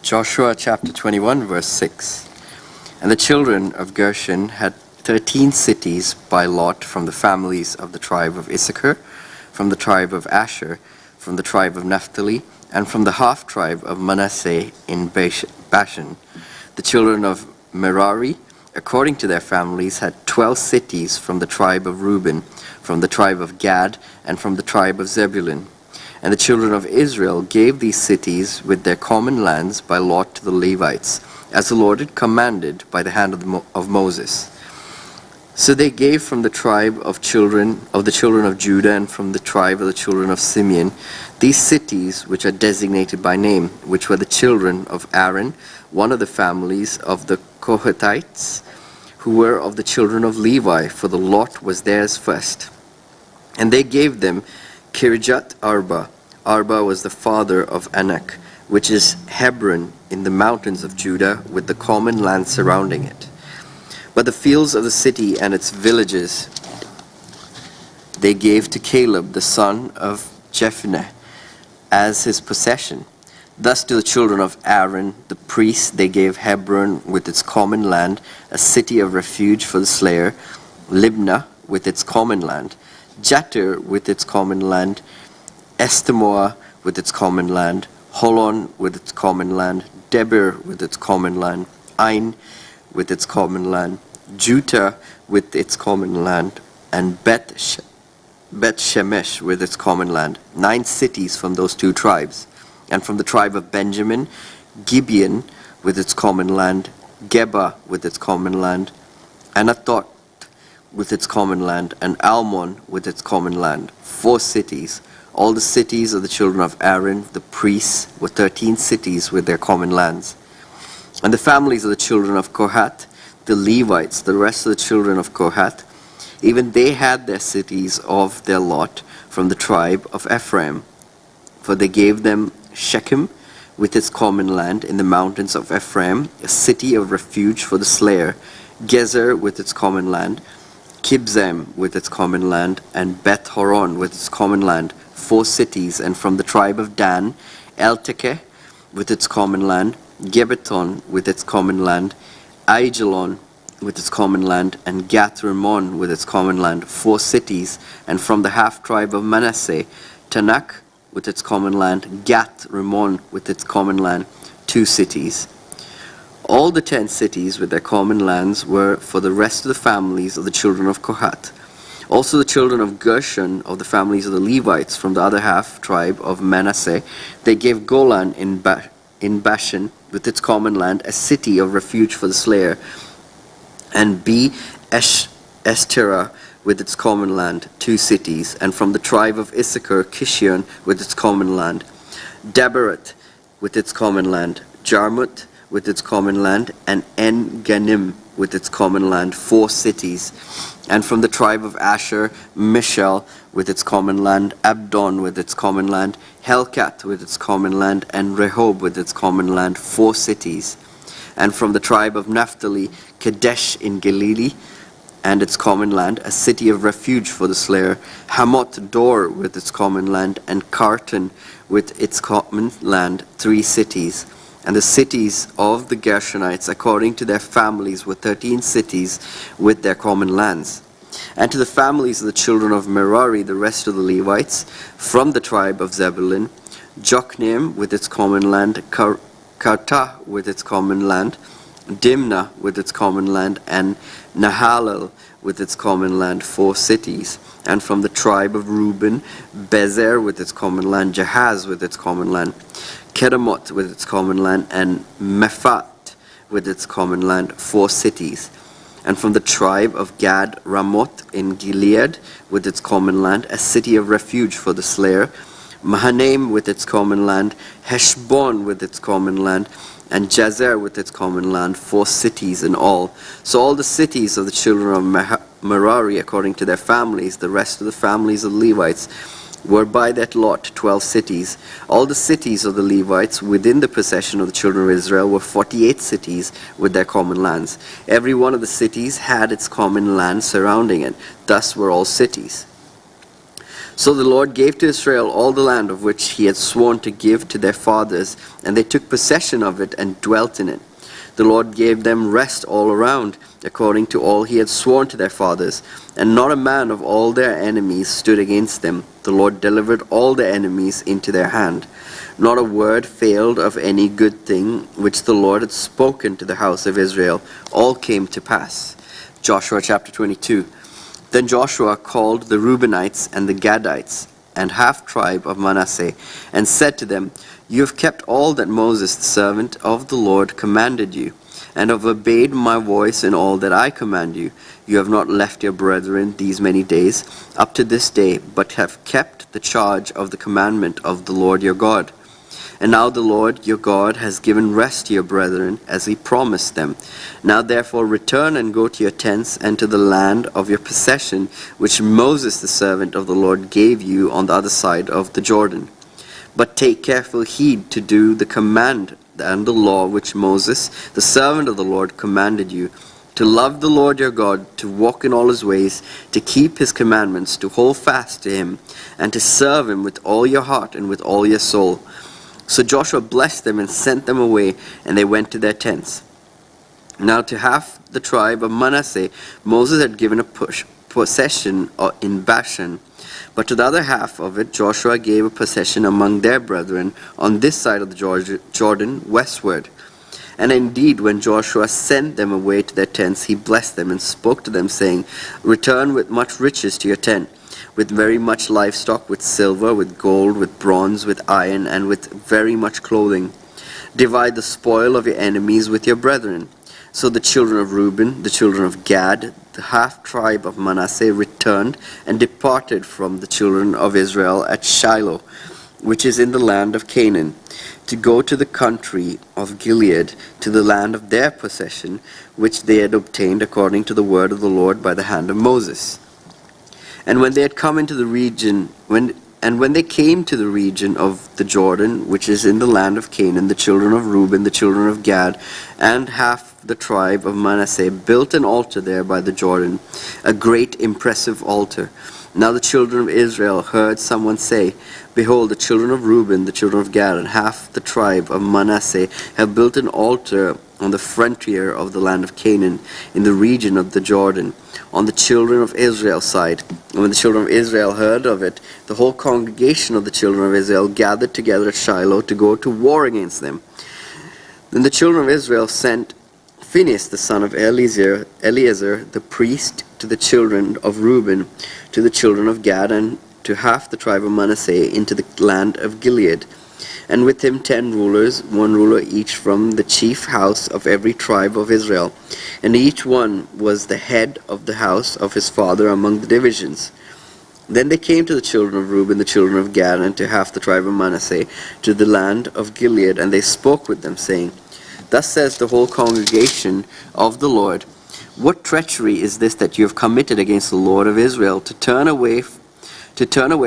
K: Joshua chapter 21, verse 6. And the children of Gershon had 13 cities by lot from the families of the tribe of Issachar, from the tribe of Asher, from the tribe of Naphtali, and from the half-tribe of Manasseh in Bashan. The children of Merari, according to their families, had 12 cities from the tribe of Reuben, from the tribe of Gad, and from the tribe of Zebulun. And the children of Israel gave these cities with their common lands by lot to the Levites, as the Lord had commanded by the hand of Moses. So they gave from the tribe of the children of Judah, and from the tribe of the children of Simeon, these cities which are designated by name, which were the children of Aaron, one of the families of the Kohathites, who were of the children of Levi, for the lot was theirs first. And they gave them Kiriath Arba. Arba was the father of Anak, which is Hebron in the mountains of Judah, with the common land surrounding it. But the fields of the city and its villages they gave to Caleb the son of Jephunneh as his possession. Thus to the children of Aaron the priest they gave Hebron with its common land, a city of refuge for the slayer, Libnah with its common land, Jattir with its common land, Estemoa with its common land, Holon with its common land, Debir with its common land, Ain with its common land, Judah with its common land, and Beth Shemesh with its common land. 9 cities from those 2 tribes. And from the tribe of Benjamin, Gibeon with its common land, Geba with its common land, Anathoth with its common land, and Almon with its common land. 4 cities. All the cities of the children of Aaron, the priests, were 13 cities with their common lands. And the families of the children of Kohath, the Levites, the rest of the children of Kohath, even they had their cities of their lot from the tribe of Ephraim. For they gave them Shechem with its common land in the mountains of Ephraim, a city of refuge for the slayer, Gezer with its common land, Kibzam with its common land, and Beth Horon with its common land, 4 cities. And from the tribe of Dan, Eltekeh with its common land, Gibbethon with its common land, Aijalon with its common land, and Gath-Rimmon with its common land, 4 cities. And from the half-tribe of Manasseh, Tanakh with its common land, Gath-Rimmon with its common land, 2 cities. All the 10 cities with their common lands were for the rest of the families of the children of Kohath. Also the children of Gershon, of the families of the Levites, from the other half-tribe of Manasseh, they gave Golan in Bashan, with its common land, a city of refuge for the slayer, and B. Eshtera with its common land, 2 cities, and from the tribe of Issachar, Kishion with its common land, Dabarat with its common land, Jarmuth with its common land, and En-Ganim with its common land, 4 cities. And from the tribe of Asher, Mishal with its common land, Abdon with its common land, Helkath with its common land, and Rehob with its common land, 4 cities. And from the tribe of Naphtali, Kadesh in Galilee and its common land, a city of refuge for the slayer, Hamoth Dor with its common land, and Kartan with its common land, 3 cities. And the cities of the Gershonites, according to their families, were 13 cities with their common lands. And to the families of the children of Merari, the rest of the Levites, from the tribe of Zebulun, Jokneam with its common land, Kartah with its common land, Dimnah with its common land, and Nahalal with its common land, 4 cities. And from the tribe of Reuben, Bezer with its common land, Jahaz with its common land, Kedemoth with its common land, and Mephat with its common land, 4 cities. And from the tribe of Gad, Ramoth in Gilead with its common land, a city of refuge for the slayer, Mahanaim with its common land, Heshbon with its common land, and Jazer with its common land, 4 cities in all. So all the cities of the children of Merari, according to their families, the rest of the families of the Levites, were by that lot 12 cities. All the cities of the Levites within the possession of the children of Israel were 48 cities with their common lands. Every one of the cities had its common land surrounding it. Thus were all cities. So the Lord gave to Israel all the land of which he had sworn to give to their fathers, and they took possession of it and dwelt in it. The Lord gave them rest all around, according to all he had sworn to their fathers, and not a man of all their enemies stood against them. The Lord delivered all their enemies into their hand. Not a word failed of any good thing which the Lord had spoken to the house of Israel. All came to pass. Joshua chapter 22. Then Joshua called the Reubenites and the Gadites and half-tribe of Manasseh, and said to them, You have kept all that Moses, the servant of the Lord, commanded you, and have obeyed my voice in all that I command you. You have not left your brethren these many days, up to this day, but have kept the charge of the commandment of the Lord your God. And now the Lord your God has given rest to your brethren, as he promised them. Now therefore return and go to your tents and to the land of your possession, which Moses the servant of the Lord gave you on the other side of the Jordan. But take careful heed to do the command and the law which Moses, the servant of the Lord, commanded you, to love the Lord your God, to walk in all his ways, to keep his commandments, to hold fast to him, and to serve him with all your heart and with all your soul. So Joshua blessed them and sent them away, and they went to their tents. Now to half the tribe of Manasseh, Moses had given a possession in Bashan, but to the other half of it, Joshua gave a possession among their brethren on this side of the Jordan westward. And indeed, when Joshua sent them away to their tents, he blessed them and spoke to them, saying, Return with much riches to your tent, with very much livestock, with silver, with gold, with bronze, with iron, and with very much clothing. Divide the spoil of your enemies with your brethren. So the children of Reuben, the children of Gad, the half-tribe of Manasseh returned and departed from the children of Israel at Shiloh, which is in the land of Canaan, to go to the country of Gilead, to the land of their possession, which they had obtained according to the word of the Lord by the hand of Moses. And when they had come into the region, when they came to the region of the Jordan, which is in the land of Canaan, the children of Reuben, the children of Gad, and half the tribe of Manasseh built an altar there by the Jordan, a great impressive altar. Now the children of Israel heard someone say, Behold, the children of Reuben, the children of Gad, and half the tribe of Manasseh have built an altar on the frontier of the land of Canaan, in the region of the Jordan, on the children of Israel's side. And when the children of Israel heard of it, the whole congregation of the children of Israel gathered together at Shiloh to go to war against them. Then the children of Israel sent Phinehas, the son of Eleazar, the priest, to the children of Reuben, to the children of Gad, and to half the tribe of Manasseh into the land of Gilead. and with him 10 rulers, 1 ruler each from the chief house of every tribe of Israel, and each one was the head of the house of his father among the divisions. Then they came to the children of Reuben, the children of Gad, and to half the tribe of Manasseh, to the land of Gilead, and they spoke with them, saying, Thus says the whole congregation of the Lord, What treachery is this that you have committed against the Lord of Israel, to turn away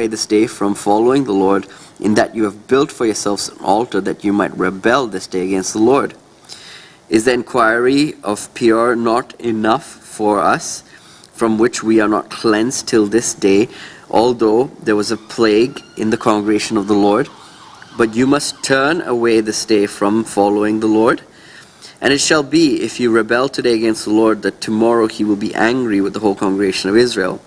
K: this day from following the Lord, in that you have built for yourselves an altar, that you might rebel this day against the Lord? Is the inquiry of Peor not enough for us, from which we are not cleansed till this day, although there was a plague in the congregation of the Lord? But you must turn away this day from following the Lord. And it shall be, if you rebel today against the Lord, that tomorrow he will be angry with the whole congregation of Israel.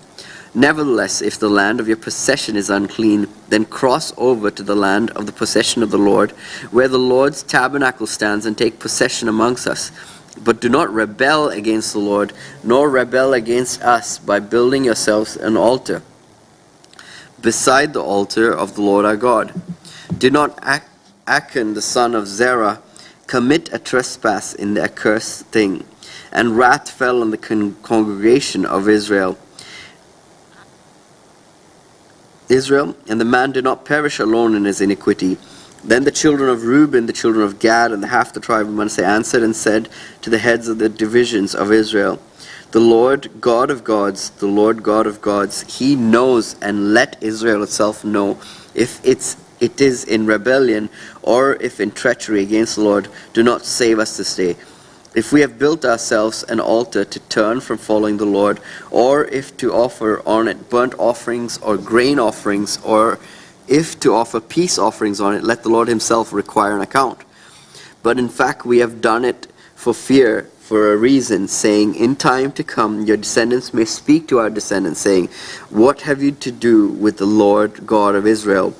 K: Nevertheless, if the land of your possession is unclean, then cross over to the land of the possession of the Lord, where the Lord's tabernacle stands, and take possession amongst us. But do not rebel against the Lord, nor rebel against us by building yourselves an altar beside the altar of the Lord our God. Do not Achan the son of Zerah commit a trespass in the accursed thing. And wrath fell on the congregation of Israel, and the man did not perish alone in his iniquity. Then the children of Reuben, the children of Gad, and the half the tribe of Manasseh answered and said to the heads of the divisions of Israel, The Lord God of gods, the Lord God of gods, he knows, and let Israel itself know, if it is in rebellion or if in treachery against the Lord. Do not save us this day. If we have built ourselves an altar to turn from following the Lord, or if to offer on it burnt offerings or grain offerings, or if to offer peace offerings on it, let the Lord himself require an account. But in fact we have done it for fear, for a reason, saying, In time to come your descendants may speak to our descendants, saying, What have you to do with the Lord God of Israel?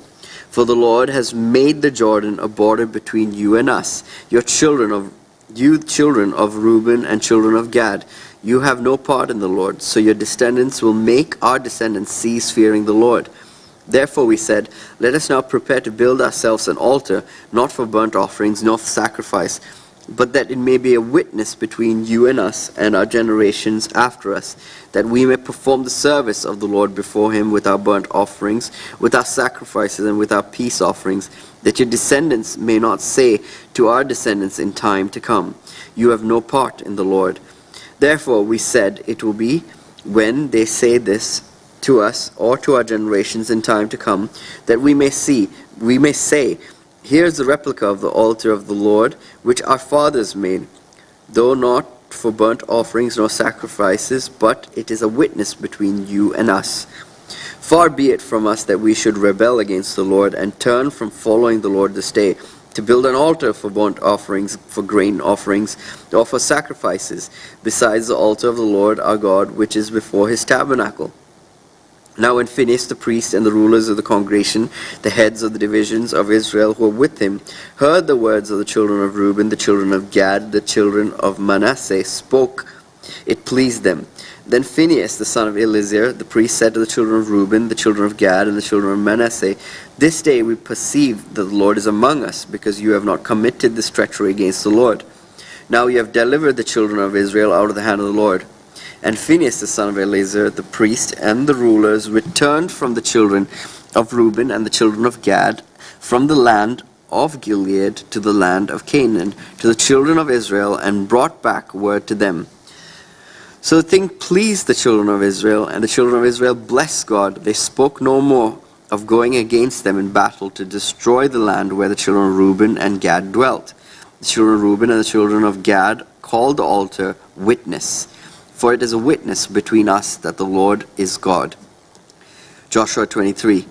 K: For the Lord has made the Jordan a border between you and us, you children of Reuben and children of Gad. You have no part in the Lord, so your descendants will make our descendants cease fearing the Lord. Therefore we said, Let us now prepare to build ourselves an altar, not for burnt offerings, nor for sacrifice, but that it may be a witness between you and us and our generations after us, that we may perform the service of the Lord before him with our burnt offerings, with our sacrifices, and with our peace offerings, that your descendants may not say to our descendants in time to come, You have no part in the Lord. Therefore we said, It will be when they say this to us or to our generations in time to come, that we may say, Here is the replica of the altar of the Lord, which our fathers made, though not for burnt offerings nor sacrifices, but it is a witness between you and us. Far be it from us that we should rebel against the Lord, and turn from following the Lord this day, to build an altar for burnt offerings, for grain offerings, or for sacrifices, besides the altar of the Lord our God, which is before his tabernacle. Now when Phinehas the priest and the rulers of the congregation, the heads of the divisions of Israel who were with him, heard the words of the children of Reuben, the children of Gad, the children of Manasseh, spoke, it pleased them. Then Phinehas the son of Eleazar, the priest, said to the children of Reuben, the children of Gad, and the children of Manasseh, This day we perceive that the Lord is among us, because you have not committed this treachery against the Lord. Now you have delivered the children of Israel out of the hand of the Lord. And Phinehas the son of Eleazar, the priest, and the rulers returned from the children of Reuben and the children of Gad, from the land of Gilead to the land of Canaan, to the children of Israel, and brought back word to them. So the thing pleased the children of Israel, and the children of Israel blessed God. They spoke no more of going against them in battle to destroy the land where the children of Reuben and Gad dwelt. The children of Reuben and the children of Gad called the altar Witness, for it is a witness between us that the Lord is God. Joshua 23.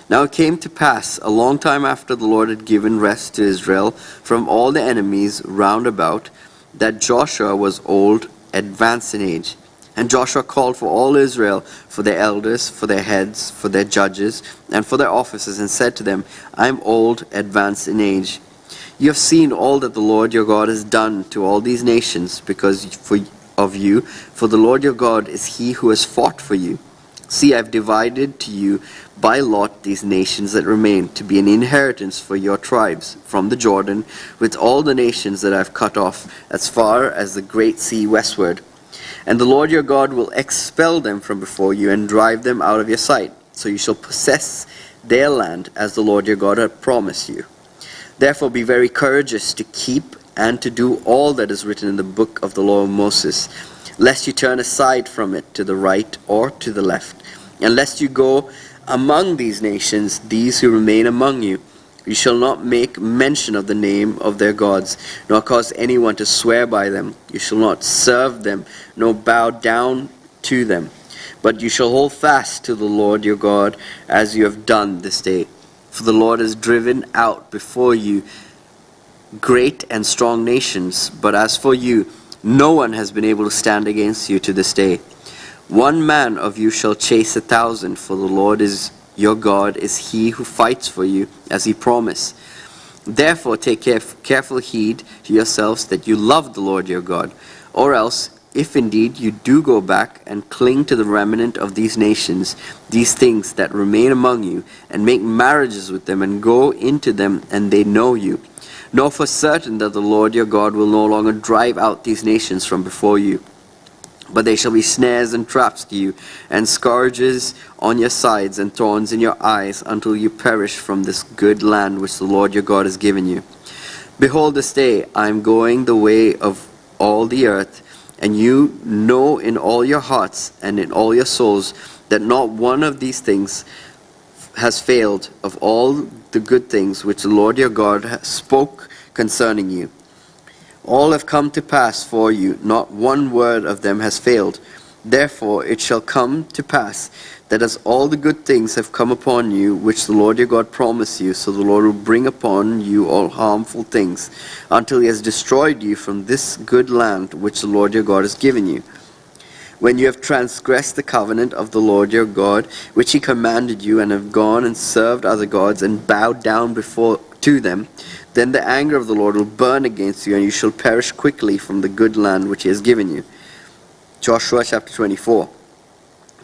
K: Now it came to pass, a long time after the Lord had given rest to Israel from all the enemies round about, that Joshua was old, advanced in age. And Joshua called for all Israel, for their elders, for their heads, for their judges, and for their officers, and said to them, I am old, advanced in age. You have seen all that the Lord your God has done to all these nations, because of you, for the Lord your God is he who has fought for you. See, I've divided to you by lot these nations that remain, to be an inheritance for your tribes, from the Jordan, with all the nations that I've cut off, as far as the great sea westward. And the Lord your God will expel them from before you, and drive them out of your sight. So you shall possess their land, as the Lord your God had promised you. Therefore be very courageous to keep and to do all that is written in the book of the law of Moses, lest you turn aside from it to the right or to the left, and lest you go among these nations, these who remain among you. You shall not make mention of the name of their gods, nor cause anyone to swear by them. You shall not serve them, nor bow down to them. But you shall hold fast to the Lord your God, as you have done this day. For the Lord has driven out before you great and strong nations, but as for you, no one has been able to stand against you to this day. 1 man of you shall chase 1,000, for the Lord is your God is he who fights for you, as he promised. Therefore take careful heed to yourselves that you love the Lord your God, or else, if indeed you do go back and cling to the remnant of these nations, these things that remain among you, and make marriages with them, and go into them, and they know you, know for certain that the Lord your God will no longer drive out these nations from before you. But they shall be snares and traps to you, and scourges on your sides, and thorns in your eyes, until you perish from this good land which the Lord your God has given you. Behold, this day I am going the way of all the earth, and you know in all your hearts and in all your souls that not one of these things has failed of all the good things which the Lord your God spoke concerning you. All have come to pass for you, not one word of them has failed. Therefore it shall come to pass that as all the good things have come upon you, which the Lord your God promised you, so the Lord will bring upon you all harmful things, until he has destroyed you from this good land which the Lord your God has given you. When you have transgressed the covenant of the Lord your God, which he commanded you, and have gone and served other gods, and bowed down to them, then the anger of the Lord will burn against you, and you shall perish quickly from the good land which he has given you. Joshua chapter 24.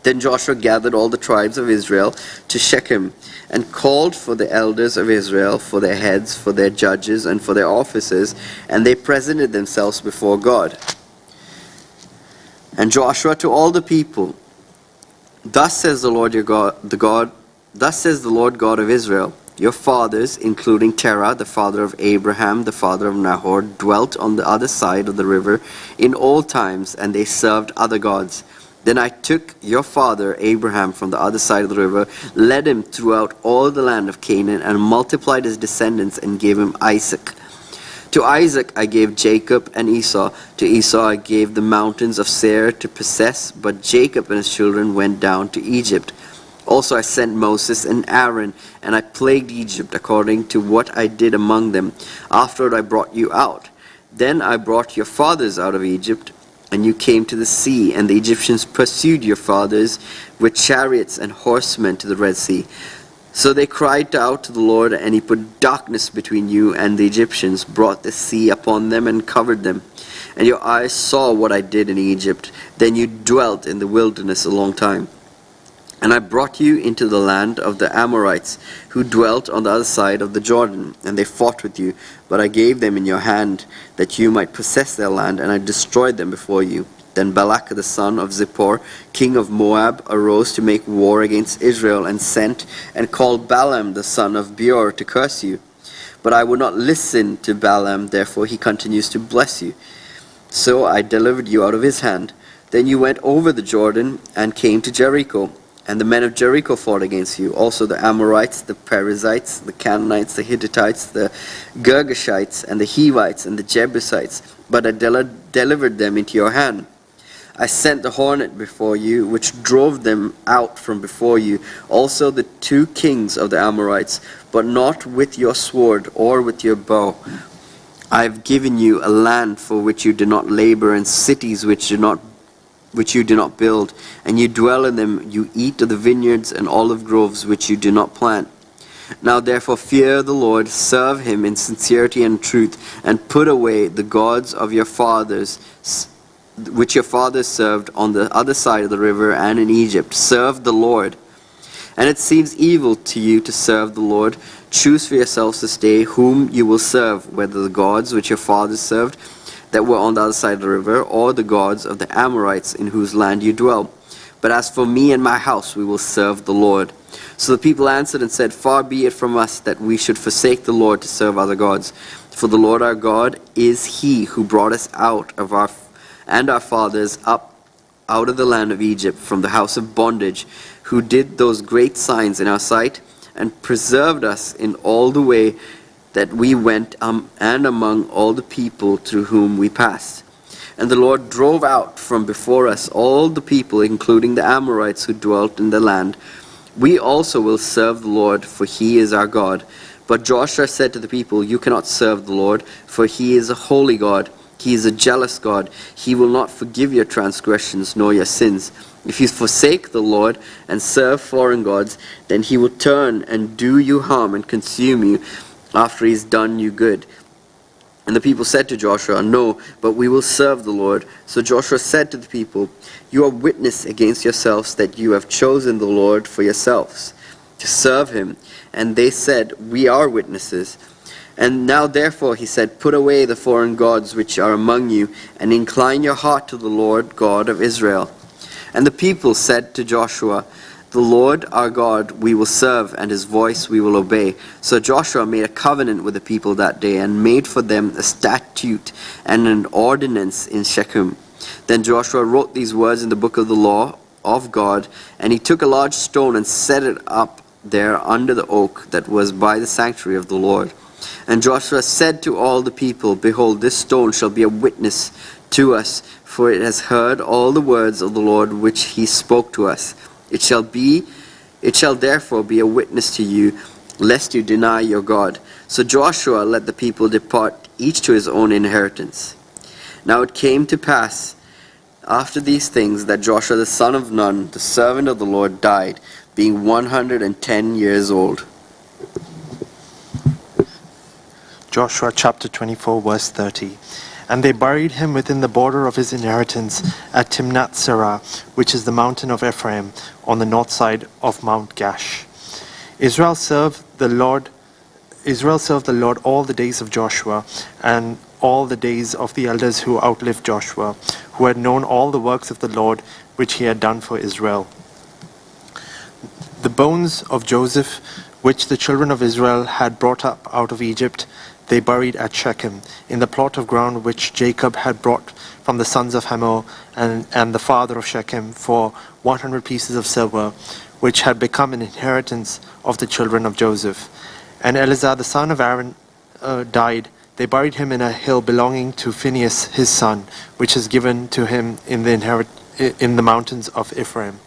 K: Then Joshua gathered all the tribes of Israel to Shechem, and called for the elders of Israel, for their heads, for their judges, and for their officers, and they presented themselves before God. And Joshua to all the people, Thus says the Lord your God, thus says the Lord God of Israel, your fathers, including Terah, the father of Abraham, the father of Nahor, dwelt on the other side of the river in old times, and they served other gods. Then I took your father Abraham from the other side of the river, led him throughout all the land of Canaan, and multiplied his descendants, and gave him Isaac. To Isaac I gave Jacob and Esau. To Esau I gave the mountains of Seir to possess, but Jacob and his children went down to Egypt. Also I sent Moses and Aaron, and I plagued Egypt according to what I did among them. Afterward I brought you out. Then I brought your fathers out of Egypt, and you came to the sea, and the Egyptians pursued your fathers with chariots and horsemen to the Red Sea. So they cried out to the Lord, and he put darkness between you and the Egyptians, brought the sea upon them and covered them. And your eyes saw what I did in Egypt. Then you dwelt in the wilderness a long time. And I brought you into the land of the Amorites, who dwelt on the other side of the Jordan, and they fought with you. But I gave them in your hand, that you might possess their land, and I destroyed them before you. Then Balak the son of Zippor, king of Moab, arose to make war against Israel, and sent and called Balaam the son of Beor to curse you. But I would not listen to Balaam, therefore he continues to bless you. So I delivered you out of his hand. Then you went over the Jordan and came to Jericho. And the men of Jericho fought against you, also the Amorites, the Perizzites, the Canaanites, the Hittites, the Girgashites, and the Hivites, and the Jebusites. But I delivered them into your hand. I sent the hornet before you, which drove them out from before you, also the 2 kings of the Amorites, but not with your sword or with your bow. I have given you a land for which you did not labor, and cities which you do not build, and you dwell in them. You eat of the vineyards and olive groves which you do not plant. Now therefore fear the Lord, serve him in sincerity and truth, and put away the gods of your fathers, which your fathers served on the other side of the river and in Egypt. Serve the Lord. And it seems evil to you to serve the Lord. Choose for yourselves this day whom you will serve, whether the gods which your fathers served that were on the other side of the river, or the gods of the Amorites in whose land you dwell. But as for me and my house, we will serve the Lord. So the people answered and said, Far be it from us that we should forsake the Lord to serve other gods. For the Lord our God is he who brought us out of our fathers up out of the land of Egypt from the house of bondage, who did those great signs in our sight, and preserved us in all the way that we went and among all the people through whom we passed. And the Lord drove out from before us all the people, including the Amorites who dwelt in the land. We also will serve the Lord, for he is our God. But Joshua said to the people, You cannot serve the Lord, for he is a holy God. He is a jealous God. He will not forgive your transgressions nor your sins. If you forsake the Lord and serve foreign gods, then he will turn and do you harm and consume you after he has done you good. And the people said to Joshua, No, but we will serve the Lord. So Joshua said to the people, You are witness against yourselves that you have chosen the Lord for yourselves, to serve him. And they said, We are witnesses. And now therefore, he said, Put away the foreign gods which are among you, and incline your heart to the Lord God of Israel. And the people said to Joshua, The Lord our God we will serve, and his voice we will obey. So Joshua made a covenant with the people that day, and made for them a statute and an ordinance in Shechem. Then Joshua wrote these words in the book of the law of God, and he took a large stone and set it up there under the oak that was by the sanctuary of the Lord. And Joshua said to all the people, Behold, this stone shall be a witness to us, for it has heard all the words of the Lord which he spoke to us. It shall therefore be a witness to you, lest you deny your God. So Joshua let the people depart, each to his own inheritance. Now it came to pass after these things that Joshua the son of Nun, the servant of the Lord, died, being 110 years old.
I: Joshua chapter 24, verse 30. And they buried him within the border of his inheritance at Timnath-serah, which is the mountain of Ephraim, on the north side of Mount Gash. Israel served the Lord all the days of Joshua, and all the days of the elders who outlived Joshua, who had known all the works of the Lord which he had done for Israel. The bones of Joseph, which the children of Israel had brought up out of Egypt, they buried at Shechem, in the plot of ground which Jacob had brought from the sons of Hamor and the father of Shechem for 100 pieces of silver, which had become an inheritance of the children of Joseph. And Eleazar the son of Aaron died. They buried him in a hill belonging to Phinehas his son, which is given to him in the mountains of Ephraim.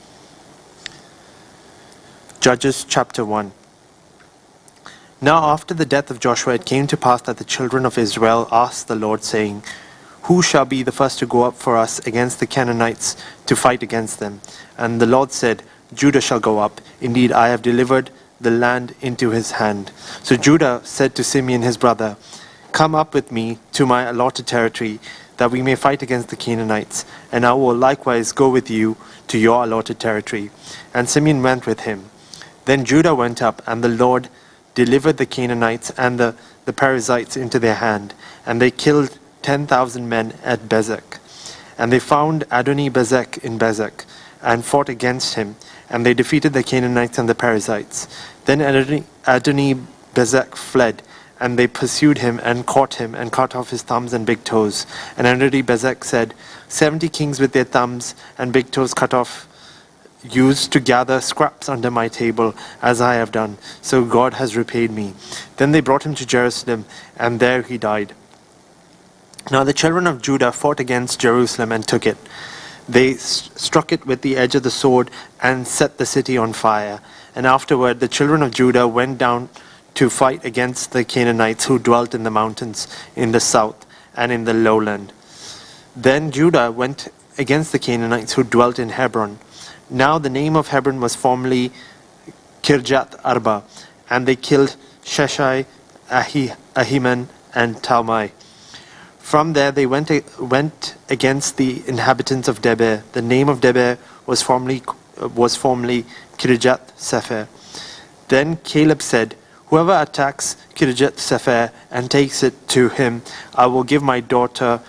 I: Judges chapter 1. Now after the death of Joshua, it came to pass that the children of Israel asked the Lord, saying, Who shall be the first to go up for us against the Canaanites to fight against them? And the Lord said, Judah shall go up. Indeed, I have delivered the land into his hand. So Judah said to Simeon his brother, Come up with me to my allotted territory, that we may fight against the Canaanites, and I will likewise go with you to your allotted territory. And Simeon went with him. Then Judah went up, and the Lord delivered the Canaanites and the Perizzites into their hand, and they killed 10,000 men at Bezek. And they found Adoni-Bezek in Bezek, and fought against him, and they defeated the Canaanites and the Perizzites. Then Adoni-Bezek fled, and they pursued him and caught him and cut off his thumbs and big toes. And Adoni-Bezek said, 70 kings with their thumbs and big toes cut off used to gather scraps under my table, as I have done. So God has repaid me. Then they brought him to Jerusalem, and there he died. Now the children of Judah fought against Jerusalem and took it. They struck it with the edge of the sword and set the city on fire. And afterward the children of Judah went down to fight against the Canaanites who dwelt in the mountains in the south and in the lowland. Then Judah went against the Canaanites who dwelt in Hebron. Now the name of Hebron was formerly Kirjath Arba, and they killed Sheshai, Ahiman, and Talmai. From there they went against the inhabitants of Debir. The name of Debir was formerly Kirjath Sepher. Then Caleb said, "Whoever attacks Kirjath Sepher and takes it to him, I will give my daughter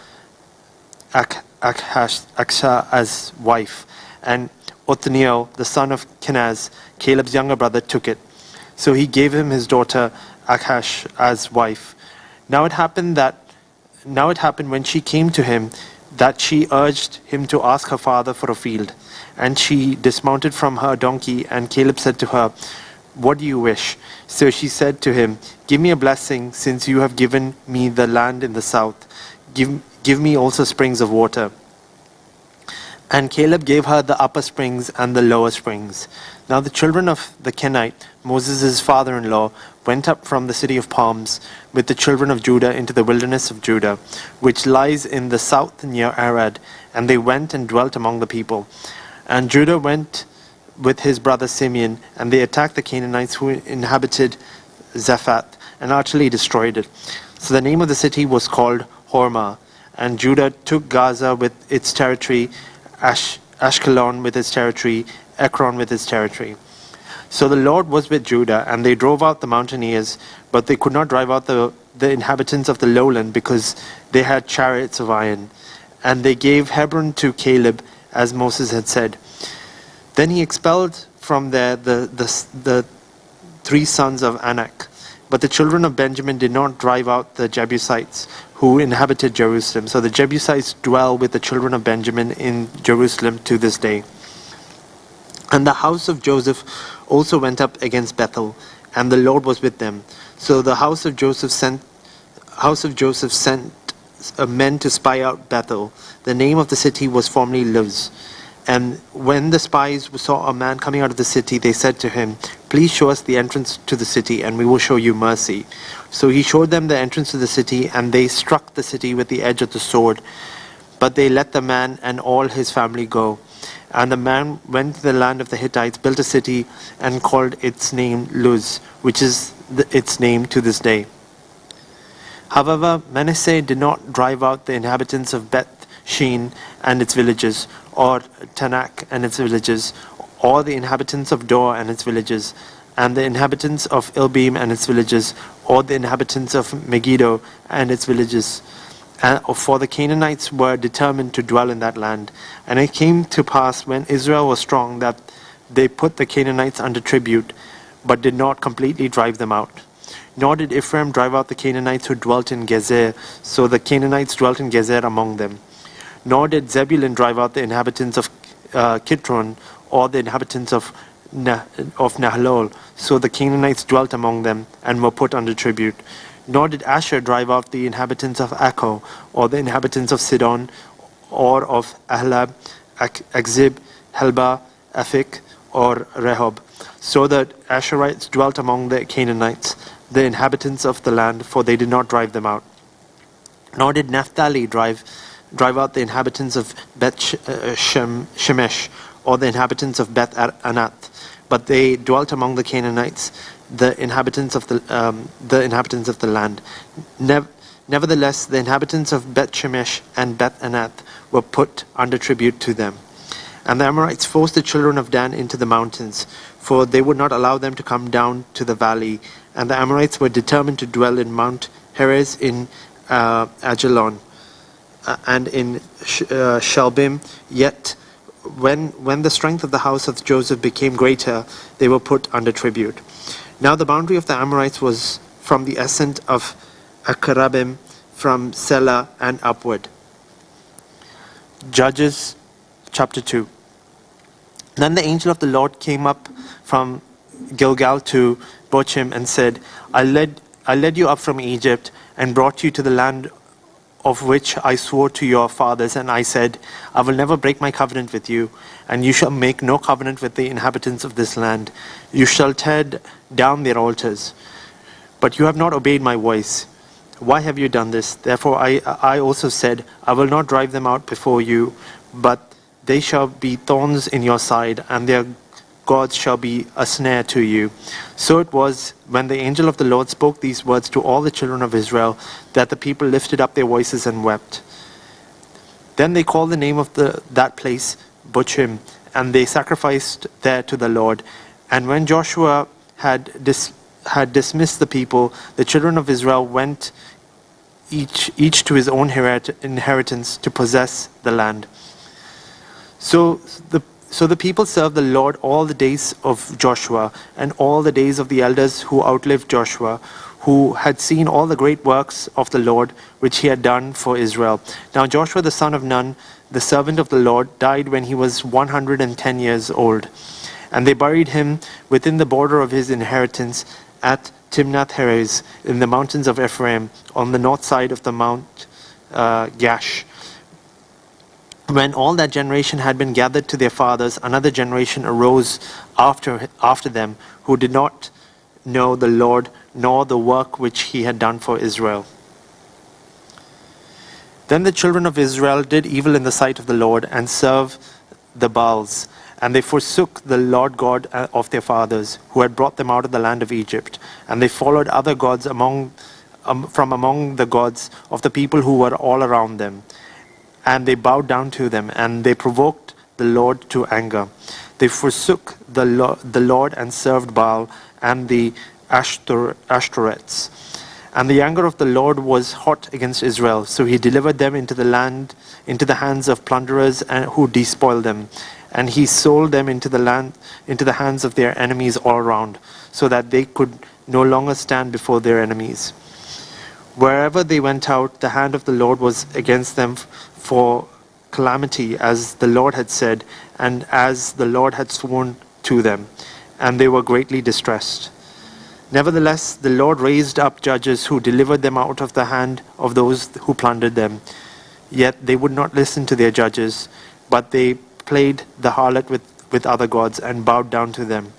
I: Aksha as wife." And Othniel, the son of Kenaz, Caleb's younger brother, took it. So he gave him his daughter Akhash as wife. Now it happened when she came to him that she urged him to ask her father for a field. And she dismounted from her donkey, and Caleb said to her, "What do you wish?" So she said to him, "Give me a blessing, since you have given me the land in the south. Give me also springs of water." And Caleb gave her the upper springs and the lower springs. Now the children of the Kenite, Moses' father-in-law, went up from the city of palms with the children of Judah into the wilderness of Judah, which lies in the south near Arad, and they went and dwelt among the people. And Judah went with his brother Simeon, and they attacked the Canaanites who inhabited Zaphath, and utterly destroyed it. So the name of the city was called Hormah. And Judah took Gaza with its territory, Ashkelon with its territory, Ekron with its territory. So the Lord was with Judah, and they drove out the mountaineers, but they could not drive out the inhabitants of the lowland, because they had chariots of iron. And they gave Hebron to Caleb, as Moses had said. Then he expelled from there the 3 sons of Anak. But the children of Benjamin did not drive out the Jebusites who inhabited Jerusalem. So the Jebusites dwell with the children of Benjamin in Jerusalem to this day. And the house of Joseph also went up against Bethel, and the Lord was with them. So the house of Joseph sent men to spy out Bethel. The name of the city was formerly Luz. And when the spies saw a man coming out of the city, they said to him, "Please show us the entrance to the city, and we will show you mercy." So he showed them the entrance to the city, and they struck the city with the edge of the sword. But they let the man and all his family go. And the man went to the land of the Hittites, built a city, and called its name Luz, which is its name to this day. However, Manasseh did not drive out the inhabitants of Beth Shean and its villages, or Tanakh and its villages, or the inhabitants of Dor and its villages, and the inhabitants of Ilbeam and its villages, or the inhabitants of Megiddo and its villages. For the Canaanites were determined to dwell in that land. And it came to pass, when Israel was strong, that they put the Canaanites under tribute, but did not completely drive them out. Nor did Ephraim drive out the Canaanites who dwelt in Gezer, so the Canaanites dwelt in Gezer among them. Nor did Zebulun drive out the inhabitants of Kitron, or the inhabitants of Nahalol, so the Canaanites dwelt among them, and were put under tribute. Nor did Asher drive out the inhabitants of Akko, or the inhabitants of Sidon, or of Ahlab, Akzib, Helba, Aphik, or Rehob. So that Asherites dwelt among the Canaanites, the inhabitants of the land, for they did not drive them out. Nor did Naphtali drive out the inhabitants of Beth Shemesh, or the inhabitants of Beth Anath, but they dwelt among the Canaanites, the inhabitants of the land. Nevertheless, the inhabitants of Beth Shemesh and Beth Anath were put under tribute to them. And the Amorites forced the children of Dan into the mountains, for they would not allow them to come down to the valley. And the Amorites were determined to dwell in Mount Heres in Ajalon, and in Shalbim. Yet when the strength of the house of Joseph became greater, they were put under tribute. Now the boundary of the Amorites was from the ascent of Akarabim, from Selah and upward. Judges chapter 2. Then the angel of the Lord came up from Gilgal to Bochim and said, I led you up from Egypt and brought you to the land of which I swore to your fathers, and I said, I will never break my covenant with you, and you shall make no covenant with the inhabitants of this land. You shall tear down their altars. But you have not obeyed my voice. Why have you done this? Therefore I also said, I will not drive them out before you, but they shall be thorns in your side, and their gods shall be a snare to you. So it was, when the angel of the Lord spoke these words to all the children of Israel, that the people lifted up their voices and wept. Then they called the name of that place Bochim, and they sacrificed there to the Lord. And when Joshua had dismissed the people, the children of Israel went each to his own inheritance to possess the land. So the people served the Lord all the days of Joshua and all the days of the elders who outlived Joshua, who had seen all the great works of the Lord which he had done for Israel. Now Joshua the son of Nun, the servant of the Lord, died when he was 110 years old. And they buried him within the border of his inheritance at Timnath-Heres in the mountains of Ephraim, on the north side of the Mount Gash. When all that generation had been gathered to their fathers, another generation arose after them, who did not know the Lord, nor the work which he had done for Israel. Then the children of Israel did evil in the sight of the Lord, and served the Baals. And they forsook the Lord God of their fathers, who had brought them out of the land of Egypt. And they followed other gods from among the gods of the people who were all around them. And they bowed down to them, and they provoked the Lord to anger. They forsook the Lord and served Baal and the Ashtoreths. And the anger of the Lord was hot against Israel, so he delivered them into the hands of plunderers who despoiled them. And he sold them into the hands of their enemies all around, so that they could no longer stand before their enemies. Wherever they went out, the hand of the Lord was against them for calamity, as the Lord had said, and as the Lord had sworn to them, and they were greatly distressed. Nevertheless, the Lord raised up judges who delivered them out of the hand of those who plundered them. Yet they would not listen to their judges, but they played the harlot with other gods and bowed down to them.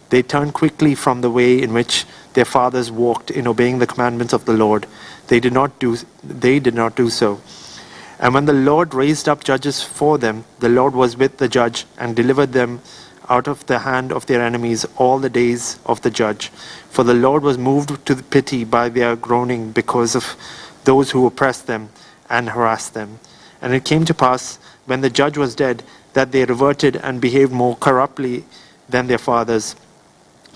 I: They turned quickly from the way in which their fathers walked in obeying the commandments of the Lord. They did not do so. And when the Lord raised up judges for them, the Lord was with the judge and delivered them out of the hand of their enemies all the days of the judge. For the Lord was moved to pity by their groaning because of those who oppressed them and harassed them. And it came to pass, when the judge was dead, that they reverted and behaved more corruptly than their fathers,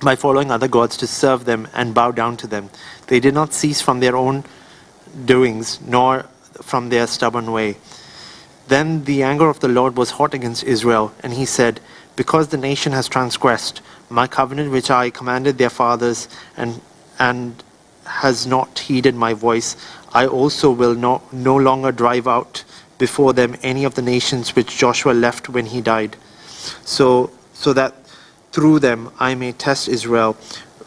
I: by following other gods to serve them and bow down to them. They did not cease from their own doings, nor from their stubborn way. Then the anger of the Lord was hot against Israel, and he said, because the nation has transgressed my covenant which I commanded their fathers, and has not heeded my voice, I also will no longer drive out before them any of the nations which Joshua left when he died, so that through them I may test Israel,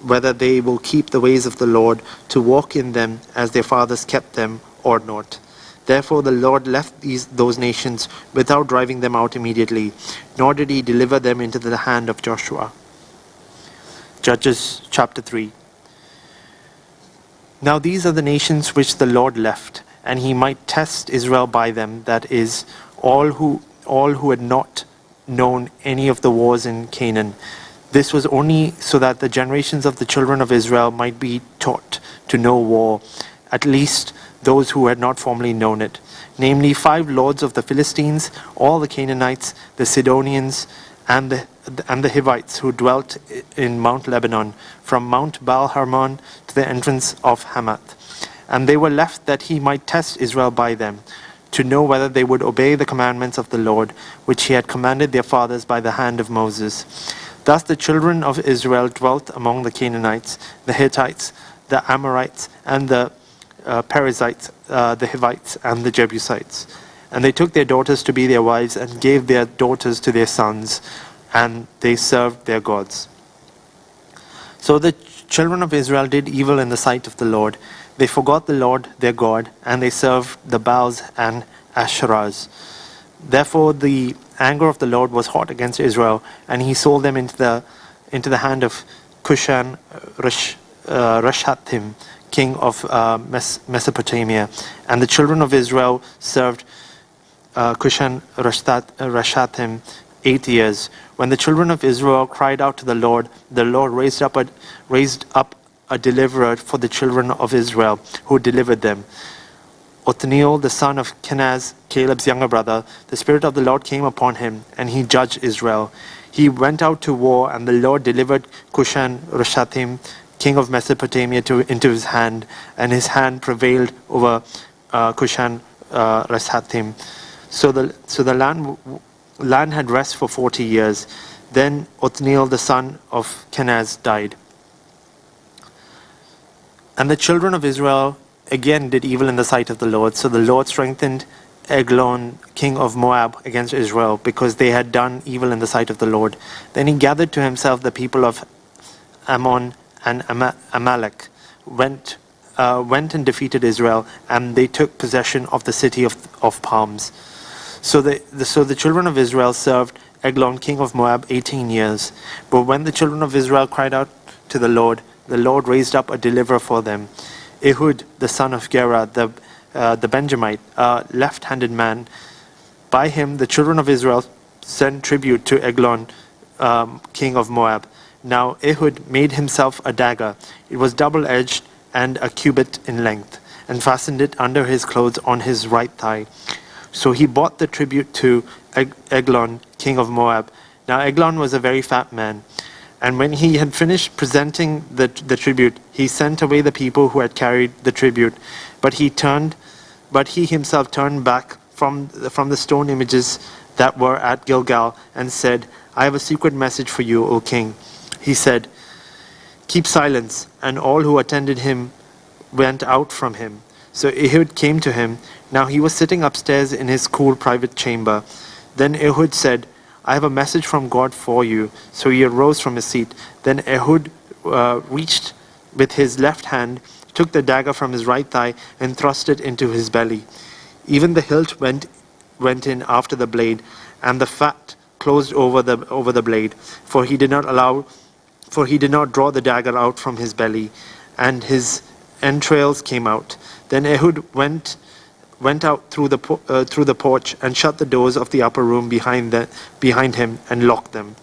I: whether they will keep the ways of the Lord, to walk in them as their fathers kept them, or not. Therefore the Lord left those nations without driving them out immediately, nor did he deliver them into the hand of Joshua. Judges chapter 3. Now these are the nations which the Lord left, and he might test Israel by them, that is, all who had not known any of the wars in Canaan. This was only so that the generations of the children of Israel might be taught to know war, at least those who had not formerly known it, namely 5 lords of the Philistines, all the Canaanites, the Sidonians, and the Hivites who dwelt in Mount Lebanon, from Mount Baal-Hermon to the entrance of Hamath. And they were left that he might test Israel by them, to know whether they would obey the commandments of the Lord, which he had commanded their fathers by the hand of Moses. Thus the children of Israel dwelt among the Canaanites, the Hittites, the Amorites, and the Perizzites, the Hivites, and the Jebusites. And they took their daughters to be their wives, and gave their daughters to their sons, and they served their gods. So the children of Israel did evil in the sight of the Lord. They forgot the Lord their God, and they served the Baals and Asherahs. Therefore the anger of the Lord was hot against Israel, and he sold them into the hand of Cushan Rishathaim, king of Mesopotamia. And the children of Israel served Cushan Rishathaim 8 years. When the children of Israel cried out to the Lord raised up a deliverer for the children of Israel, who delivered them. Othniel, the son of Kenaz, Caleb's younger brother, the Spirit of the Lord came upon him, and he judged Israel. He went out to war, and the Lord delivered Cushan-Rishathaim, king of Mesopotamia, into his hand, and his hand prevailed over Cushan-Rishathaim. So the land had rest for 40 years. Then Othniel, the son of Kenaz, died. And the children of Israel again did evil in the sight of the Lord. So the Lord strengthened Eglon, king of Moab, against Israel, because they had done evil in the sight of the Lord. Then he gathered to himself the people of Ammon and Amalek, went and defeated Israel, and they took possession of the city of palms. So the children of Israel served Eglon, king of Moab, 18 years. But when the children of Israel cried out to the Lord raised up a deliverer for them, Ehud, the son of Gera, the Benjamite, a left-handed man. By him the children of Israel sent tribute to Eglon, king of Moab. Now Ehud made himself a dagger. It was double-edged and a cubit in length, and fastened it under his clothes on his right thigh. So he brought the tribute to Eglon, king of Moab. Now Eglon was a very fat man. And when he had finished presenting the tribute, he sent away the people who had carried the tribute. But he himself turned back from the stone images that were at Gilgal, and said, I have a secret message for you, O king. He said, keep silence. And all who attended him went out from him. So Ehud came to him. Now he was sitting upstairs in his cool private chamber. Then Ehud said, I have a message from God for you. So he arose from his seat. Then Ehud reached with his left hand, took the dagger from his right thigh, and thrust it into his belly. Even the hilt went in after the blade, and the fat closed over the blade, for he did not draw the dagger out from his belly, and his entrails came out. Then Ehud went out through the porch and shut the doors of the upper room behind him and locked them.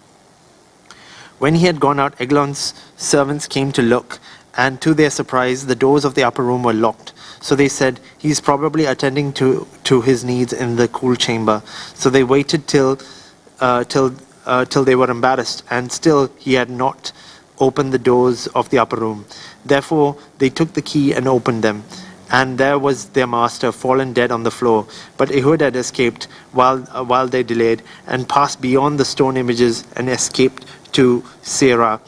I: When he had gone out, Eglon's servants came to look, and to their surprise, the doors of the upper room were locked. So they said, he is probably attending to his needs in the cool chamber. So they waited till they were embarrassed, and still he had not opened the doors of the upper room. Therefore they took the key and opened them. And there was their master fallen dead on the floor. But Ehud had escaped while they delayed, and passed beyond the stone images and escaped to Seirah.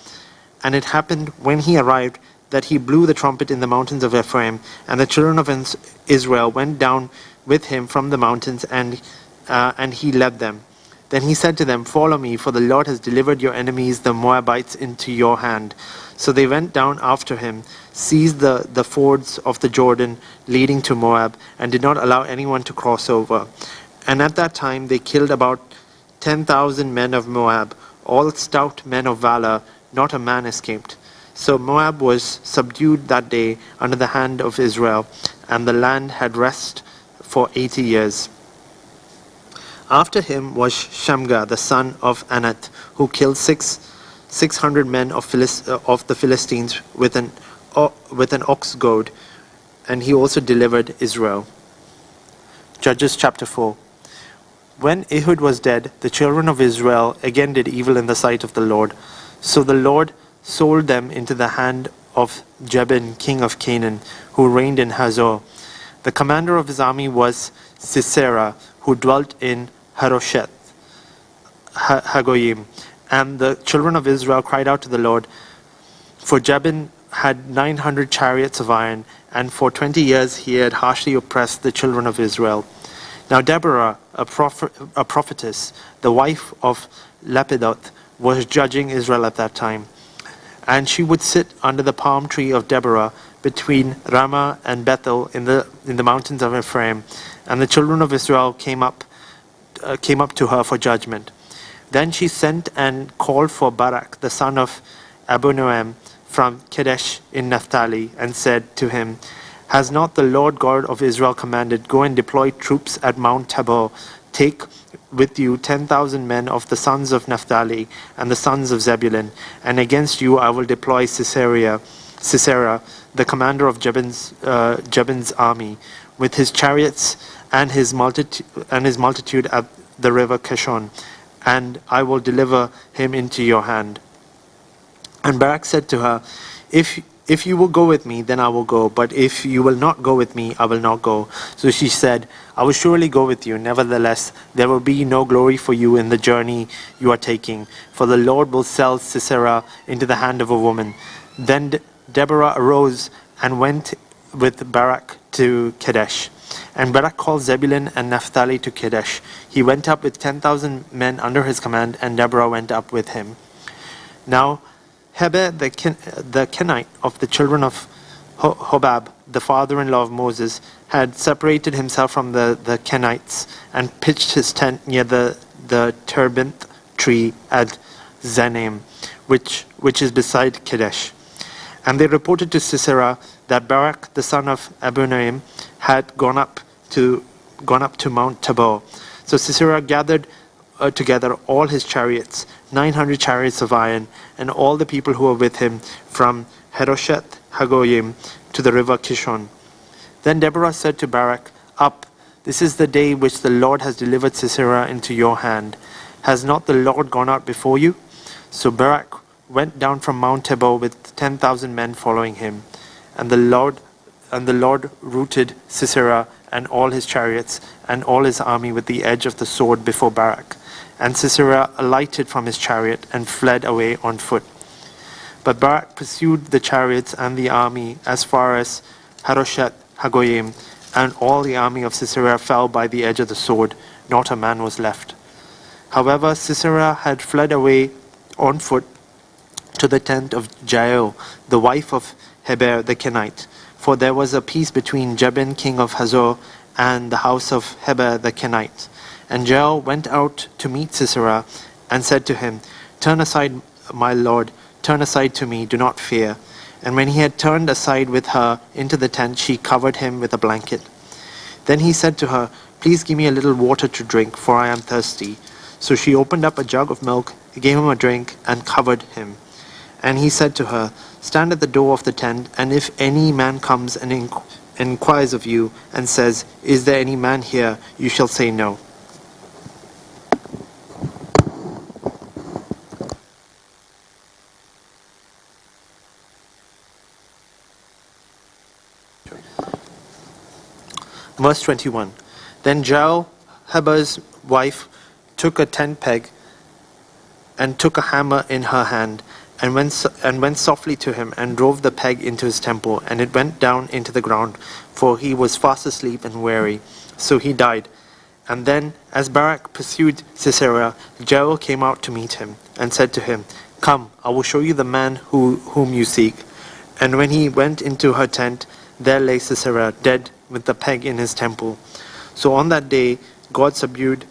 I: And it happened when he arrived that he blew the trumpet in the mountains of Ephraim, and the children of Israel went down with him from the mountains, and he led them. Then he said to them, follow me, for the Lord has delivered your enemies, the Moabites, into your hand. So they went down after him, seized the fords of the Jordan leading to Moab, and did not allow anyone to cross over. And at that time they killed about 10,000 men of Moab, all stout men of valor, not a man escaped. So Moab was subdued that day under the hand of Israel, and the land had rest for 80 years. After him was Shamgar, the son of Anath, who killed 600 men of the Philistines with an ox goad, and he also delivered Israel. Judges chapter 4. When Ehud was dead, the children of Israel again did evil in the sight of the Lord. So the Lord sold them into the hand of Jabin, king of Canaan, who reigned in Hazor. The commander of his army was Sisera, who dwelt in Harosheth Hagoyim. And the children of Israel cried out to the Lord, for Jabin had 900 chariots of iron, and for 20 years he had harshly oppressed the children of Israel. Now Deborah, a prophetess, the wife of Lapidoth, was judging Israel at that time. And she would sit under the palm tree of Deborah between Ramah and Bethel in the mountains of Ephraim. And the children of Israel came up to her for judgment. Then she sent and called for Barak, the son of Abinoam, from Kadesh in Naphtali, and said to him, has not the Lord God of Israel commanded, go and deploy troops at Mount Tabor Take with you 10,000 men of the sons of Naphtali and the sons of Zebulun, and against you I will deploy Sisera, the commander of Jabin's army, with his chariots and his multitude at the river Kishon, and I will deliver him into your hand. And Barak said to her, If you will go with me, then I will go, but if you will not go with me, I will not go. So she said, I will surely go with you. Nevertheless, there will be no glory for you in the journey you are taking, for the Lord will sell Sisera into the hand of a woman. Then Deborah arose and went with Barak to Kadesh. And Barak called Zebulun and Naphtali to Kadesh. He went up with 10,000 men under his command, and Deborah went up with him. Now Heber the Kenite of the children of Hobab, the father-in-law of Moses, had separated himself from the Kenites and pitched his tent near the terebinth tree at Zenaim, which is beside Kadesh. And they reported to Sisera that Barak the son of Abunaim had gone up to Mount Tabor. So Sisera gathered together all his chariots, 900 chariots of iron, and all the people who were with him from Harosheth Hagoyim to the river Kishon. Then Deborah said to Barak, Up, this is the day which the Lord has delivered Sisera into your hand. Has not the Lord gone out before you? So Barak went down from Mount Tabor with 10,000 men following him, and the Lord routed Sisera and all his chariots and all his army with the edge of the sword before Barak. And Sisera alighted from his chariot and fled away on foot. But Barak pursued the chariots and the army as far as Harosheth Hagoyim, and all the army of Sisera fell by the edge of the sword. Not a man was left. However, Sisera had fled away on foot to the tent of Jael, the wife of Heber the Kenite, for there was a peace between Jabin king of Hazor and the house of Heber the Kenite. And Jael went out to meet Sisera and said to him, Turn aside, my lord, turn aside to me, do not fear. And when he had turned aside with her into the tent, she covered him with a blanket. Then he said to her, Please give me a little water to drink, for I am thirsty. So she opened up a jug of milk, gave him a drink, and covered him. And he said to her, Stand at the door of the tent, and if any man comes and inquires of you, and says, Is there any man here? You shall say no. Verse 21. Then Jael, Heber's wife, took a tent peg and took a hammer in her hand, and went softly to him and drove the peg into his temple, and it went down into the ground, for he was fast asleep and weary. So he died. And then, as Barak pursued Sisera, Jael came out to meet him, and said to him, Come, I will show you the man whom you seek. And when he went into her tent, there lay Sisera, dead, with the peg in his temple. So on that day, God subdued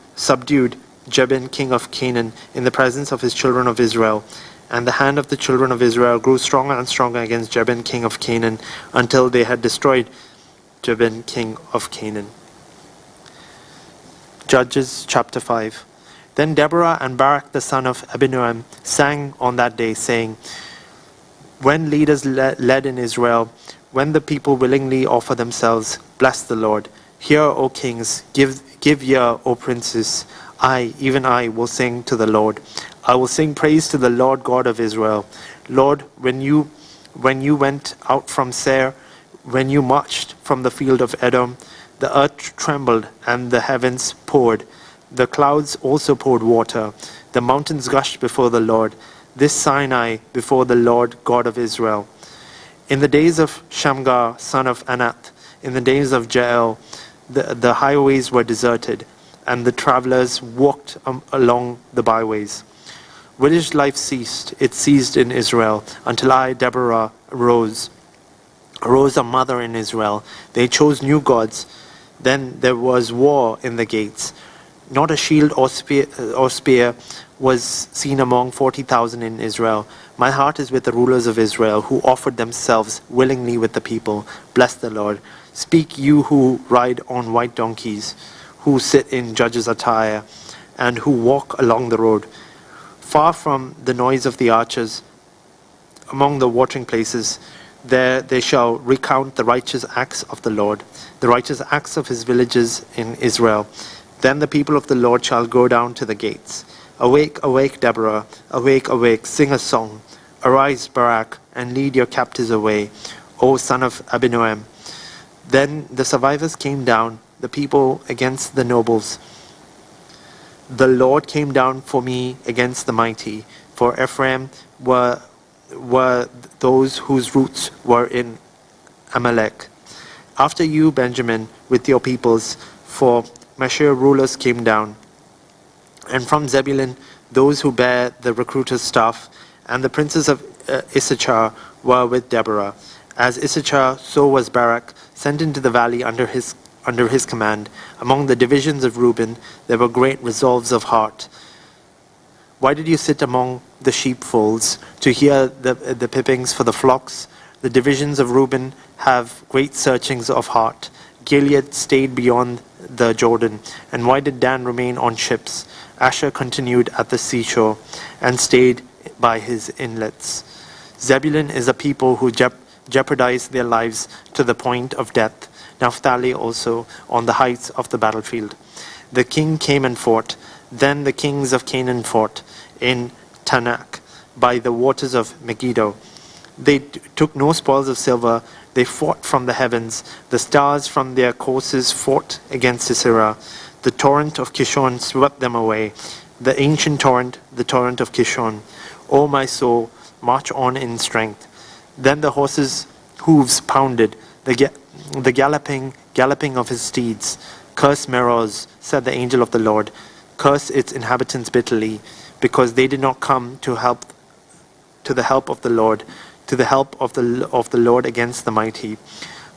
I: Jabin king of Canaan in the presence of his children of Israel. And the hand of the children of Israel grew stronger and stronger against Jabin king of Canaan, until they had destroyed Jabin king of Canaan. Judges chapter 5. Then Deborah and Barak the son of Abinoam sang on that day, saying, When leaders led in Israel, when the people willingly offer themselves, bless the Lord. Hear, O kings, give ear, O princes. I, even I, will sing to the Lord. I will sing praise to the Lord God of Israel. Lord, when you went out from Seir, when you marched from the field of Edom, the earth trembled and the heavens poured. The clouds also poured water. The mountains gushed before the Lord. This Sinai before the Lord God of Israel. In the days of Shamgar, son of Anath, in the days of Jael, the highways were deserted, and the travelers walked along the byways. Village life ceased. It ceased in Israel, until I, Deborah, arose a mother in Israel. They chose new gods. Then there was war in the gates. Not a shield or spear was seen among 40,000 in Israel. My heart is with the rulers of Israel, who offered themselves willingly with the people. Bless the Lord. Speak, you who ride on white donkeys, who sit in judges' attire, and who walk along the road. Far from the noise of the archers, among the watering places, there they shall recount the righteous acts of the Lord, the righteous acts of his villages in Israel. Then the people of the Lord shall go down to the gates. Awake, awake, Deborah, awake, awake, sing a song. Arise, Barak, and lead your captives away, O son of Abinoam. Then the survivors came down, the people against the nobles. The Lord came down for me against the mighty, for Ephraim were those whose roots were in Amalek. After you, Benjamin, with your peoples, for Mashir rulers came down. And from Zebulun, those who bear the recruiter's staff, and the princes of Issachar were with Deborah. As Issachar, so was Barak, sent into the valley under his command. Among the divisions of Reuben, there were great resolves of heart. Why did you sit among the sheepfolds to hear the pippings for the flocks? The divisions of Reuben have great searchings of heart. Gilead stayed beyond the Jordan. And why did Dan remain on ships? Asher continued at the seashore and stayed by his inlets. Zebulun is a people who jeopardize their lives to the point of death. Naphtali also on the heights of the battlefield. The king came and fought. Then the kings of Canaan fought in Tanakh by the waters of Megiddo. They took no spoils of silver. They fought from the heavens. The stars from their courses fought against Sisera. The torrent of Kishon swept them away. The ancient torrent, the torrent of Kishon. O my soul, march on in strength. Then the horses' hooves pounded, the galloping of his steeds. Curse Meroz, said the angel of the Lord. Curse its inhabitants bitterly, because they did not come to the help of the Lord, to the help of the Lord against the mighty.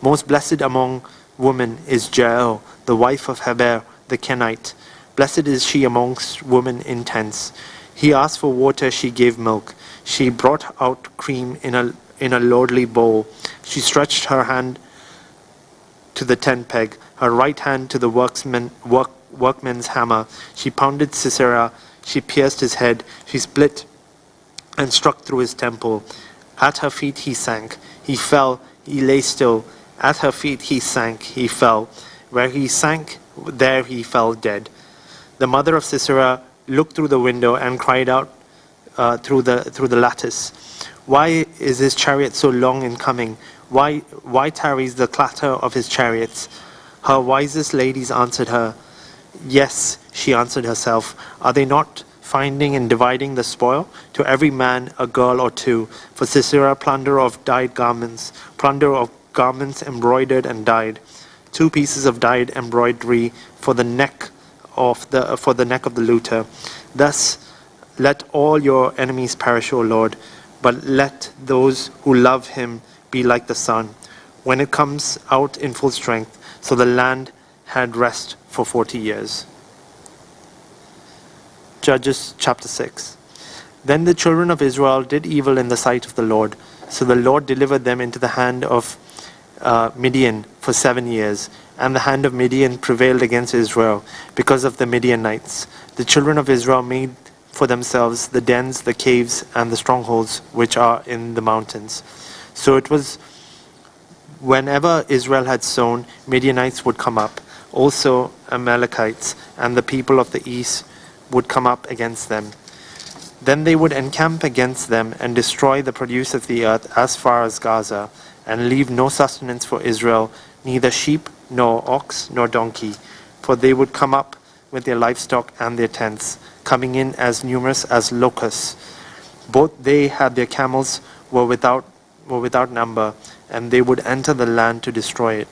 I: Most blessed among women is Jael, the wife of Heber the Kenite. Blessed is she amongst women in tents. He asked for water, she gave milk. She brought out cream in a lordly bowl. She stretched her hand to the tent peg, her right hand to the workman's hammer. She pounded Sisera, she pierced his head, she split and struck through his temple. At her feet he sank, he fell, he lay still. At her feet he sank, he fell. Where he sank, there he fell dead. The mother of Sisera looked through the window and cried out through the lattice. Why is his chariot so long in coming? Why tarries the clatter of his chariots? Her wisest ladies answered her. Yes, she answered herself. Are they not finding and dividing the spoil? To every man a girl or two. For Sisera, plunder of dyed garments, plunder of garments embroidered and dyed. 2 pieces of dyed embroidery for the neck of the looter. Thus let all your enemies perish, O Lord, but let those who love him be like the sun, when it comes out in full strength. So the land had rest for 40 years. Judges chapter 6. Then the children of Israel did evil in the sight of the Lord. So the Lord delivered them into the hand of Midian for 7 years. And the hand of Midian prevailed against Israel because of the Midianites. The children of Israel made for themselves the dens, the caves, and the strongholds which are in the mountains. So it was whenever Israel had sown, Midianites would come up. Also Amalekites and the people of the east would come up against them. Then they would encamp against them and destroy the produce of the earth as far as Gaza, and leave no sustenance for Israel, neither sheep, nor ox, nor donkey. For they would come up with their livestock and their tents, coming in as numerous as locusts. Both they had their camels were without number, and they would enter the land to destroy it.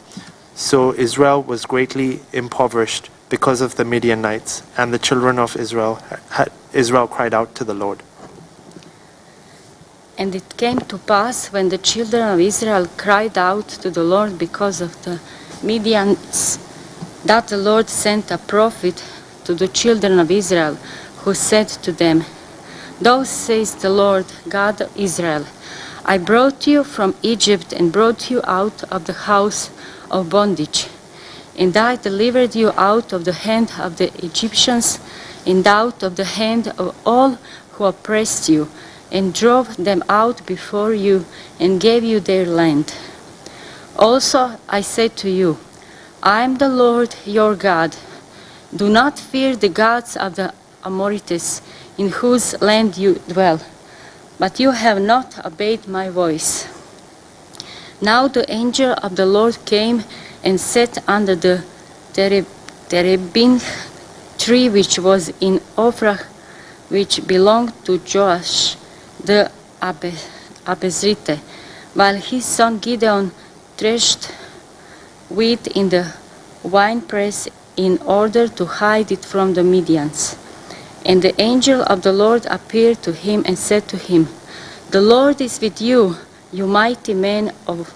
I: So Israel was greatly impoverished because of the Midianites, and the children of Israel cried out to the Lord.
L: And it came to pass, when the children of Israel cried out to the Lord because of the Midianites, that the Lord sent a prophet to the children of Israel, who said to them, Thus says the Lord God of Israel, I brought you from Egypt and brought you out of the house of bondage. And I delivered you out of the hand of the Egyptians, and out of the hand of all who oppressed you, and drove them out before you, and gave you their land. Also I said to you, I am the Lord your God. Do not fear the gods of the Amorites, in whose land you dwell, but you have not obeyed my voice. Now the angel of the Lord came and sat under the terebinth tree which was in Ophrah, which belonged to Joash the Abezrite, while his son Gideon threshed wheat in the winepress in order to hide it from the Midians. And the angel of the Lord appeared to him and said to him, The Lord is with you, you mighty man of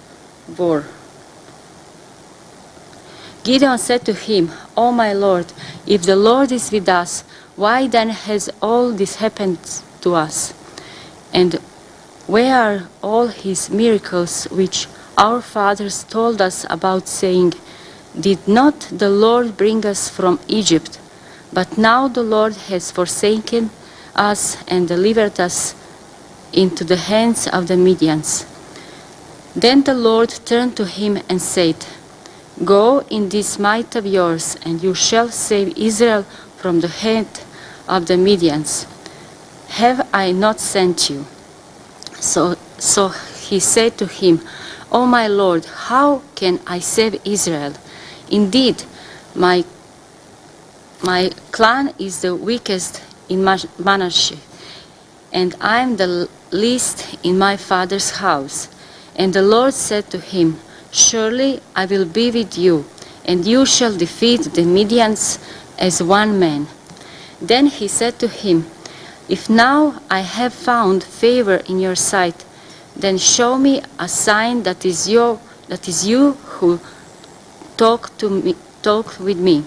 L: war. Gideon said to him, O my Lord, if the Lord is with us, why then has all this happened to us? And where are all his miracles which our fathers told us about, saying, Did not the Lord bring us from Egypt? But now the Lord has forsaken us and delivered us into the hands of the Midians. Then the Lord turned to him and said, Go in this might of yours, and you shall save Israel from the hand of the Midians. Have I not sent you? So he said to him, O my Lord, how can I save Israel? Indeed, my clan is the weakest in Manasseh, and I am the least in my father's house. And the Lord said to him, Surely I will be with you, and you shall defeat the Midians as one man. Then he said to him, If now I have found favor in your sight, then show me a sign that is you who talk with me.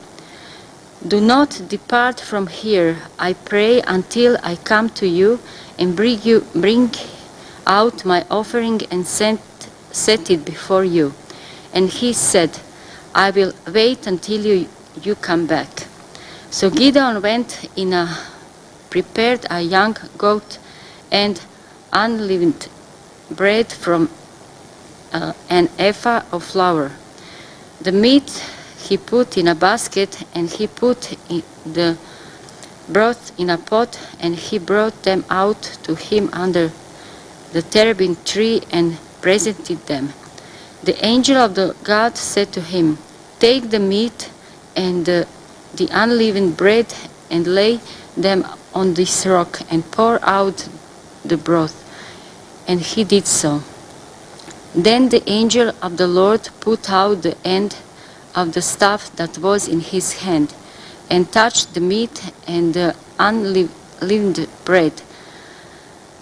L: Do not depart from here, I pray, until I come to you and bring out my offering and set it before you. And he said, I will wait until you come back. So Gideon went prepared a young goat and unleavened bread from an ephah of flour. The meat he put in a basket, and he put the broth in a pot, and he brought them out to him under the terebinth tree and presented them. The angel of the God said to him, Take the meat and the unleavened bread and lay them on this rock and pour out the broth. And he did so. Then the angel of the Lord put out the end of the staff that was in his hand and touched the meat and the unleavened bread.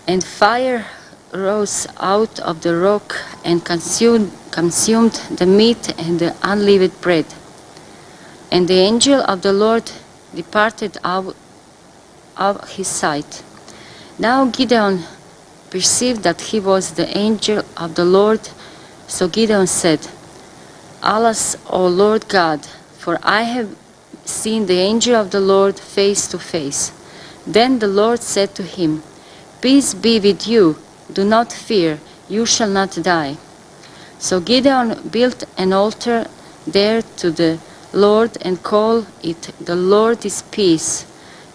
L: And fire rose out of the rock and consumed the meat and the unleavened bread. And the angel of the Lord departed out of his sight. Now Gideon perceived that he was the angel of the Lord. So Gideon said, Alas, O Lord God, for I have seen the angel of the Lord face to face. Then the Lord said to him, Peace be with you. Do not fear, you shall not die. So Gideon built an altar there to the Lord and called it, The Lord is Peace.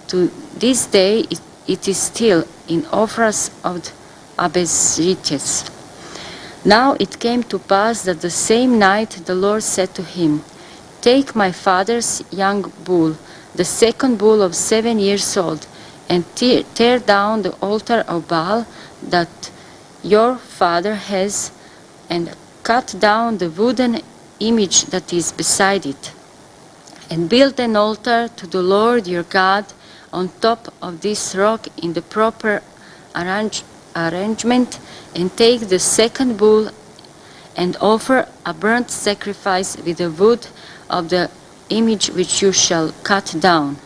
L: To this day it is still in Ophrah of Abezrites. Now it came to pass that the same night the Lord said to him, Take my father's young bull, the second bull of 7 years old, and tear down the altar of Baal that your father has, and cut down the wooden image that is beside it, and build an altar to the Lord your God on top of this rock in the proper arrangement, and take the second bull and offer a burnt sacrifice with the wood of the image which you shall cut down.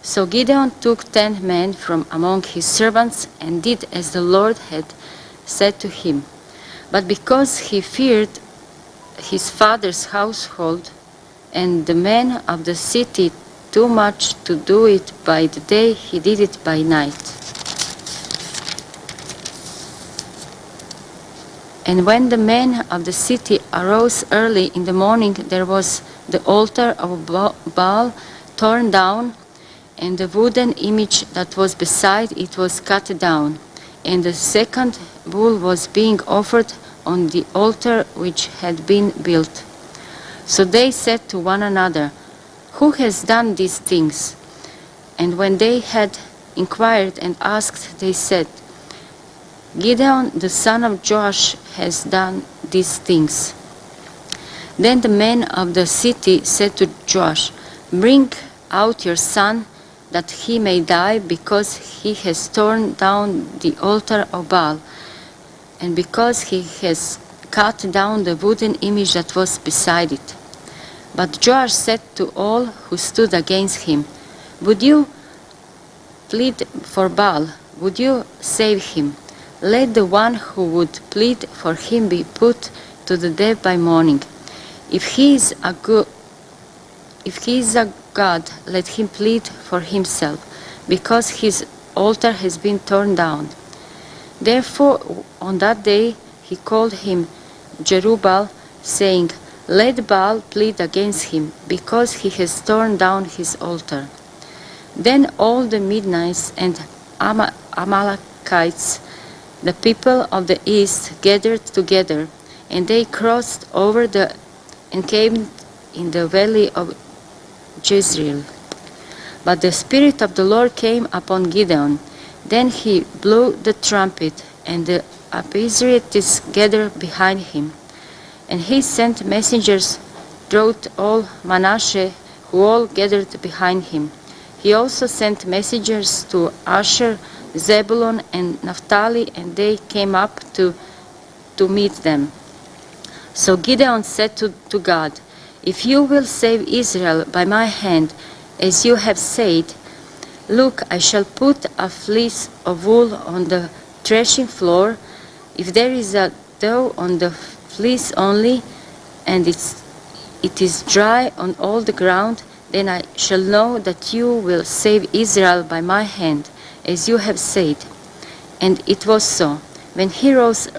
L: So Gideon took 10 men from among his servants and did as the Lord had said to him. But because he feared his father's household, and the men of the city too much to do it by the day, he did it by night. And when the men of the city arose early in the morning, there was the altar of Baal torn down, and the wooden image that was beside it was cut down, and the second bull was being offered on the altar which had been built. So they said to one another, "Who has done these things?" And when they had inquired and asked, they said, "Gideon, the son of Joash, has done these things." Then the men of the city said to Joash, "Bring out your son, that he may die, because he has torn down the altar of Baal, and because he has cut down the wooden image that was beside it." But Joash said to all who stood against him, "Would you plead for Baal? Would you save him? Let the one who would plead for him be put to the death by morning. If he is a god, let him plead for himself, because his altar has been torn down." Therefore, on that day he called him Jerubbaal, saying, "Let Baal plead against him, because he has torn down his altar." Then all the Midianites and Amalekites, the people of the east, gathered together, and they crossed over the encampment in the valley of Jezreel. But the Spirit of the Lord came upon Gideon. Then he blew the trumpet, and the Abiezrites gathered behind him. And he sent messengers throughout all Manasseh, who all gathered behind him. He also sent messengers to Asher, Zebulun, and Naphtali, and they came up to meet them. So Gideon said to God, "If you will save Israel by my hand, as you have said, look, I shall put a fleece of wool on the threshing floor. If there is a dough on the fleece only, and it is dry on all the ground, then I shall know that you will save Israel by my hand, as you have said." And it was so. When he rose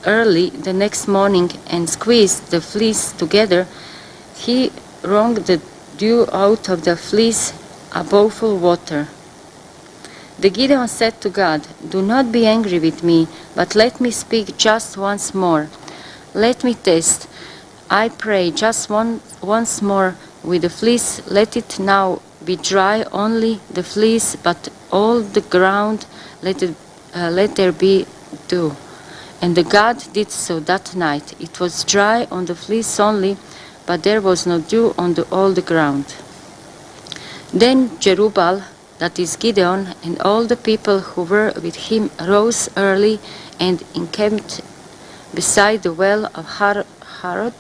L: early the next morning and squeezed the fleece together, he wrung the dew out of the fleece, a bowlful water. The Gideon said to God, "Do not be angry with me, but let me speak just once more. Let me test, I pray, just once more with the fleece. Let it now be dry, only the fleece, but all the ground let there be dew." And the God did so that night. It was dry on the fleece only, but there was no dew on all the ground. Then Jerubbaal, that is Gideon, and all the people who were with him rose early and encamped beside the well of Harod,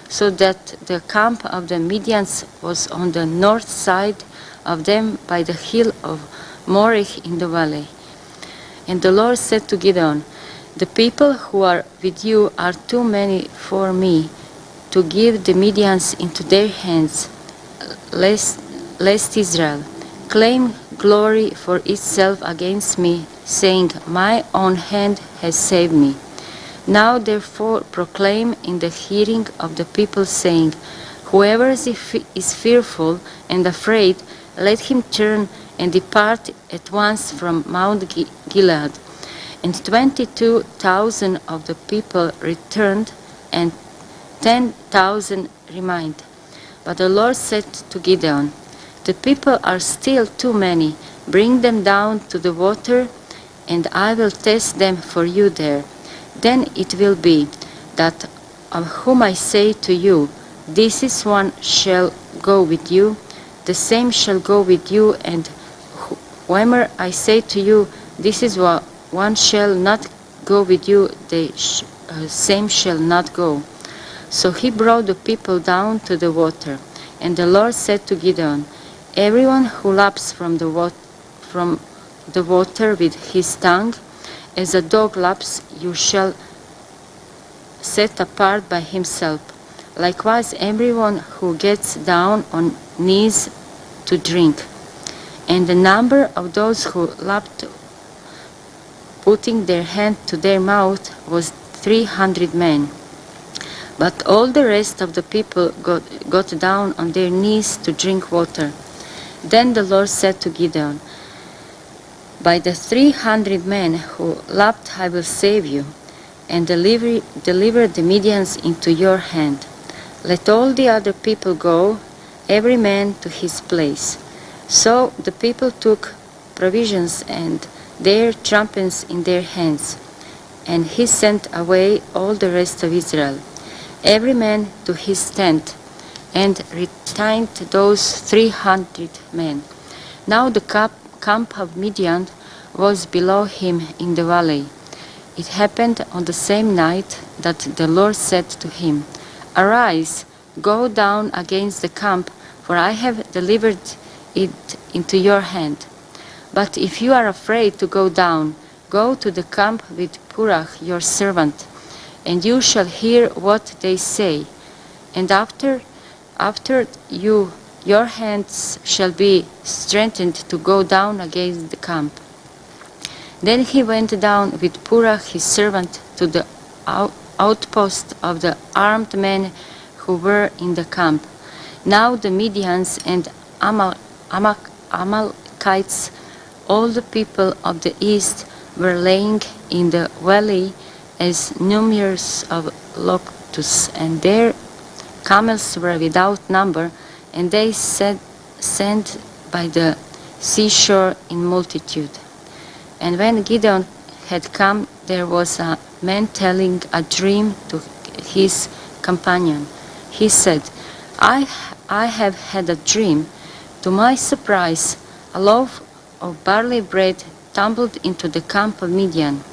L: so that the camp of the Midians was on the north side of them by the hill of Moreh in the valley. And the Lord said to Gideon, "The people who are with you are too many for me to give the Midians into their hands, lest Israel claim glory for itself against me, saying, 'My own hand has saved me.' Now therefore proclaim in the hearing of the people, saying, 'Whoever is fearful and afraid, let him turn and depart at once from Mount Gilead.' And 22,000 of the people returned, and 10,000 remained. But the Lord said to Gideon, "The people are still too many. Bring them down to the water, and I will test them for you there. Then it will be that of whom I say to you, 'This is one shall go with you,' the same shall go with you, and whomever I say to you, 'This is one shall not go with you,' the same shall not go." So he brought the people down to the water. And the Lord said to Gideon, "Everyone who laps from the water with his tongue, as a dog laps, you shall set apart by himself. Likewise, everyone who gets down on knees to drink. And the number of those who lapped, putting their hand to their mouth, was 300 men. But all the rest of the people got down on their knees to drink water. Then the Lord said to Gideon, "By the 300 men who lapped I will save you, and deliver the Midians into your hand. Let all the other people go, every man to his place." So the people took provisions and their trumpets in their hands, and he sent away all the rest of Israel, every man to his tent, and retained those 300 men. Now the camp of Midian was below him in the valley. It happened on the same night that the Lord said to him, "Arise, go down against the camp, for I have delivered it into your hand. But if you are afraid to go down, go to the camp with Purah your servant, and you shall hear what they say. And after your hands shall be strengthened to go down against the camp." Then he went down with Purah his servant to the outpost of the armed men who were in the camp. Now the Midians and Amalekites, all the people of the east, were lying in the valley as numerous of locusts, and their camels were without number, and they sat by the seashore in multitude. And when Gideon had come, there was a man telling a dream to his companion. He said, I have had a dream. To my surprise, a loaf of barley bread tumbled into the camp of Midian.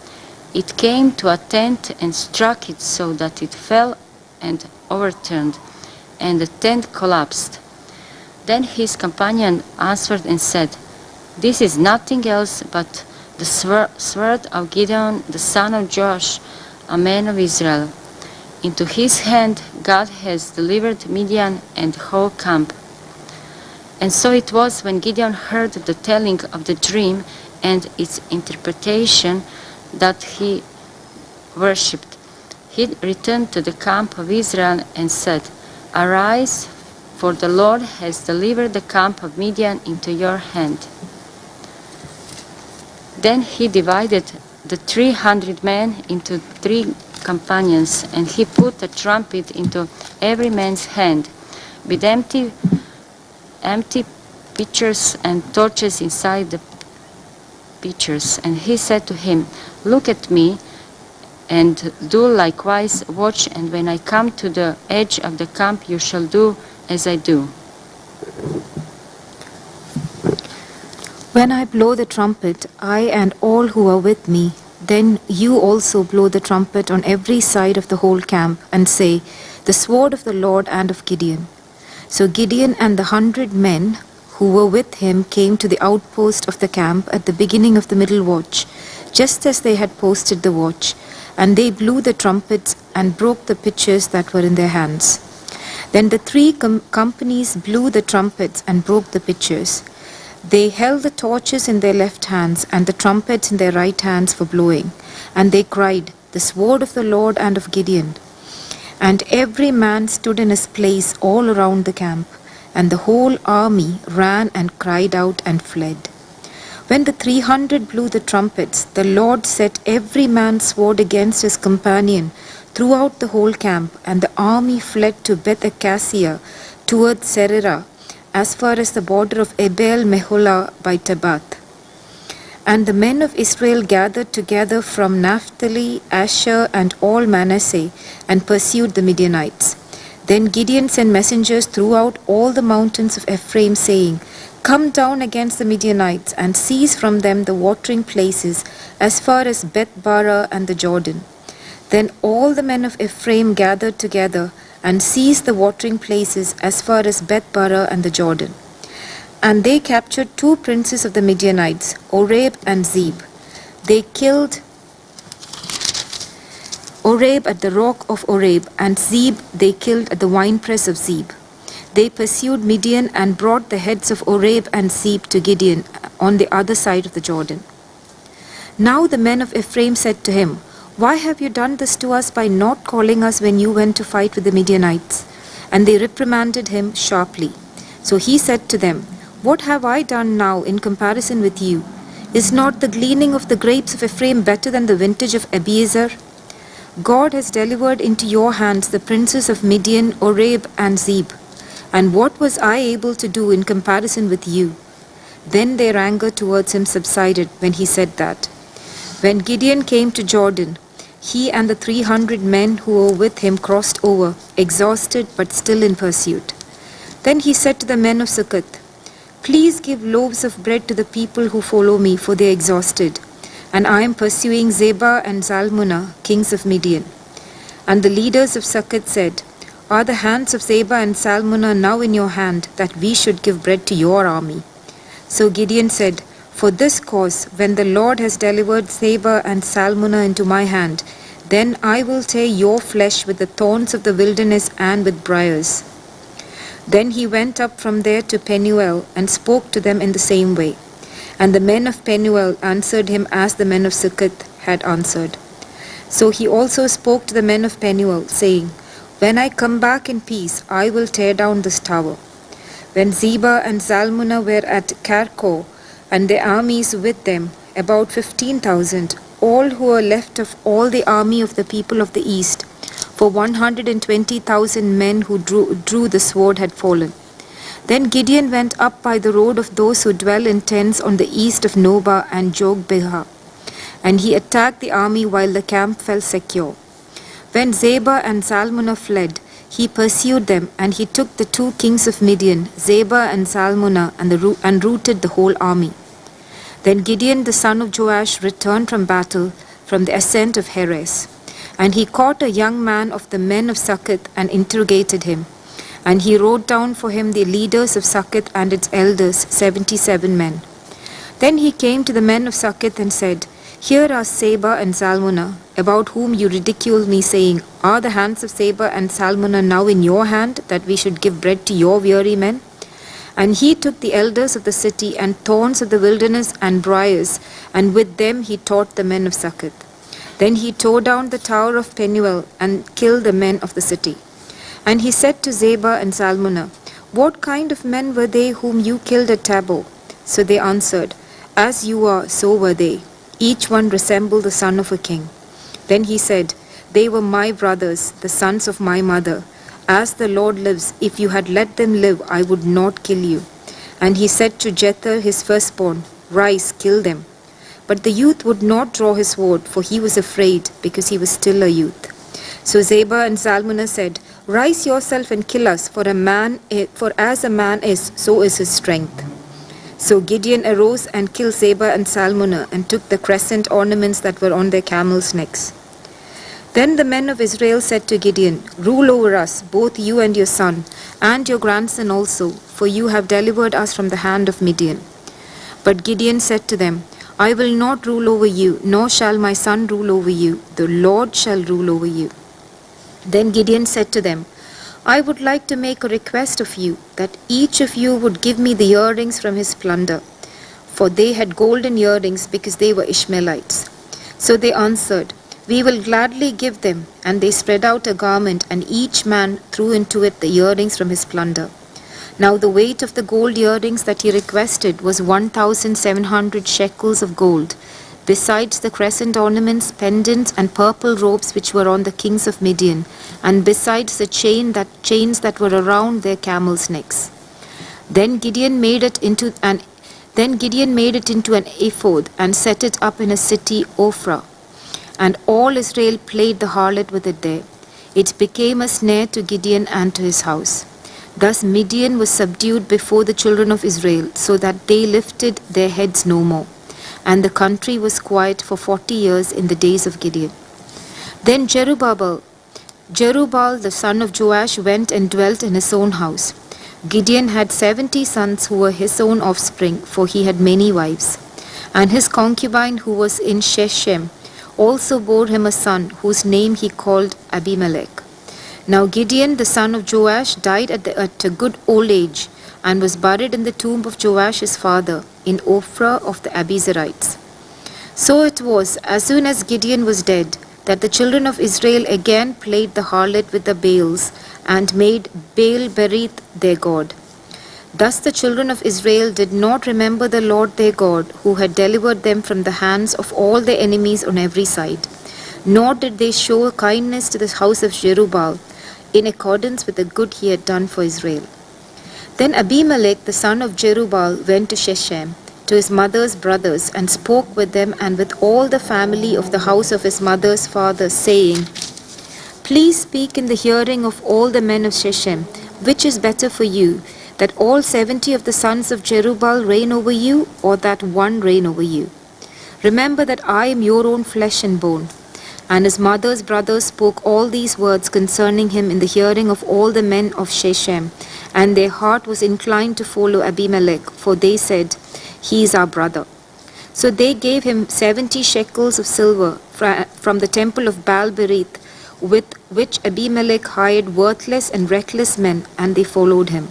L: It came to a tent and struck it so that it fell and overturned, and the tent collapsed. Then his companion answered and said, "This is nothing else but the sword of Gideon, the son of Joash, a man of Israel. Into his hand God has delivered Midian and the whole camp." And so it was when Gideon heard the telling of the dream and its interpretation that he worshipped. He returned to the camp of Israel and said, "Arise, for the Lord has delivered the camp of Midian into your hand." Then he divided the 300 men into 3 companions, and he put a trumpet into every man's hand, with empty pitchers and torches inside the pitchers. And he said to him, "Look at me, and do likewise. Watch, and when I come to the edge of the camp, you shall do as I do."
A: When I blow the trumpet, I and all who are with me, then you also blow the trumpet on every side of the whole camp, and say, "The sword of the Lord and of Gideon." So Gideon and the 100 men who were with him came to the outpost of the camp at the beginning of the middle watch, just as they had posted the watch, and they blew the trumpets and broke the pitchers that were in their hands. Then the 3 companies blew the trumpets and broke the pitchers. They held the torches in their left hands and the trumpets in their right hands for blowing, and they cried, "The sword of the Lord and of Gideon." And every man stood in his place all around the camp, and the whole army ran and cried out and fled. When the 300 blew the trumpets, the Lord set every man's sword against his companion throughout the whole camp, and the army fled to Beth Acacia toward Sererah, as far as the border of Abel Meholah by Tabbath. And the men of Israel gathered together from Naphtali, Asher, and all Manasseh, and pursued the Midianites. Then Gideon sent messengers throughout all the mountains of Ephraim, saying, "Come down against the Midianites, and seize from them the watering places as far as Beth-barah and the Jordan." Then all the men of Ephraim gathered together, and seized the watering places as far as Beth-barah and the Jordan. And they captured 2 princes of the Midianites, Oreb and Zeb. They killed
M: Oreb at the rock of Oreb, and Zeb they killed at the winepress of Zeb. They pursued Midian and brought the heads of Oreb and Zeb to Gideon on the other side of the Jordan. Now the men of Ephraim said to him, "Why have you done this to us by not calling us when you went to fight with the Midianites?" And they reprimanded him sharply. So he said to them, "What have I done now in comparison with you? Is not the gleaning of the grapes of Ephraim better than the vintage of Abiezer? God has delivered into your hands the princes of Midian, Oreb, and Zeb. And what was I able to do in comparison with you?" Then their anger towards him subsided when he said that. When Gideon came to Jordan, he and the 300 men who were with him crossed over, exhausted but still in pursuit. Then he said to the men of Succoth, "Please give loaves of bread to the people who follow me, for they are exhausted, and I am pursuing Zebah and Zalmunna, kings of Midian." And the leaders of Succoth said, "Are the hands of Zebah and Zalmunna now in your hand, that we should give bread to your army?" So Gideon said, "For this cause, when the Lord has delivered Zebah and Zalmunna into my hand, then I will tear your flesh with the thorns of the wilderness and with briars." Then he went up from there to Penuel and spoke to them in the same way. And the men of Penuel answered him as the men of Succoth had answered. So he also spoke to the men of Penuel, saying, "When I come back in peace, I will tear down this tower." When Zebah and Zalmunna were at Carchor, and their armies with them, about 15,000, all who were left of all the army of the people of the east, for 120,000 men who drew the sword had fallen. Then Gideon went up by the road of those who dwell in tents on the east of Nobah and Jogbehah, and he attacked the army while the camp fell secure. When Zebah and Zalmunna fled, he pursued them, and he took the 2 kings of Midian, Zebah and Zalmunna, and routed the whole army. Then Gideon the son of Joash returned from battle from the ascent of Heres. And he caught a young man of the men of Succoth and interrogated him. And he wrote down for him the leaders of Succoth and its elders, 77 men. Then he came to the men of Succoth and said, "Here are Zebah and Zalmunna, about whom you ridicule me, saying, 'Are the hands of Zebah and Zalmunna now in your hand, that we should give bread to your weary men?' And he took the elders of the city and thorns of the wilderness and briars, and with them he taught the men of Succoth. Then he tore down the tower of Penuel and killed the men of the city. And he said to Zebah and Zalmunna, 'What kind of men were they whom you killed at Tabor?' So they answered, 'As you are, so were they. Each one resembled the son of a king.' Then he said, 'They were my brothers, the sons of my mother. As the Lord lives, if you had let them live, I would not kill you.' And he said to Jether his firstborn, 'Rise, kill them.' But the youth would not draw his sword, for he was afraid, because he was still a youth. So Zebah and Zalmunna said, 'Rise yourself and kill us, for as a man is, so is his strength.' So Gideon arose and killed Zebah and Zalmunna, and took the crescent ornaments that were on their camels' necks. Then the men of Israel said to Gideon, 'Rule over us, both you and your son, and your grandson also, for you have delivered us from the hand of Midian.' But Gideon said to them, 'I will not rule over you, nor shall my son rule over you. The Lord shall rule over you.' Then Gideon said to them, 'I would like to make a request of you, that each of you would give me the earrings from his plunder.' For they had golden earrings, because they were Ishmaelites. So they answered, 'We will gladly give them.' And they spread out a garment, and each man threw into it the earrings from his plunder. Now the weight of the gold earrings that he requested was 1,700 shekels of gold, besides the crescent ornaments, pendants, and purple robes which were on the kings of Midian, and besides the chains that were around their camels' necks. Then Gideon made it into an ephod, and set it up in a city, Ophrah. And all Israel played the harlot with it there. It became a snare to Gideon and to his house. Thus Midian was subdued before the children of Israel, so that they lifted their heads no more. And the country was quiet for 40 years in the days of Gideon. Then Jerubbaal the son of Joash went and dwelt in his own house. Gideon had 70 sons who were his own offspring, for he had many wives. And his concubine who was in Shechem also bore him a son, whose name he called Abimelech. Now Gideon, the son of Joash, died at a good old age, and was buried in the tomb of Joash his father, in Ophrah of the Abiezrites. So it was, as soon as Gideon was dead, that the children of Israel again played the harlot with the Baals, and made Baal-berith their god. Thus the children of Israel did not remember the Lord their God, who had delivered them from the hands of all their enemies on every side. Nor did they show kindness to the house of Jerubbaal, in accordance with the good he had done for Israel. Then Abimelech the son of Jerubbaal went to Shechem, to his mother's brothers, and spoke with them and with all the family of the house of his mother's father, saying, Please speak in the hearing of all the men of Shechem, which is better for you, that all 70 of the sons of Jerubbaal reign over you, or that one reign over you? Remember that I am your own flesh and bone. And his mother's brothers spoke all these words concerning him in the hearing of all the men of Shechem, and their heart was inclined to follow Abimelech, for they said, He is our brother. So they gave him 70 shekels of silver from the temple of Baal-berith, with which Abimelech hired worthless and reckless men, and they followed him.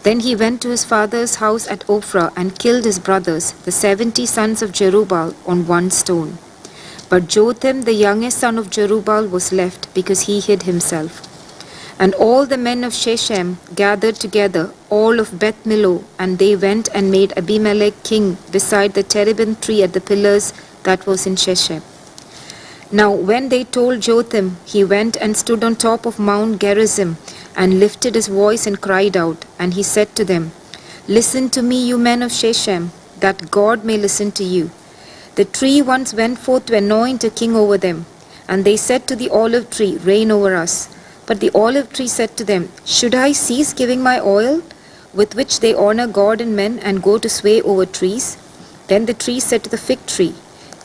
M: Then he went to his father's house at Ophrah and killed his brothers, the 70 sons of Jerubbaal, on one stone. But Jotham, the youngest son of Jerubbaal, was left, because he hid himself. And all the men of Shechem gathered together, all of Beth Millo, and they went and made Abimelech king beside the terebinth tree at the pillars that was in Shechem. Now when they told Jotham, he went and stood on top of Mount Gerizim, and lifted his voice and cried out, and he said to them, Listen to me, you men of Shechem, that God may listen to you. The tree once went forth to anoint a king over them, and they said to the olive tree, Reign over us. But the olive tree said to them, Should I cease giving my oil, with which they honor God and men, and go to sway over trees? Then the tree said to the fig tree,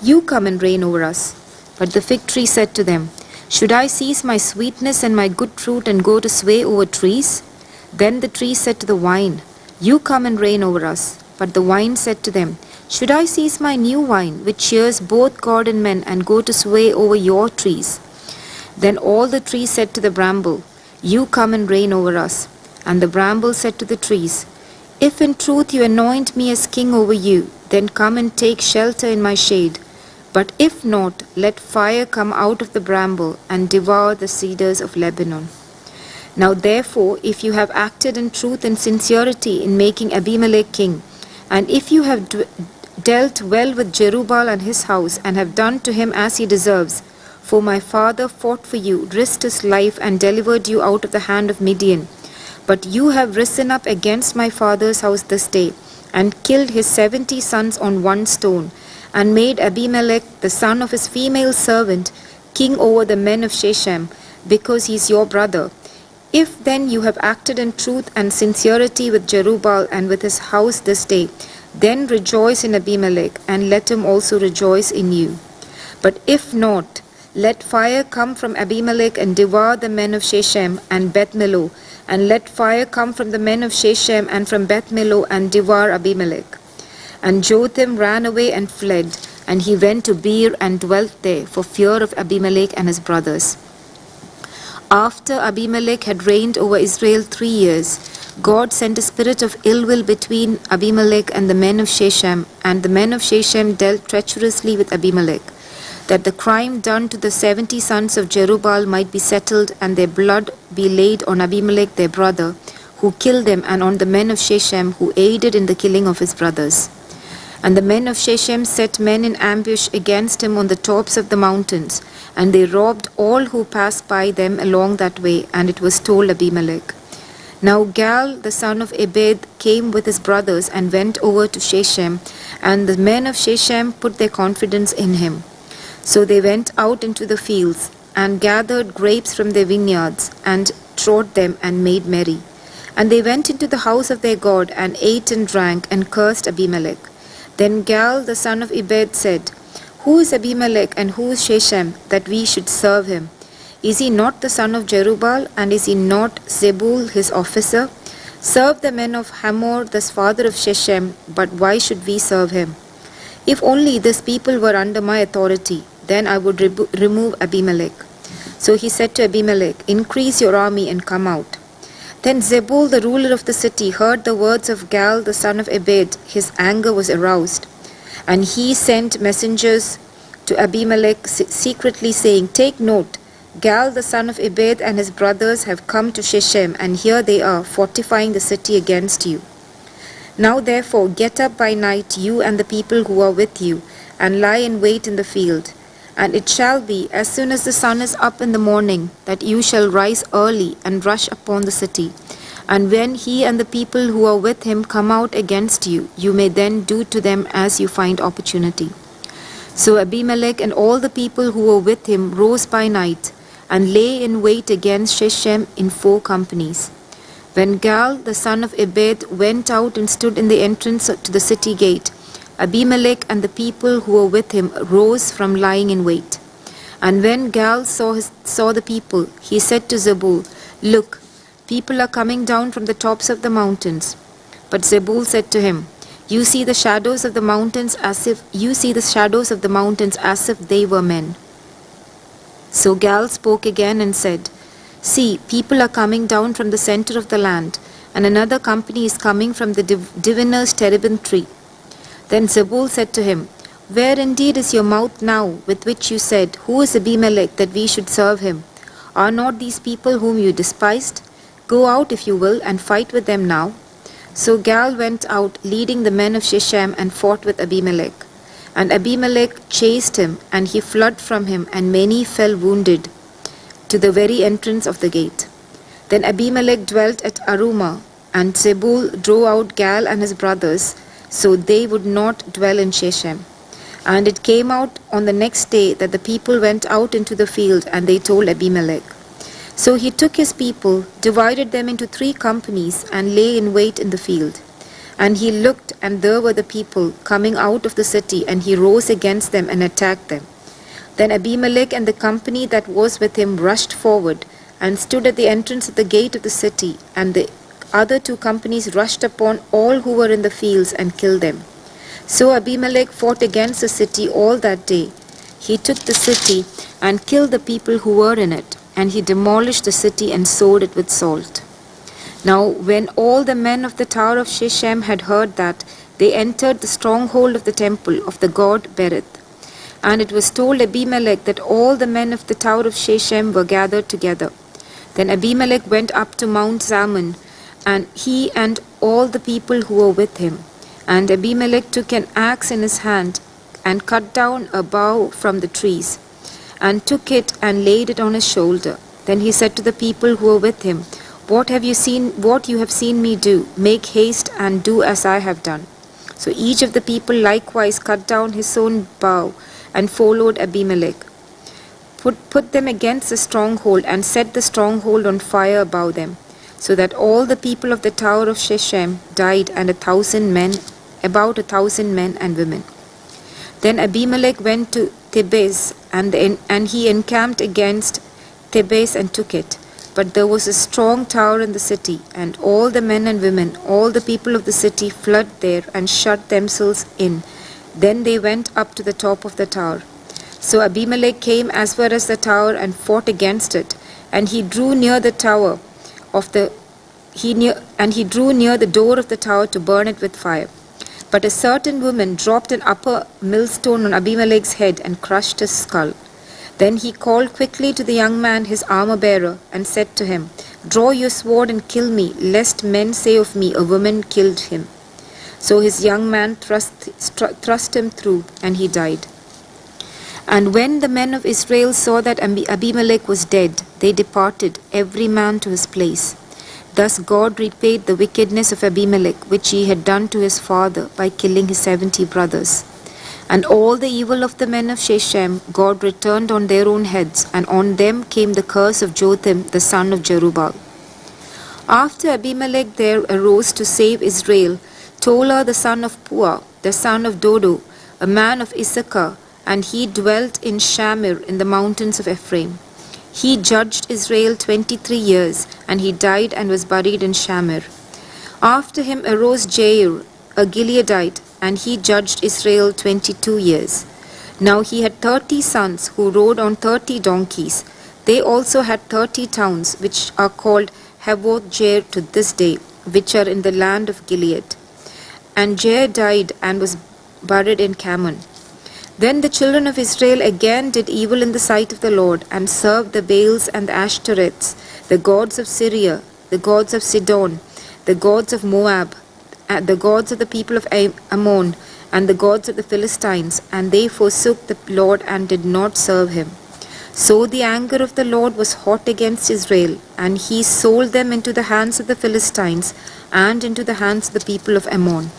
M: You come and reign over us. But the fig tree said to them, Should I cease my sweetness and my good fruit, and go to sway over trees? Then the tree said to the vine, You come and reign over us. But the vine said to them, Should I cease my new wine, which cheers both God and men, and go to sway over your trees? Then all the trees said to the bramble, You come and reign over us. And the bramble said to the trees, If in truth you anoint me as king over you, then come and take shelter in my shade. But if not, let fire come out of the bramble, and devour the cedars of Lebanon. Now therefore, if you have acted in truth and sincerity in making Abimelech king, and if you have dealt well with Jerubbaal and his house, and have done to him as he deserves, for my father fought for you, risked his life, and delivered you out of the hand of Midian. But you have risen up against my father's house this day, and killed his 70 sons on one stone, and made Abimelech, the son of his female servant, king over the men of Shechem, because he is your brother. If then you have acted in truth and sincerity with Jerubbaal and with his house this day, then rejoice in Abimelech, and let him also rejoice in you. But if not, let fire come from Abimelech and devour the men of Shechem and Beth Millo, and let fire come from the men of Shechem and from Beth Millo and devour Abimelech. And Jotham ran away and fled, and he went to Beer and dwelt there for fear of Abimelech and his brothers. After Abimelech had reigned over Israel 3 years, God sent a spirit of ill will between Abimelech and the men of Shechem, and the men of Shechem dealt treacherously with Abimelech, that the crime done to the 70 sons of Jerubbaal might be settled, and their blood be laid on Abimelech their brother, who killed them, and on the men of Shechem, who aided in the killing of his brothers. And the men of Shechem set men in ambush against him on the tops of the mountains, and they robbed all who passed by them along that way, and it was told Abimelech. Now Gal, the son of Ebed, came with his brothers and went over to Shechem, and the men of Shechem put their confidence in him. So they went out into the fields, and gathered grapes from their vineyards, and trod them, and made merry. And they went into the house of their God, and ate and drank, and cursed Abimelech. Then Gal, the son of Ebed, said, Who is Abimelech, and who is Shechem, that we should serve him? Is he not the son of Jerubbaal, and is he not Zebul his officer? Serve the men of Hamor, the father of Shechem, but why should we serve him? If only this people were under my authority, then I would remove Abimelech. So he said to Abimelech, increase your army and come out. Then Zebul, the ruler of the city, heard the words of Gal, the son of Ebed. His anger was aroused. And he sent messengers to Abimelech secretly, saying, take note, Gal, the son of Ebed, and his brothers have come to Shechem, and here they are, fortifying the city against you. Now therefore get up by night, you and the people who are with you, and lie in wait in the field. And it shall be, as soon as the sun is up in the morning, that you shall rise early and rush upon the city. And when he and the people who are with him come out against you, you may then do to them as you find opportunity. So Abimelech and all the people who were with him rose by night, and lay in wait against Shechem in 4 companies. When Gal, the son of Ebed, went out and stood in the entrance to the city gate, Abimelech and the people who were with him rose from lying in wait. And when Gal saw the people, he said to Zebul, look, people are coming down from the tops of the mountains. But Zebul said to him, you see the shadows of the mountains as if they were men. So Gal spoke again and said, see, people are coming down from the center of the land, and another company is coming from the diviner's terebinth tree. Then Zebul said to him, where indeed is your mouth now, with which you said, who is Abimelech, that we should serve him? Are not these people whom you despised? Go out, if you will, and fight with them now. So Gal went out, leading the men of Shechem, and fought with Abimelech. And Abimelech chased him, and he fled from him, and many fell wounded to the very entrance of the gate. Then Abimelech dwelt at Arumah, and Zebul drove out Gal and his brothers, so they would not dwell in Shechem. And it came out on the next day that the people went out into the field, and they told Abimelech. So he took his people, divided them into 3 companies, and lay in wait in the field. And he looked, and there were the people coming out of the city, and he rose against them and attacked them. Then Abimelech and the company that was with him rushed forward, and stood at the entrance of the gate of the city, and the other 2 companies rushed upon all who were in the fields and killed them. So Abimelech fought against the city all that day. He took the city and killed the people who were in it, and he demolished the city and sowed it with salt. Now when all the men of the tower of Shechem had heard that, they entered the stronghold of the temple of the god Berith. And it was told Abimelech that all the men of the tower of Shechem were gathered together. Then Abimelech went up to Mount Zalmon, and he and all the people who were with him. And Abimelech took an axe in his hand, and cut down a bough from the trees, and took it and laid it on his shoulder. Then he said to the people who were with him, what you have seen me do, make haste and do as I have done. So each of the people likewise cut down his own bough, and followed Abimelech. Put them against the stronghold, and set the stronghold on fire above them, so that all the people of the tower of Shechem died, and about 1,000 men and women. Then Abimelech went to Thebez, and he encamped against Thebez and took it. But there was a strong tower in the city, and all the men and women, all the people of the city fled there and shut themselves in. Then they went up to the top of the tower. So Abimelech came as far as the tower and fought against it, and he drew near the door of the tower to burn it with fire. But a certain woman dropped an upper millstone on Abimelech's head and crushed his skull. Then he called quickly to the young man, his armor-bearer, and said to him, draw your sword and kill me, lest men say of me, a woman killed him. So his young man thrust him through, and he died. And when the men of Israel saw that Abimelech was dead, they departed, every man to his place. Thus God repaid the wickedness of Abimelech, which he had done to his father, by killing his 70 brothers. And all the evil of the men of Shechem God returned on their own heads, and on them came the curse of Jotham the son of Jerubbaal. After Abimelech there arose to save Israel Tola the son of Puah, the son of Dodo, a man of Issachar, and he dwelt in Shamir in the mountains of Ephraim. He judged Israel 23 years, and he died and was buried in Shamir. After him arose Jair, a Gileadite, and he judged Israel 22 years. Now he had 30 sons who rode on 30 donkeys. They also had 30 towns, which are called Havoth-Jair to this day, which are in the land of Gilead. And Jair died and was buried in Carmel. Then the children of Israel again did evil in the sight of the Lord, and served the Baals and the Ashtoreths, the gods of Syria, the gods of Sidon, the gods of Moab, and the gods of the people of Ammon, and the gods of the Philistines, and they forsook the Lord and did not serve him. So the anger of the Lord was hot against Israel, and he sold them into the hands of the Philistines and into the hands of the people of Ammon.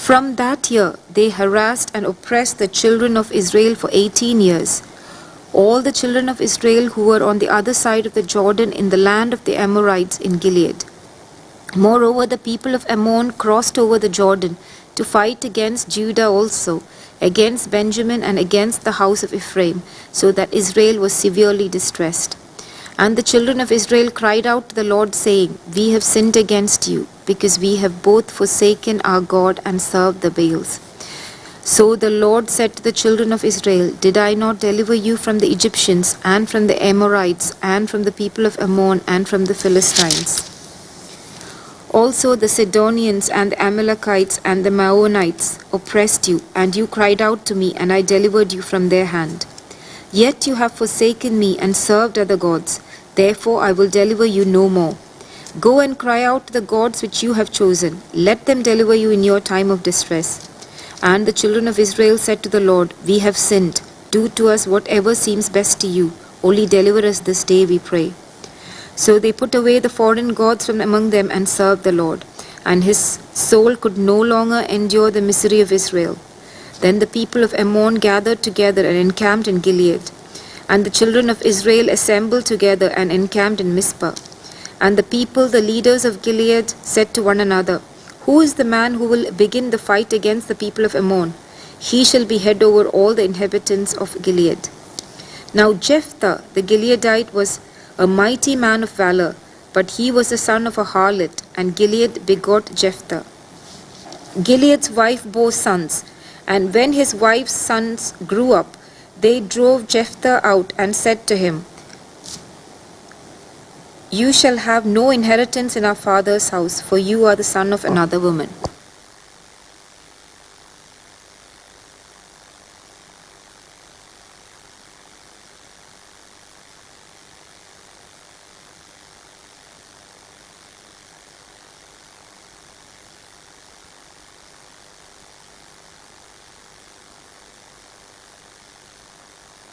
M: From that year they harassed and oppressed the children of Israel for 18 years. All the children of Israel who were on the other side of the Jordan in the land of the Amorites in Gilead. Moreover, the people of Ammon crossed over the Jordan to fight against Judah also, against Benjamin and against the house of Ephraim, so that Israel was severely distressed. And the children of Israel cried out to the Lord, saying, We have sinned against you, because we have both forsaken our God and served the Baals. So the Lord said to the children of Israel, Did I not deliver you from the Egyptians, and from the Amorites, and from the people of Ammon, and from the Philistines? Also the Sidonians and the Amalekites and the Maonites oppressed you, and you cried out to me, and I delivered you from their hand. Yet you have forsaken me and served other gods. Therefore I will deliver you no more. Go and cry out to the gods which you have chosen. Let them deliver you in your time of distress. And the children of Israel said to the Lord, We have sinned. Do to us whatever seems best to you. Only deliver us this day, we pray. So they put away the foreign gods from among them and served the Lord. And his soul could no longer endure the misery of Israel. Then the people of Ammon gathered together and encamped in Gilead. And the children of Israel assembled together and encamped in Mizpah. And the people, the leaders of Gilead, said to one another, Who is the man who will begin the fight against the people of Ammon? He shall be head over all the inhabitants of Gilead. Now Jephthah the Gileadite was a mighty man of valor, but he was the son of a harlot, and Gilead begot Jephthah. Gilead's wife bore sons, and when his wife's sons grew up, they drove Jephthah out and said to him, You shall have no inheritance in our father's house, for you are the son of another woman.